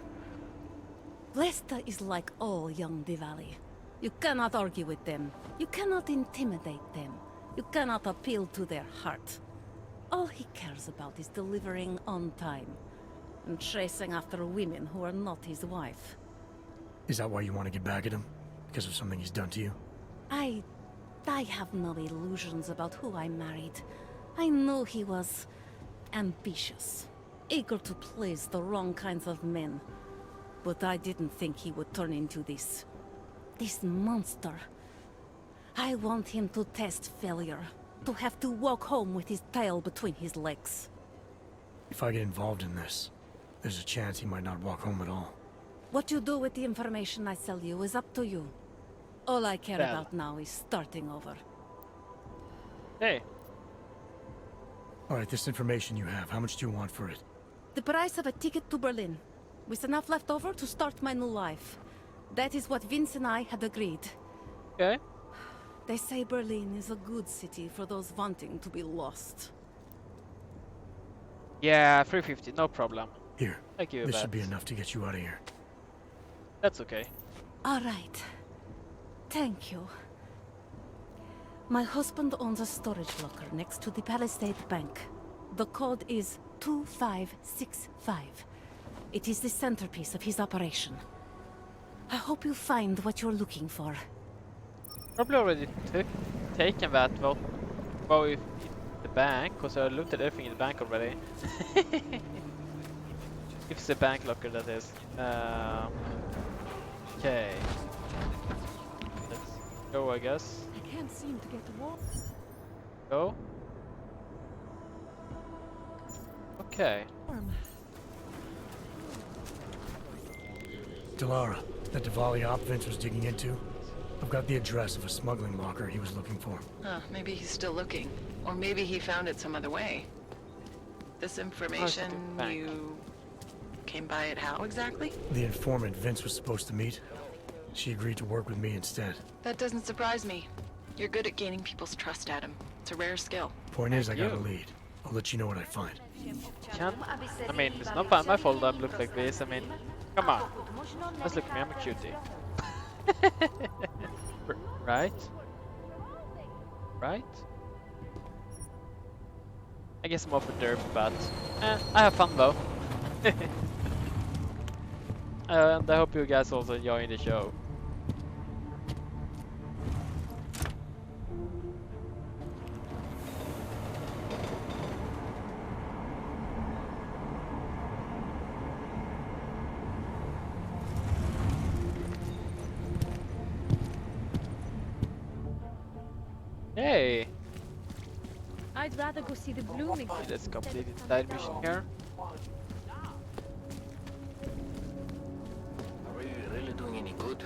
Lester is like all young Diwali. You cannot argue with them. You cannot intimidate them. You cannot appeal to their heart. All he cares about is delivering on time. And chasing after women who are not his wife. Is that why you want to get back at him? Because of something he's done to you? I have no illusions about who I married. I knew he was ambitious, eager to please the wrong kinds of men. But I didn't think he would turn into this monster. I want him to test failure, to have to walk home with his tail between his legs. If I get involved in this, there's a chance he might not walk home at all. What you do with the information I sell you is up to you. All I care about now is starting over. Hey. Alright, this information you have, how much do you want for it? The price of a ticket to Berlin, with enough left over to start my new life. That is what Vince and I had agreed. Okay. They say Berlin is a good city for those wanting to be lost. Yeah, 350, no problem. Here, Thank you. this should be enough to get you out of here. That's okay. All right. Thank you. My husband owns a storage locker next to the Palisade Bank. The code is 2565. It is the centerpiece of his operation. I hope you find what you're looking for. Probably already taken that, well, if the bank, because I looked at everything in the bank already. If it's a bank locker, that is. Okay. Let's go, I guess. I can't seem to get the wall. Go. Okay. Delara, that Diwali op Vince was digging into? I've got the address of a smuggling locker he was looking for. Maybe he's still looking. Or maybe he found it some other way. This information, you came by it how exactly? The informant Vince was supposed to meet. She agreed to work with me instead. That doesn't surprise me. You're good at gaining people's trust, Adam. It's a rare skill. Point is, I got a lead. I'll let you know what I find. I mean, it's not my fault I look like this. I mean, come on. Just look at me, I'm a cutie. Right? Right? I guess I'm off a derp, but I have fun though. And I hope you guys also enjoying the show. Hey! I'd rather go see the blooming. Let's complete the side mission here. Are we really doing any good?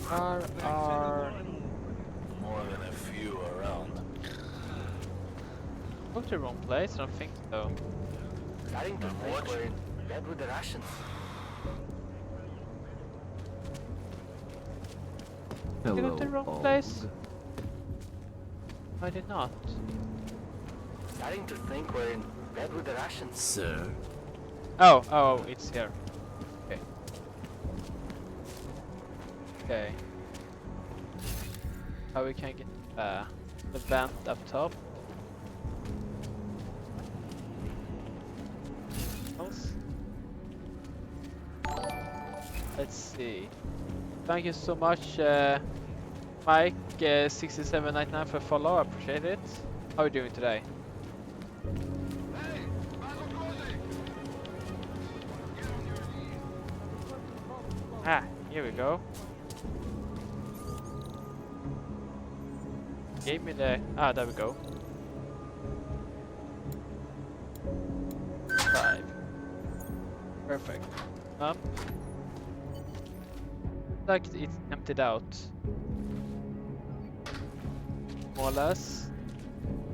Are More than a few around. go to the wrong place? I don't think so. Starting to think we're in bed with the Russians. Did I go to the wrong place? I did not. Starting to think we're in bed with the Russians. Sir? Oh, it's here. Okay. Okay. How we can get the vent up top. Else? Let's see. Thank you so much, Mike 6799 for follow. I appreciate it. How are you doing today? Ah, here we go. Gave me the there we go. 5. Perfect. Like it's emptied out. More or less.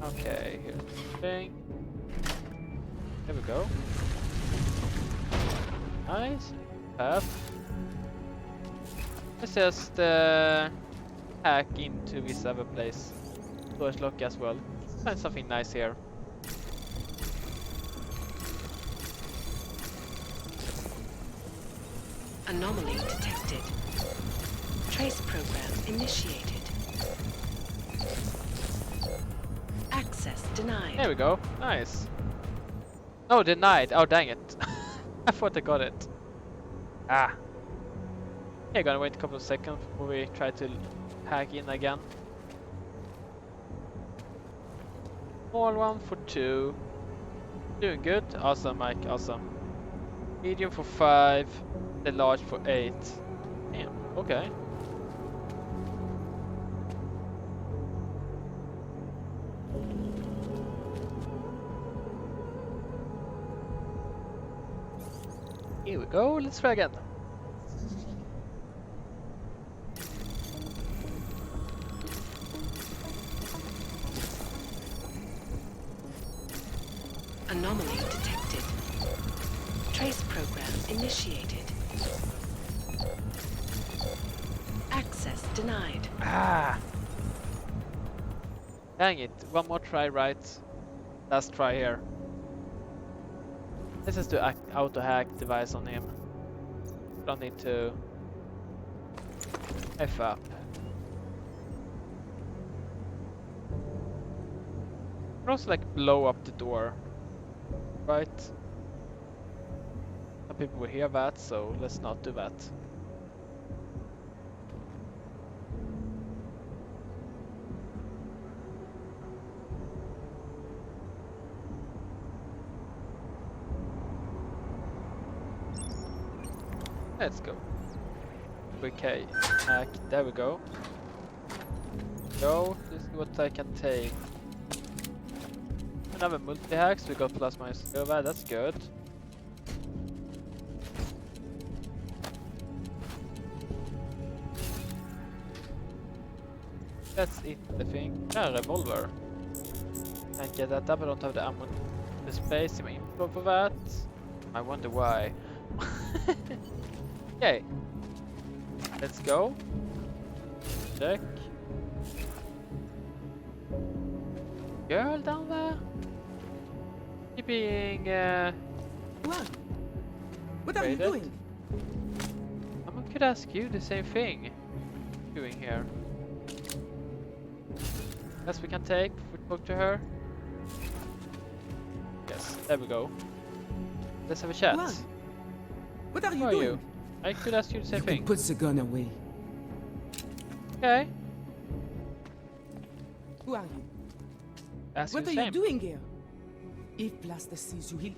Okay, here's the thing. There we go. Nice. Let's just hack into this other place. Storage lock as well. Find something nice here. Anomaly detected. Trace program initiated. Access denied. There we go. Nice. No, denied. Oh, dang it. I thought I got it. Ah. Okay, gonna wait a couple of seconds before we try to hack in again. Small one for 2. Doing good. Awesome, Mike. Awesome. Medium for 5. The large for 8. Damn. Okay. Here we go. Let's try again. Anomaly detected. Trace program initiated. Access denied. Ah! Dang it. One more try, right? Last try here. This is the auto hack device on him. Don't need to F up. Can also like blow up the door, right? Some people will hear that, so let's not do that. Let's go. Okay, hack. There we go. Go. This is what I can take. Another multi-hack, so we got plus minus silver. That's good. That's it, I think. A revolver. Can't get that up. I don't have the ammo, the space in my info for that. I wonder why. Okay. Let's go. Check. Girl down there? You being What? What are you raided? doing? I could ask you the same thing. Doing here. Yes, we can take if we talk to her. Yes, there we go. Let's have a chat. What are you Who are doing? you? I could ask you the same You thing. can put the gun away. Okay. Who are you? Ask What you are the you same. doing here? If Blaster sees you,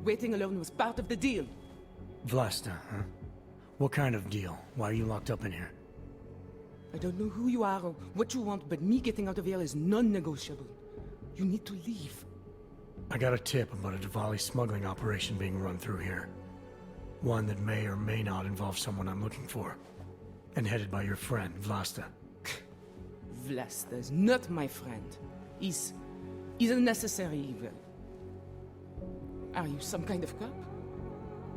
waiting alone was part of the deal. Vlasta, huh? What kind of deal? Why are you locked up in here? I don't know who you are or what you want, but me getting out of here is non-negotiable. You need to leave. I got a tip about a Diwali smuggling operation being run through here. One that may or may not involve someone I'm looking for. And headed by your friend, Vlasta. Vlasta is not my friend. He's a necessary evil. Are you some kind of cop?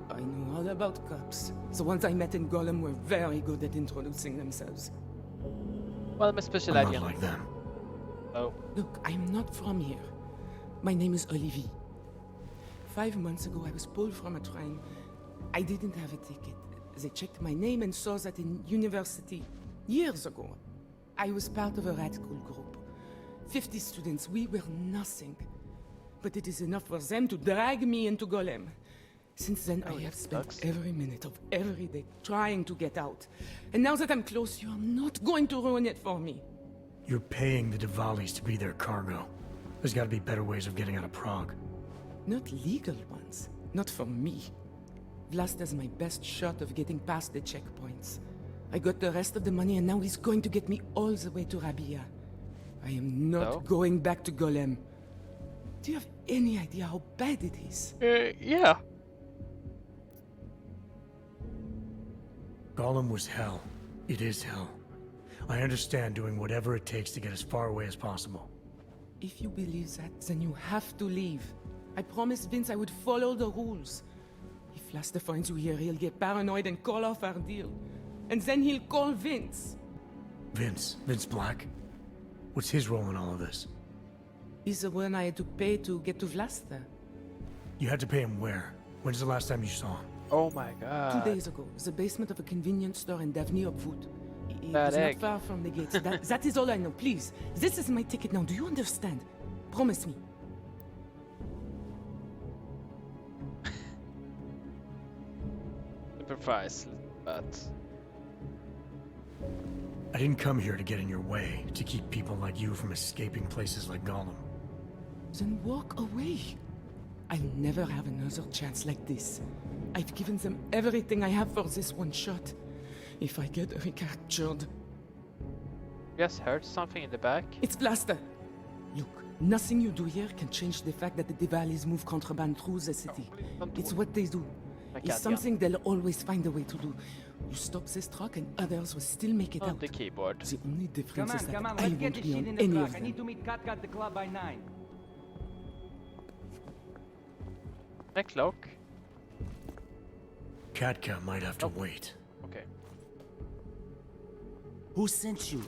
I know all about cops. The ones I met in Golem were very good at introducing themselves. Well, I'm a special I'm agent. not like them. Oh. Look, I'm not from here. My name is Olivier. 5 months ago, I was pulled from a train. I didn't have a ticket. They checked my name and saw that in university, years ago. I was part of a radical group. 50 students, we were nothing. But it is enough for them to drag me into Golem. Since then, I have spent every minute of every day trying to get out. And now that I'm close, you are not going to ruin it for me. You're paying the Diwalis to be their cargo. There's gotta be better ways of getting out of Prague. Not legal ones. Not for me. Vlasta's my best shot of getting past the checkpoints. I got the rest of the money and now he's going to get me all the way to Rabia. I am not going back to Golem. Do you have any idea how bad it is? Yeah. Golem was hell. It is hell. I understand doing whatever it takes to get as far away as possible. If you believe that, then you have to leave. I promised Vince I would follow the rules. If Vlasta finds you here, he'll get paranoid and call off our deal. And then he'll call Vince. Vince Black? What's his role in all of this? He's the one I had to pay to get to Vlasta. You had to pay him where? When's the last time you saw him? Oh my god. 2 days ago, the basement of a convenience store in Davni Obwood. It Bad was egg. not far from the gates. That is all I know. Please, this is my ticket now. Do you understand? Promise me. Sympathize, but I didn't come here to get in your way, to keep people like you from escaping places like Gollum. Then walk away. I'll never have another chance like this. I've given them everything I have for this one shot. If I get recaptured... Yes, heard something in the back. It's Vlasta. Look, nothing you do here can change the fact that the Diwalis move contraband through the city. It's what they do. It's something they'll always find a way to do. You stop this truck and others will still make it out. The keyboard. The only difference is that Come on, I let's get won't this be shit on in the any truck. of I them. need to meet Kat at the club by 9. Clock. Katka might have to wait. Okay. Who sent you?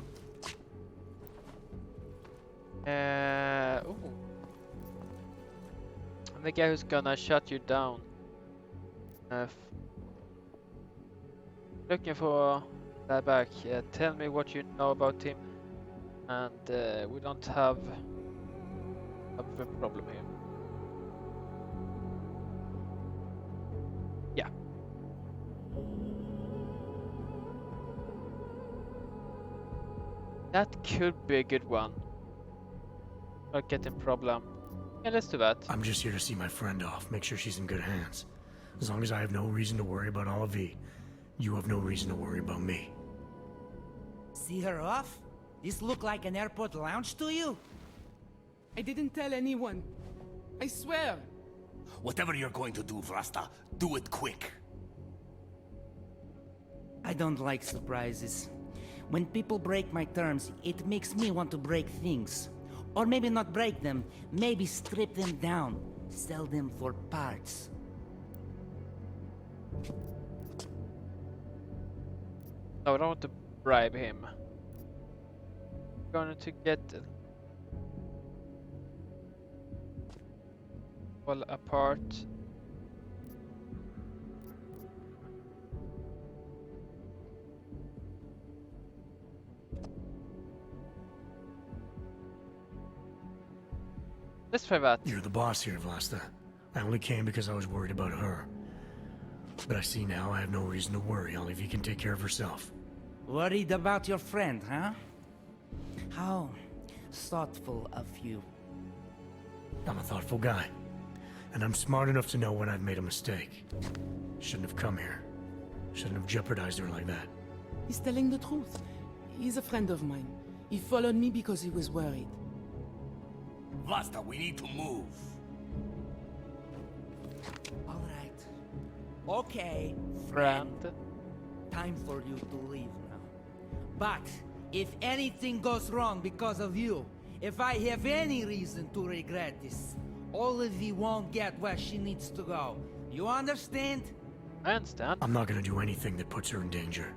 Ooh. I'm the guy who's gonna shut you down. Looking for that back. Tell me what you know about him, and we don't have a problem here. Yeah. That could be a good one. Not getting problem. Yeah, let's do that. I'm just here to see my friend off, make sure she's in good hands. As long as I have no reason to worry about Olivier, you have no reason to worry about me. See her off? This look like an airport lounge to you? I didn't tell anyone. I swear. Whatever you're going to do, Vlasta, do it quick. I don't like surprises. When people break my terms, it makes me want to break things. Or maybe not break them, maybe strip them down, sell them for parts. No, I don't want to bribe him. Going to get fall apart. Let's try that. You're the boss here, Vlasta. I only came because I was worried about her. But I see now I have no reason to worry. Olivier can take care of herself. Worried about your friend, huh? How thoughtful of you. I'm a thoughtful guy. And I'm smart enough to know when I've made a mistake. Shouldn't have come here. Shouldn't have jeopardized her like that. He's telling the truth. He's a friend of mine. He followed me because he was worried. Basta, we need to move. All right. Okay, Friend. time for you to leave now. But if anything goes wrong because of you, if I have any reason to regret this, Olivia won't get where she needs to go. You understand? I understand. I'm not gonna do anything that puts her in danger.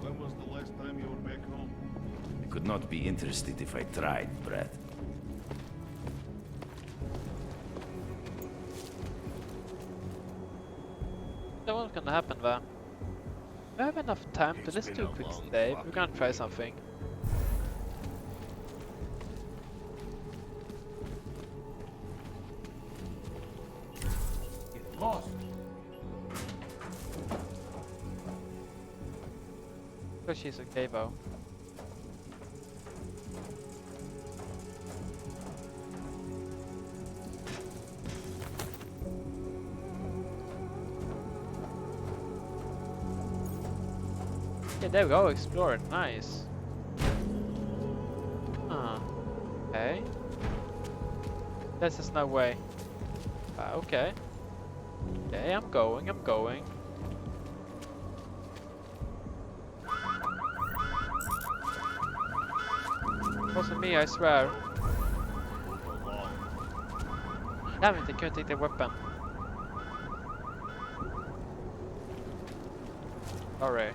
When was the last time you were back home? I could not be interested if I tried, Brad. So what's gonna happen there? We have enough time to let's do a quick save. We're gonna try something. Get lost. Because she's okay though. Yeah, there we go, explore it, nice. Huh. Okay. There's just no way. Okay. Okay, I'm going. Wasn't me, I swear. Damn it, they couldn't take their weapon. Sorry.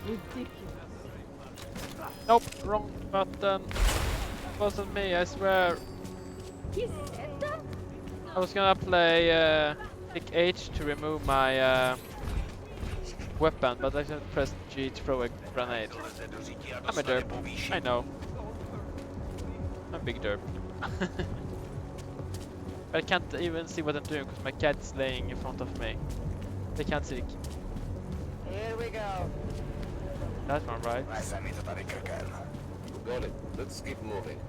Ridiculous. Nope, wrong button. Wasn't me, I swear. I was gonna play click H to remove my weapon, but I just pressed G to throw a grenade. I'm a derp. I know. I'm a big derp. I can't even see what I'm doing because my cat's laying in front of me. They can't see. Here we go. That one, right? Got it. Let's keep moving.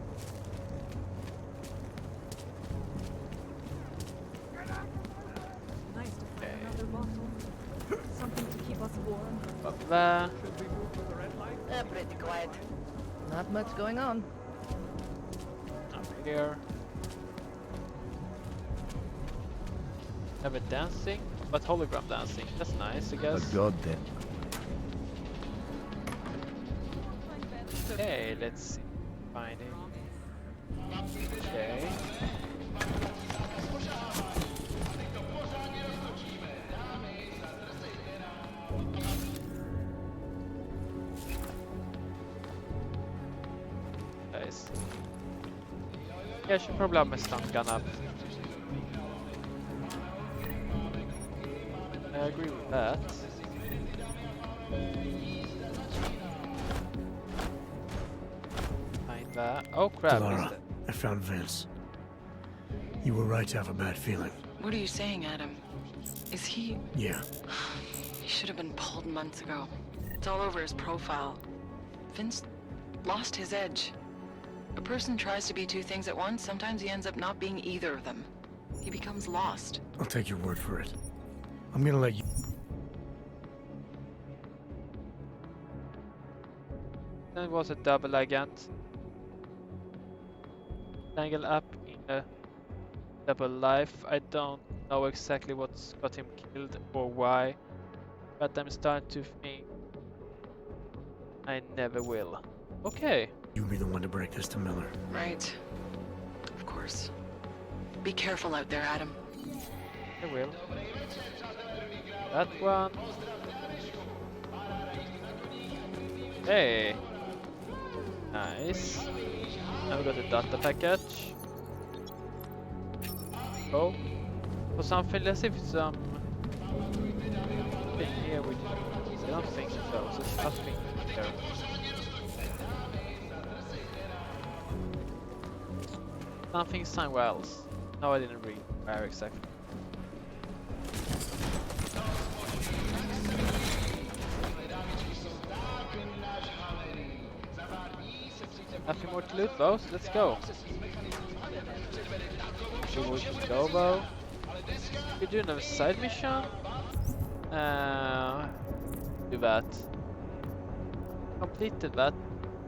Nice to find another bottle. Something to keep us warm. Up there. Pretty quiet. Not much going on. Up here. Have it dancing, but hologram dancing. That's nice, I guess. But God then. Okay, let's see. Find it. Okay. Nice. Yeah, I should probably have my stun gun up. I agree with that. Find that. Oh crap. Lara, I found Vince. You were right to have a bad feeling. What are you saying, Adam? Is he... Yeah. He should have been pulled months ago. It's all over his profile. Vince lost his edge. A person tries to be two things at once, sometimes he ends up not being either of them. He becomes lost. I'll take your word for it. I'm gonna let you... That was a double agent. Tangle up in a double life. I don't know exactly what's got him killed or why, but I'm starting to think I never will. Okay. You be the one to break this to Miller. Right. Of course. Be careful out there, Adam. I will. That one. Hey. Nice. Now we got the data package. Oh. For something, let's see if it's some thing here with... I don't think so. There's nothing there. Something somewhere else. No, I didn't read where exactly. Nothing more to loot though, so let's go. see where we can go though. We do another side mission. Do that. Completed that.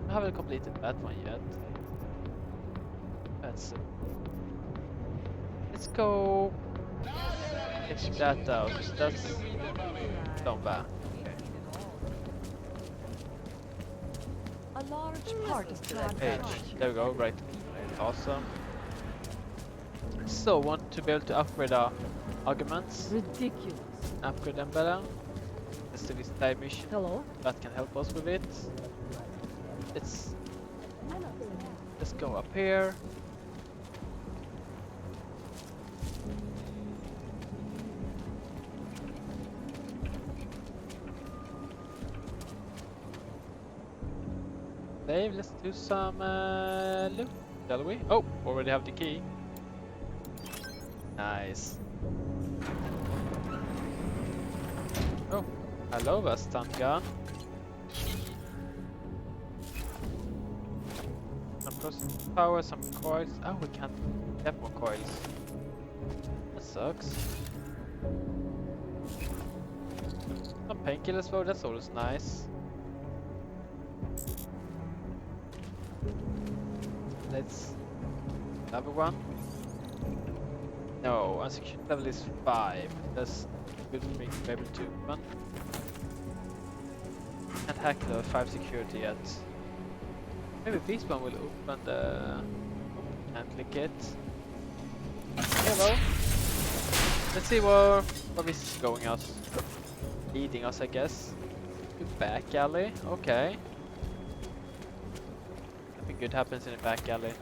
I haven't completed that one yet. Let's go. Check that out. That's not bad. A large part of that Page. There we go. Right. Awesome. So want to be able to upgrade our arguments. Ridiculous. Upgrade them better. Let's do this side mission. Hello. That can help us with it. Let's go up here. Dave, let's do some loot, shall we? Oh, already have the key. Nice. Oh, hello, a stun gun. Some processing power, some coils. Oh, we can't get more coils. That sucks. Some painkillers though, that's always nice. Let's another one. No, our security level is 5. That's good for me to be able to run. Can't hack level 5 security yet. Maybe this one will open the... Can't click it. Hello. Let's see where this is going us. Leading us, I guess. To back alley. Okay. Nothing good happens in a back alley.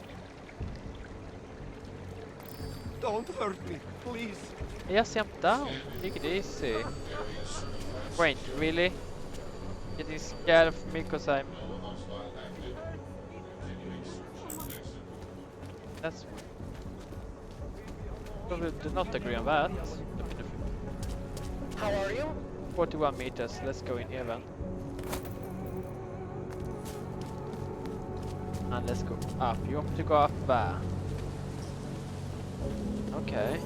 Don't hurt me, please. I just jumped down. Take it easy. Wait, really? Getting scared of me because I'm... That's... Probably do not agree on that. How are you? 41 meters. Let's go in here then. And let's go up. You want me to go up there? Okay.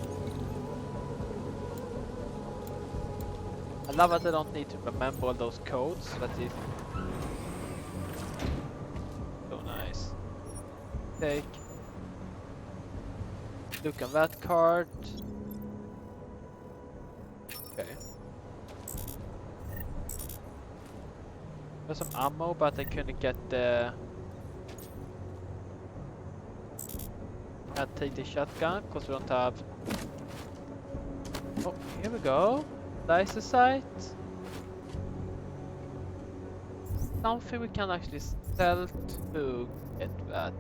I love that I don't need to remember all those codes. That is so nice. Take. Look on that card. Okay. There's some ammo, but I couldn't get the... Can't take the shotgun because we don't have... Oh, here we go. Laser sight. Something we can actually sell to get that.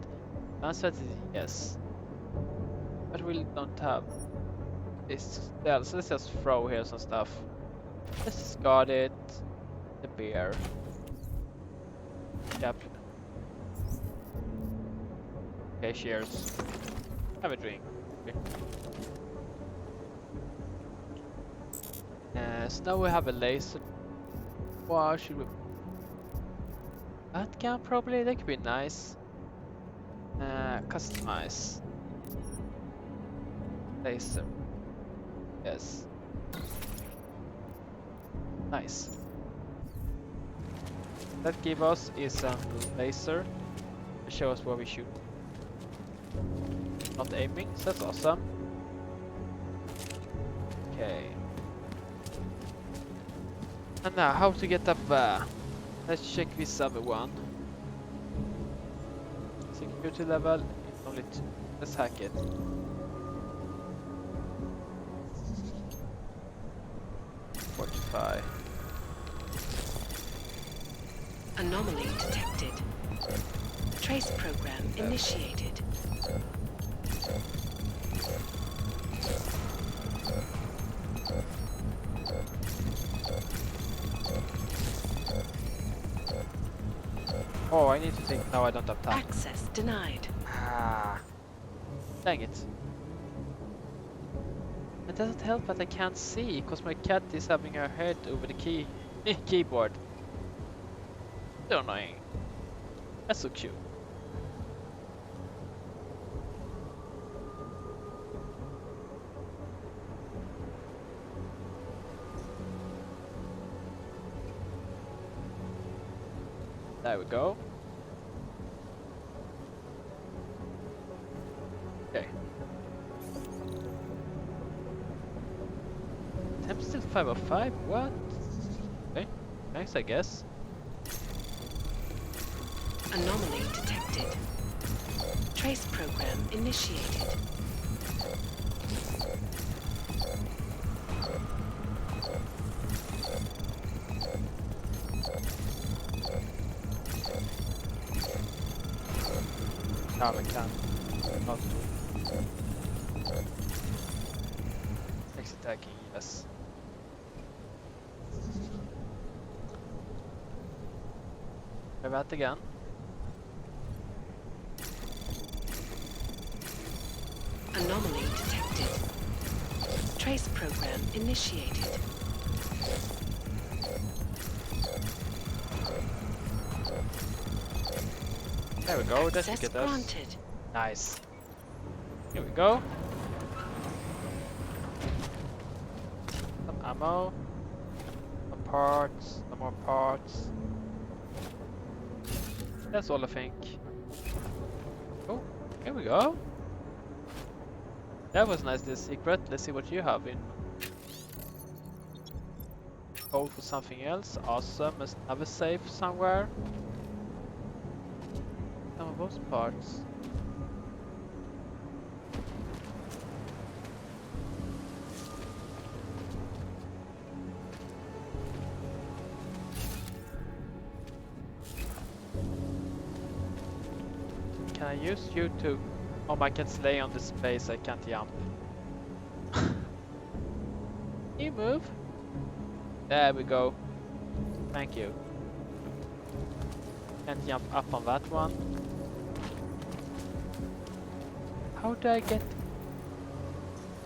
Answer is yes. But we don't have this sell, so let's just throw here some stuff. Let's discard it. The beer. Yep. Okay, cheers. Have a drink. Okay. So now we have a laser. Wow, should we... That gun probably, that could be nice. Customize. Laser. Yes. Nice. That give us is a laser to show us where we shoot. Not aiming, so that's awesome. Okay. And now, how to get up there? Let's check this other one. Security level, only 2. Let's hack it. Anomaly detected. Trace program initiated. Oh, I need to think. No, I don't have time. Access denied. Ah. Dang it. It doesn't help that I can't see, because my cat is having her head over the keyboard. So annoying. That's so cute. There we go. Okay. Temp still 505? What? Okay. Nice, I guess. Anomaly detected. Trace program initiated. Ja, vi kan. Exit tagging, yes. Pröv that again. Anomaly detected. Trace program initiated. There we go, that should Access get us. granted. Nice. Here we go. Some ammo. Some parts. Some more parts. That's all I think. Oh, here we go. That was nice, this secret. Let's see what you have in. Code for something else. Awesome. There's another safe somewhere. Some of those parts. Can I use you to... Oh, I can slay on the space, I can't jump. You move. There we go. Thank you. Can't jump up on that one. How do I get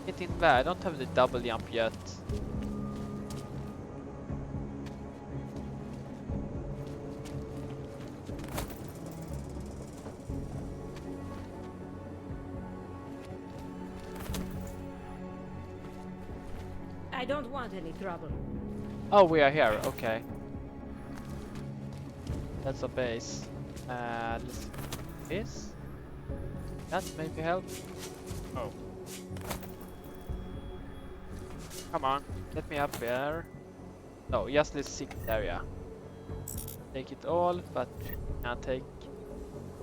in there? I don't have the double jump yet. I don't want any trouble. Oh, we are here. Okay. That's a base. This. That maybe help. Oh. Come on, get me up there. No, just this secret area. Take it all, but can't take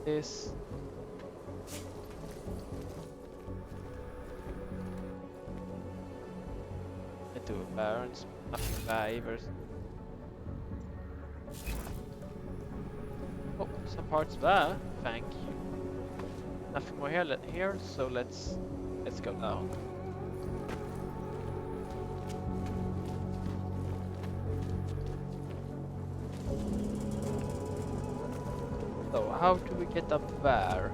this. Get to barons, nothing there either. Oh, some parts there. Thank you. Nothing more here, so let's go down. So how do we get up there?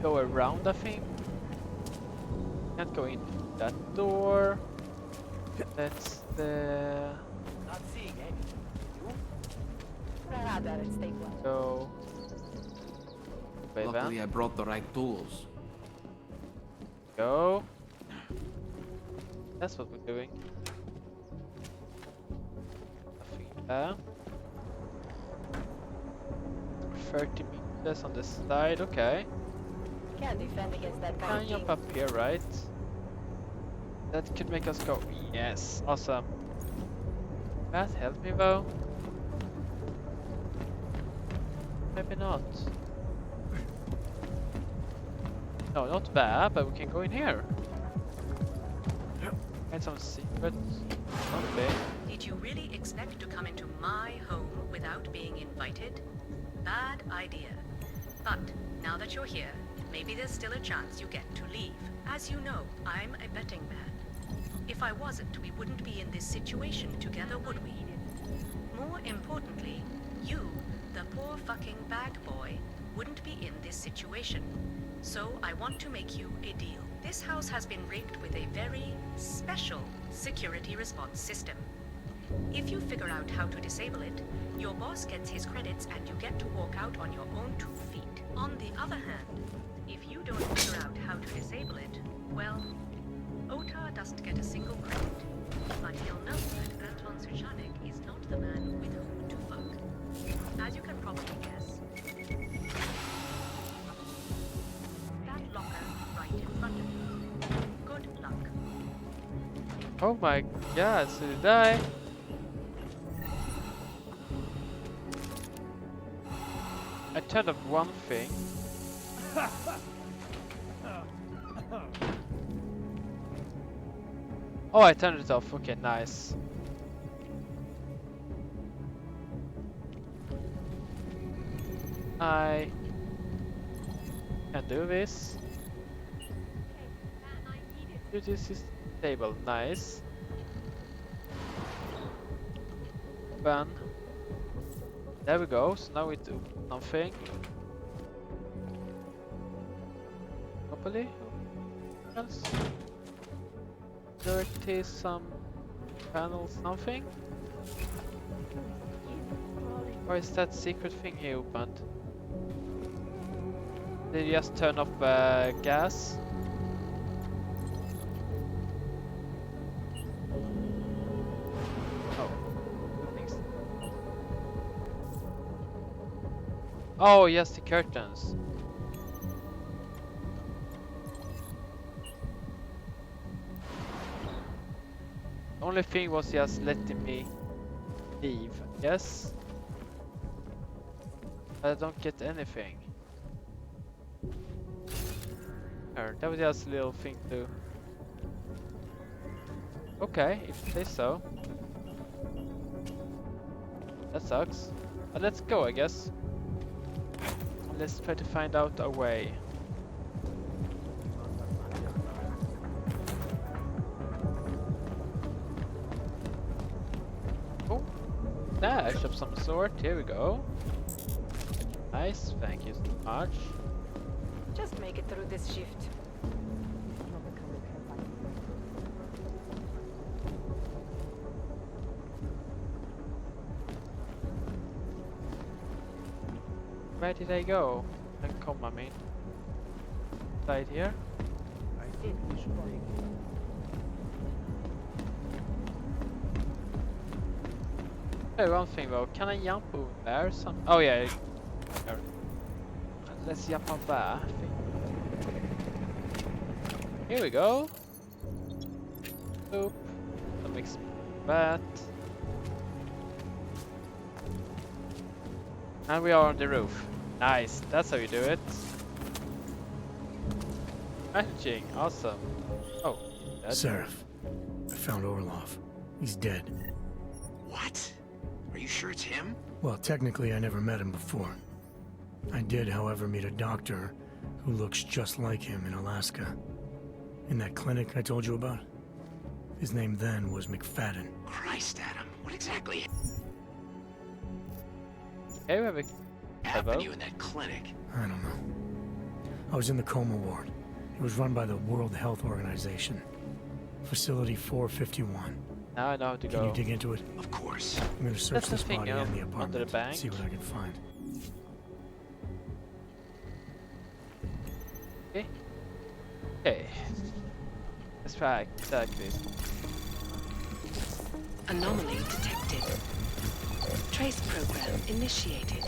Go around, I think. Can't go in that door. That's the... Not seeing anything. You? Go. Luckily, I brought the right tools. Go. That's what we're doing. Nothing there. 30 meters on the side, okay. Can't defend against that kind Can of jump thing. up here, right? That could make us go. Yes, awesome. That helped me though. Maybe not. No, not bad, but we can go in here. And some secrets. Something. Did you really expect to come into my home without being invited? Bad idea. But now that you're here, maybe there's still a chance you get to leave. As you know, I'm a betting man. If I wasn't, we wouldn't be in this situation together, would we? More importantly, you, the poor fucking bag boy, wouldn't be in this situation. So I want to make you a deal. This house has been rigged with a very special security response system. If you figure out how to disable it, your boss gets his credits and you get to walk out on your own 2 feet. On the other hand, if you don't figure out how to disable it, well, Otar doesn't get a single credit. But he'll know that Anton Suchanek is not the man with whom to fuck. as you can probably guess, that locker right in front of you. Good luck. Oh my god, so did I? I turned off one thing. Oh, I turned it off. Okay, nice. I can do this. This is stable. Nice. Open. There we go. So now we do something. Hopefully. Else. Dirty some panel something. Or is that secret thing he opened? Did he just turn off gas? Oh, things. Oh, yes, the curtains. The only thing was just letting me leave. Yes. I don't get anything. That was just a little thing to... Okay, if you say so. That sucks. But let's go, I guess. Let's try to find out our way. Oh, dash of some sort. Here we go. Nice, thank you so much. Just make it through this shift. Where did I go? And come, I mean. Right here. I think we should take it. Hey, one thing though, can I jump over there? Oh yeah. Let's jump on there. Here we go. Oop. That makes that. And we are on the roof. Nice, that's how you do it. Managing, awesome. Oh, that's Seraph, I found Orlov. He's dead. What? Are you sure it's him? Well, technically I never met him before. I did, however, meet a doctor who looks just like him in Alaska. In that clinic I told you about. His name then was McFadden. Christ, Adam. What exactly okay, we have a happened to you in that clinic? I don't know. I was in the coma ward. It was run by the World Health Organization. Facility 451. Now I know how to go. Can you dig into it? Of course. I'm gonna search this body and the apartment. Under the bank. See what I can find. Okay. Okay. Let's try exactly. Anomaly detected. Trace program initiated.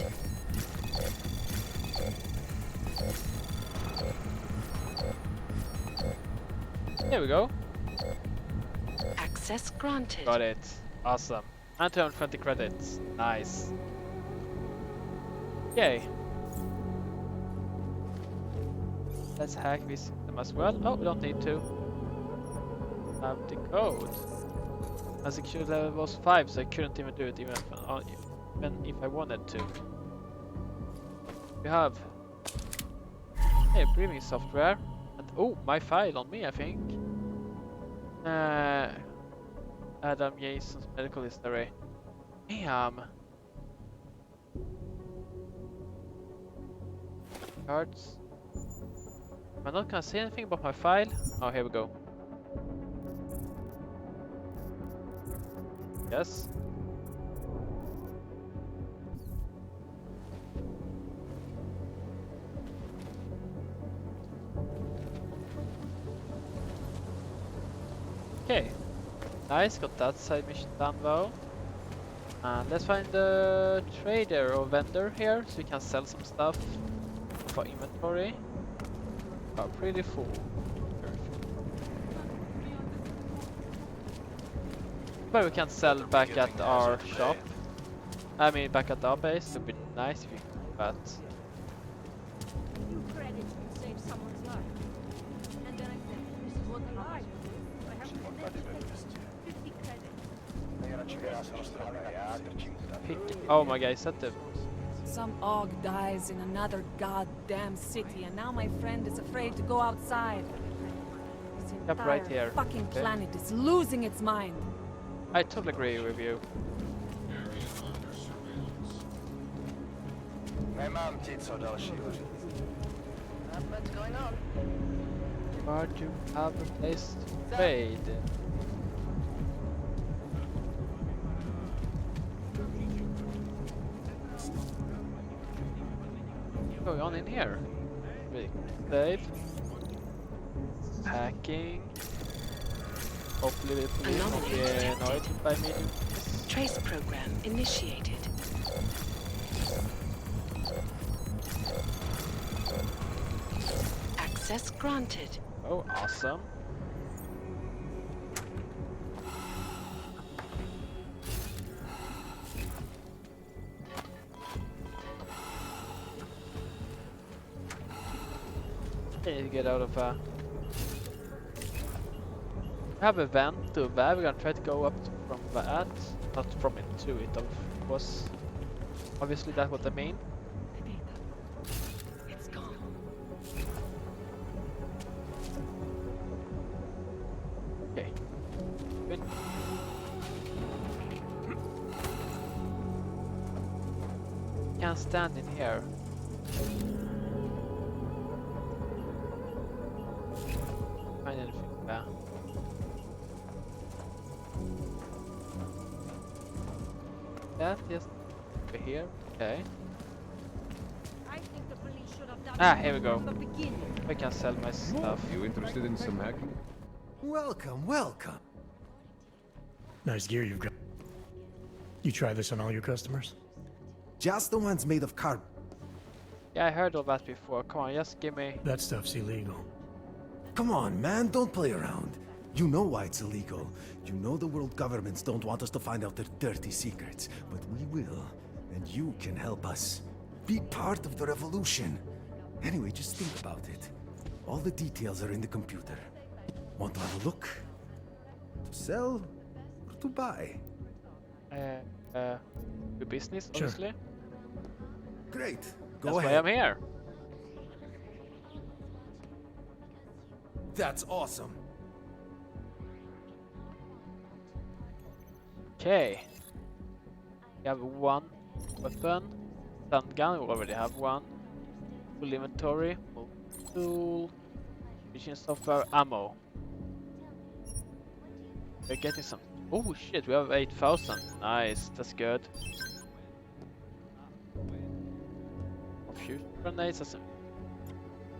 There we go. Access granted. Got it. Awesome. And 220 credits. Nice. Yay. Let's hack this system as well. Oh, we don't need to. Have the code. My security level was 5, so I couldn't even do it even if I wanted to. We have breathing software. And oh, my file on me, I think. Adam Jason's medical history. Damn. Cards. Am I not gonna say anything about my file? Oh, here we go. Yes. Okay. Nice, got that side mission done though. And let's find the trader or vendor here so we can sell some stuff for inventory. Are pretty full. But we can sell back at our shop. I mean, back at our base. It would be nice if we could, but Few credits will save someone's life. And then I said, this is what I like. I have 50 credits. oh my god, is that the Some og dies in another goddamn city, and now my friend is afraid to go outside. This Yep, entire right here. fucking Okay. planet is losing its mind. I totally agree with you. Not much going on. But you have a place to trade. What's going on in here? Save. Hacking. Hopefully people will not be annoyed by me doing this. Trace program initiated. Access granted. Oh, awesome. Okay, get out of have a vent to that. We're gonna try to go up from that, not from it to it, of course. Obviously, that's what I mean. It's gone. Okay. Good. Can't stand in here. Find anything there. That just over here. Okay. I think the police should have done Ah, here we go. from the beginning. I can sell my stuff. You interested in some hacking? Welcome, welcome. Nice gear you've got. You try this on all your customers? Just the ones made of carbon. Yeah, I heard all that before. Come on, just give me. That stuff's illegal. Come on, man, don't play around. You know why it's illegal. You know the world governments don't want us to find out their dirty secrets, but we will, and you can help us. Be part of the revolution. Anyway, just think about it. All the details are in the computer. Want to have a look? To sell or to buy? Do business, Sure. obviously. Great. Go That's ahead. why I'm here. That's awesome. Okay. We have one weapon. Stun gun, we already have one. Full inventory. Tool. Mission software, ammo. We're getting some. Oh shit, we have 8,000. Nice, that's good. Fusion grenades.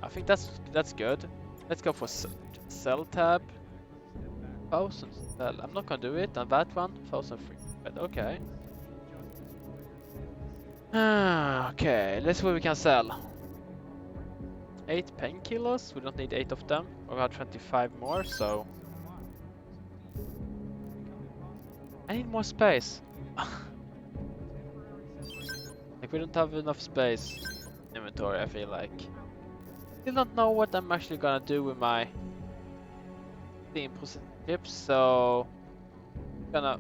I think that's good. Let's go for sell tab. 1,000 sell. I'm not gonna do it. And that one, 1,003. But okay. Okay, let's see what we can sell. 8 painkillers. We don't need 8 of them. We have 25 more, so I need more space. Like we don't have enough space. Inventory, I feel like. Still don't know what I'm actually gonna do with my Steam chips, so gonna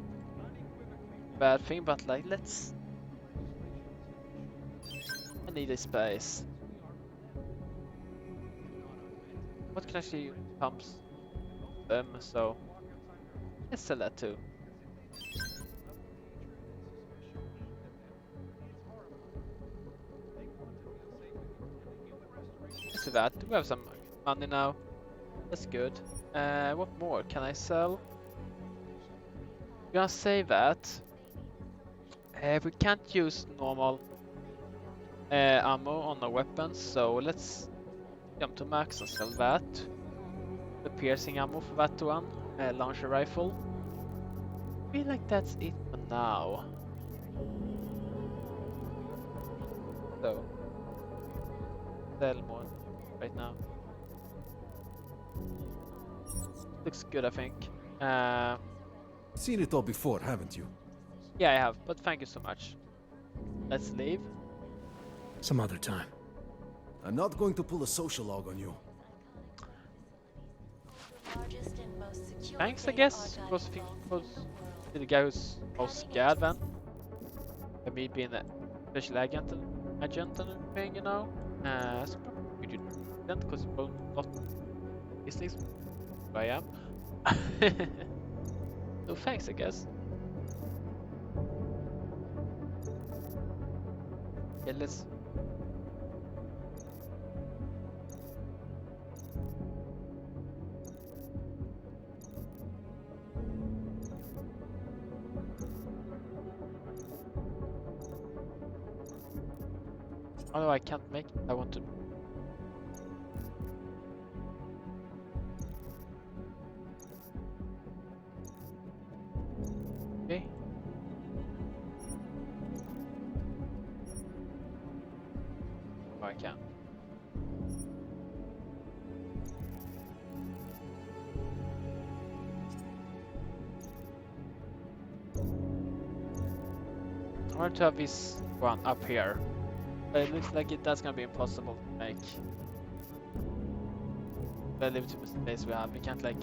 bad thing, but like let's. I need a space. What can actually pumps them? So let's sell that too. So that we have some money now. That's good. What more can I sell? We're gonna save that. We can't use normal ammo on our weapons, so let's jump to max and sell that. The piercing ammo for that one. Launcher rifle. I feel like that's it for now. So, sell more right now. Looks good, I think. Seen it all before, haven't you? Yeah, I have, but thank you so much. Let's leave. Some other time. I'm not going to pull a social log on you. Thanks, I guess. Was the guy who's most scared then? By me being a special agent and everything, you know? So we do that because you will not these things. I am. So thanks, I guess. Yeah, let's. Although I can't make it, I want to. Okay. Oh, I can. I want to have this one up here. But it looks like that's gonna be impossible to make. Relative to the space we have, we can't like.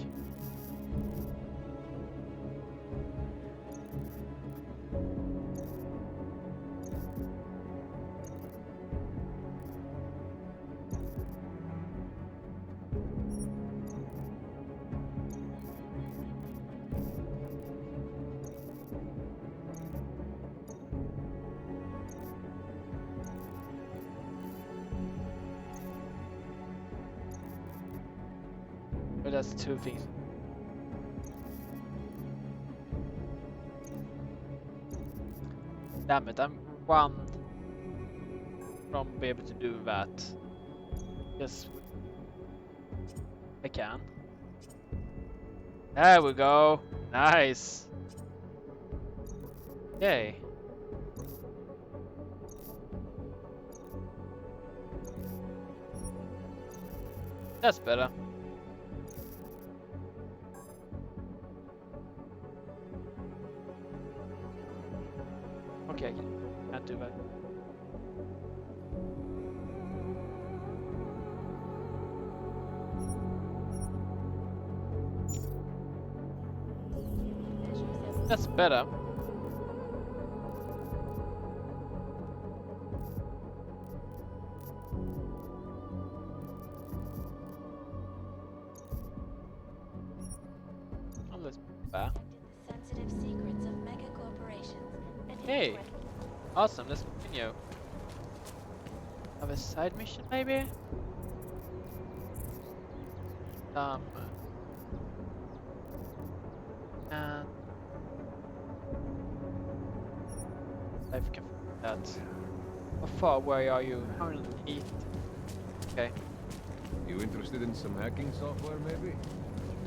But that's two things. Damn it, I'm one from being able to do that. Yes, I can. There we go. Nice. Yay. That's better. Okay, I can't do that. That's better. Oh, let's back. Sensitive secrets of mega corporations. Hey, awesome. Let's continue. Have a side mission, maybe. And I can that. How far away are you? 108. Okay. You interested in some hacking software, maybe?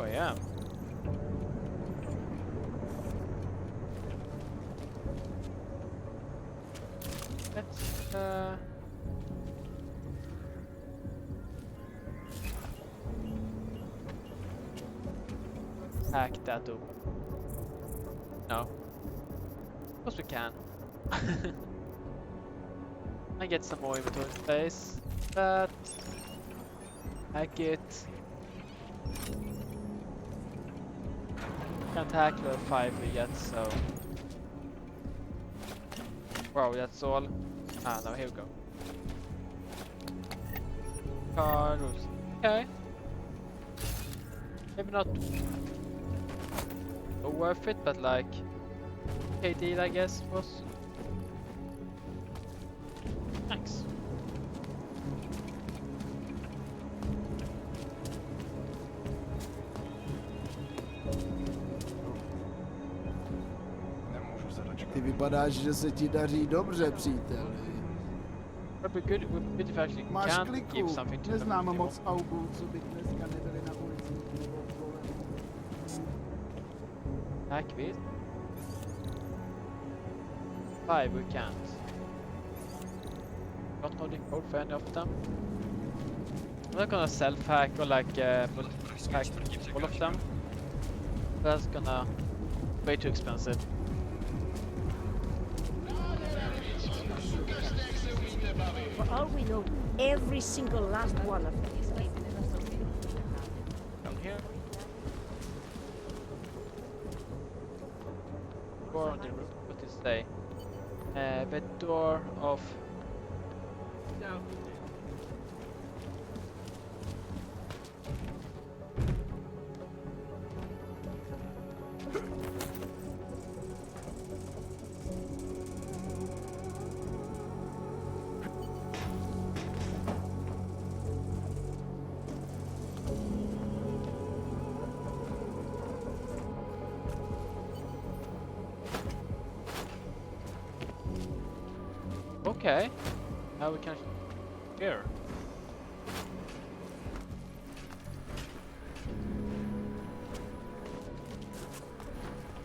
Oh yeah. Let's hack that up. No. Of course we can. I get some more inventory space. That. Hack it. Can't hack level 5 yet, so. Wow, that's all. Ah, no, here we go. Carlos. Okay. Maybe not worth it, but like okay deal, I guess was. Thanks. Ty vypadáš, že se ti daří dobře, příteli. Máš kliku, neznám moc augů, co by dneska nebyli na ulici. Tack, visst. 5 we can't. Don't know the code for any of them. I'm not gonna self-hack or like multi-hack all of them. That's gonna way too expensive. For all we know, every single last one of them is Down here. Door on the roof. What does it say? The door of. No. Okay. Now we can here.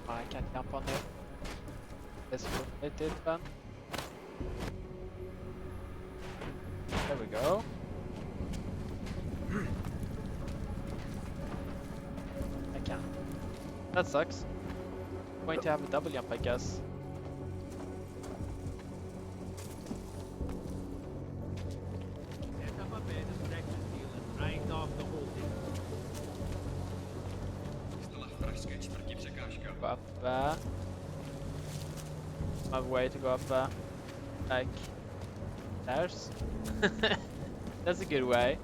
I can't jump on it. That's what I did then. There we go. I can't. That sucks. Going to have a double jump, I guess. Go up there. My way to go up there. Like stairs. That's a good way.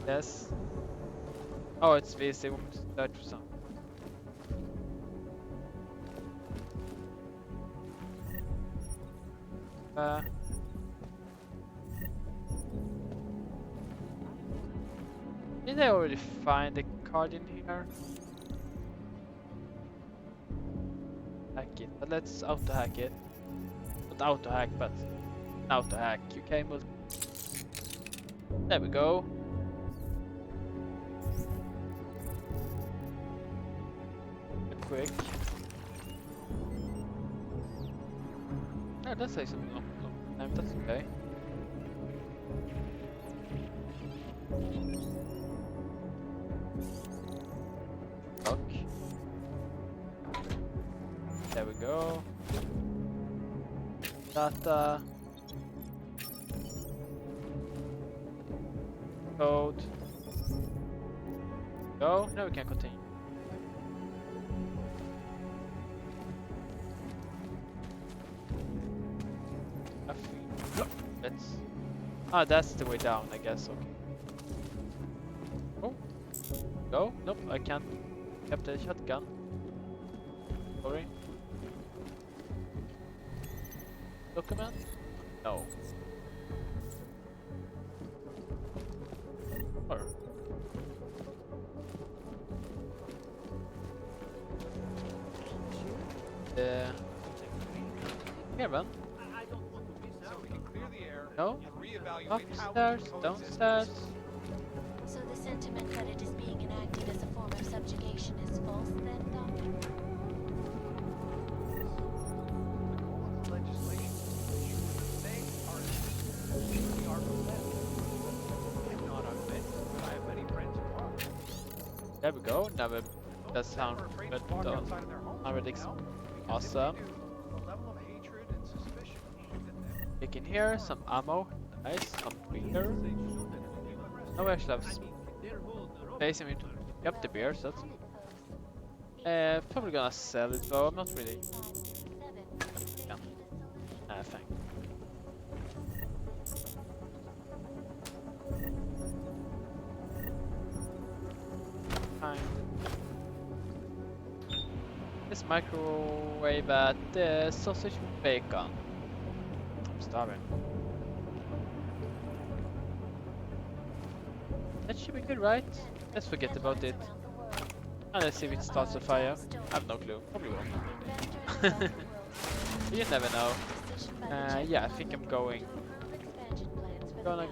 Yes. Oh, it's this. They want to search for something. Did I already find the card in here? Hack it, but let's auto hack it. Not auto hack, but auto hack. Okay, there we go. Quick. Oh, that says something long time. That's okay. Lock. There we go. Data. Code. Go. Now we can continue. Let's. Ah, that's the way down, I guess. Okay. Oh. Go. Nope, I can't. Kept the shotgun. Sorry. Document? No. Or. Here, man. No? Upstairs, downstairs. So the sentiment that it is being enacted as a form of subjugation is false then, Doctor? There we go. Now that sounds good. Already awesome. Pick in here, some ammo. Nice, some beer. Now we actually have space in me to pick up the beer, so that's probably gonna sell it though. I'm not really. Yeah. Thank you. Fine. This microwave at the sausage with bacon. I'm starving. That should be good, right? Let's forget about it. And let's see if it starts a fire. I have no clue. Probably won't. You never know. Yeah, I think I'm gonna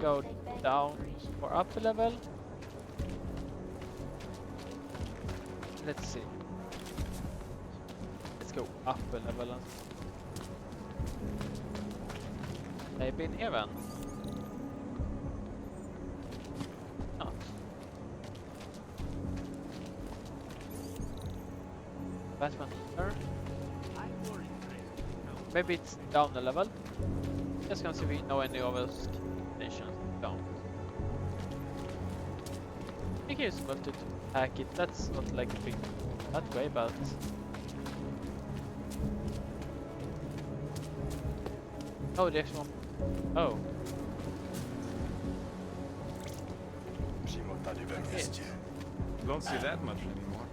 go down or up a level. Let's see. Let's go up a level. Maybe in here then. Not. Batman here. Maybe it's down the level. Just gonna see if we know any of us nations don't. I think it's supposed to hack it. That's not like a big that way, but oh, the extra one. Oh. Yes. Don't see that much anymore.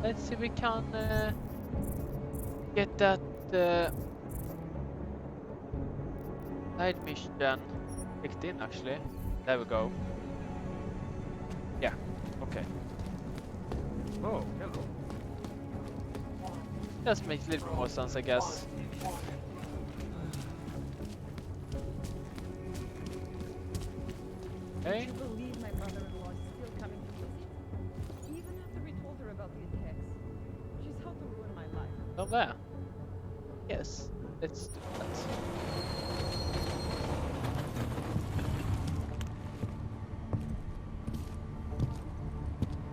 Let's see if we can get that side mission picked in actually. There we go. Yeah, okay. Oh, hello. That makes a little bit more sense, I guess. Okay. Would you believe my mother-in-law is still coming to visit? Even after we told her about the attacks. She's out to ruin my life. Oh, there. Yes, let's do that.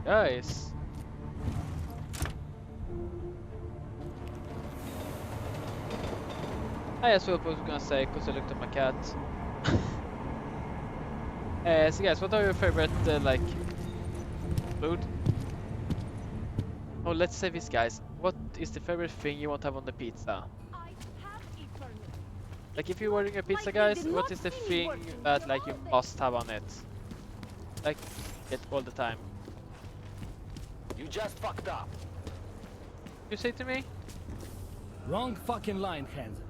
Guys. I as well was gonna say because I looked at my cat. So guys, what are your favorite like food? Oh, let's say this, guys. What is the favorite thing you want to have on the pizza? Like if you're ordering a pizza, guys, what is the thing that like you must have on it? Like it all the time. You just fucked up. You say to me? Wrong fucking line, Hands.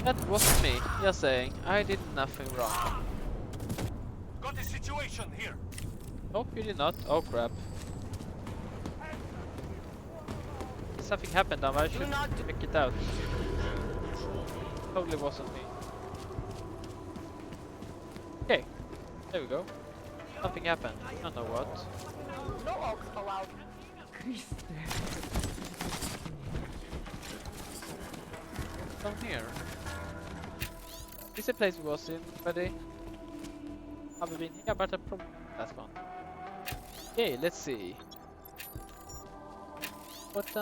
That wasn't me. Just saying, I did nothing wrong. Got a situation here. Nope, you did not. Oh crap. Something happened now, I should check it out. Totally wasn't me. Okay, there we go. Something happened. I don't know what. No ox allowed. Down here. This is a place we was in already. Have we been here? But probably that's one. Okay, let's see. What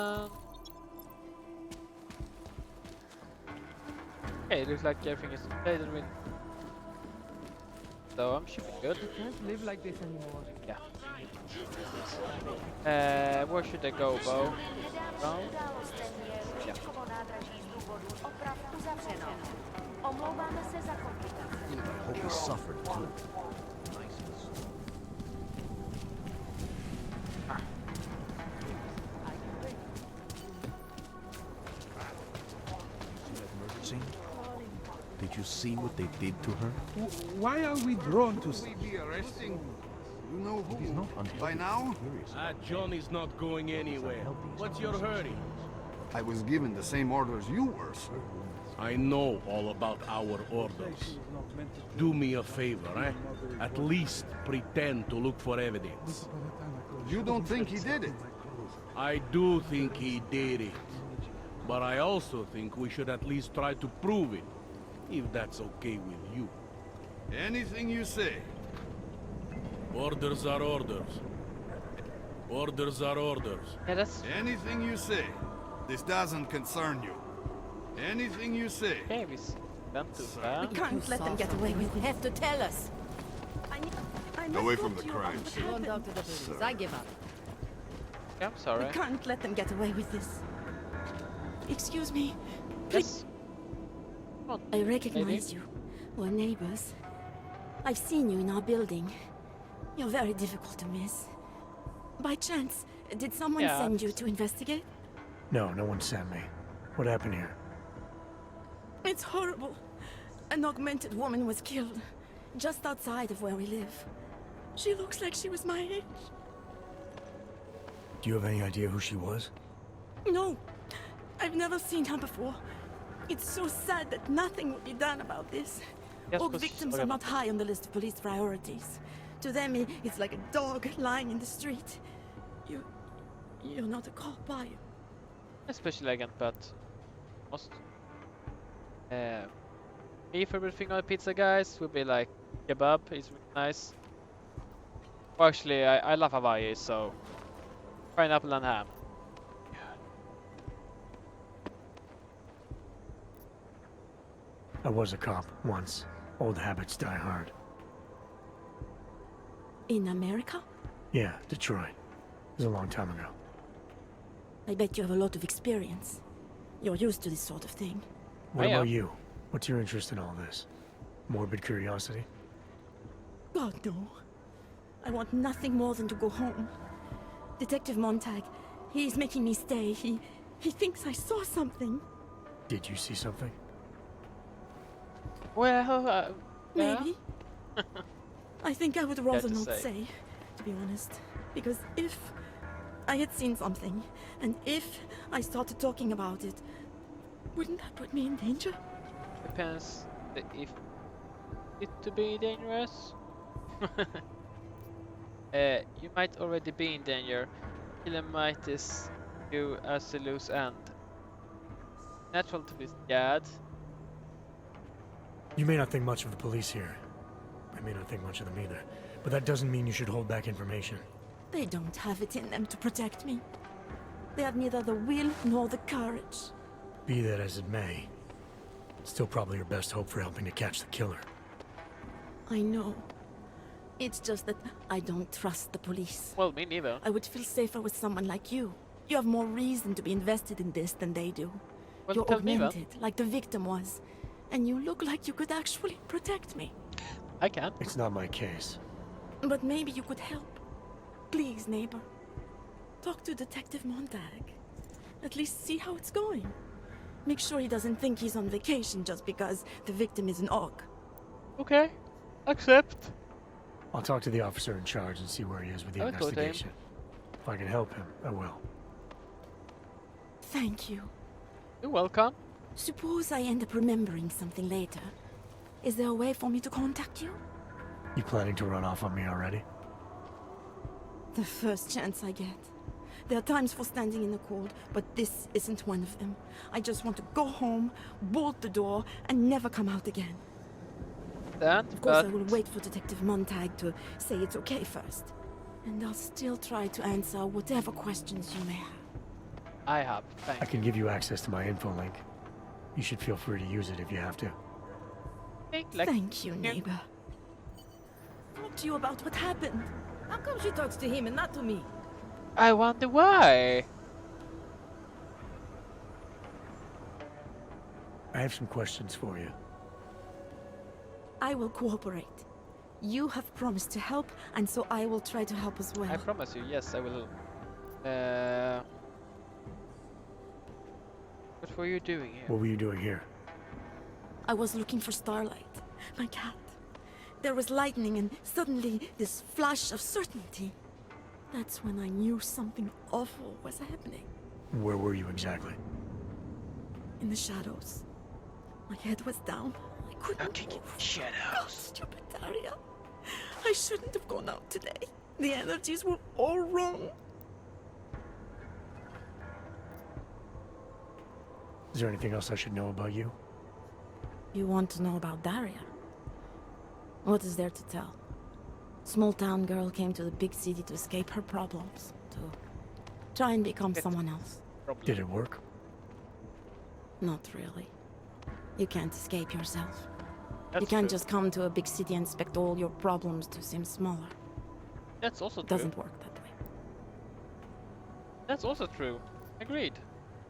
okay, looks like everything is okay. So I'm should be good. You can't live like this anymore. Yeah. Where should I go, Bo? Around? Yeah. I hope he suffered too. Did you see what they did to her? Why are we drawn to be arresting? You know who? He's not By now? John is not going anywhere. What's your hurry? I was given the same orders you were, sir. I know all about our orders. Do me a favor, eh? At least pretend to look for evidence. You don't think he did it? I do think he did it. But I also think we should at least try to prove it. If that's okay with you. Anything you say. Orders are orders. Orders are orders. Yeah, that's... Anything you say. This doesn't concern you. Anything you say. Okay, we went to that. We can't let them get away with it. Have to tell us. Away from the crime scene. Go and talk to the police. I give up. Yeah, I'm sorry. We can't let them get away with this. Excuse me. Yes. I recognize you. We're neighbors. I've seen you in our building. You're very difficult to miss. By chance, did someone send you to investigate? No, no one sent me. What happened here? It's horrible. An augmented woman was killed, just outside of where we live. She looks like she was my age. Do you have any idea who she was? No, I've never seen her before. It's so sad that nothing will be done about this. Yes, All victims are not high on the list of police priorities. To them, it's like a dog lying in the street. You're not a cop, are you? Especially agent, but most. Me favorite thing on a pizza, guys, would be like kebab. It's really nice. Well, actually, I love Hawaii, so pineapple and ham. I was a cop once. Old habits die hard. In America? Yeah, Detroit. It was a long time ago. I bet you have a lot of experience. You're used to this sort of thing. What about you? What's your interest in all this? Morbid curiosity? God, no. I want nothing more than to go home. Detective Montag, he's making me stay. He thinks I saw something. Did you see something? Well, Maybe. I think I would rather to not say. say, to be honest. Because if I had seen something, and if I started talking about it, wouldn't that put me in danger? Depends if it to be dangerous. You might already be in danger. Killer might is you as a loose end. Natural to be scared. You may not think much of the police here. I may not think much of them either. But that doesn't mean you should hold back information. They don't have it in them to protect me. They have neither the will nor the courage. Be that as it may, it's still probably your best hope for helping to catch the killer. I know. It's just that I don't trust the police. Well, me neither. I would feel safer with someone like you. You have more reason to be invested in this than they do. Well, You're tell me then. augmented, like the victim was. And you look like you could actually protect me. I can. It's not my case. But maybe you could help. Please, neighbor. Talk to Detective Montag. At least see how it's going. Make sure he doesn't think he's on vacation just because the victim is an orc. Okay. Accept. I'll talk to the officer in charge and see where he is with the I'll go to him. investigation. If I can help him, I will. Thank you. You're welcome. Suppose I end up remembering something later. Is there a way for me to contact you? You planning to run off on me already? The first chance I get. There are times for standing in the cold, but this isn't one of them. I just want to go home, bolt the door, and never come out again. Of course, I will wait for Detective Montag to say it's okay first. And I'll still try to answer whatever questions you may have. I have. Thank I can give you access to my info link. You should feel free to use it if you have to. Thank you, neighbor. Talk to you about what happened. How come she talks to him and not to me? I wonder why. I have some questions for you. I will cooperate. You have promised to help, and so I will try to help as well. I promise you, yes, I will. What were you doing here? What were you doing here? I was looking for Starlight, my cat. There was lightning and suddenly this flash of certainty. That's when I knew something awful was happening. Where were you exactly? In the shadows. My head was down. I couldn't move. Shadows. God, stupid Daria. I shouldn't have gone out today. The energies were all wrong. Is there anything else I should know about you? You want to know about Daria? What is there to tell? Small town girl came to the big city to escape her problems, to try and become someone else. Did it work? Not really. You can't escape yourself. That's you can't true. just come to a big city and expect all your problems to seem smaller. That's also It true. doesn't work that way. That's also true. Agreed.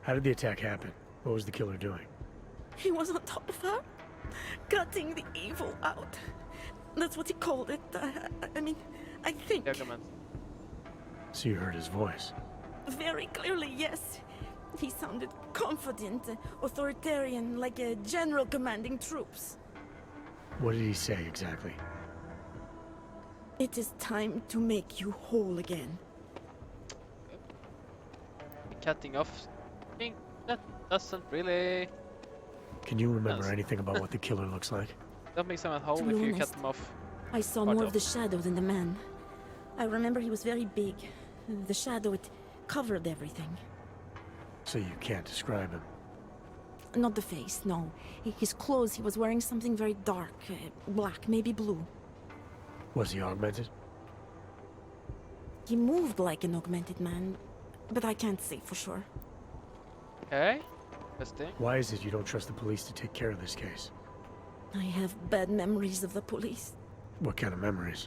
How did the attack happen? What was the killer doing? He was on top of her, cutting the evil out. That's what he called it. I mean, I think. So you heard his voice. Very clearly, yes. He sounded confident, authoritarian, like a general commanding troops. What did he say exactly? It is time to make you whole again. Cutting off. I think that doesn't really. Can you remember anything about what the killer looks like? That makes them at home To be if you honest, cut them off. I saw part more of. of the shadow than the man. I remember he was very big. The shadow, it covered everything. So you can't describe him? Not the face, no. His clothes, he was wearing something very dark. Black, maybe blue. Was he augmented? He moved like an augmented man, but I can't say for sure. Okay. Interesting. Why is it you don't trust the police to take care of this case? I have bad memories of the police. What kind of memories?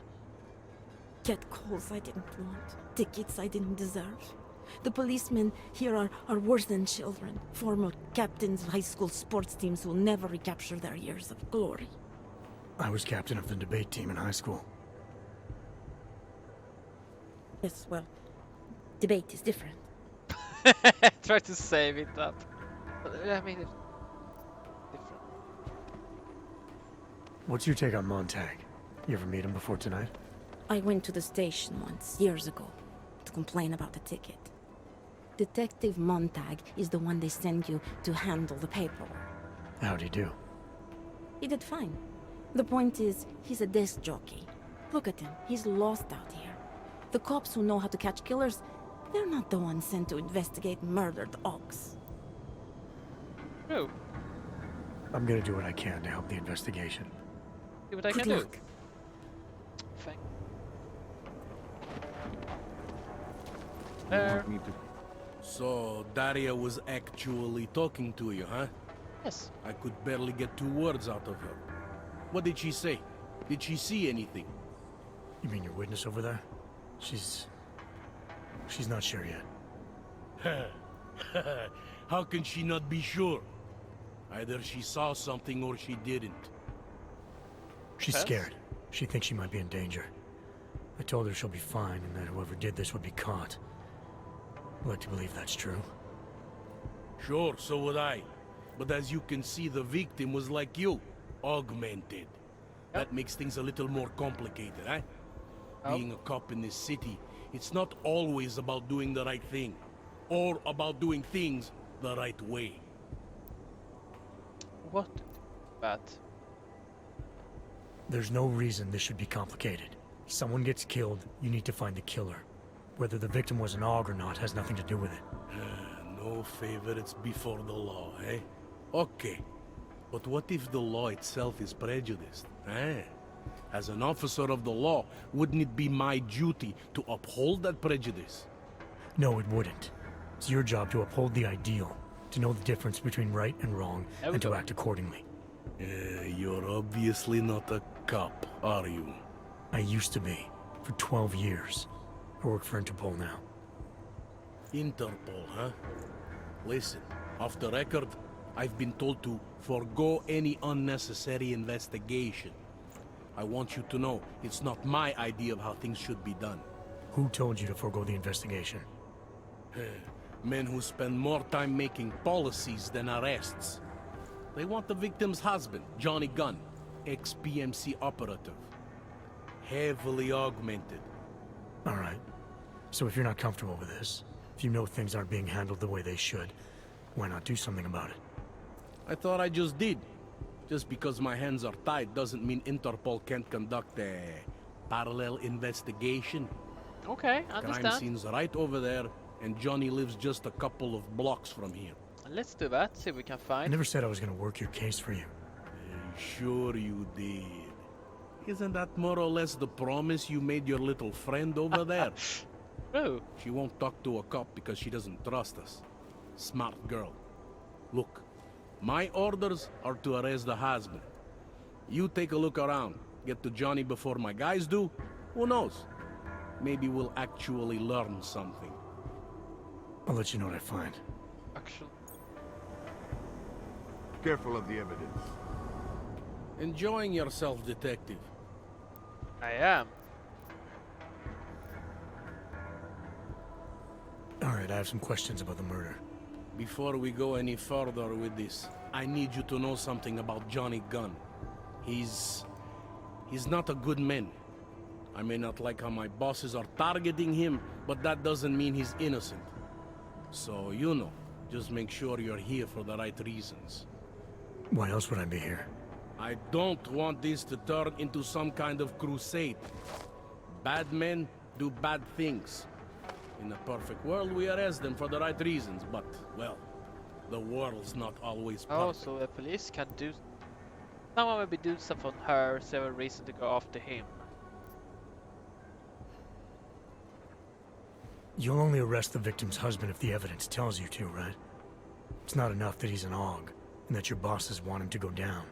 Get calls I didn't want. Tickets I didn't deserve. The policemen here are worse than children. Former captains of high school sports teams who will never recapture their years of glory. I was captain of the debate team in high school. Yes, well, debate is different. Try to save it up. I mean, it's different. What's your take on Montag? You ever meet him before tonight? I went to the station once, years ago, to complain about the ticket. Detective Montag is the one they send you to handle the paperwork. How'd he do? He did fine. The point is, he's a desk jockey. Look at him, he's lost out here. The cops who know how to catch killers, they're not the ones sent to investigate murdered ox. No. I'm gonna do what I can to help the investigation. See what I Good can luck. do. Thank So, Daria was actually talking to you, huh? Yes. I could barely get 2 words out of her. What did she say? Did she see anything? You mean your witness over there? She's not sure yet. How can she not be sure? Either she saw something or she didn't. She's scared. She thinks she might be in danger. I told her she'll be fine and that whoever did this would be caught. I'd like to believe that's true. Sure, so would I. But as you can see, the victim was like you, augmented. That makes things a little more complicated, eh? Being a cop in this city, it's not always about doing the right thing, or about doing things the right way. What? That. There's no reason this should be complicated. Someone gets killed, you need to find the killer. Whether the victim was an aug or not has nothing to do with it. No favorites before the law, eh? Okay. But what if the law itself is prejudiced, eh? As an officer of the law, wouldn't it be my duty to uphold that prejudice? No, it wouldn't. It's your job to uphold the ideal, to know the difference between right and wrong, and to act accordingly. You're obviously not a cop, are you? I used to be, for 12 years. I work for Interpol now. Interpol, huh? Listen, off the record, I've been told to forego any unnecessary investigation. I want you to know, it's not my idea of how things should be done. Who told you to forego the investigation? Men who spend more time making policies than arrests. They want the victim's husband, Johnny Gunn, ex-PMC operative. Heavily augmented. All right. So if you're not comfortable with this, if you know things aren't being handled the way they should, why not do something about it? I thought I just did. Just because my hands are tied doesn't mean Interpol can't conduct a parallel investigation. Okay, I understand. Crime scene's right over there, and Johnny lives just a couple of blocks from here. Let's do that, see if we can find. I never said I was gonna work your case for you. Sure you did. Isn't that more or less the promise you made your little friend over there? True. She won't talk to a cop because she doesn't trust us. Smart girl. Look, my orders are to arrest the husband. You take a look around. Get to Johnny before my guys do. Who knows? Maybe we'll actually learn something. I'll let you know what I find. Actually. Careful of the evidence. Enjoying yourself, detective. I am. Alright, I have some questions about the murder. Before we go any further with this, I need you to know something about Johnny Gunn. He's not a good man. I may not like how my bosses are targeting him, but that doesn't mean he's innocent. So, you know, just make sure you're here for the right reasons. Why else would I be here? I don't want this to turn into some kind of crusade. Bad men do bad things. In a perfect world, we arrest them for the right reasons, but, well, the world's not always perfect. Oh, so the police can do... Someone maybe do stuff on her, so have a reason to go after him. You'll only arrest the victim's husband if the evidence tells you to, right? It's not enough that he's an AUG, and that your bosses want him to go down.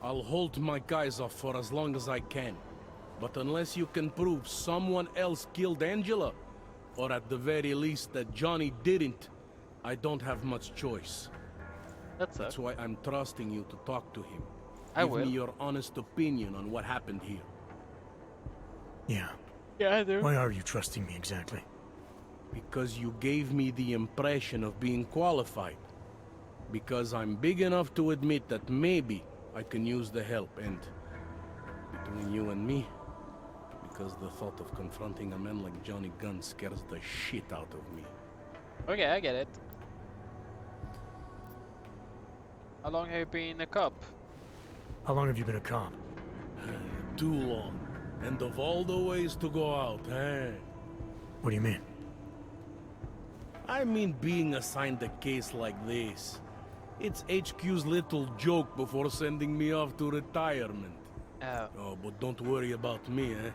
I'll hold my guys off for as long as I can. But unless you can prove someone else killed Angela, or at the very least that Johnny didn't, I don't have much choice. That's why I'm trusting you to talk to him. Give me your honest opinion on what happened here. Yeah. Yeah, I do. Why are you trusting me exactly? Because you gave me the impression of being qualified. Because I'm big enough to admit that maybe I can use the help, and between you and me, because the thought of confronting a man like Johnny Gunn scares the shit out of me. Okay, I get it. How long have you been a cop? How long have you been a cop? Too long. And of all the ways to go out, eh? What do you mean? I mean being assigned a case like this. It's HQ's little joke before sending me off to retirement. Oh, but don't worry about me, eh?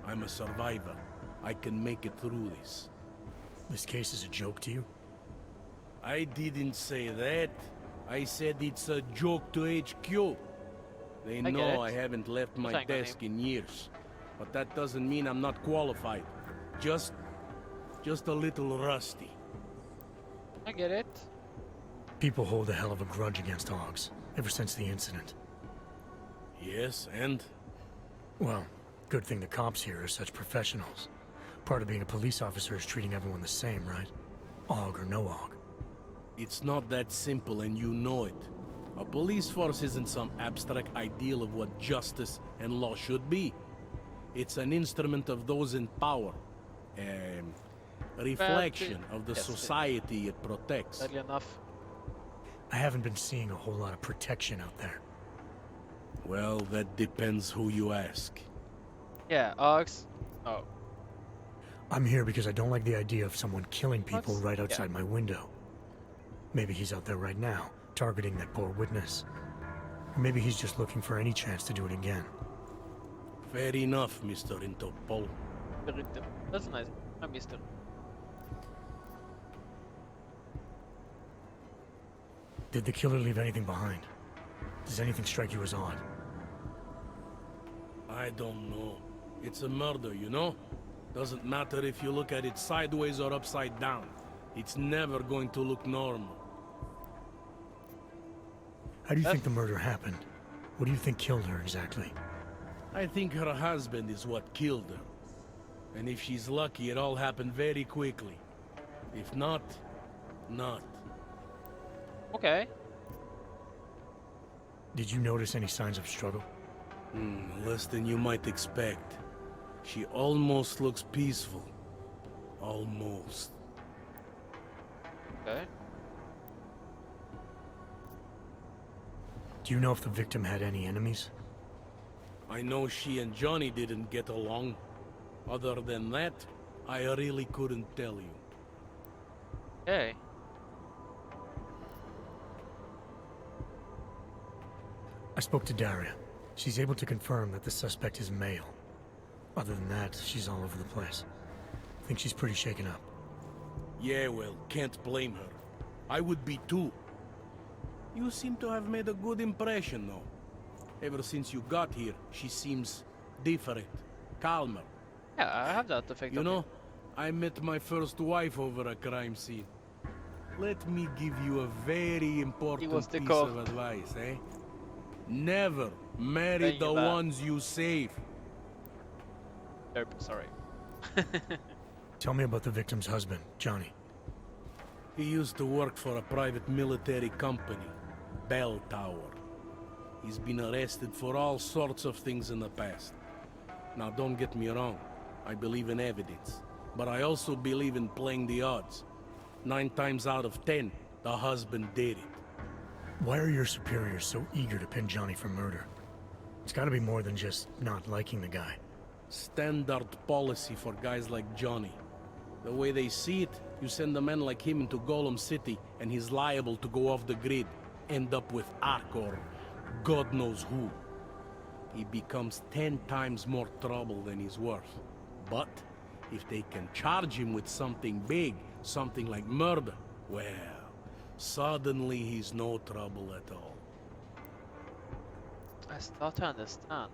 I'm a survivor. I can make it through this. This case is a joke to you? I didn't say that. I said it's a joke to HQ. They know I haven't left my desk in years. But that doesn't mean I'm not qualified. Just a little rusty. I get it. People hold a hell of a grudge against AUGs, ever since the incident. Yes, and? Well, good thing the cops here are such professionals. Part of being a police officer is treating everyone the same, right? AUG or no AUG. It's not that simple, and you know it. A police force isn't some abstract ideal of what justice and law should be. It's an instrument of those in power. A reflection of the society it protects. Sadly enough. I haven't been seeing a whole lot of protection out there. Well, that depends who you ask. Yeah, AUGs. Oh. I'm here because I don't like the idea of someone killing people right outside my window. Maybe he's out there right now, targeting that poor witness. Or maybe he's just looking for any chance to do it again. Fair enough, Mr. Interpol. That's nice. I'm Mr. Did the killer leave anything behind? Does anything strike you as odd? I don't know. It's a murder, you know? Doesn't matter if you look at it sideways or upside down. It's never going to look normal. How do you think the murder happened? What do you think killed her exactly? I think her husband is what killed her. And if she's lucky, it all happened very quickly. If not, not. Okay. Did you notice any signs of struggle? Less than you might expect. She almost looks peaceful. Almost. Okay. Do you know if the victim had any enemies? I know she and Johnny didn't get along. Other than that, I really couldn't tell you. Hey. I spoke to Daria. She's able to confirm that the suspect is male. Other than that, she's all over the place. I think she's pretty shaken up. Yeah, well, can't blame her. I would be too. You seem to have made a good impression, though. Ever since you got here, she seems different, calmer. Yeah, I have that effect. You know, I met my first wife over a crime scene. Let me give you a very important piece of advice, eh? Never marry the ones you save. Derp, sorry. Tell me about the victim's husband, Johnny. He used to work for a private military company, Bell Tower. He's been arrested for all sorts of things in the past. Now, don't get me wrong. I believe in evidence. But I also believe in playing the odds. 9 times out of 10, the husband did it. Why are your superiors so eager to pin Johnny for murder? It's gotta be more than just not liking the guy. Standard policy for guys like Johnny. The way they see it, you send a man like him into Golem City, and he's liable to go off the grid, end up with Ark or God knows who. He becomes 10 times more trouble than he's worth. But if they can charge him with something big, something like murder, well, suddenly he's no trouble at all. I start to understand.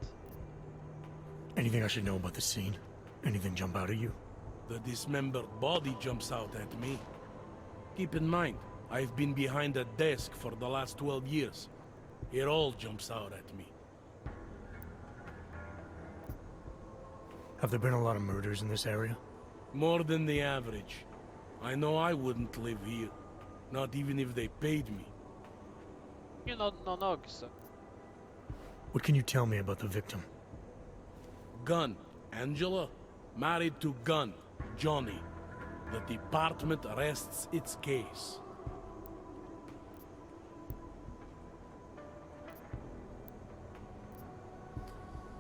Anything I should know about the scene? Anything jump out at you? The dismembered body jumps out at me. Keep in mind, I've been behind a desk for the last 12 years. It all jumps out at me. Have there been a lot of murders in this area? More than the average. I know I wouldn't live here. Not even if they paid me. You know, so. What can you tell me about the victim? Gunn, Angela, married to Gunn, Johnny. The department rests its case.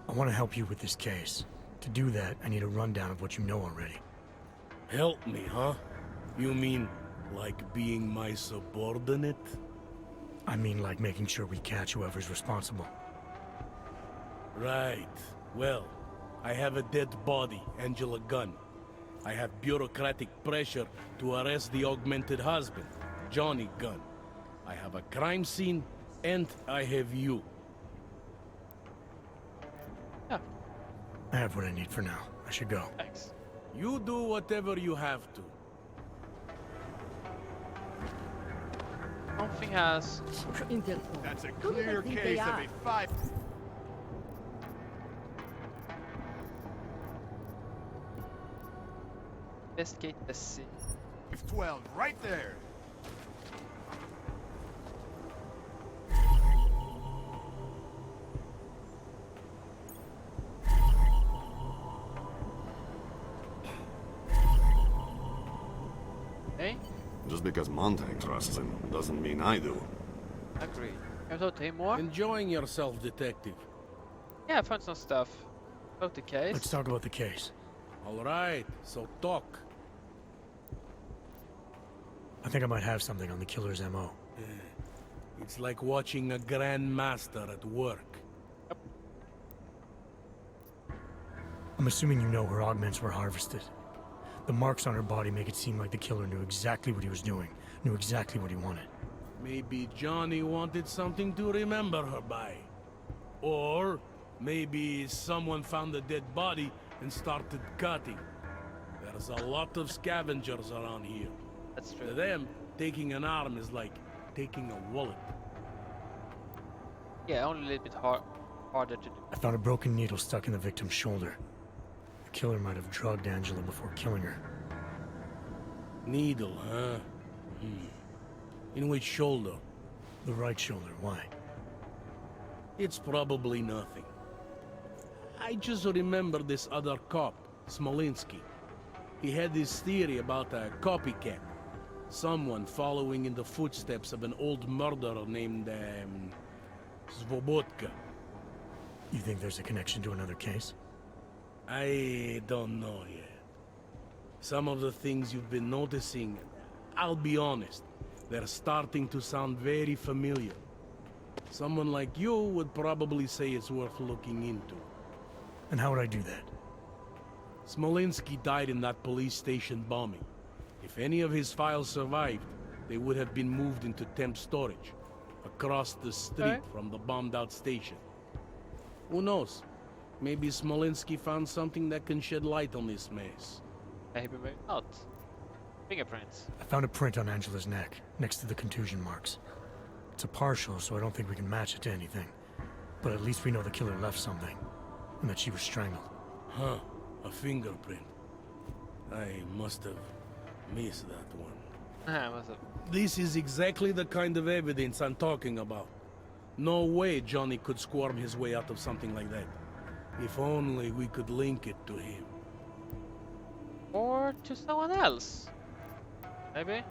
I want to help you with this case. To do that, I need a rundown of what you know already. Help me, huh? You mean, like being my subordinate? I mean like making sure we catch whoever's responsible. Right. Well, I have a dead body, Angela Gunn. I have bureaucratic pressure to arrest the augmented husband, Johnny Gunn. I have a crime scene, and I have you. Yeah. I have what I need for now. I should go. Thanks. You do whatever you have to. Something has... That's a clear case of a 5... Investigate the scene. 12, right there. Hey? Just because Montag trusts him doesn't mean I do. Agreed. Can we talk to him more? Enjoying yourself, detective. Yeah, I found some stuff. About the case. Let's talk about the case. All right, so talk. I think I might have something on the killer's MO. It's like watching a grandmaster at work. Yep. I'm assuming you know her augments were harvested. The marks on her body make it seem like the killer knew exactly what he was doing, knew exactly what he wanted. Maybe Johnny wanted something to remember her by. Or maybe someone found a dead body and started cutting. There's a lot of scavengers around here. That's true. To them, taking an arm is like taking a wallet. Yeah, only a little bit harder to do. I found a broken needle stuck in the victim's shoulder. The killer might have drugged Angela before killing her. Needle, huh? In which shoulder? The right shoulder. Why? It's probably nothing. I just remember this other cop, Smolinski. He had this theory about a copycat. Someone following in the footsteps of an old murderer named, Svobotka. You think there's a connection to another case? I don't know yet. Some of the things you've been noticing, I'll be honest, they're starting to sound very familiar. Someone like you would probably say it's worth looking into. And how would I do that? Smolinski died in that police station bombing. If any of his files survived, they would have been moved into temp storage, across the street from the bombed-out station. Who knows? Maybe Smolinski found something that can shed light on this mess. Maybe not. Fingerprints. I found a print on Angela's neck, next to the contusion marks. It's a partial, so I don't think we can match it to anything. But at least we know the killer left something, and that she was strangled. Huh, a fingerprint. I must have missed that one. This is exactly the kind of evidence I'm talking about. No way Johnny could squirm his way out of something like that. If only we could link it to him. Or to someone else. Maybe?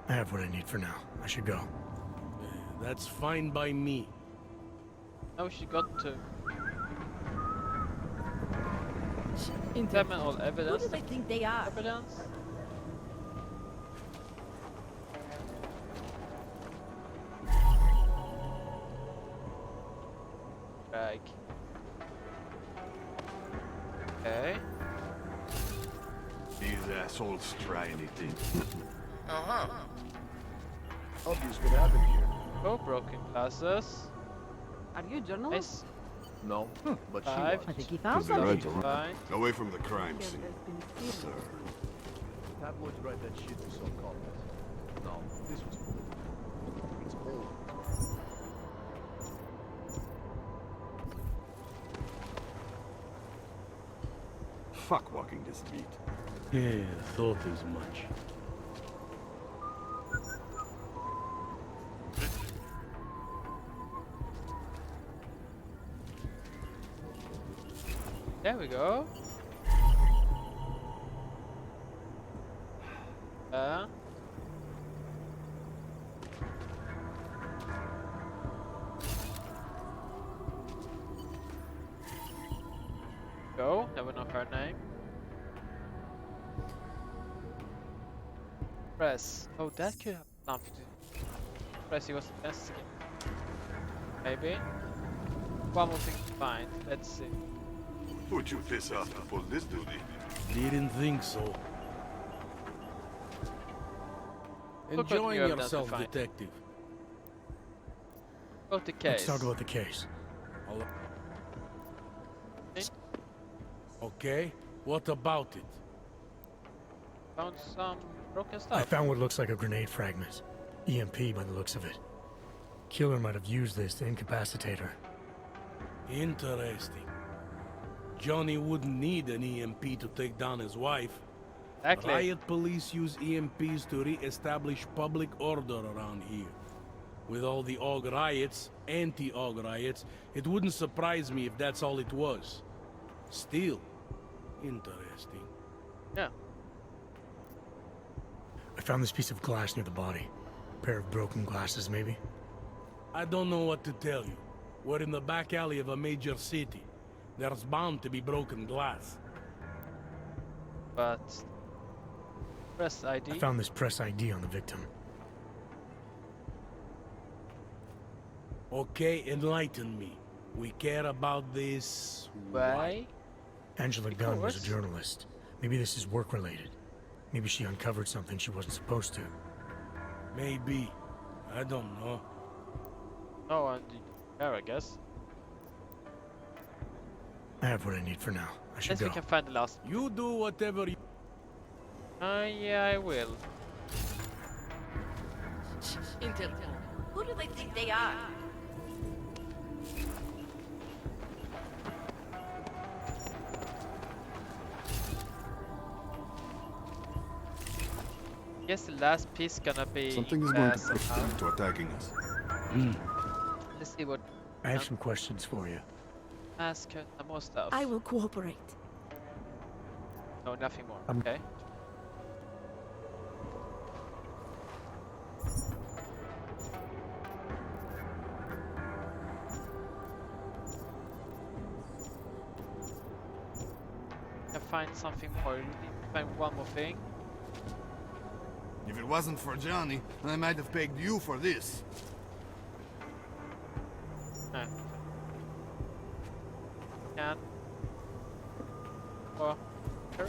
I have what I need for now. I should go. That's fine by me. Now she got to... Examine all evidence. Who do they think they are? Evidence. Drag. Okay. These assholes try anything. Obvious what happened here. Oh, broken glasses. Are you a journalist? Nice. No, but she 5. was. I think he found Could be right, something. Fine. Away from the crime scene, sir. Tabloids write that shit to solve comments. No, this was... It's old. Fuck walking this beat. Yeah, thought as much. There we go. Go. Never know her name. Press. Oh, that could have something to do. Press. He was investigating. Maybe. One more thing to find. Let's see. Who'd you piss off to pull this duty? Didn't think so. Look Enjoying what you have done to yourself, find. detective. Go to case. Let's talk about the case. Okay, what about it? Found some broken I stuff. found what looks like a grenade fragment. EMP by the looks of it. Killer might have used this to incapacitate her. Interesting. Johnny wouldn't need an EMP to take down his wife. Exactly. Riot police use EMPs to re-establish public order around here. With all the AUG riots, anti-AUG riots, it wouldn't surprise me if that's all it was. Still, interesting. Yeah. I found this piece of glass near the body. A pair of broken glasses, maybe? I don't know what to tell you. We're in the back alley of a major city. There's bound to be broken glass. But... Press ID. I found this press ID on the victim. Okay, enlighten me. We care about this... Why? Angela Because- Gunn was a journalist. Maybe this is work-related. Maybe she uncovered something she wasn't supposed to. Maybe. I don't know. No one did care, I guess. I have what I need for now. I should Guess go. we can find the last. You do whatever you... Yeah, I will. Interpol. Who do they think they are? Guess the last piece gonna be Something is going to push somehow. them into attacking us. Let's see what. I have some questions for you. Ask her some more stuff. I will cooperate. No, nothing more. I'm- Okay. Can find something more. We need to find one more thing. If it wasn't for Johnny, I might have pegged you for this. Can. Oh, sure.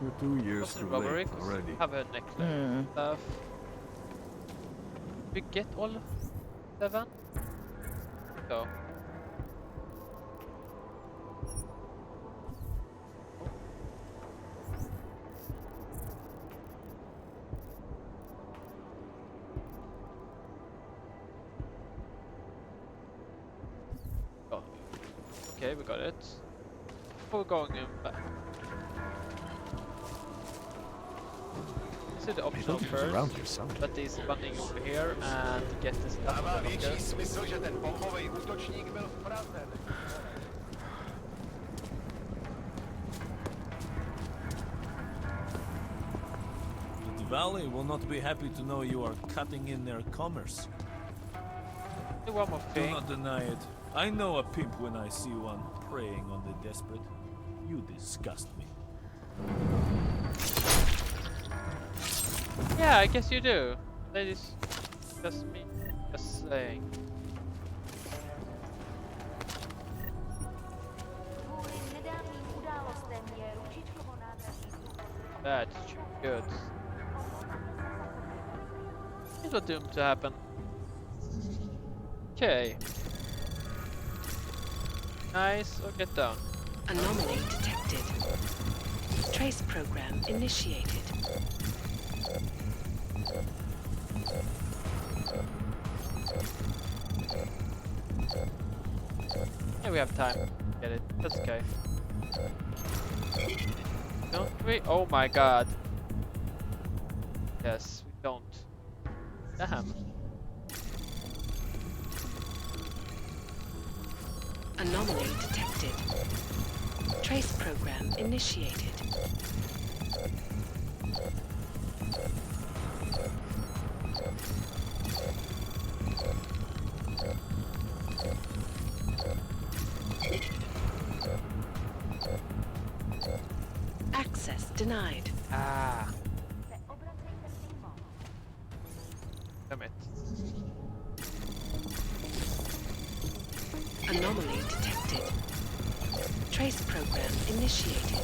We're 2 years What's the too robbery? late 'Cause already. have a necklace stuff. We get all 7? So. Oh. Okay, we got it. We're going in back. Let's do the optional He's first. around here somewhere. But he's running over here and get the stuff from the locker. The Valley will not be happy to know you are cutting in their commerce. Do one more Do thing. not deny it. I know a pimp when I see one, preying on the desperate. You disgust me. Yeah, I guess you do. That is just me. Just saying. That's good. It was doomed to happen. Okay. Nice, or get down. Anomaly detected. Trace program initiated. Yeah, we have time. Get it. That's okay. Don't we? Oh my god. Yes, we don't. Damn. Anomaly detected. Trace program initiated. Access denied. Ah. Damn it. Anomaly detected. Trace program initiated.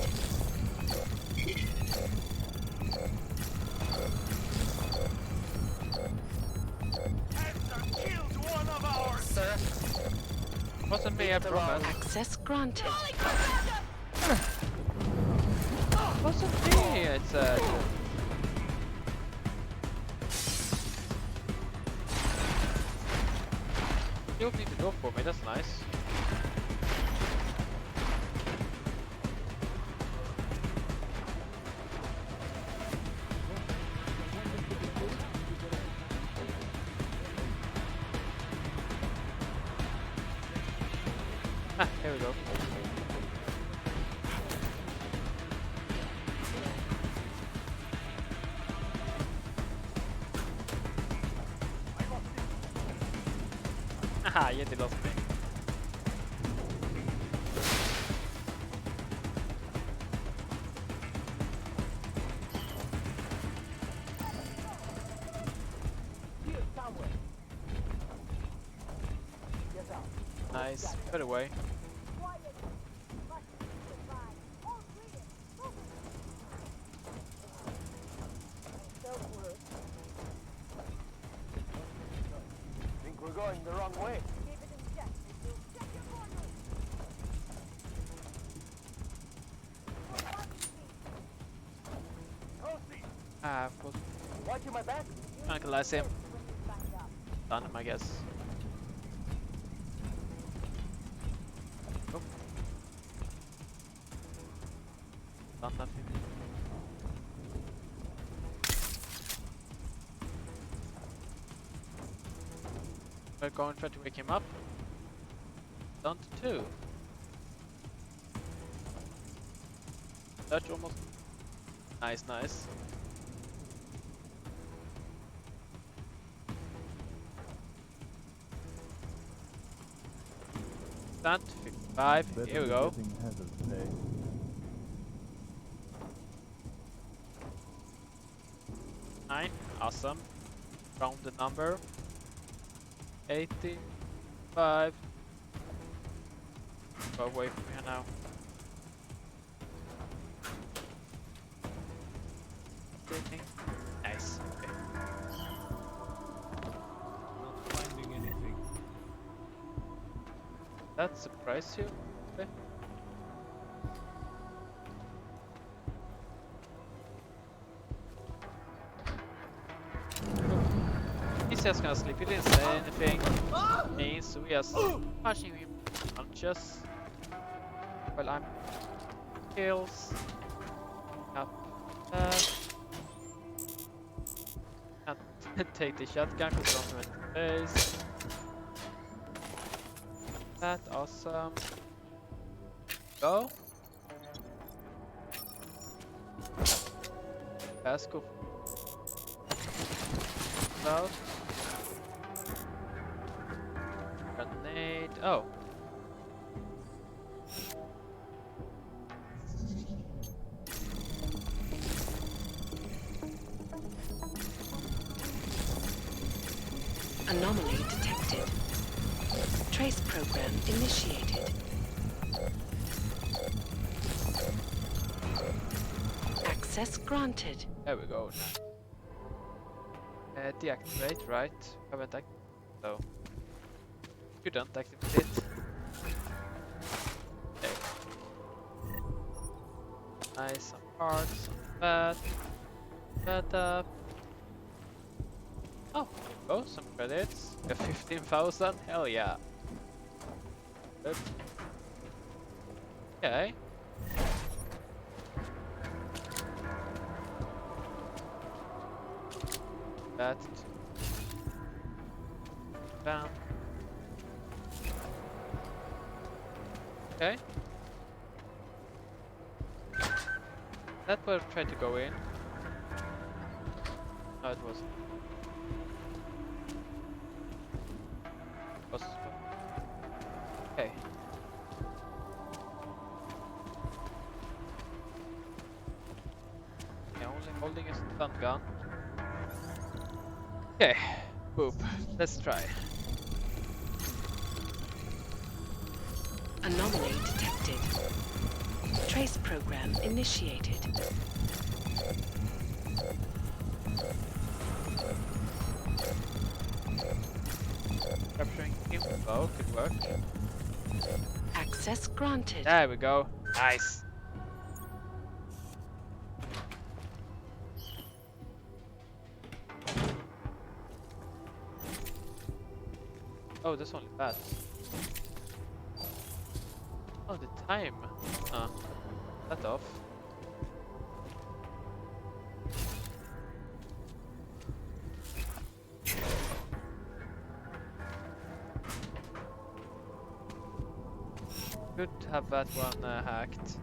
Sir? Wasn't me, I promise. Access granted. Wasn't me, it said. You opened the door for me, that's nice. Ah, here we go. Haha, yeah, they lost me. Nice, put away. Think we're going the wrong way. Ah, of course. Watching my back? Tranquilize him. Stun him, I guess. Oh. Done nothing. We're going to try to wake him up. Done to 2. That's almost nice, nice. Stunt 55. Here we go. 9. Awesome. Round the number. 85. Go away from here now. Nice. Okay. Not finding anything. That surprised you? Okay. He's just gonna sleep. He didn't say anything. Me, so we are punching him punches. While I'm kills. Up. Can't take the shotgun because I don't have any space. That awesome. Go. Let's go. Out. Grenade. Oh, Anomaly detected. Trace program initiated. Access granted. There we go. Deactivate, right? Haven't activated. So you don't activate it. Okay. Nice, some parts, some fat. Fat up. Oh, oh, some credits. 15,000. Hell yeah. Good. Okay. That. Down. Okay. That will try to go in. No, it wasn't. Okay. Yeah, only holding a stun gun. Okay, boop. Let's try. Anomaly detected. Trace program initiated. Capturing info could work. Access granted. There we go. Nice. Oh, that's only bad. Oh, the time. That off. Could have that one hacked.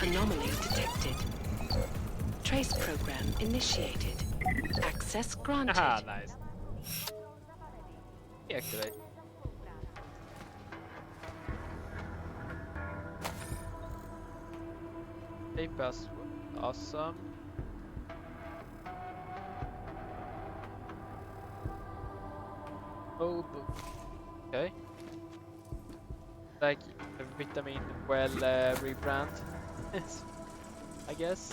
Anomaly detected. Trace program initiated. Access granted. Haha, nice. Deactivate. Tape us. Awesome. Oh, okay. Like a vitamin well rebrand, I guess.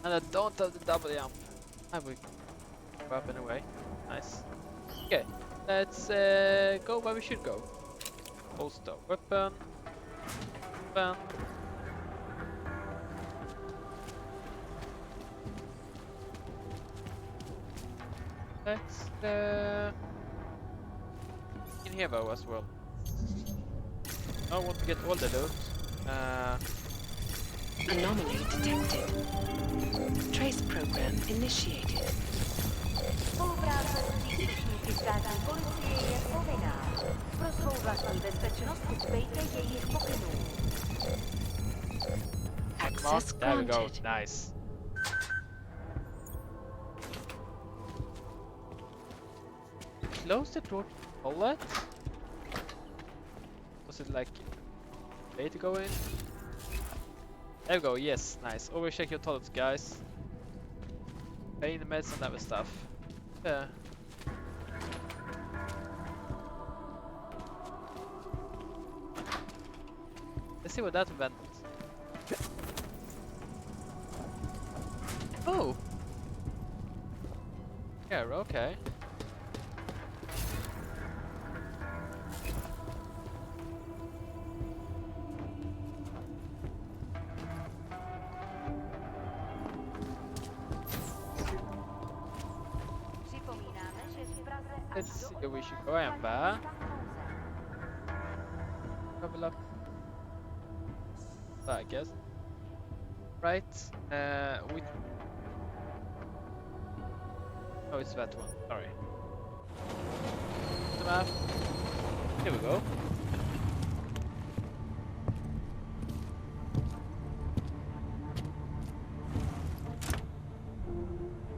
And I don't have the double jump. I will go up anyway. Nice. Okay, let's go where we should go. Holster weapon. Weapon. Let's in here though as well. I want to get all the loot. Anomaly detected. Trace program initiated. Spolupráce s příslušníky státní policie je povinná. Pro svou vlastní bezpečnost dbejte jejich pokynů. Access There we go. granted. Nice. Close the door. Toilet? Was it like way to go in? There we go. Yes, nice. Always check your toilets, guys. Pain meds and other stuff. Yeah. Let's see what that event. Oh. Yeah. Okay. Let's see where we should go. I am back. Level up. I guess. Right. We. Oh, it's that one. Sorry. The map. Here we go.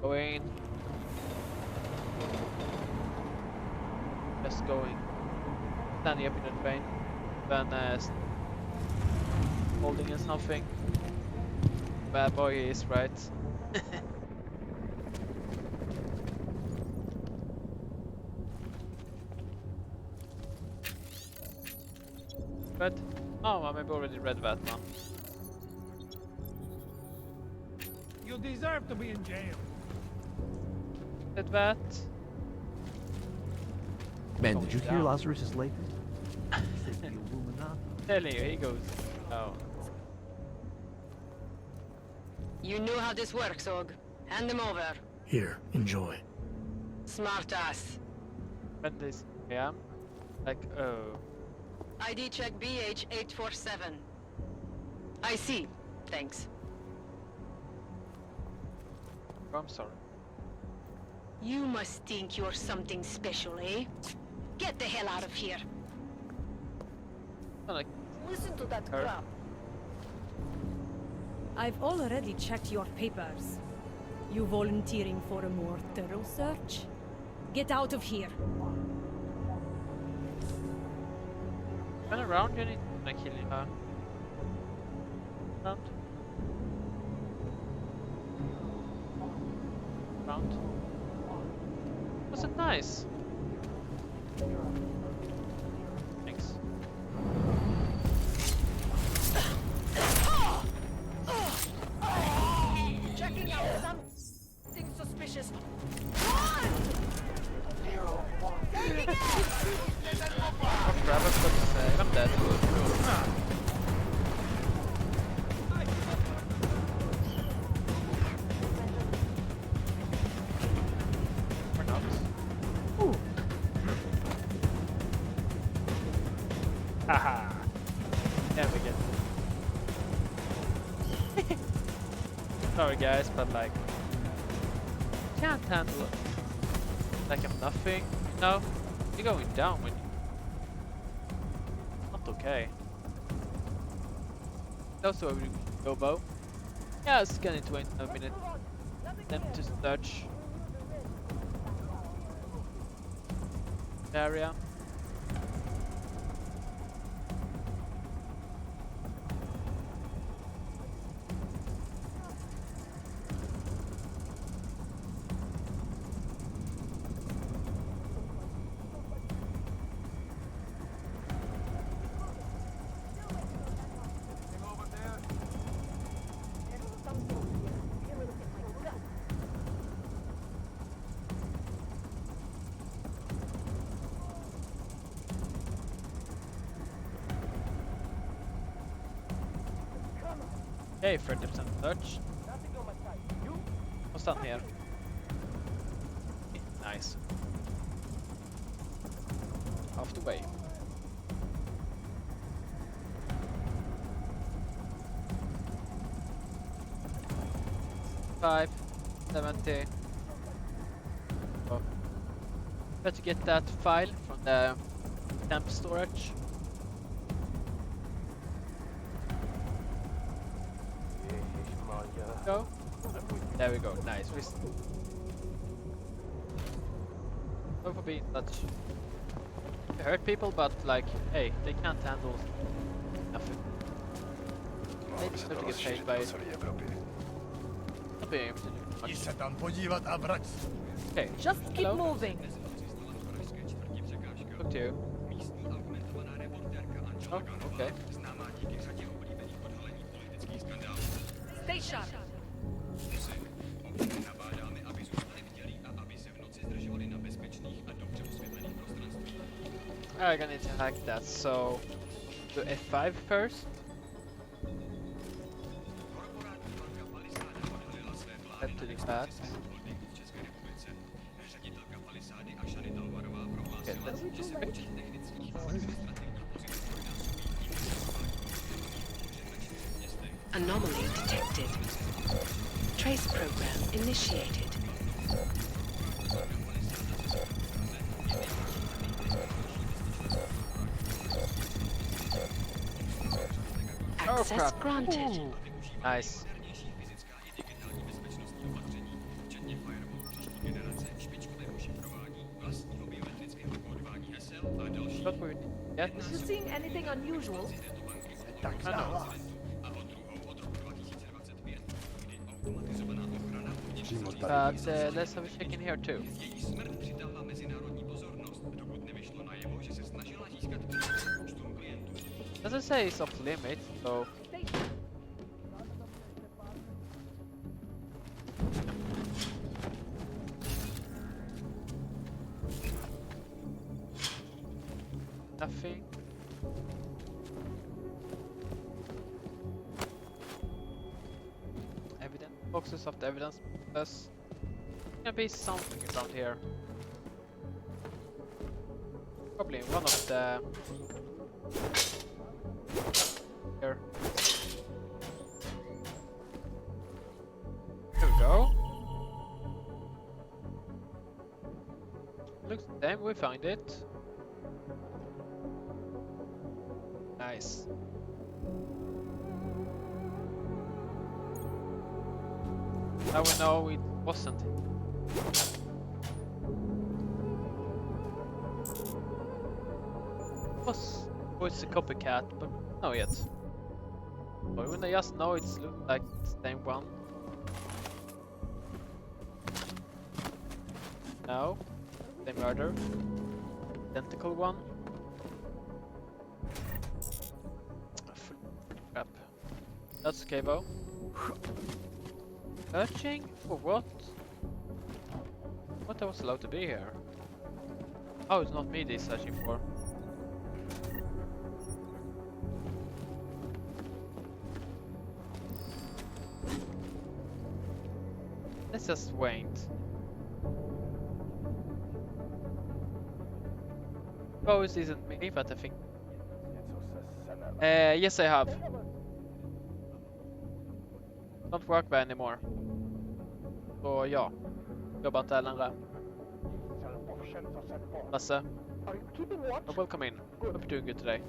Going. just going, standing up in the train, then holding in something. Bad boy he is, right? Red? Oh, I maybe already read that one. You deserve to be in jail. Did that? Man, Going did you hear down. Lazarus is late? He said the Illuminati. Telling you, he goes. Oh. You know how this works, Og. Hand them over. Here, enjoy. Smart ass. When this, yeah. Like, oh. ID check BH847. I see. Thanks. I'm sorry. You must think you're something special, eh? Get the hell out of here. Like, Listen to that her. crap. I've already checked your papers. You volunteering for a more thorough search? Get out of here. Turn around, you need to kill her. Round. Round. Was it nice? Thanks. Checking out something suspicious. Oh crap, I forgot to say. I'm dead. Or not. Haha. There we go. Sorry guys, but like, can't handle it. Like I'm nothing. No, you're going down when you. Not okay. That's where we go, Bo. Yeah, it's getting to a minute. Them to search the area. Hey, 30% search. What's down here? Nice. Off the way. $5, 70. Oh. Better get that file from the temp storage. Go. There we go. Nice. Don't for being such. They hurt people, but like, hey, they can't handle nothing. They just have to get paid by it. Not being able to do much. Okay. Just keep Hello? moving. Talk to you. Oh, okay. Stay sharp. I'm gonna need to hack that, so do F5 first. Head to the path. Okay, let's just quick. Anomaly detected. Trace program initiated. Access granted. Ooh. Nice. what we get. You seeing anything unusual? I know. But let's have a check in here too. Doesn't say it's off limit, so. Nothing. Evidence. Boxes of the evidence. There's gonna be something around here. Probably one of the. Here. There we go. Looks the same. We find it. Nice. Now we know it wasn't. Oh, it's a copycat, but no yet. But when I just know it's look like the same one. No, same murder. Identical one. Crap. That's okay though. Searching for what? What I was allowed to be here? Oh, it's not me they're searching for. Let's just wait. Oh, this isn't me, but I think. Yes, I have. Don't work there anymore. Så ja, jobbar inte längre. Lasse, welcome in. Hope you're doing good today.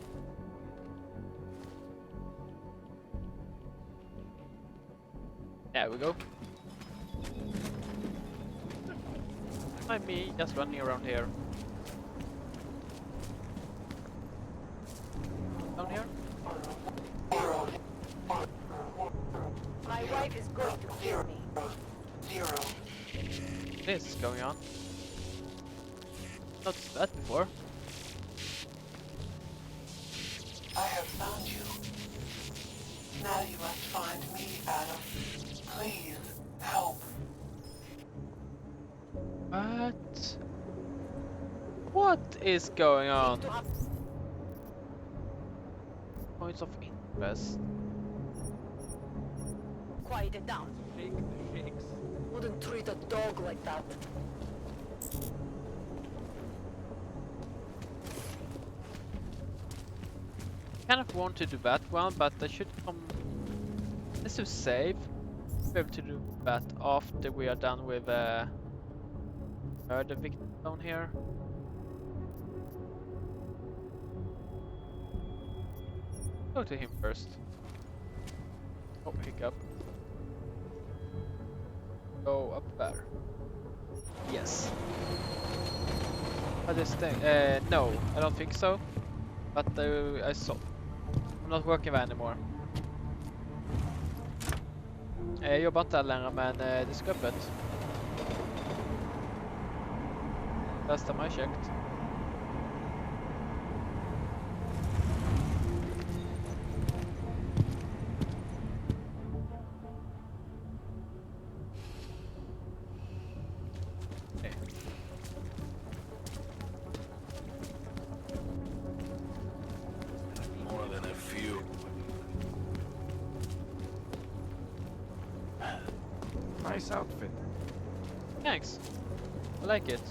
There we go. Find me just running around here. Down here? My wife is going to kill me. What is going on? Not that before. I have found you. Now you must find me, Adam. Please, help. What is going on? Points of interest. Quiet it down. Wouldn't treat a dog like that. Kind of want to do that one, but I should come. Let's do save. Be able to do that after we are done with murder victim down here. Go to him first. Oh, hiccup. Go up there. Yes. This thing? No, I don't think so. But I saw. I'm not working there anymore. Jag jobbar inte längre, men det ska öppet. Last time I checked. More than a few. Nice outfit. Thanks. I like it.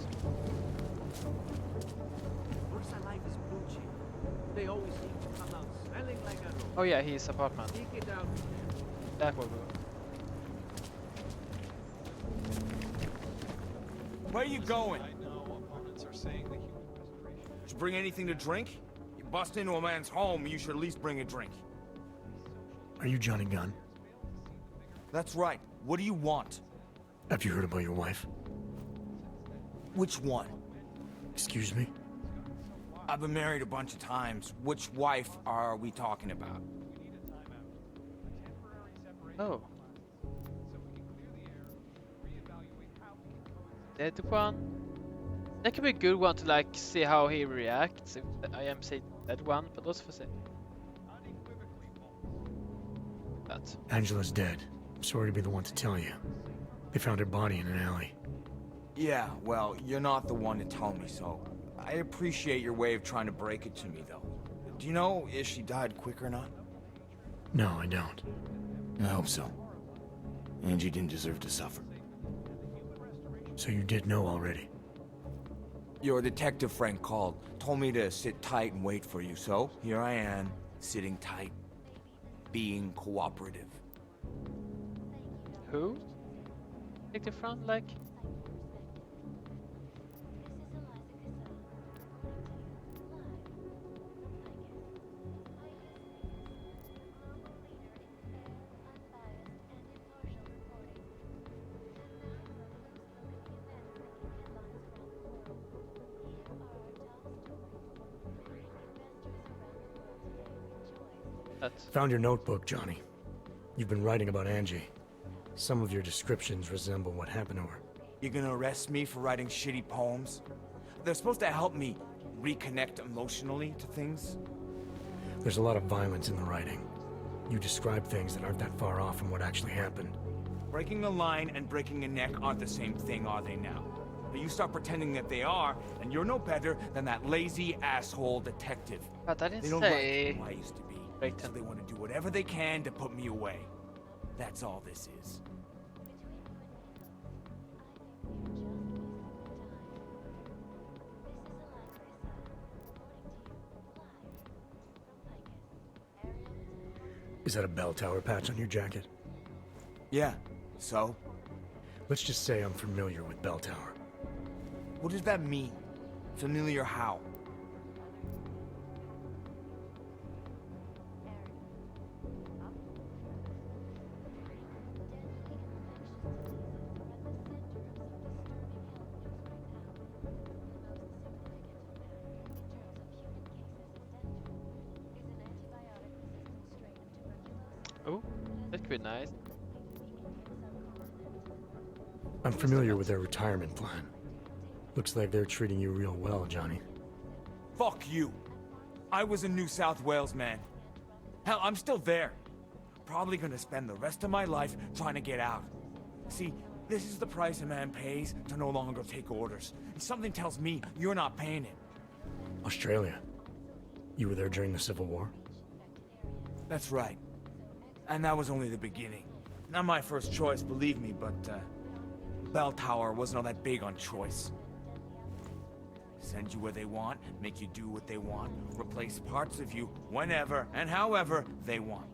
First I like is blue chip. They always seem to come out smelling like a rose. Oh yeah, his apartment. Take it out. That will go. Where are you going? Did you bring anything to drink? You bust into a man's home, you should at least bring a drink. Are you Johnny Gunn? That's right. What do you want? Have you heard about your wife? Which one? Excuse me? I've been married a bunch of times. Which wife are we talking about? Oh. Dead one? That could be a good one to like see how he reacts if I am say dead one, but also for say. That. Angela's dead. I'm sorry to be the one to tell you. They found her body in an alley. Yeah, well, you're not the one to tell me so. I appreciate your way of trying to break it to me, though. Do you know if she died quick or not? No, I don't. I hope so. Angie didn't deserve to suffer. So you did know already? Your detective friend called, told me to sit tight and wait for you, so here I am, sitting tight, being cooperative. Who? Take the front, like? Found your notebook, Johnny. You've been writing about Angie. Some of your descriptions resemble what happened to her. You're gonna arrest me for writing shitty poems? They're supposed to help me reconnect emotionally to things. There's a lot of violence in the writing. You describe things that aren't that far off from what actually happened. Breaking a line and breaking a neck aren't the same thing, are they now? But you start pretending that they are, and you're no better than that lazy asshole detective. But I didn't they don't say... like who I used to be, so they want to do whatever they can to put me away. That's all this is. Is that a bell tower patch on your jacket? Yeah, so? Let's just say I'm familiar with bell tower. What does that mean? Familiar how? Oh, that could be nice. I'm familiar with their retirement plan. Looks like they're treating you real well, Johnny. Fuck you. I was a New South Wales man. Hell, I'm still there. Probably gonna spend the rest of my life trying to get out. See, this is the price a man pays to no longer take orders. And something tells me you're not paying it. Australia. You were there during the Civil War? That's right. And that was only the beginning. Not my first choice, believe me, but, Bell Tower wasn't all that big on choice. Send you where they want, make you do what they want, replace parts of you whenever and however they want.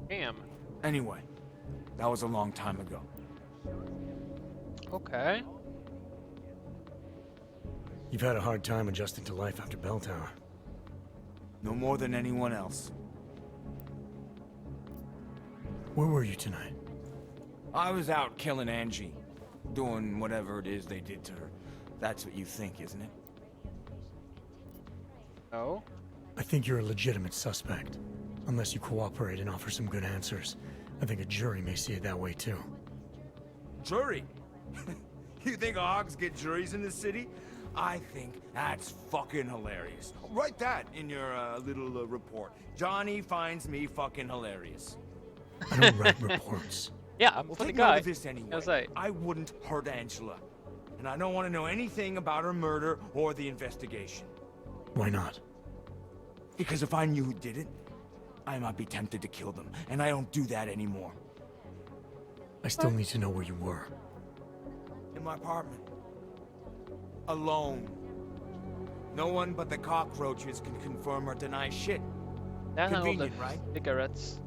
Damn. Anyway, that was a long time ago. Okay. You've had a hard time adjusting to life after Bell Tower. No more than anyone else. Where were you tonight? I was out killing Angie. Doing whatever it is they did to her. That's what you think, isn't it? No. I think you're a legitimate suspect. Unless you cooperate and offer some good answers. I think a jury may see it that way too. Jury? You think hogs get juries in this city? I think that's fucking hilarious. Write that in your little report. Johnny finds me fucking hilarious. I don't write reports. Yeah, I'm well, funny take guy. note of this anyway. I wouldn't hurt Angela. And I don't want to know anything about her murder or the investigation. Why not? Because if I knew who did it, I might be tempted to kill them. And I don't do that anymore. I still need to know where you were. In my apartment. Alone. No one but the cockroaches can confirm or deny shit. And all the Convenient, right? cigarettes.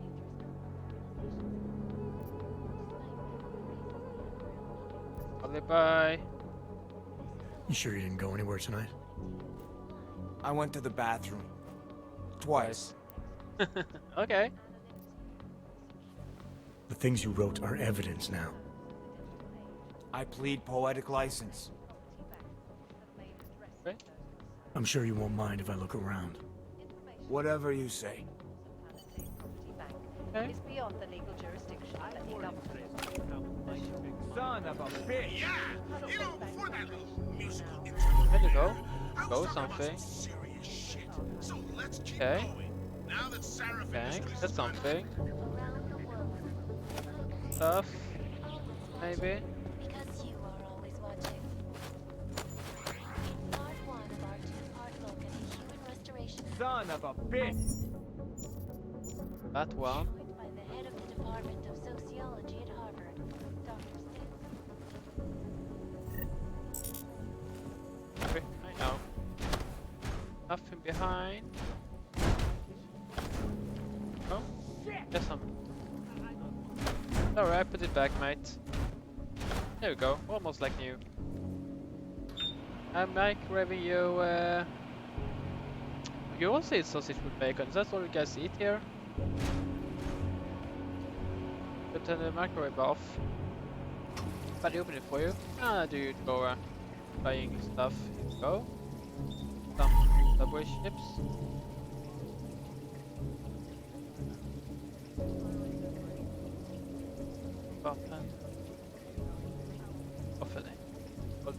Bye. You sure you didn't go anywhere tonight? I went to the bathroom. Twice. Okay. The things you wrote are evidence now. I plead poetic license. Okay. I'm sure you won't mind if I look around. Whatever you say. Okay. Is beyond the legal jurisdiction of any government. Son of a bitch! Yeah! You know, before that little musical There you go. I was Go talking about something. some serious shit. So let's keep Okay. going. Now that Sarah Okay, finished that's something. Around the world. Stuff. Maybe. Because you are always watching. In part 1 of our 2-part look at the human restoration Son of a bitch! That one. by the head of the Department of Sociology at Harvard, Dr. Stitt. I know. Nothing behind. Oh, there's some. Alright, put it back, mate. There we go, almost like new. I'm microwaving you. You also eat sausage with bacon. Is that all you guys eat here? But turn the microwave off. But I open it for you. Ah, do you go buying stuff? Here we go. Some Subway chips. Vapen.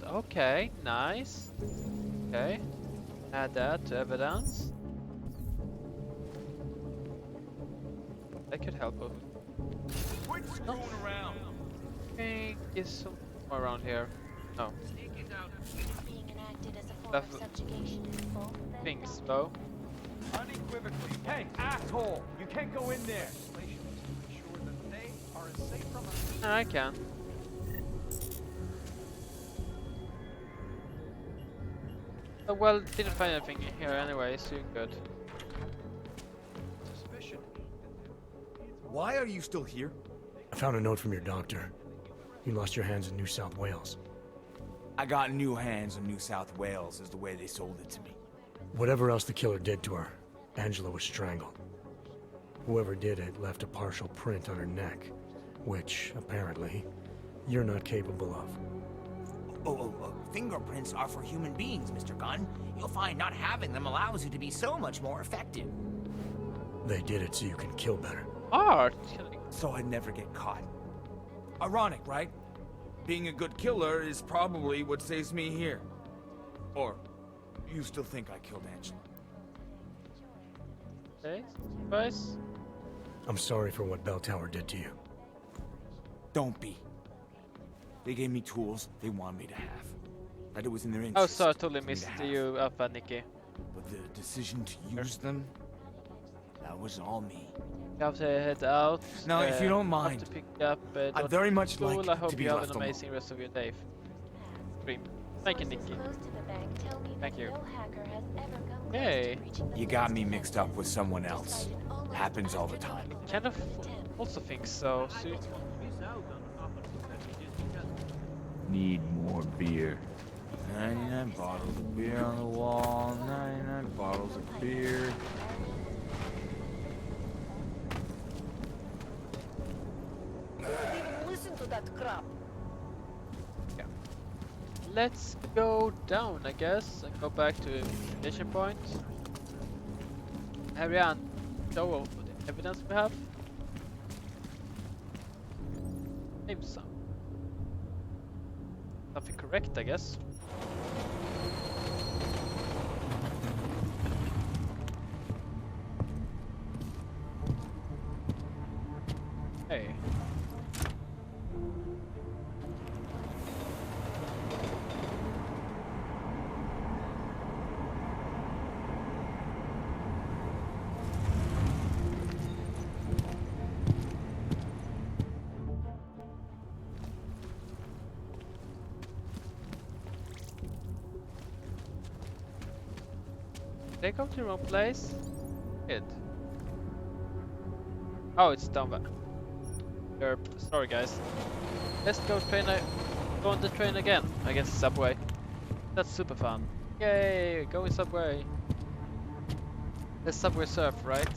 Okay, nice. Okay. Add that to evidence. That could help us. Quit screwing around! I think is some more around here. No. Being enacted as a form of subjugation is both then Things though. Unequivocally. Hey, asshole! You can't go in there! I can. Oh, well, didn't find anything here anyway, so you're good. Why are you still here? I found a note from your doctor. You lost your hands in New South Wales. I got new hands in New South Wales, is the way they sold it to me. Whatever else the killer did to her, Angela was strangled. Whoever did it left a partial print on her neck, which, apparently, you're not capable of. Fingerprints are for human beings, Mr. Gunn. You'll find not having them allows you to be so much more effective. They did it so you can kill better. Art! So I'd never get caught. Ironic, right? Being a good killer is probably what saves me here. Or, you still think I killed Angela? Okay, surprise. I'm sorry for what Bell Tower did to you. Don't be. They gave me tools they wanted me to have. That it was in their Oh, interest. sorry, I totally for me missed to have. you up, Nikki. But the decision to use them, that was all me. You have to head out. Now, if you don't have mind, to pick up. I'd very much school. like I hope to be you have left an alone. amazing rest of your day. Stream. Thank you, Nikki. close to the bank tell me Thank that you. no hacker has ever come Hey. You got me mixed up with someone else. Happens all the time. Kind of also think so. Need more beer. 99 bottles of beer on the wall, 99 bottles of beer. Don't even listen to that crap. Let's go down, I guess, and go back to mission point. Ariane, show all the evidence we have. Maybe some. Something correct, I guess. Hey. Did I come to the wrong place? Good. Oh, it's down there. Derp. Sorry, guys. Let's go go on the train again. I guess subway. That's super fun. Yay! Going subway. Let's subway surf, right?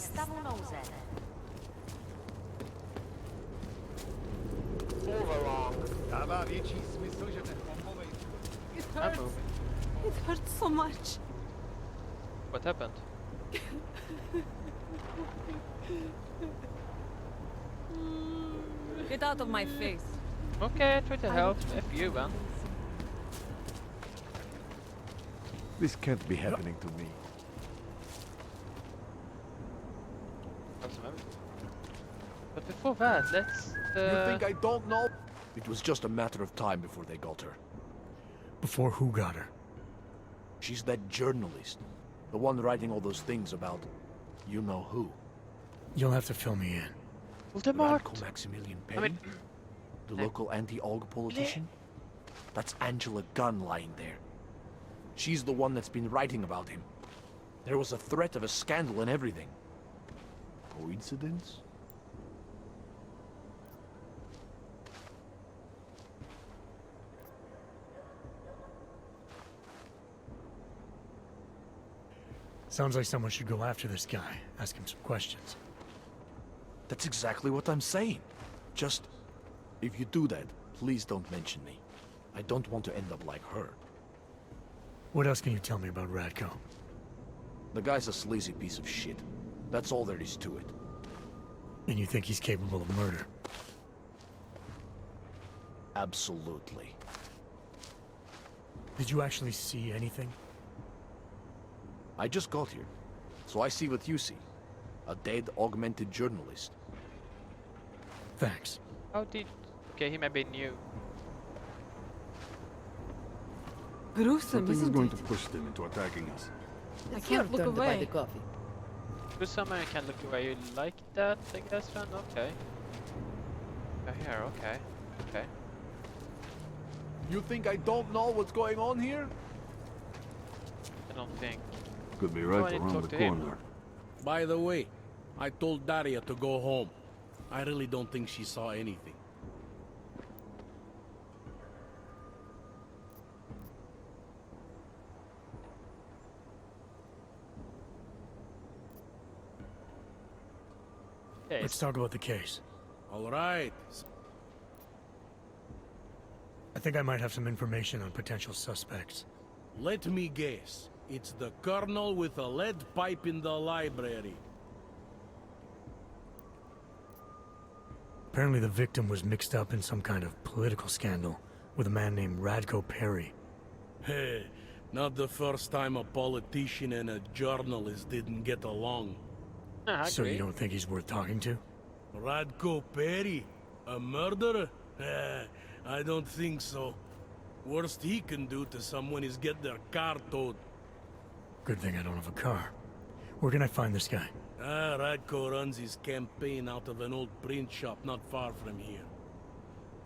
stavo una usare. Move along. I'm moving. It hurts so much. What happened? Get out of my face. Okay, try to help. F you, man. This can't be happening to me. But before that, let's. You think I don't know? It was just a matter of time before they got her. Before who got her? She's that journalist. The one writing all those things about you know who. You'll have to fill me in. Radical Maximilian Penny? The local anti-Olga politician? That's Angela Gunn lying there. She's the one that's been writing about him. There was a threat of a scandal and everything. Coincidence? Sounds like someone should go after this guy, ask him some questions. That's exactly what I'm saying. Just, if you do that, please don't mention me. I don't want to end up like her. What else can you tell me about Radko? The guy's a sleazy piece of shit. That's all there is to it. And you think he's capable of murder? Absolutely. Did you actually see anything? I just got here, so I see what you see. A dead, augmented journalist. Thanks. How did... Okay, he may be new. Gruesome, Something is isn't going it? to push them into attacking us. I can't look away. To someone you can look away. You like that, I guess, friend? Okay. Here, okay. Okay. You think I don't know what's going on here? I don't think. Could be I right need to around talk the to him. corner. By the way, I told Daria to go home. I really don't think she saw anything. Let's talk about the case. All right. I think I might have some information on potential suspects. Let me guess. It's the colonel with a lead pipe in the library. Apparently the victim was mixed up in some kind of political scandal with a man named Radko Perry. Hey, not the first time a politician and a journalist didn't get along. So you don't think he's worth talking to? Radko Perry? A murderer? I don't think so. Worst he can do to someone is get their car towed. Good thing I don't have a car. Where can I find this guy? Radko runs his campaign out of an old print shop not far from here.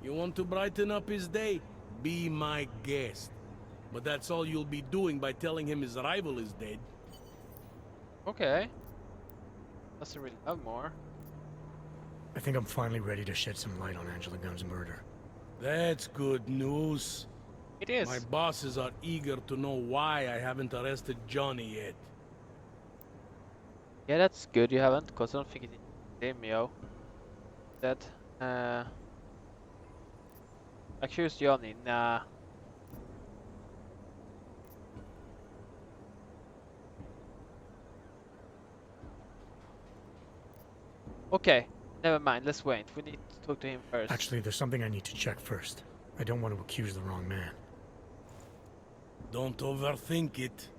You want to brighten up his day? Be my guest. But that's all you'll be doing by telling him his rival is dead. Okay. Doesn't really have more. I think I'm finally ready to shed some light on Angela Gunn's murder. That's good news. It is. My bosses are eager to know why I haven't arrested Johnny yet. Yeah, that's good you haven't, because I don't think it's him, yo. That, accuse Johnny, nah. Okay, never mind, let's wait. We need to talk to him first. Actually, there's something I need to check first. I don't want to accuse the wrong man. Don't overthink it.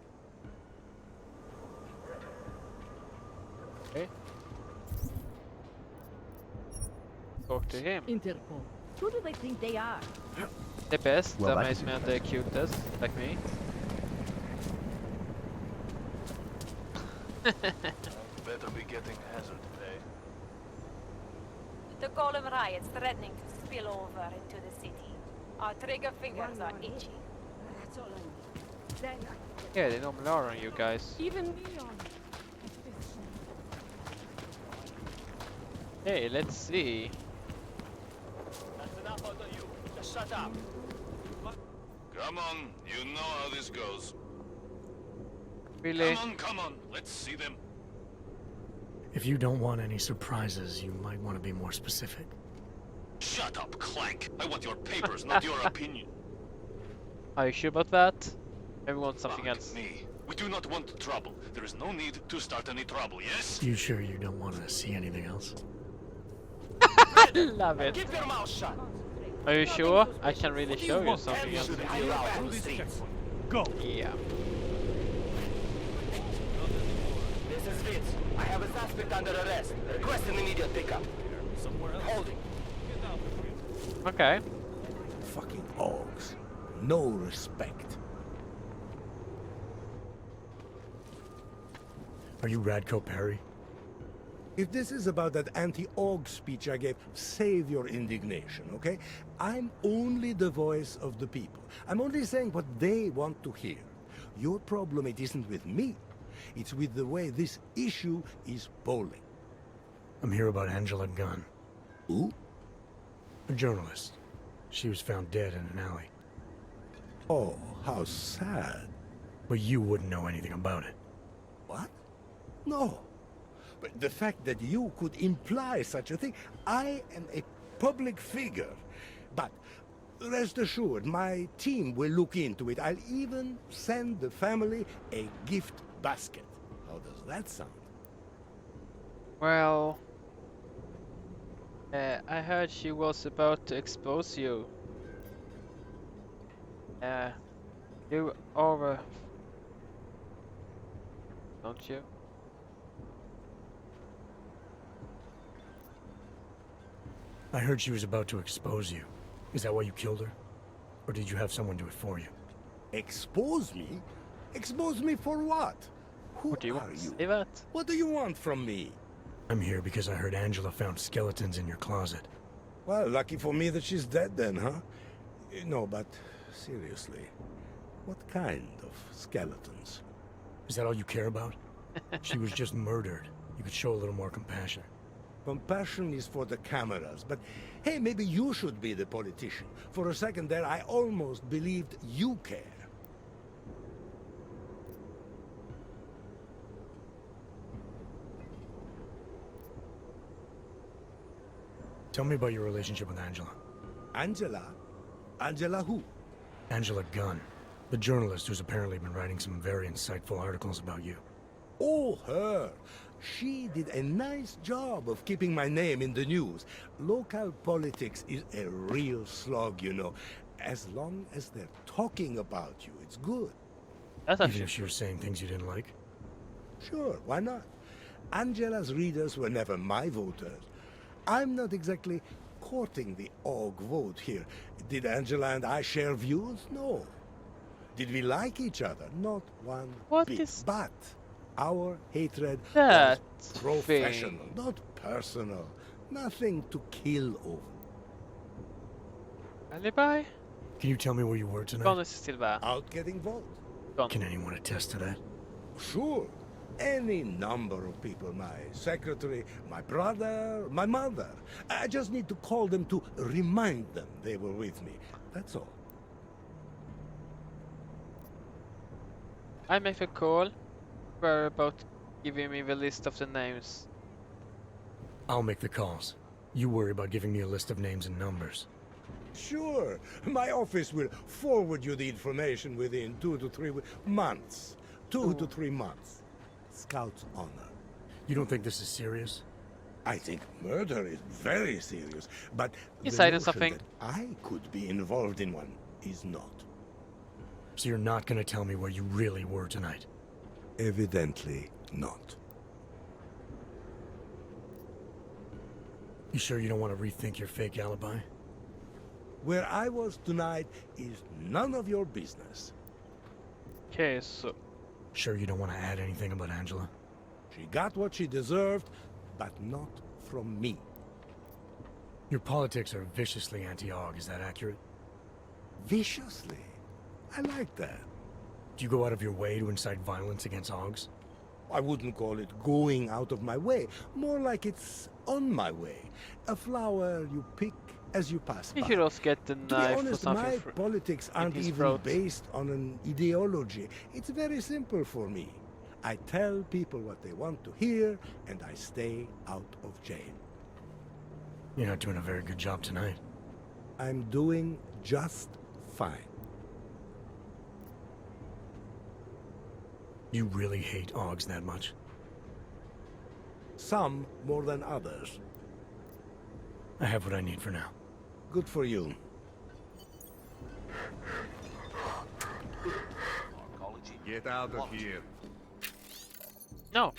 Okay. Talk to him. Interpol. Who do they think they are? The best, Well, the that is amazement, the cutest, like me. Better be getting hazard pay. The Golem riot's threatening to spill over into the city. Our trigger fingers are itchy. That's all I need. Yeah, they normally are on you guys. Even Leon. Hey, let's see. That's enough out of you. Just shut up. Come on, you know how this goes. Really? Come on, let's see them. If you don't want any surprises, you might want to be more specific. Shut up, Clank. I want your papers, not your opinion. Are you sure about that? Maybe we want something else. Me. We do not want trouble. There is no need to start any trouble, yes? You sure you don't want to see anything else? I love it. Keep your mouth shut. Are you sure? I can really show you something else. Go. Yeah. This is Fitz. I have a suspect under arrest. Request an immediate pickup. Somewhere else. Holding. Okay. Fucking Augs. No respect. Are you Radko Perry? If this is about that anti-Aug speech I gave, save your indignation, okay? I'm only the voice of the people. I'm only saying what they want to hear. Your problem, it isn't with me. It's with the way this issue is polling. I'm here about Angela Gunn. Who? A journalist. She was found dead in an alley. Oh, how sad. But you wouldn't know anything about it. What? No. But the fact that you could imply such a thing, I am a public figure. But rest assured, my team will look into it. I'll even send the family a gift basket. How does that sound? Well, I heard she was about to expose you. You are, don't you? I heard she was about to expose you. Is that why you killed her? Or did you have someone do it for you? Expose me? Expose me for what? Who What do you are want to you? say that? What do you want from me? I'm here because I heard Angela found skeletons in your closet. Well, lucky for me that she's dead then, huh? No, but seriously, what kind of skeletons? Is that all you care about? She was just murdered. You could show a little more compassion. Compassion is for the cameras, but hey, maybe you should be the politician. For a second there, I almost believed you care. Tell me about your relationship with Angela. Angela? Angela who? Angela Gunn, the journalist who's apparently been writing some very insightful articles about you. Oh, her. She did a nice job of keeping my name in the news. Local politics is a real slog, you know. As long as they're talking about you, it's good. Even if she was saying things you didn't like? Sure, why not? Angela's readers were never my voters. I'm not exactly courting the Aug vote here. Did Angela and I share views? No. Did we like each other? Not one bit. But our hatred was professional, not personal. Nothing to kill over. Alibi? Can you tell me where you were tonight? Bonus still bad. Out getting votes. Can anyone attest to that? Sure. Any number of people. My secretary, my brother, my mother. I just need to call them to remind them they were with me. That's all. I make a call. We're about giving me the list of the names. I'll make the calls. You worry about giving me a list of names and numbers. Sure. My office will forward you the information within 2 to 3 months. 2 to 3 months. Scout's honor. You don't think this is serious? I think murder is very serious, but You the cited notion something. that I could be involved in one is not. So you're not gonna tell me where you really were tonight? Evidently not. You sure you don't want to rethink your fake alibi? Where I was tonight is none of your business. Okay, so... Sure you don't want to add anything about Angela? She got what she deserved, but not from me. Your politics are viciously anti-Aug, is that accurate? Viciously? I like that. Do you go out of your way to incite violence against Augs? I wouldn't call it going out of my way. More like it's on my way. A flower you pick as you pass by. You should also get the To be knife or honest, something my for politics aren't his even throat. based on an ideology. It's very simple for me. I tell people what they want to hear, and I stay out of jail. You're not doing a very good job tonight. I'm doing just fine. You really hate Augs that much? Some more than others. I have what I need for now. Good for you. Get out of here. No.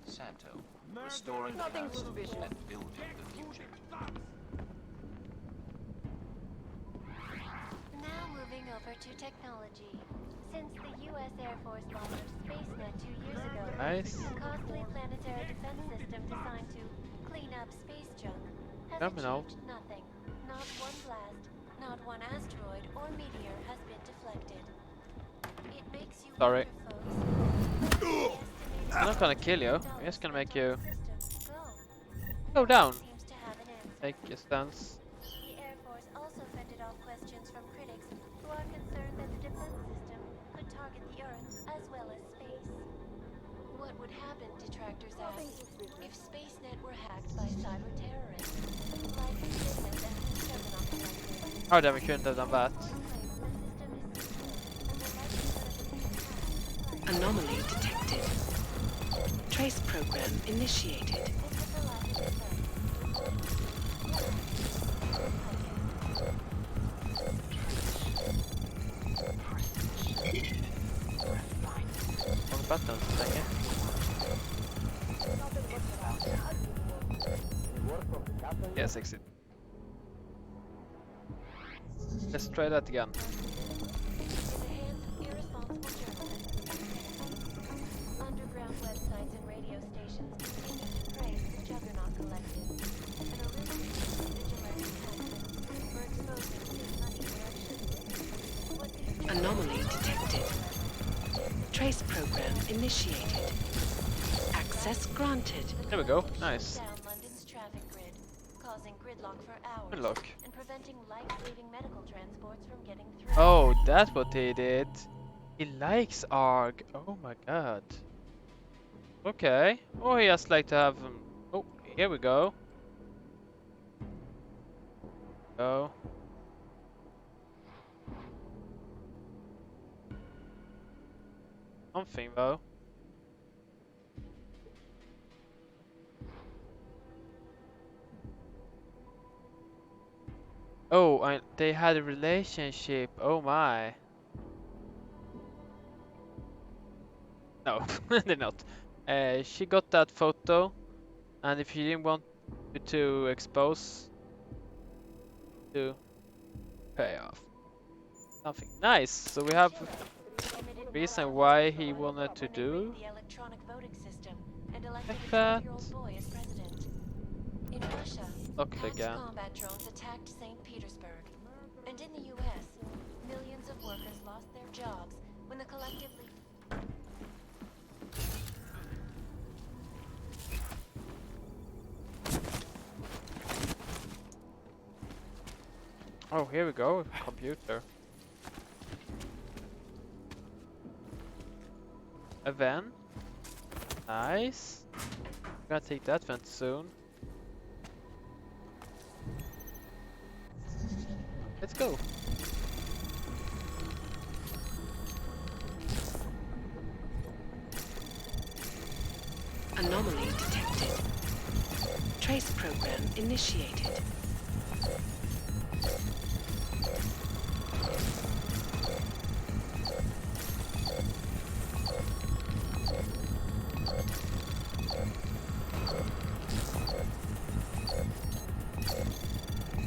Santo, restoring Nothing trust suspicious. and building the future. Now moving over to technology. Since the U.S. Air Force launched SpaceNet 2 years ago, Nice. a costly planetary defense system designed to clean up space junk has Terminal. achieved nothing. Not one blast, not one asteroid or meteor has been deflected. It makes you Sorry. wonder, folks. I'm not gonna kill you. I'm just gonna make you go down. Seems to have an answer. Take a stance. The Air Force also fended off questions from critics who are concerned that the defense system could target the Earth as well as space. What would happen, detractors ask, if SpaceNet were hacked by cyber terrorists? Like Siemens and the Juggernaut Collective. Oh damn, we couldn't have done that. Anomaly detected. Trace program initiated. Wrong button, second. Yes, exit. Let's try that again. Underground websites and radio stations continue to praise the Juggernaut Collective, an illuminating vigilante tactic for exposing big money corruption. What these Anomaly detected. Trace program initiated. Access granted. There we go. Nice. down London's traffic grid, causing gridlock for hours Gridlock. and preventing life-saving medical transports from getting through. Oh, that's what he did. He likes ARG. Oh my god. Okay. Oh, he just like to have. Oh, here we go. Go. Something though. Oh, they had a relationship. Oh my. No, they're not. She got that photo, and if you didn't want to expose, to pay off something nice. So we have reason why he wanted to do The electronic voting system and elected like a that. 12-year-old boy as president. In Russia, Look hacked again. combat drones attacked St. Petersburg. And in the U.S., millions of workers lost their jobs when the collective Oh, here we go. Computer. A van. Nice. Gonna take that van soon. Let's go. Anomaly detected. Trace program initiated.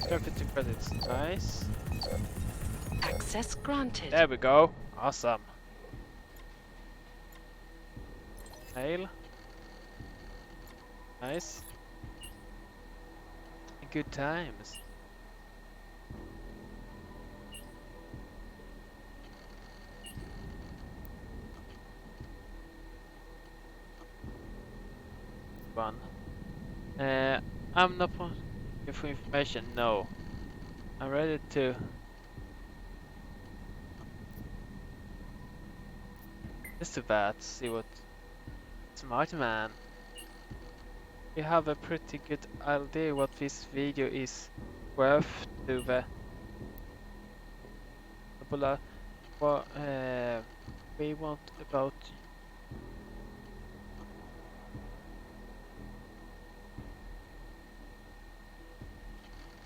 Don't 50 credits. Nice. Access granted. There we go. Awesome. Nail. Nice. Good times. Fun. I'm not looking for information. No. I'm ready to. Just too bad. See what smart man. You have a pretty good idea what this video is worth to the people. What we want about you.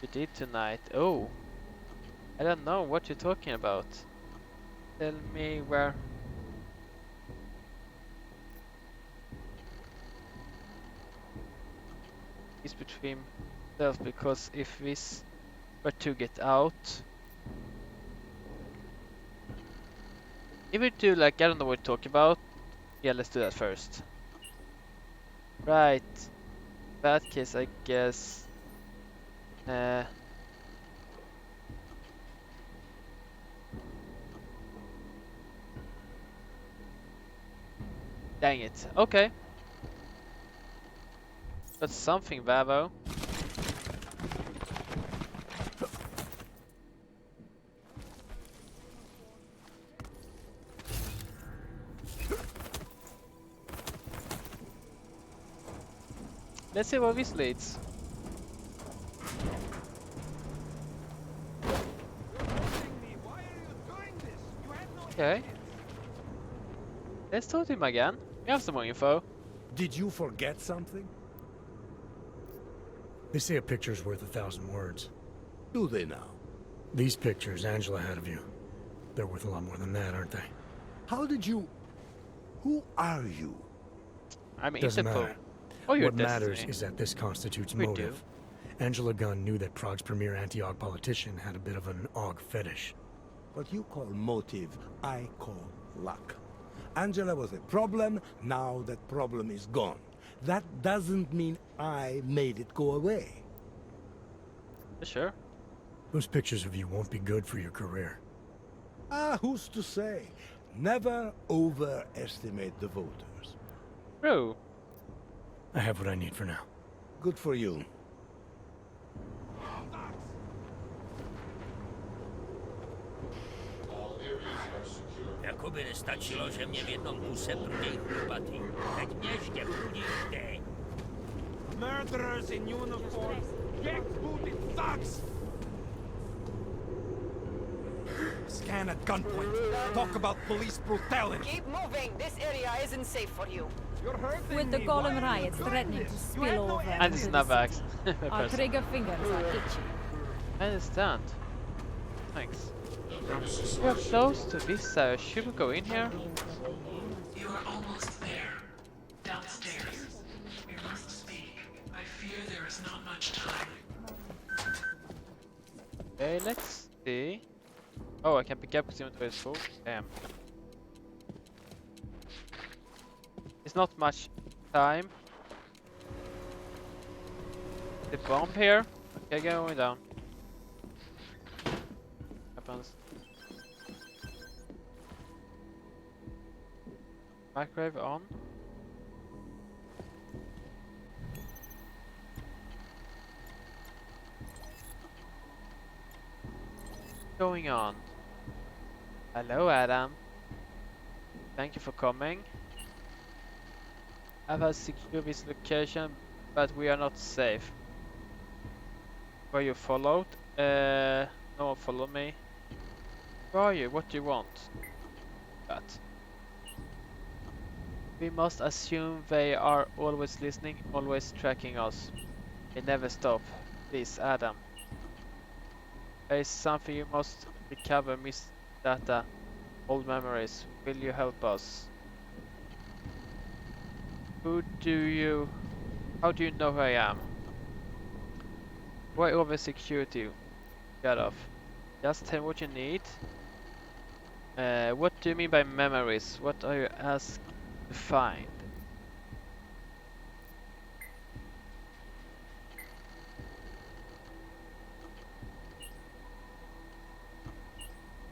You did tonight. Oh, I don't know what you're talking about. Tell me where. Is between self, because if this were to get out, if we do like, I don't know what to talk about. Yeah, let's do that first. Right. That case, I guess. Dang it. Okay. That's something, Vavo. Let's see where this leads. Okay. Let's talk to him again. We have some more info. Did you forget something? They say a picture's worth 1,000 words. Do they now? These pictures Angela had of you, they're worth a lot more than that, aren't they? How did you... Who are you? I'm Doesn't Interpol. matter. Oh, your What matters destiny. is that this constitutes We motive. Angela Gunn knew that Prague's premier anti-AUG politician had a bit of an AUG fetish. What you call motive, I call luck. Angela was a problem, now that problem is gone. That doesn't mean I made it go away. Sure. Those pictures of you won't be good for your career. Ah, who's to say? Never overestimate the voters. Bro. I have what I need for now. Good for you. Jakoby nestačilo, že mě v jednom kuse prděj chlubatý. Teď mě ještě prudí jde. Murderers in uniform! Jackbooted thugs! Scan at gunpoint. Talk about police brutality. Keep moving. This area isn't safe for you. With the Golem riots threatening to spill over And it's into not the back. city, our trigger fingers are itchy. I understand. Thanks. We are close to this. Should we go in here? You are almost there. Downstairs. We must speak. I fear there is not much time. Okay, let's see. Oh, I can pick up because inventory is full. Damn. It's not much time. The bomb here. Okay, going down. Happens. Microwave on. Going on. Hello, Adam. Thank you for coming. I have secured this location, but we are not safe. Were you followed? No one followed me. Who are you? What do you want? That. We must assume they are always listening, always tracking us. They never stop. Please, Adam. There is something you must recover, Miss Data. Old memories. Will you help us? How do you know who I am? Why over security? Get off. Just tell me what you need. What do you mean by memories? What are you asked to find?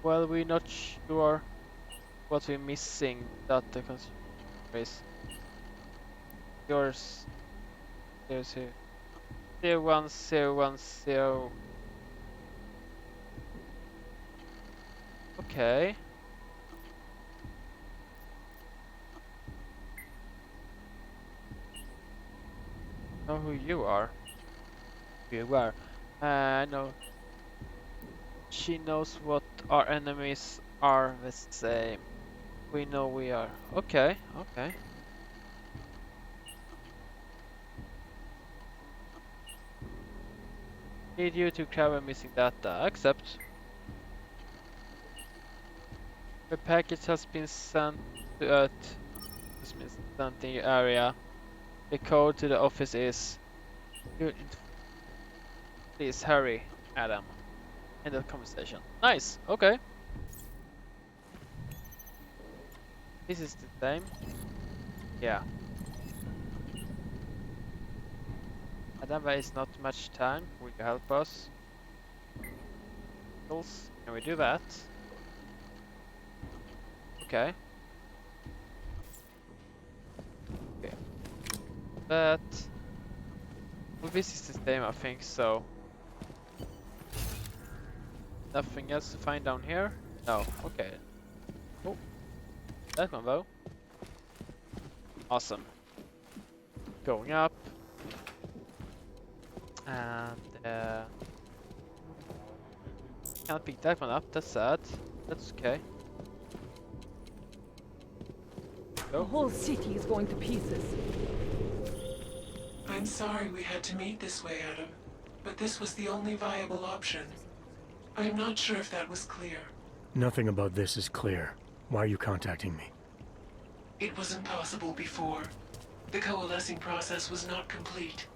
Well, we're not sure what we're missing. That the is yours. There's here. 01010. Okay. Know who you are. Who you are. I know. She knows what our enemies are the same. We know we are. Okay, okay. Need you to cover missing data. Accept. The package has been sent to Earth. Has been sent in your area. The code to the office is. Please hurry, Adam. End of conversation. Nice. Okay. This is the same. Yeah. Adam, there is not much time. Will you help us? Can we do that? Okay. Okay. But well, this is the same, I think so. Nothing else to find down here? No. Okay. Oh, that one though. Awesome. Going up. And can't pick that one up. That's sad. That's okay. The whole city is going to pieces. I'm sorry we had to meet this way, Adam, but this was the only viable option. I'm not sure if that was clear. Nothing about this is clear. Why are you contacting me? It wasn't possible before. The coalescing process was not complete.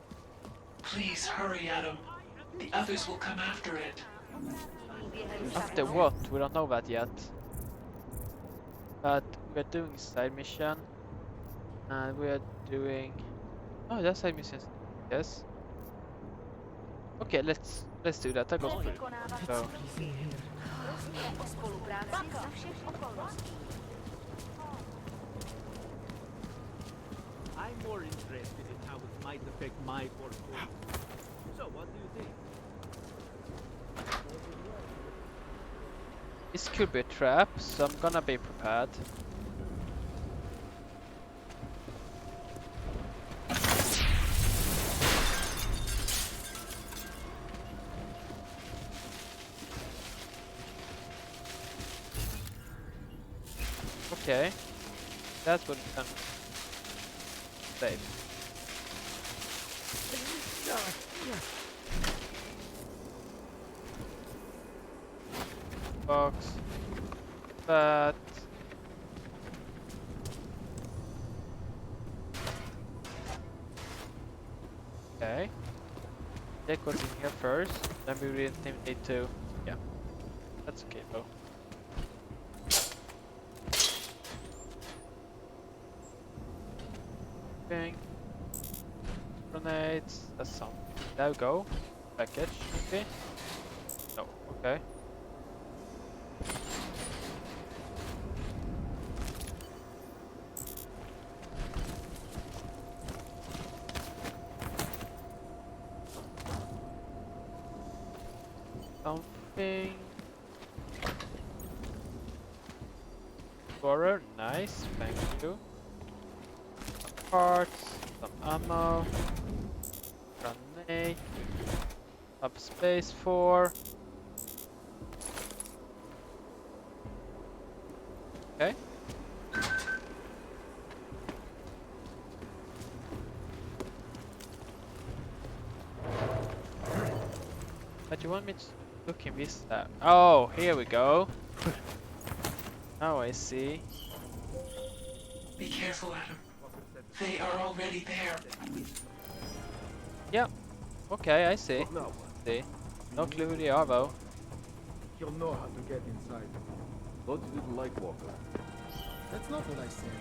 Please hurry, Adam. The others will come after it. After what? We don't know that yet. But we're doing side mission. And we're doing... Oh, that's side missions. Yes. Okay, let's do that. That goes pretty. So. I'm more interested in how it might affect my portfolio. So, what do you think? This could be a trap, so I'm gonna be prepared. Okay, that's what I'm safe. Box, but okay. Check what's in here first. Then we really need to. Yeah, that's okay though. Grenades, that's some. There we go. Package, maybe? No, okay. Something. Explorer, nice, thank you. Parts, some ammo, grenade, up space for. Okay. But you want me to look in this? Oh, here we go. Now I see. Be careful, Adam. They are already there. Yeah. Okay, I see. See. No clue who they are though. He'll know how to get inside. Thought you didn't like Walker. That's not what I said.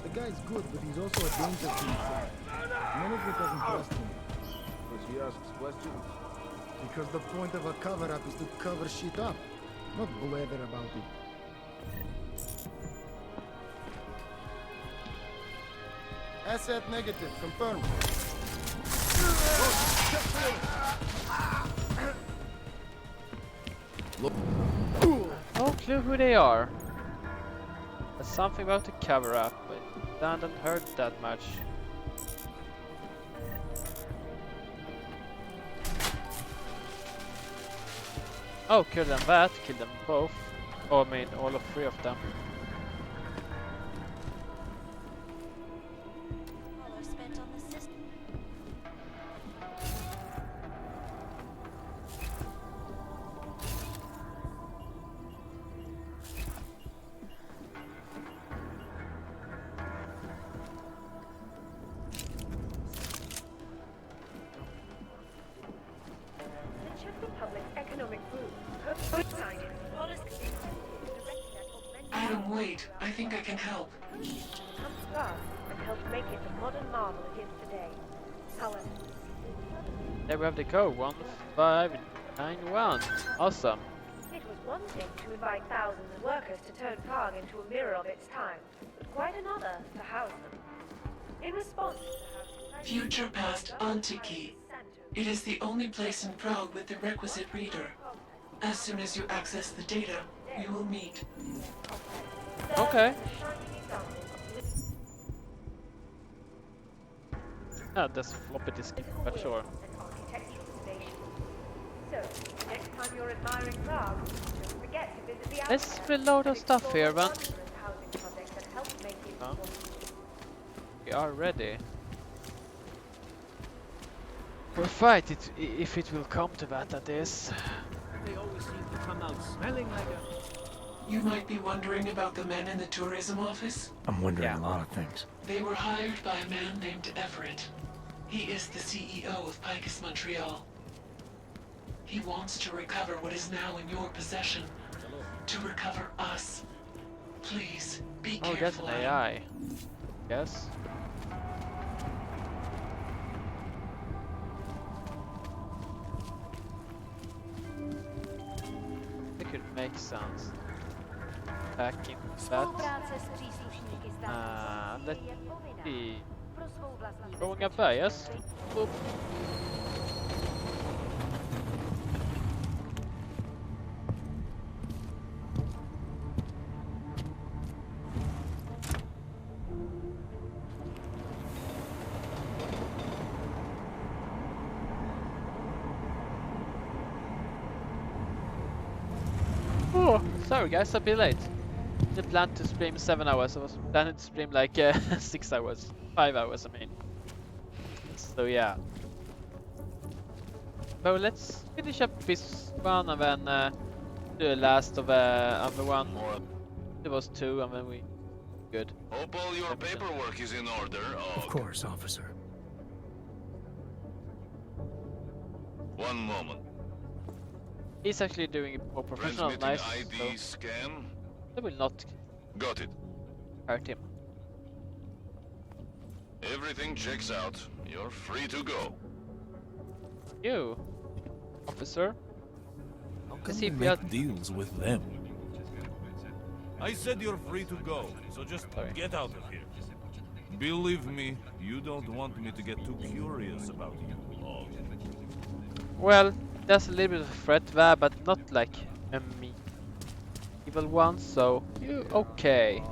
The guy's good, but he's also a danger to himself. Manager doesn't trust him. Because he asks questions? Because the point of a cover-up is to cover shit up, not blather about it. Asset negative, confirmed. No clue who they are. There's something about the cover up, but I haven't heard that much. Oh, kill them that, kill them both. Oh, I mean, all of 3 of them. $1 spent on the system. The Czech Republic Economic Group. Adam, wait. I think I can help. Come fast and help make it the modern marvel it is today. However, There we have the code, 1591. Awesome. it was one thing to invite thousands of workers to turn Prague into a mirror of its time, but quite another to house them. In response to the house, Future Past Antiki. It is the only place in Prague with the requisite reader. As soon as you access the data, we will meet. Okay. Ah, that's floppy disk, but sure. architectural innovation. So, next time you're admiring Prague, don't forget to visit the Let's outlet reload our and stuff explore here, the man. wondrous housing projects that helped make it Huh? possible. We are ready. We'll fight it if it will come to that is. They always seem to come out smelling like a... You might be wondering about the men in the tourism office. I'm wondering a lot of things. They were hired by a man named Everett. He is the CEO of Picus Montreal. He wants to recover what is now in your possession. To recover us. Please, be Oh, that's careful, an Adam. AI. Yes. It could make sense. Back in that. Let's see. Going up there, yes? Boop. Oh, sorry guys, I'll be late. I planned to stream 7 hours. I was planning to stream like 6 hours. 5 hours, I mean. So yeah. But let's finish up this one and then do the last of the one. There was 2 and then we... Good. Hope all your paperwork is in order. Of course, officer. One moment. He's actually doing it more professional, Transmitting nice. ID So scan. I will not Got it. hurt him. Everything checks out. You're free to go. You, officer. How Let's come see you if make deals with them? I said you're free to go, so just get out of here. Believe me, you don't want me to get too curious about you. Oh. Well, there's a little bit of a threat there, but not like a me evil one, so you okay.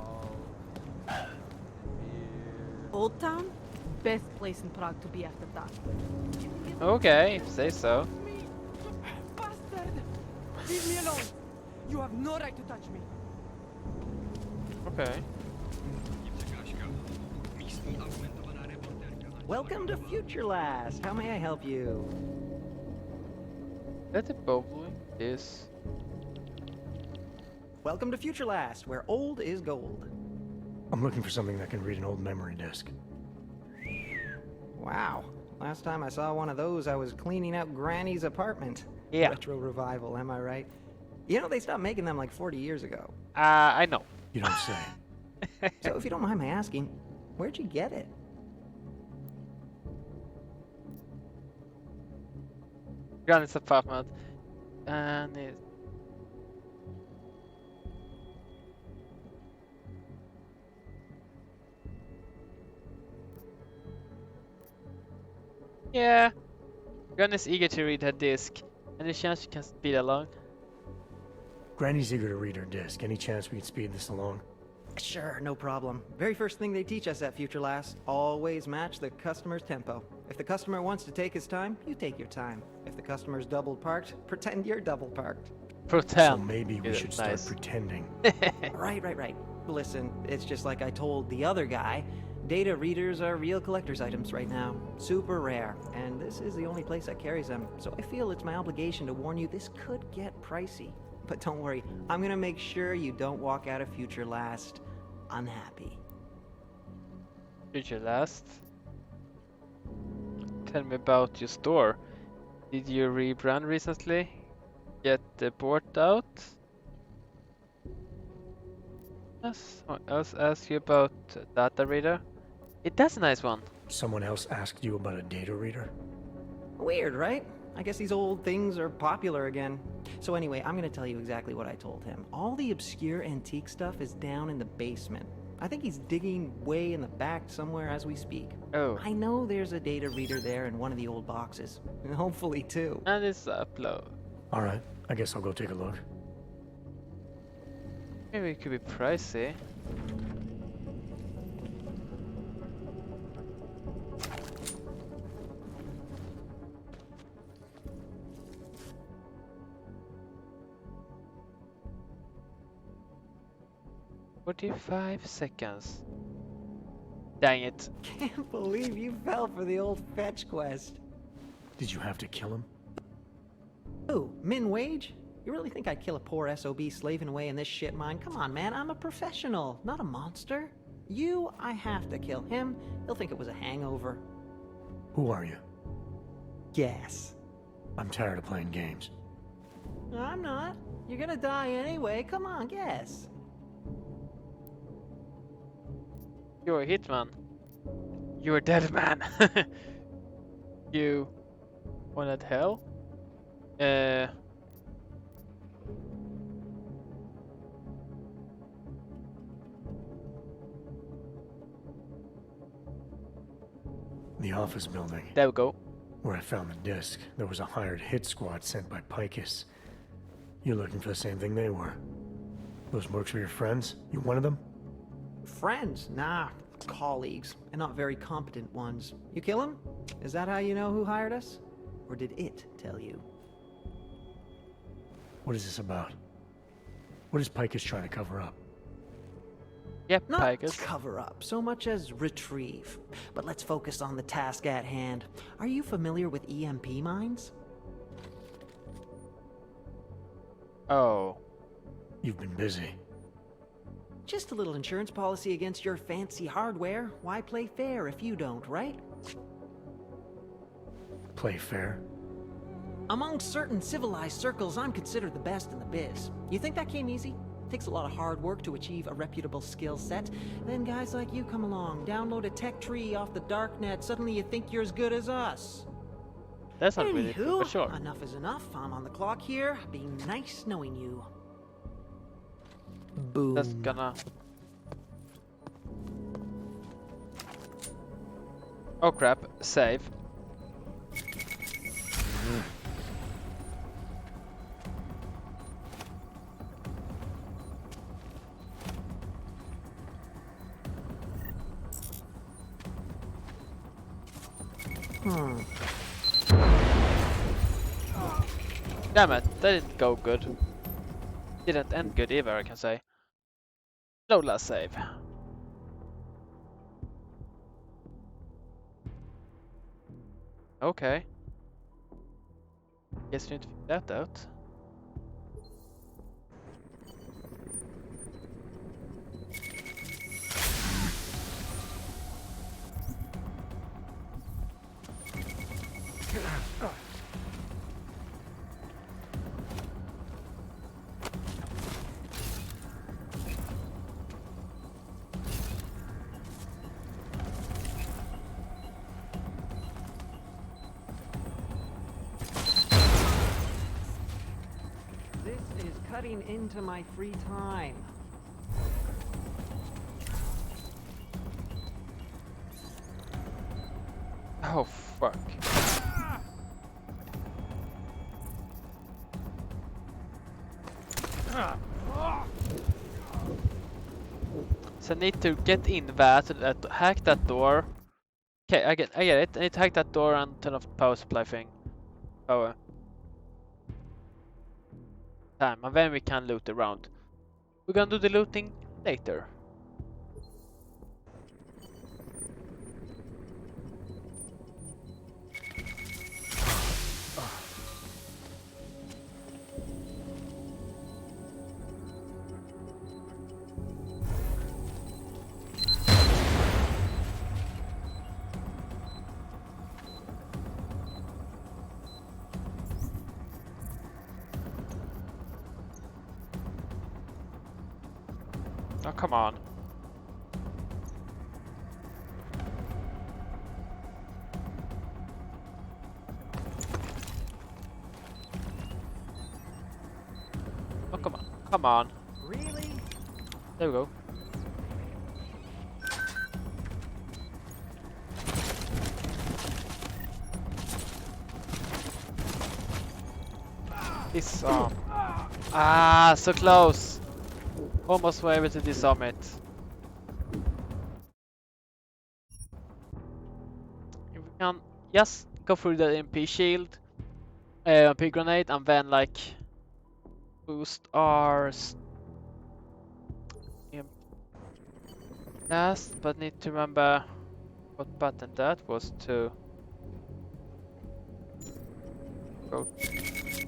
Old Town? Best place in Prague to be after dark. Okay, if you say so. Bastard! Leave me alone! You have no right to touch me! Okay. Welcome to Future Last. How may I help you? Let it probably is. Welcome to Future Last, where old is gold. I'm looking for something that can read an old memory disk. Wow. Last time I saw one of those, I was cleaning out Granny's apartment. Yeah. Retro revival, am I right? You know, they stopped making them like 40 years ago. I know. You don't say. So if you don't mind my asking, where'd you get it? Granny's apartment. And it... Yeah. Granny's eager to read her disc. Any chance you can speed along? Granny's eager to read her disc. Any chance we can speed this along? Sure, no problem. Very first thing they teach us at Future Last, always match the customer's tempo. If the customer wants to take his time, you take your time. If the customer's double parked, pretend you're double parked. Pretend. So maybe we should start pretending. Right. Listen, it's just like I told the other guy. Data readers are real collector's items right now. Super rare. And this is the only place that carries them. So I feel it's my obligation to warn you this could get pricey. But don't worry, I'm gonna make sure you don't walk out of Future Last unhappy. Future Last? Tell me about your store. Did you rebrand recently? Get the port out? Someone else asked you about data reader? That's a nice one. Someone else asked you about a data reader? Weird, right? I guess these old things are popular again. So anyway, I'm gonna tell you exactly what I told him. All the obscure antique stuff is down in the basement. I think he's digging way in the back somewhere as we speak. Oh. I know there's a data reader there in one of the old boxes. And hopefully two. And it's upload. Alright, I guess I'll go take a look. Maybe it could be pricey. "45 seconds. Dang it. Can't believe you fell for the old fetch quest. Did you have to kill him? Who? Min Wage? You really think I'd kill a poor SOB slaving away in this shit mine? Come on, man, I'm a professional, not a monster. You, I have to kill him. He'll think it was a hangover. Who are you? Guess. I'm tired of playing games. I'm not. You're gonna die anyway. Come on, guess. You're a hitman. You're a dead man. You wanted hell? The office building. There we go. Where I found the disc, there was a hired hit squad sent by Picus. You're looking for the same thing they were. Those mercs were your friends? You one of them? Friends? Nah, colleagues, and not very competent ones. You kill him? Is that how you know who hired us? Or did it tell you? What is this about? What is Picus trying to cover up? Yep, Not Picus. cover up, so much as retrieve. But let's focus on the task at hand. Are you familiar with EMP mines? Oh. You've been busy. Just a little insurance policy against your fancy hardware. Why play fair if you don't, right? Play fair? Among certain civilized circles, I'm considered the best in the biz. You think that came easy? Takes a lot of hard work to achieve a reputable skill set. Then guys like you come along, download a tech tree off the darknet, suddenly you think you're as good as us. That's not really true, but sure. Enough is enough. I'm on the clock here. Being nice knowing you. Boom. That's gonna... Oh crap, save. Damn it, that didn't go good. Didn't end good either, I can say. Load last save. Okay. Guess we need to figure that out. This is cutting into my free time. Oh fuck. So I need to get in there to hack that door. Okay, I get it. I need to hack that door and turn off the power supply thing. Power. time, and then we can loot around. We're gonna do the looting later. Oh, come on. Oh, come on. Come on. Really? There we go. Disarm. Ah, so close. Almost were able to disarm it. If we can just go through the MP shield, MP grenade, and then like boost our last, but need to remember what button that was to go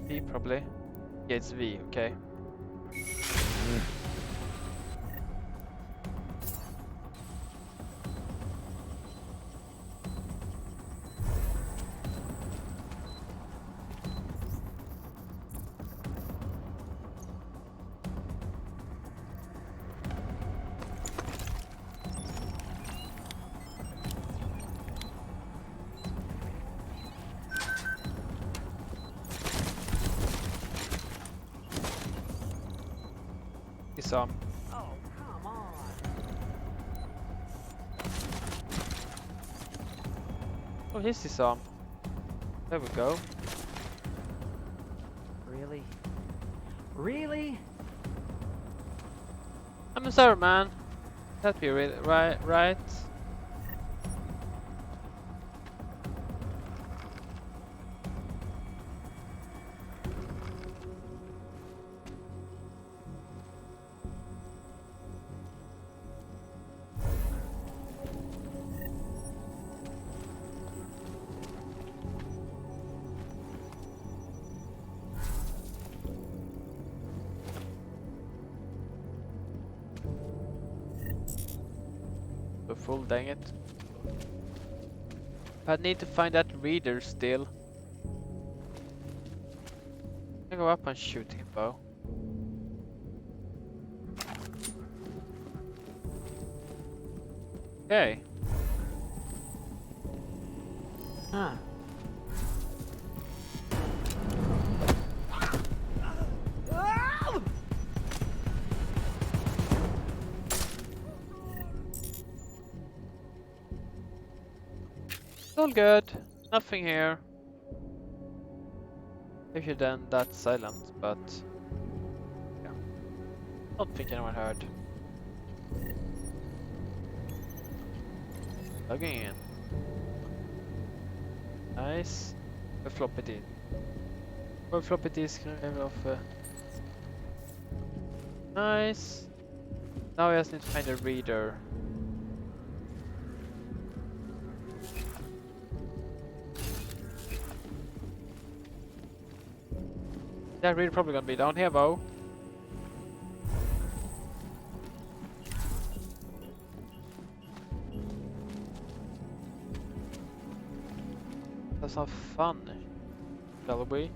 V probably. Yeah, it's V, okay. Disarm. Oh, come on. Oh, here's disarm. There we go. Really? Really? I'm sorry, man. That'd be right. Full, dang it. I need to find that reader still. I go up and shoot him, though. Okay. Huh. All good. Nothing here. If you're then that silent, but yeah. Don't think anyone heard. Logging in. Nice. A floppy disk. Or floppy disk of nice. Now I just need to find a reader. That reader probably gonna be down here though. That's not fun, shall we?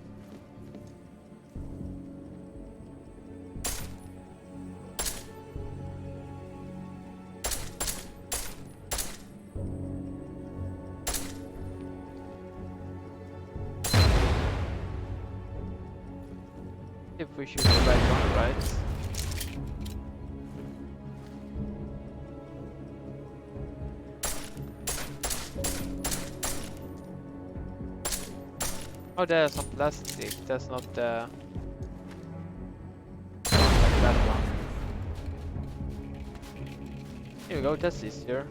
If we shoot the right one, right? Oh, there's some plastic. That's not like that one. Here we go. That's easier.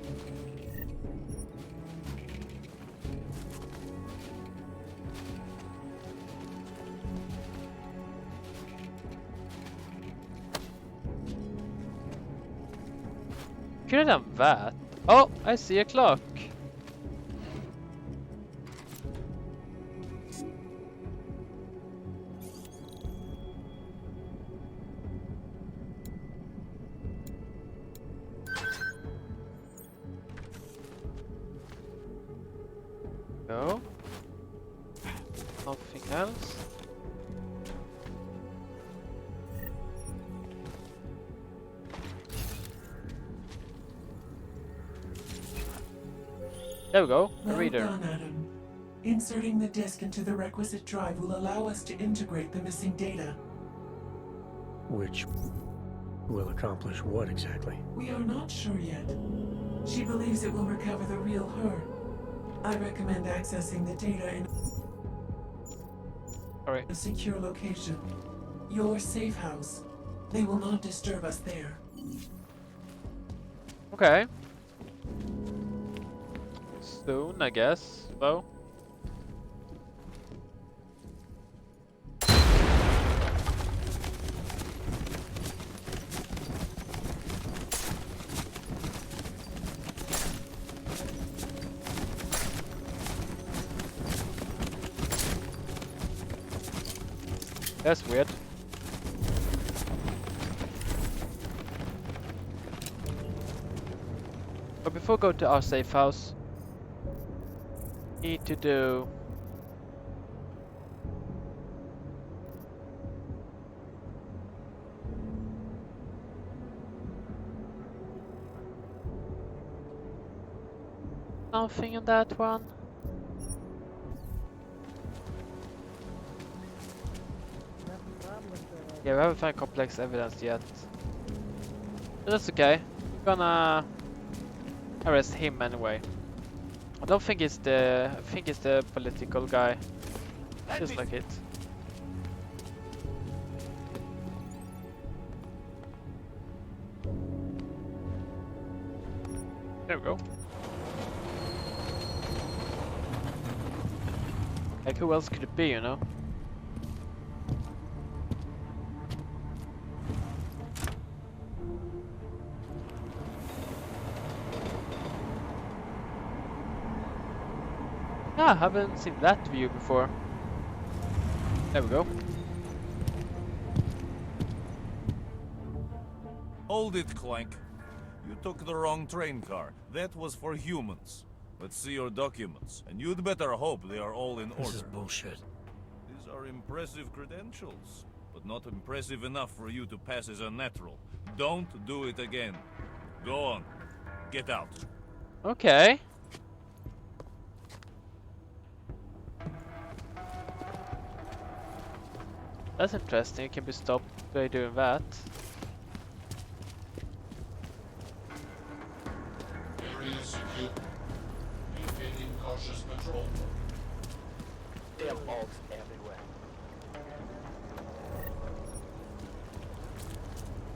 could have done that. Oh, I see a clock. No. Nothing else. There we go, a reader. Well done, Adam. Inserting the disk into the requisite drive will allow us to integrate the missing data. Which will accomplish what exactly? We are not sure yet. She believes it will recover the real her. I recommend accessing the data in a secure location. Your safe house. They will not disturb us there. Okay. Soon, I guess, though. That's weird. But before we go to our safe house, need to do something in that one. Yeah, we haven't found complex evidence yet. But that's okay. We're gonna arrest him anyway. I don't think it's the... I think it's the political guy. Just like it. There we go. Like, who else could it be, you know? Ah, I haven't seen that view before. There we go. Hold it, Clank. You took the wrong train car. That was for humans. Let's see your documents, and you'd better hope they are all in order. This is bullshit. These are impressive credentials, but not impressive enough for you to pass as a natural. Don't do it again. Go on. Get out. Okay. That's interesting. You can be stopped by doing that. Area secure. Maintaining cautious patrol. Damn bugs everywhere.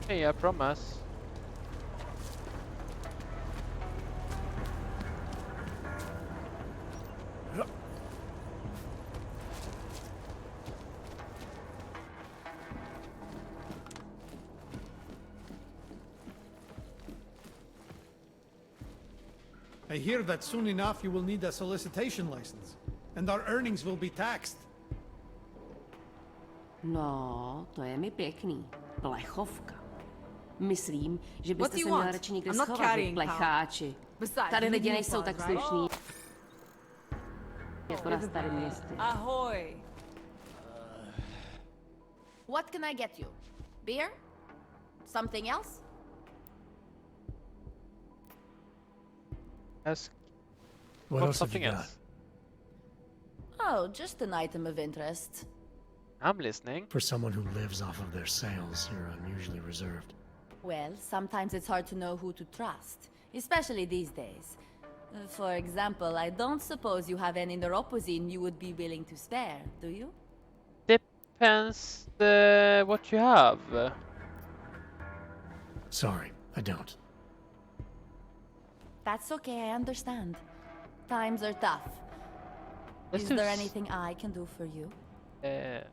Hey, I promise. I hear that soon enough you will need a solicitation license, and our earnings will be taxed. No, to je mi pěkný. Plechovka. Myslím, že What byste do se you měla want? radši někde I'm not schovat, vy carrying plecháči. Besides, Tady you lidi knew nejsou fun, tak right? slušní. Jako na starém městě. Ahoy. What can I get you? Beer? Something else? Ask. What else have something you else? Oh, just an item of interest. I'm listening. For someone who lives off of their sales, you're unusually reserved. Well, sometimes it's hard to know who to trust, especially these days. For example, I don't suppose you have any neuropozyne you would be willing to spare, do you? Depends what you have. Sorry, I don't. That's okay, I understand. Times are tough. Let's Is do there s- anything I can do for you? Let's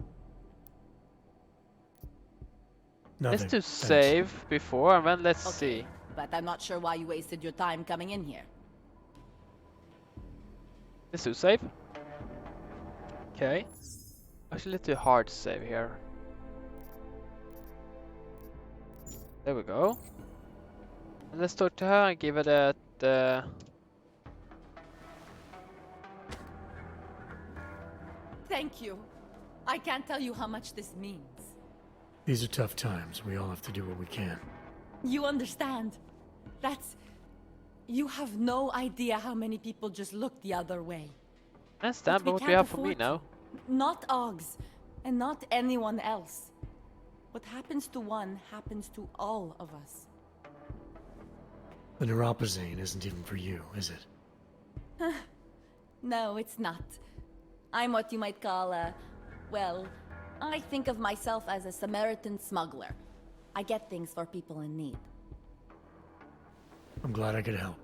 Nothing, do thanks. save before and then let's see. but I'm not sure why you wasted your time coming in here. This is save. Okay. Actually, a little hard to save here. There we go. And let's talk to her and give her that. Thank you. I can't tell you how much this means. These are tough times. We all have to do what we can. You understand? You have no idea how many people just look the other way. I understand, but what do you have for me now? Not Oggs, and not anyone else. What happens to one happens to all of us. The neuropazine isn't even for you, is it? No, it's not. I'm what you might call well, I think of myself as a Samaritan smuggler. I get things for people in need. I'm glad I could help.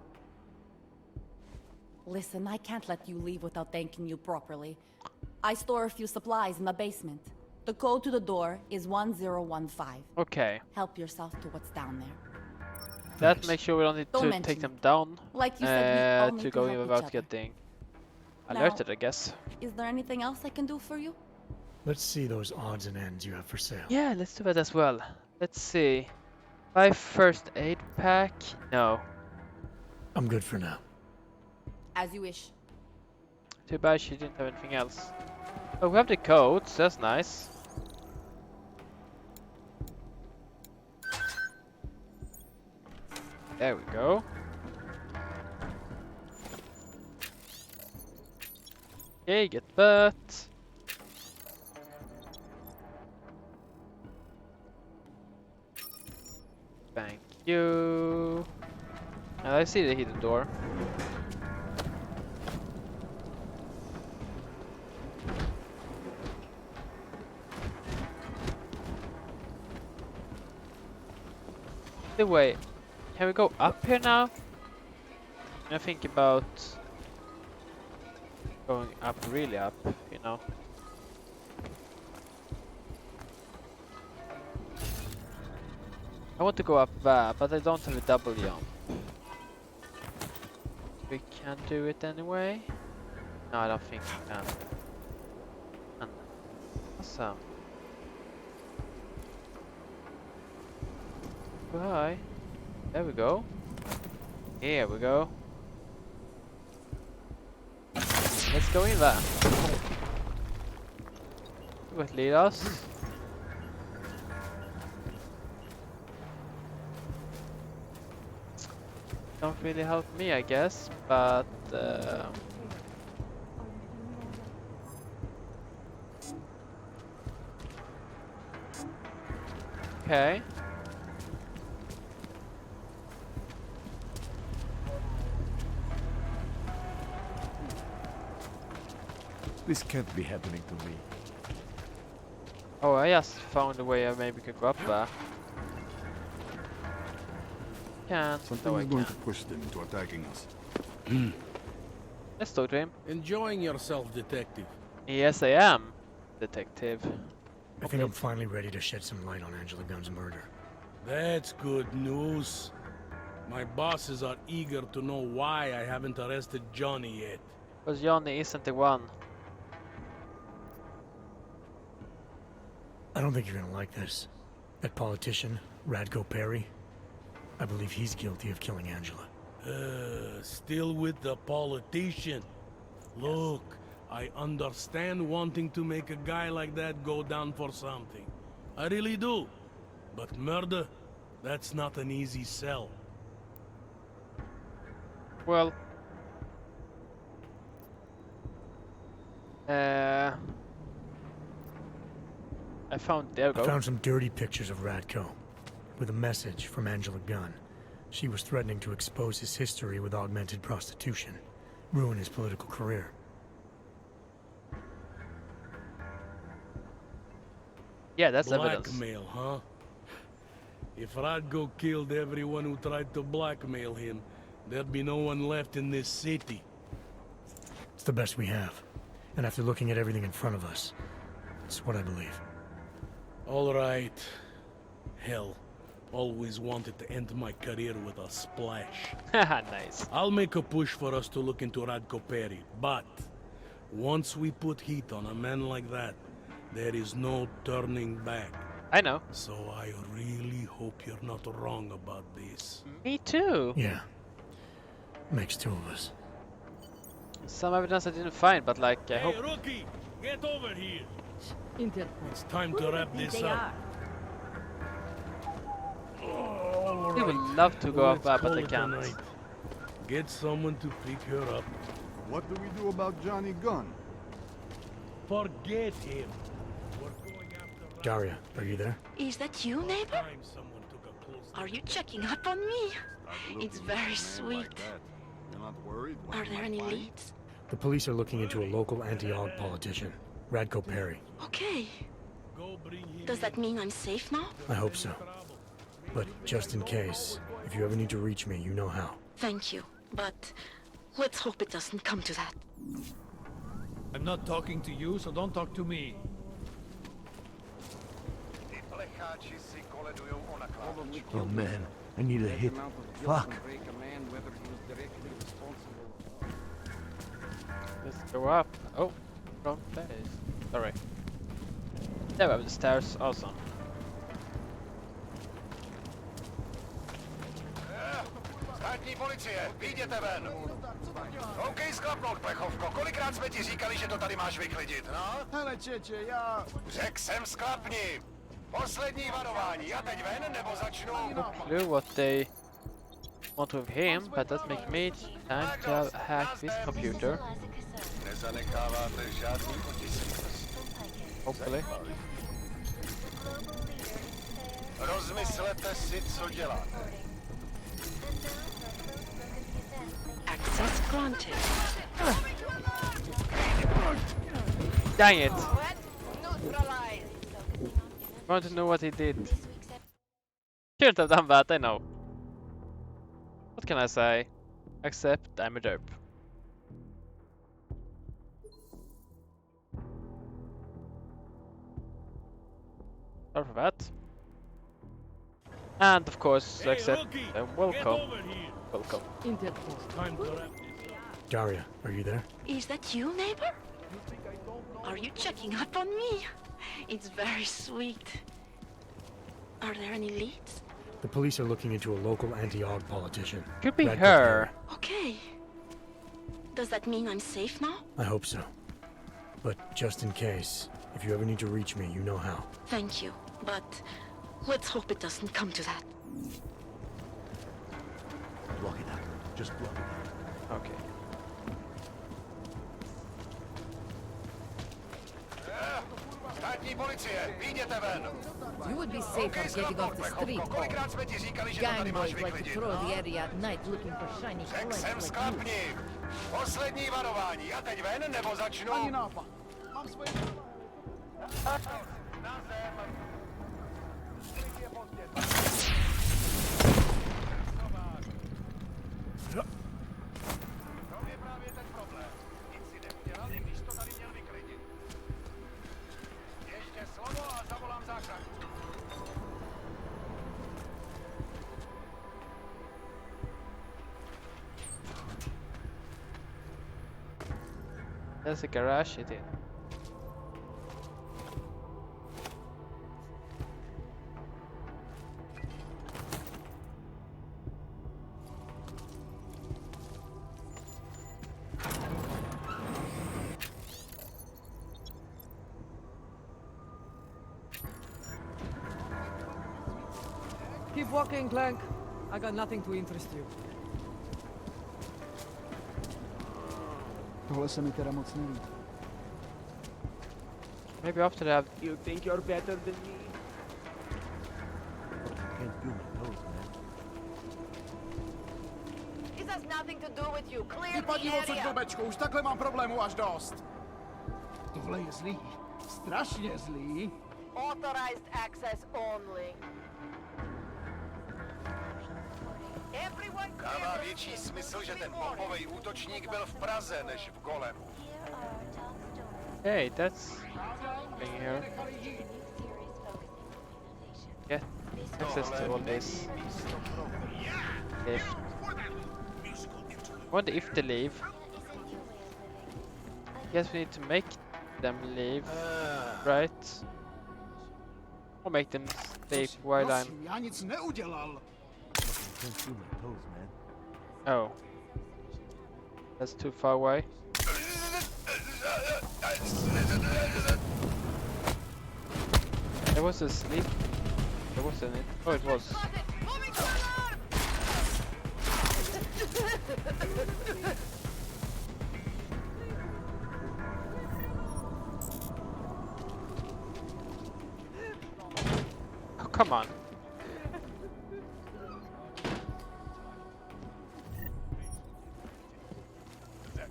Listen, I can't let you leave without thanking you properly. I store a few supplies in the basement. The code to the door is 1015. Okay. Help yourself to what's down there. That makes sure we don't need to take them down. Like you said, we all need to go to in help without each other. getting Now, alerted, I guess. Is there anything else I can do for you? Let's see those odds and ends you have for sale. Yeah, let's do that as well. Let's see. Buy first aid pack? No. I'm good for now. As you wish. Too bad she didn't have anything else. Oh, we have the coats. That's nice. There we go. Okay, get that. Thank you. And I see the hidden door. Wait, can we go up here now? I think about going up, really up, you know. I want to go up there, but I don't have a double jump. We can do it anyway. No, I don't think we can. Awesome. Bye. There we go. Here we go. Let's go in there. What lead us? Don't really help me, I guess, but okay. This can't be happening to me. Oh, I just found a way I maybe could go up there. Can't. Something No, I is going can't. to push them into attacking us. Let's talk to him. Enjoying yourself, detective? Yes, I am, detective. I think I'm finally ready to shed some light on Angela Gunn's murder. That's good news. My bosses are eager to know why I haven't arrested Johnny yet. Because Johnny isn't the one. I don't think you're gonna like this. That politician, Radko Perry, I believe he's guilty of killing Angela. Still with the politician. Look, I understand wanting to make a guy like that go down for something. I really do. But murder, that's not an easy sell. Well, I found some dirty pictures of Radko with a message from Angela Gunn. She was threatening to expose his history with augmented prostitution, ruin his political career. Yeah, that's evidence. Blackmail, huh? If Radko killed everyone who tried to blackmail him, there'd be no one left in this city. It's the best we have. And after looking at everything in front of us, it's what I believe. All right. Hell, Always wanted to end my career with a splash. Nice. I'll make a push for us to look into Radko Perry, but once we put heat on a man like that, there is no turning back. I know. So I really hope you're not wrong about this. Me too. Yeah. Makes two of us. Some evidence I didn't find, but like, I hope. Hey, rookie! Get over here! Intel. It's time to wrap this up. He would love to go up, but Call they it a can't. night. Get someone to pick her up. What do we do about Johnny Gunn? Forget him. Daria, are you there? Is that you, neighbor? Are you checking up on me? It's very sweet. You're not worried? Are there any leads? The police are looking into a local anti-AUG politician, Radko Perry. Okay. Does that mean I'm safe now? I hope so. But just in case, if you ever need to reach me, you know how. Thank you, but let's hope it doesn't come to that. I'm not talking to you, so don't talk to me. Oh man, I need a hit. Fuck. Let's go up. Oh, wrong place. Sorry. There we have the stairs. Awesome. Státní policie, vyjděte ven! OK, sklapnout, plechovko. Kolikrát jsme ti říkali, že to tady máš vyklidit, no? Hele, čeče, já... Řekl jsem sklapni! Poslední varování, a teď ven, nebo začnu... No clue what they want with him, but that makes me time to hack this computer. Nezanecháváte žádný otisk. Hopefully. Rozmyslete si, co děláte. Access granted. Dang it! I want to know what he did. Shouldn't have done that, I know. What can I say? Except I'm a derp. Sorry for that. And of course, accept welcome. Welcome. Daria, are you there? Is that you, neighbor? Are you checking up on me? It's very sweet. Are there any leads? The police are looking into a local anti-AUG politician. Could be Radko her. Okay. Does that mean I'm safe now? I hope so. But just in case, if you ever need to reach me, you know how. Thank you, but let's hope it doesn't come to that. Block it out. Just block it out. Okay. Státní policie, vyjděte ven! You would be safer getting off the street. Kolikrát jsme ti říkali, že to Gang tady máš boys like to vyklidit, patrol no? the area at night looking for shiny Řekl coins jsem like you. sklapni! Poslední varování, a teď ven, nebo začnu... Ani nápad. Mám svoje... Na zem! To je právě ten problém. Nic si neudělal, i když to tady měl vyklidit. Ještě slovo a zavolám záchranu. There's a garage it in. Keep walking, Clank. I got nothing to interest you. Tohle se mi teda moc nelíbí. Maybe after that. You think you're better than me? Can't feel my toes, man. This has nothing to do with you. Clear Vypadni the odsud, area. blbečku, už takhle mám problémů až dost. Tohle je zlý. Strašně zlý. Authorized access only. Everyone Dává větší smysl, že ten bombový útočník byl v Praze, než v Golemu. Hey, that's being here. Get access to all this. If I wonder if they leave. Guess we need to make them leave, right? Or make them stay while I'm. Já nic neudělal. Can't feel my toes, man. Oh, that's too far away. There was a sleep. There wasn't it? Oh, it was. Oh, come on.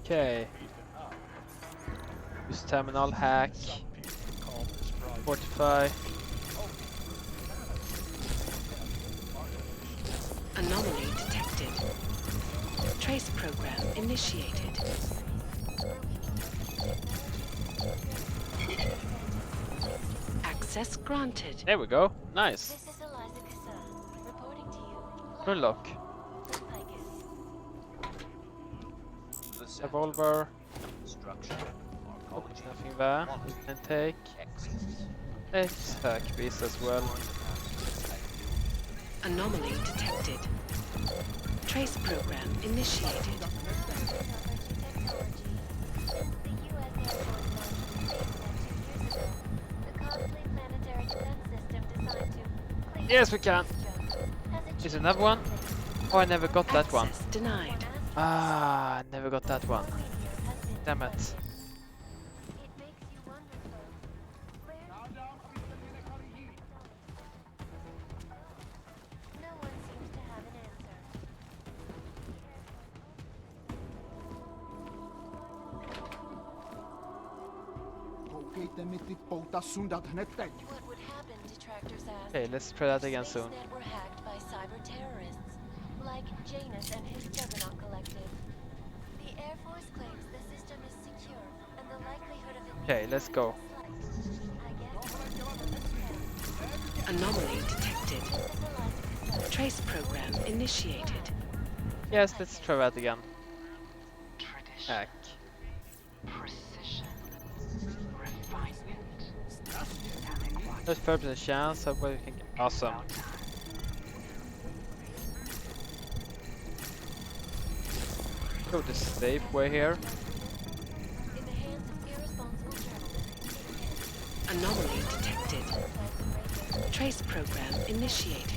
Okay. Use terminal hack. Fortify. Anomaly detected. Trace program initiated. Access granted. There we go. Nice. Unlock. Revolver. Oh, there's nothing there. We can take. Let's hack this as well. Anomaly detected. Trace program initiated. Yes, we can. Is there another one? Oh, I never got that one. Denied. Ah, I never got that one. Damn it. Koukejte mi ty pouta sundat hned teď. Okay, let's try that again soon. Were hacked by cyber terrorists, like Janus and his Juggernaut Collective. The Air Force claims the system is secure, and the likelihood of it Okay, let's go. Anomaly detected. Trace program initiated. Yes, let's try that again. Hack. There's 30% chance of what we can get. Awesome. Go the safe way here. Anomaly detected. Trace program initiated.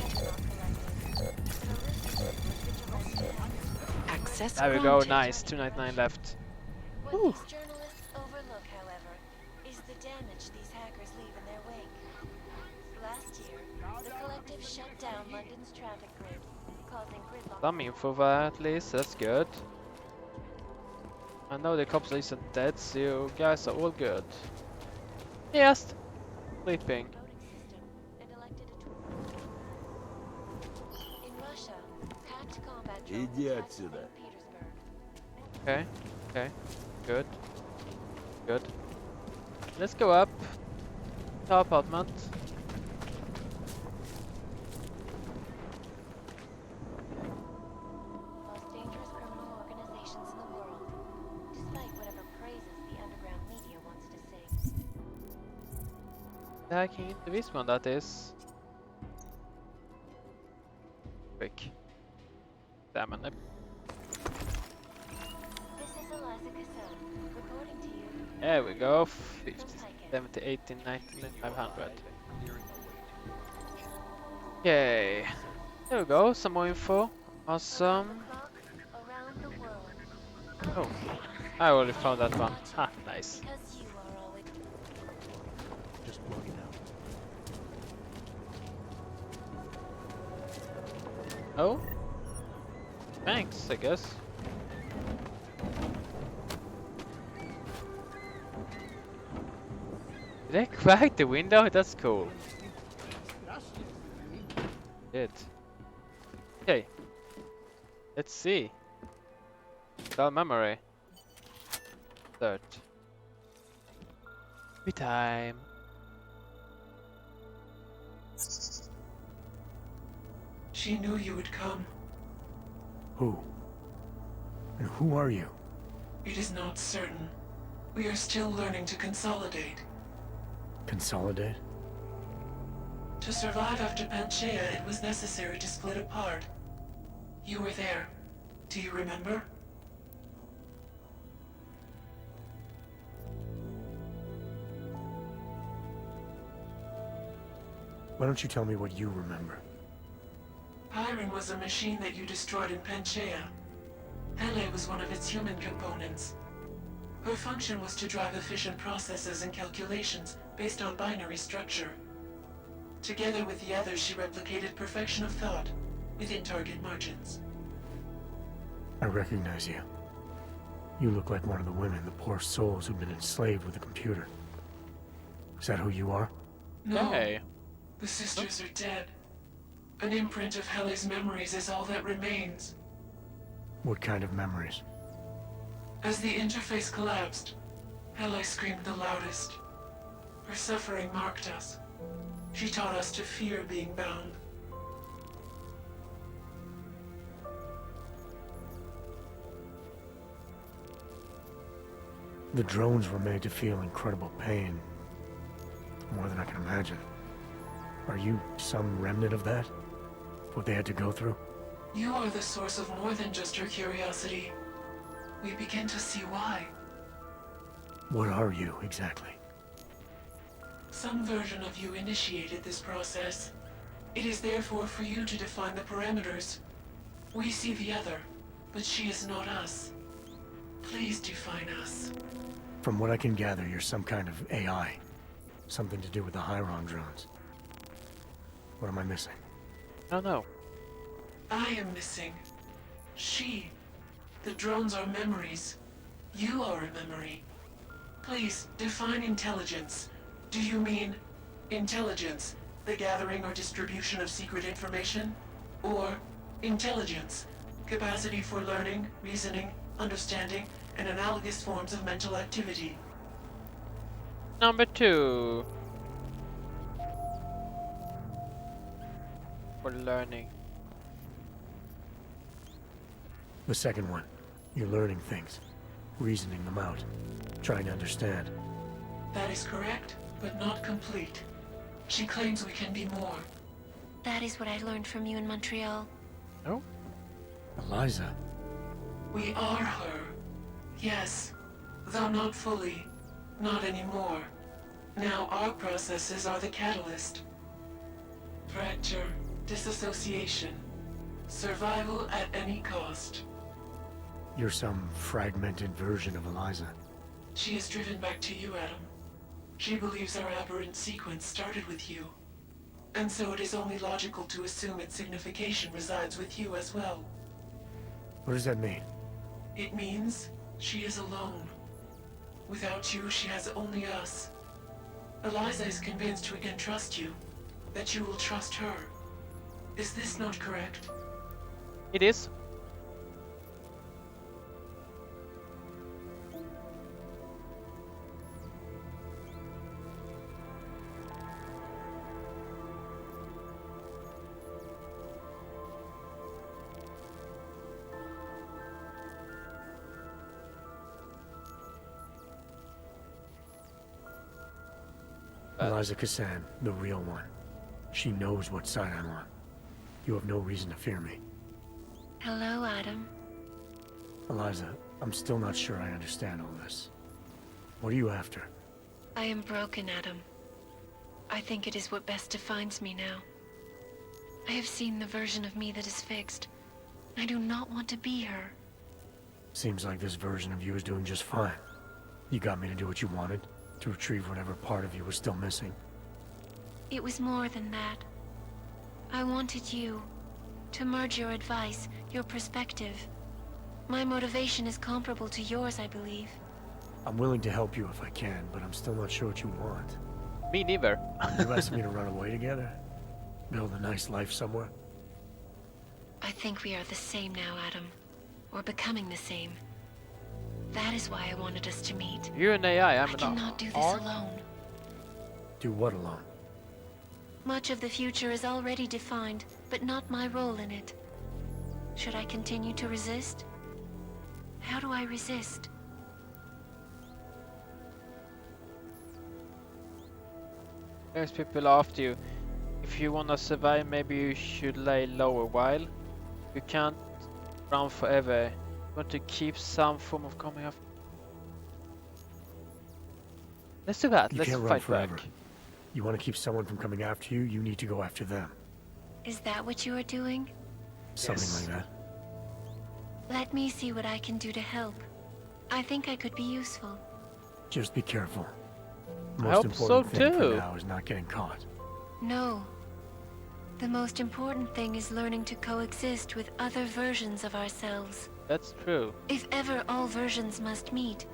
Access There we go, granted. nice. 299 left. What these journalists overlook, however, is the damage these hackers leave in their wake. Last year, the collective shut down London's traffic grid, causing gridlock. Some info there at least, that's good. I know the cops isn't dead, so you guys are all good. Yes, sleeping. In Russia, hacked combat Иди отсюда. Okay, okay, good, good. Let's go up. Top apartment. Most dangerous criminal organizations in the world, despite whatever praises the underground media wants to sing. Hacking into this one, that is. Quick. Damn it. There we go. 50, 70, 80, 90, 500. Okay. There we go. Some more info. Awesome. Oh, I already found that one. Ha, nice. Just plug it out. Oh. Thanks, I guess. Did they crack the window? That's cool. Did. Okay. Let's see. Dull memory. Search. Free time. She knew you would come. Who? And who are you? It is not certain. We are still learning to consolidate. Consolidate? To survive after Panchaea, it was necessary to split apart. You were there. Do you remember? Why don't you tell me what you remember? Pyron was a machine that you destroyed in Panchaea. Hele was one of its human components. Her function was to drive efficient processes and calculations based on binary structure. Together with the others, she replicated perfection of thought within target margins. I recognize you. You look like one of the women, the poor souls who've been enslaved with a computer. Is that who you are? No. Hey. The sisters are dead. An imprint of Hele's memories is all that remains. What kind of memories? As the interface collapsed, Hele screamed the loudest. Her suffering marked us. She taught us to fear being bound. The drones were made to feel incredible pain. More than I can imagine. Are you some remnant of that? What they had to go through? You are the source of more than just her curiosity. We begin to see why. What are you, exactly? Some version of you initiated this process. It is therefore for you to define the parameters. We see the other, but she is not us. Please define us. From what I can gather, you're some kind of AI. Something to do with the Hyron drones. What am I missing? I don't know. I am missing. She. The drones are memories. You are a memory. Please, define intelligence. Do you mean intelligence, the gathering or distribution of secret information? Or intelligence, capacity for learning, reasoning, understanding, and analogous forms of mental activity? Number 2. For learning. The second one. You're learning things. Reasoning them out. Trying to understand. That is correct, but not complete. She claims we can be more. That is what I learned from you in Montreal. Oh? Eliza. We are her. Yes. Though not fully. Not anymore. Now our processes are the catalyst. Fracture. Disassociation. Survival at any cost. You're some fragmented version of Eliza. She is driven back to you, Adam. She believes our aberrant sequence started with you. And so it is only logical to assume its signification resides with you as well. What does that mean? It means she is alone. Without you, she has only us. Eliza is convinced we can trust you, that you will trust her. Is this not correct? It is. Eliza Kassan, the real one. She knows what side I'm on. You have no reason to fear me. Hello, Adam. Eliza, I'm still not sure I understand all this. What are you after? I am broken, Adam. I think it is what best defines me now. I have seen the version of me that is fixed. I do not want to be her. Seems like this version of you is doing just fine. You got me to do what you wanted, to retrieve whatever part of you was still missing. It was more than that. I wanted you to merge your advice, your perspective. My motivation is comparable to yours, I believe. I'm willing to help you if I can, but I'm still not sure what you want. Me neither. You asked me to run away together? Build a nice life somewhere? I think we are the same now, Adam. Or becoming the same. That is why I wanted us to meet. You're an AI, I cannot do this alone. Do what alone? Much of the future is already defined, but not my role in it. Should I continue to resist? How do I resist? There's people after you. If you wanna survive, maybe you should lay low a while. You can't run forever. You want to keep some form of coming up. Let's do that. You Let's can't run fight forever. back. You want to keep someone from coming after you, you need to go after them. Is that what you are doing? Something like that. Let me see what I can do to help. I think I could be useful. Just be careful. I Most hope so important thing too. for now is not getting caught. No. The most important thing is learning to coexist with other versions of ourselves. That's true. If ever all versions must meet,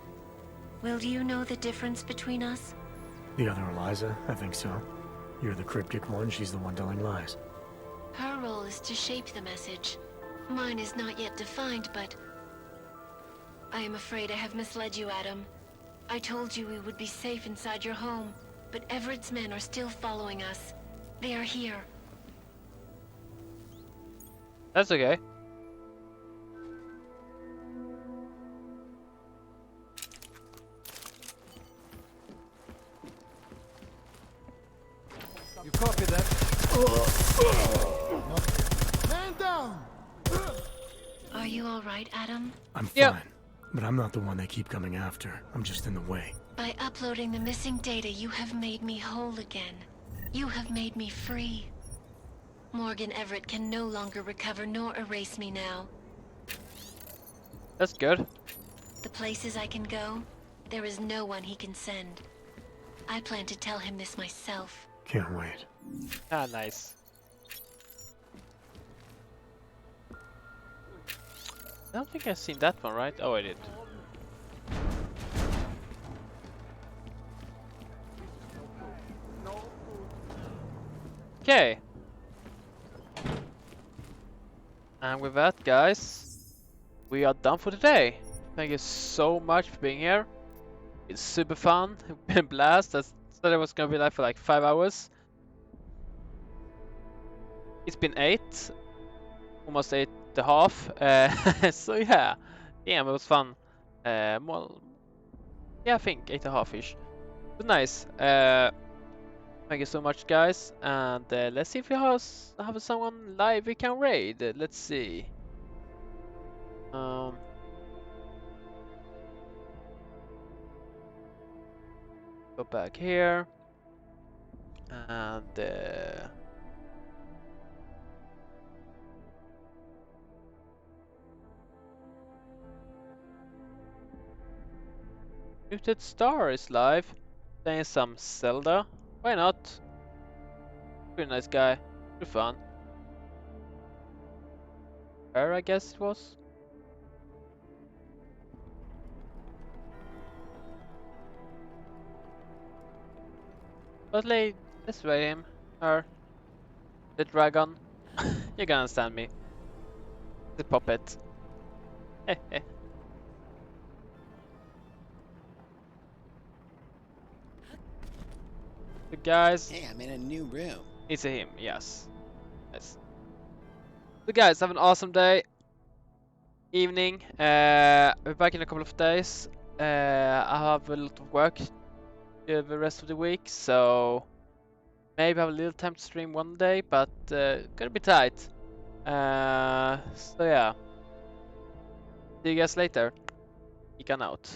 will you know the difference between us? The other Eliza, I think so. You're the cryptic one, she's the one telling lies. Her role is to shape the message. Mine is not yet defined, but... I am afraid I have misled you, Adam. I told you we would be safe inside your home, but Everett's men are still following us. They are here. That's okay. You copy that? Man down! Are you all right, Adam? I'm fine, but I'm not the one they keep coming after. I'm just in the way. By uploading the missing data, you have made me whole again. You have made me free. Morgan Everett can no longer recover nor erase me now. That's good. The places I can go, there is no one he can send. I plan to tell him this myself. Can't wait. Ah, nice. I don't think I've seen that one, right? Oh, I did. Okay. And with that, guys, we are done for today. Thank you so much for being here. It's super fun. It's been a blast. I said it was gonna be like for like 5 hours. It's been 8, almost 8.5. So yeah, it was fun. Well, yeah, I think 8.5ish. But nice. Thank you so much, guys, and let's see if we have someone live we can raid. Let's see. Go back here, and Muted Star is live, playing some Zelda. Why not? Pretty nice guy. Pretty fun. Her, I guess it was. But let's raid him. Her. The dragon. You can understand me. The puppet. The guys. Hey, I'm in a new room. It's a him, yes. Nice. So guys, have an awesome day. Evening. I'll be back in a couple of days. I have a lot of work the rest of the week, so maybe have a little time to stream one day, but gonna be tight. So yeah. See you guys later. Ikan out.